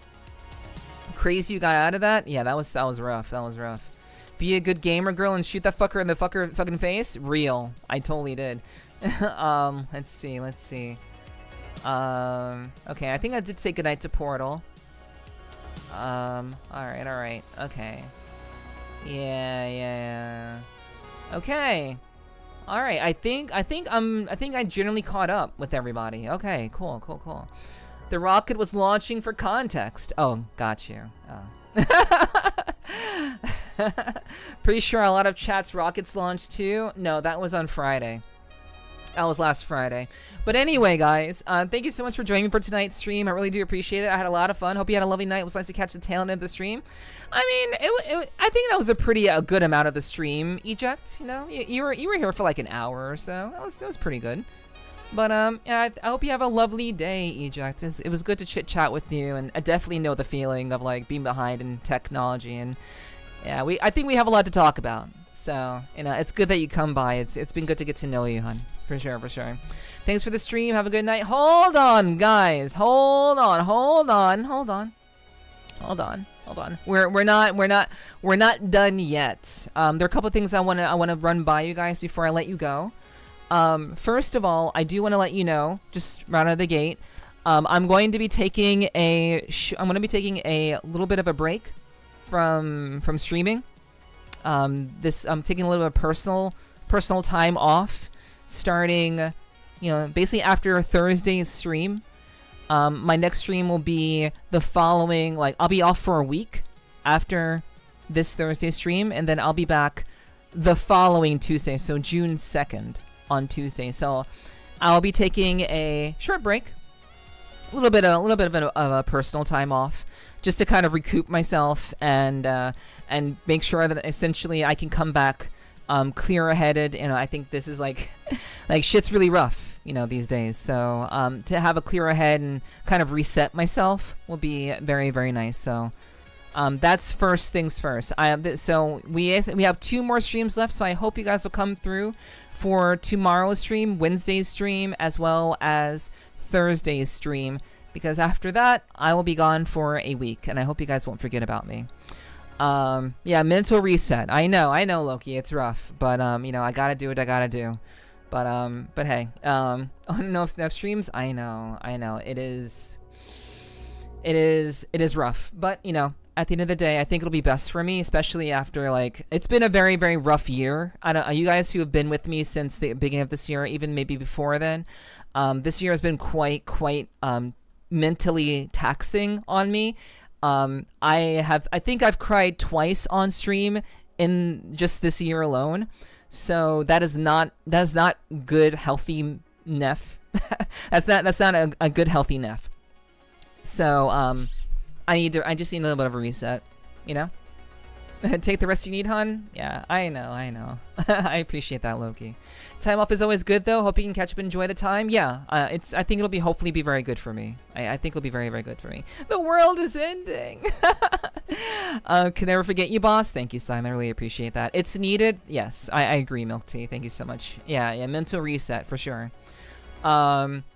Crazy you got out of that? Yeah, that was rough. Be a good gamer girl and shoot that fucker in the fucking face? Real. I totally did. Let's see. Okay, I think I did say goodnight to Portal. Alright. Okay. Yeah. Okay. Alright, I think I generally caught up with everybody. Okay, cool. The rocket was launching for context. Oh, got you. Oh. Pretty sure a lot of chats rockets launched too. No, that was on Friday. That was last Friday. But anyway, guys, thank you so much for joining me for tonight's stream. I really do appreciate it. I had a lot of fun. Hope you had a lovely night. It was nice to catch the tail end of the stream. I mean, I think that was a pretty good amount of the stream, Eject. You know, you were here for like an hour or so. That was pretty good. But yeah, I hope you have a lovely day, Eject. It was good to chit chat with you, and I definitely know the feeling of like being behind in technology, and yeah, I think we have a lot to talk about. So, you know, it's good that you come by. It's been good to get to know you, hon. For sure. Thanks for the stream. Have a good night. Hold on, guys. Hold on. We're not done yet. There are a couple of things I wanna run by you guys before I let you go. First of all, I do want to let you know, just right out of the gate, I'm going to be taking a little bit of a break from streaming. I'm taking a little bit of personal time off, starting, basically after Thursday's stream. My next stream will be the following, I'll be off for a week after this Thursday stream, and then I'll be back the following Tuesday, so June 2nd on Tuesday. So I'll be taking a short break, a little bit of a personal time off, just to kind of recoup myself and make sure that essentially I can come back clearer-headed. I think this is like shit's really rough, these days. So to have a clearer head and kind of reset myself will be very, very nice. So that's first things first. So we have 2 more streams left. So I hope you guys will come through for tomorrow's stream, Wednesday's stream, as well as Thursday's stream, because after that I will be gone for a week, and I hope you guys won't forget about me. Yeah, mental reset. I know, Loki, it's rough, but I gotta do what I gotta do. But hey, on no streams, I know, it is rough, but at the end of the day, I think it'll be best for me, especially after it's been a very, very rough year. You guys who have been with me since the beginning of this year, even maybe before then, this year has been quite mentally taxing on me. I think I've cried twice on stream in just this year alone. So that is not good, healthy Neph. that's not a good, healthy Neph. So I just need a little bit of a reset, Take the rest you need, hun. Yeah, I know. I appreciate that, Loki. Time off is always good, though. Hope you can catch up and enjoy the time. Yeah, I think it'll hopefully be very good for me. I think it'll be very, very good for me. The world is ending. Can never forget you, boss. Thank you, Simon. I really appreciate that. It's needed. Yes, I agree, Milk Tea. Thank you so much. Yeah, mental reset for sure.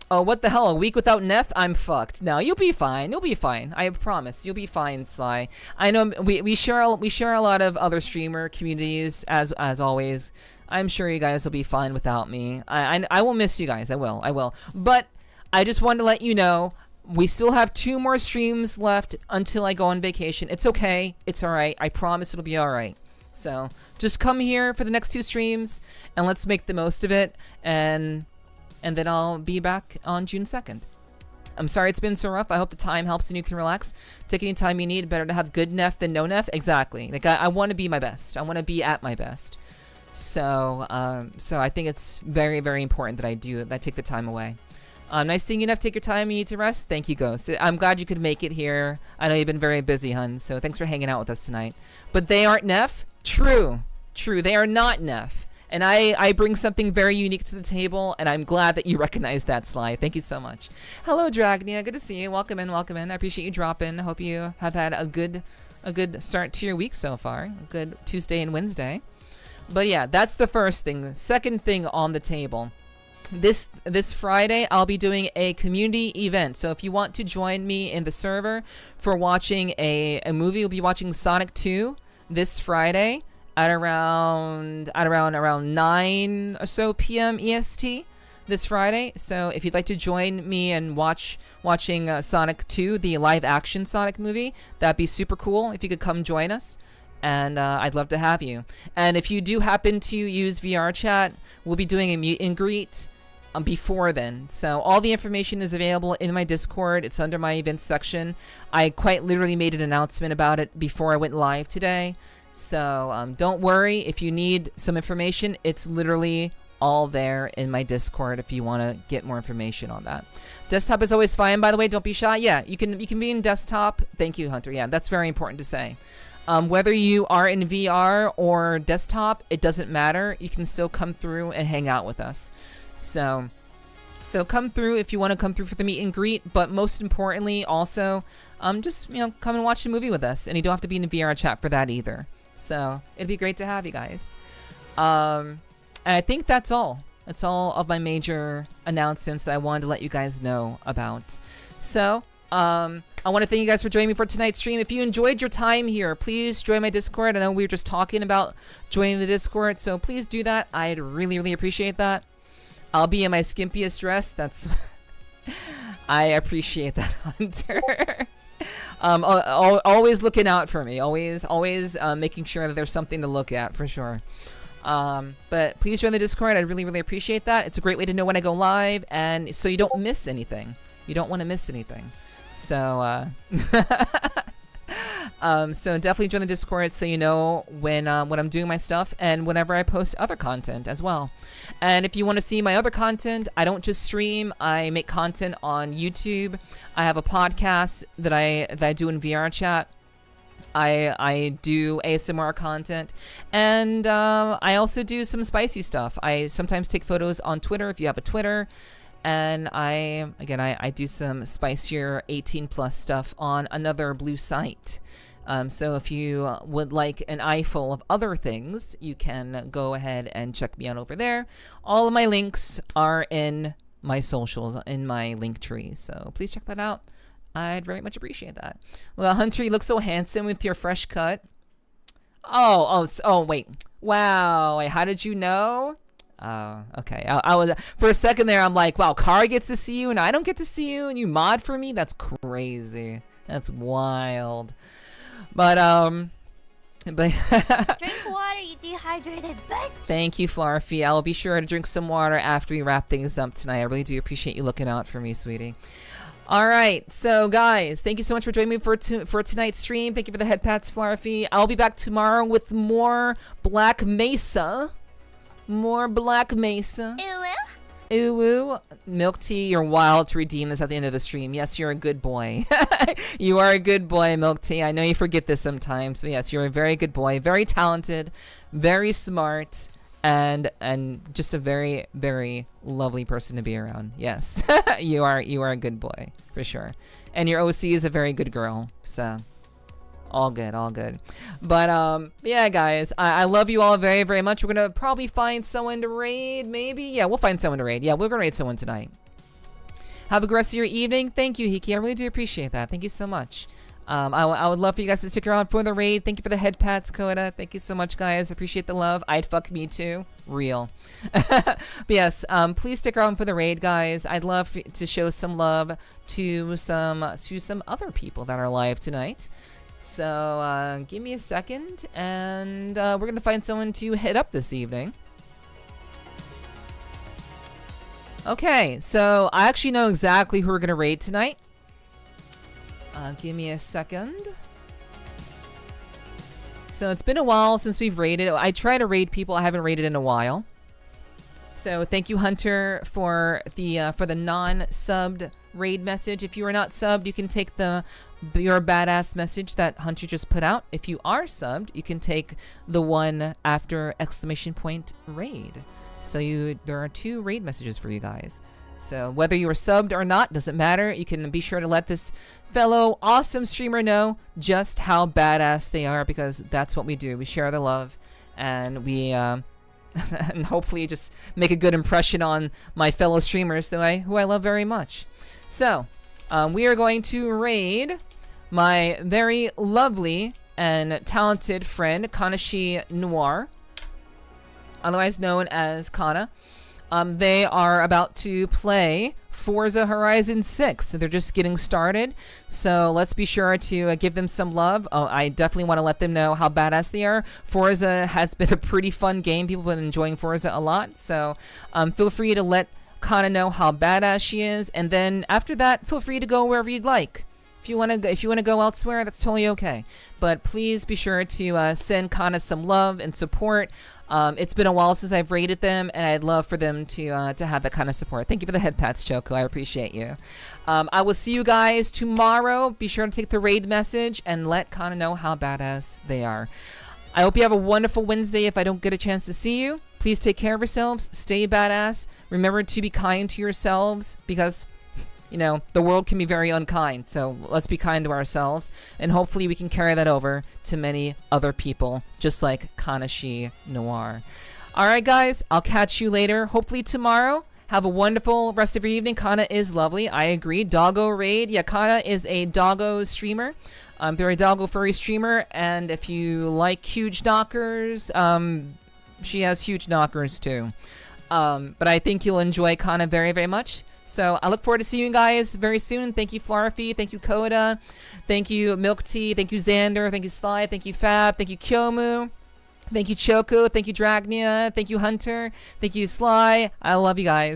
Oh, what the hell? A week without Neph? I'm fucked. No, you'll be fine. You'll be fine. I promise. You'll be fine, Sly. I know we share a lot of other streamer communities as always. I'm sure you guys will be fine without me. I will miss you guys. I will. But I just wanted to let you know we still have 2 more streams left until I go on vacation. It's okay. It's all right. I promise it'll be all right. So just come here for the next 2 streams and let's make the most of it. And then I'll be back on June 2nd. I'm sorry it's been so rough. I hope the time helps and you can relax. Take any time you need. Better to have good Neph than no Neph. Exactly. I want to be my best. I want to be at my best. So I think it's very, very important that I take the time away. Nice seeing you, Neph. Take your time. You need to rest. Thank you, Ghost. I'm glad you could make it here. I know you've been very busy, hun. So thanks for hanging out with us tonight. But they aren't Neph? True. They are not Neph. And I bring something very unique to the table, and I'm glad that you recognize that, Sly. Thank you so much. Hello, Dragnia. Good to see you. Welcome in. I appreciate you dropping. I hope you have had a good start to your week so far. A good Tuesday and Wednesday. But yeah, that's the first thing. Second thing on the table. This Friday, I'll be doing a community event. So if you want to join me in the server for watching a movie, we'll be watching Sonic 2 this Friday at around 9 or so p.m. EST this Friday. So if you'd like to join me and watching Sonic 2, the live action Sonic movie, that'd be super cool if you could come join us. And I'd love to have you. And if you do happen to use VR chat, we'll be doing a meet and greet before then. So all the information is available in my Discord. It's under my events section. I quite literally made an announcement about it before I went live today. So don't worry if you need some information. It's literally all there in my Discord if you want to get more information on that. Desktop is always fine, by the way. Don't be shy. Yeah, you can be in desktop. Thank you, Hunter. Yeah, that's very important to say. Whether you are in VR or desktop, it doesn't matter. You can still come through and hang out with us. So come through if you want to come through for the meet and greet. But most importantly, also, just come and watch the movie with us, and you don't have to be in a VR chat for that either. So it'd be great to have you guys. And I think that's all. That's all of my major announcements that I wanted to let you guys know about. So I want to thank you guys for joining me for tonight's stream. If you enjoyed your time here, please join my Discord. I know we were just talking about joining the Discord, so please do that. I'd really, really appreciate that. I'll be in my skimpiest dress. That's I appreciate that, Hunter. Always looking out for me. Always making sure that there's something to look at for sure. But please join the Discord. I really, really appreciate that. It's a great way to know when I go live, and so you don't miss anything. You don't want to miss anything. So, so definitely join the Discord so you know when I'm doing my stuff and whenever I post other content as well. And if you want to see my other content, I don't just stream. I make content on YouTube. I have a podcast that I do in VR chat. I do ASMR content, and I also do some spicy stuff. I sometimes take photos on Twitter if you have a Twitter, and I do some spicier 18 plus stuff on another blue site. So if you would like an eye full of other things, you can go ahead and check me out over there. All of my links are in my socials, in my link tree, so please check that out. I'd very much appreciate that. Well, Hunter, you look so handsome with your fresh cut. Oh, wait. Wow, wait, how did you know? Oh, okay. I was, for a second there, I'm like, wow, Kara gets to see you and I don't get to see you, and you mod for me? That's crazy. That's wild. But Drink water, you dehydrated bitch. Thank you, Flarfy. I'll be sure to drink some water after we wrap things up tonight. I really do appreciate you looking out for me, sweetie. All right, so guys, thank you so much for joining me for tonight's stream. Thank you for the head pats, Flarfy. I'll be back tomorrow with more Black Mesa. More Black Mesa. Ooh, Milk Tea, you're wild to redeem this at the end of the stream. Yes, you're a good boy. You are a good boy, Milk Tea. I know you forget this sometimes, but yes, you're a very good boy. Very talented, very smart, and just a very, very lovely person to be around. Yes, you are a good boy, for sure. And your OC is a very good girl, so... all good. But yeah, guys, I love you all very, very much. We're gonna probably find someone to raid, maybe. Yeah, we'll find someone to raid. Yeah, we're gonna raid someone tonight. Have a good rest of your evening. Thank you, Hiki. I really do appreciate that. Thank you so much. I would love for you guys to stick around for the raid. Thank you for the head pats, Coda. Thank you so much, guys. Appreciate the love. I'd fuck me too. Real. But yes, please stick around for the raid, guys. I'd love to show some love to some other people that are live tonight. So, give me a second, and we're gonna find someone to hit up this evening. Okay, so I actually know exactly who we're gonna raid tonight. Give me a second. So it's been a while since we've raided. I try to raid people I haven't raided in a while. So thank you, Hunter, for the non-subbed raid message. If you are not subbed, you can take your badass message that Hunter just put out. If you are subbed, you can take the one after !raid. So there are 2 raid messages for you guys. So whether you are subbed or not, doesn't matter. You can be sure to let this fellow awesome streamer know just how badass they are, because that's what we do. We share the love, and we and hopefully just make a good impression on my fellow streamers who I love very much. So we are going to raid my very lovely and talented friend Kanashi Noir, otherwise known as Kana. They are about to play Forza Horizon 6. So they're just getting started. So let's be sure to give them some love. I definitely want to let them know how badass they are. Forza has been a pretty fun game. People have been enjoying Forza a lot. So feel free to let Kana know how badass she is. And then after that, feel free to go wherever you'd like. If you want to go elsewhere, that's totally okay. But please be sure to send Kana some love and support. It's been a while since I've raided them, and I'd love for them to have that kind of support. Thank you for the head pats, Choco. I appreciate you. I will see you guys tomorrow. Be sure to take the raid message and let Kana know how badass they are. I hope you have a wonderful Wednesday if I don't get a chance to see you. Please take care of yourselves. Stay badass. Remember to be kind to yourselves, because... you know, the world can be very unkind, so let's be kind to ourselves, and hopefully we can carry that over to many other people, just like Kanashi Noir. Alright guys, I'll catch you later, hopefully tomorrow. Have a wonderful rest of your evening. Kana is lovely, I agree. Doggo Raid, yeah, Kana is a doggo streamer. They're a doggo furry streamer, and if you like huge knockers, she has huge knockers too. But I think you'll enjoy Kana very, very much. So I look forward to seeing you guys very soon. Thank you, Flarfy. Thank you, Coda. Thank you, Milk Tea. Thank you, Xander. Thank you, Sly. Thank you, Fab. Thank you, Kyomu. Thank you, Choco. Thank you, Dragnia. Thank you, Hunter. Thank you, Sly. I love you guys.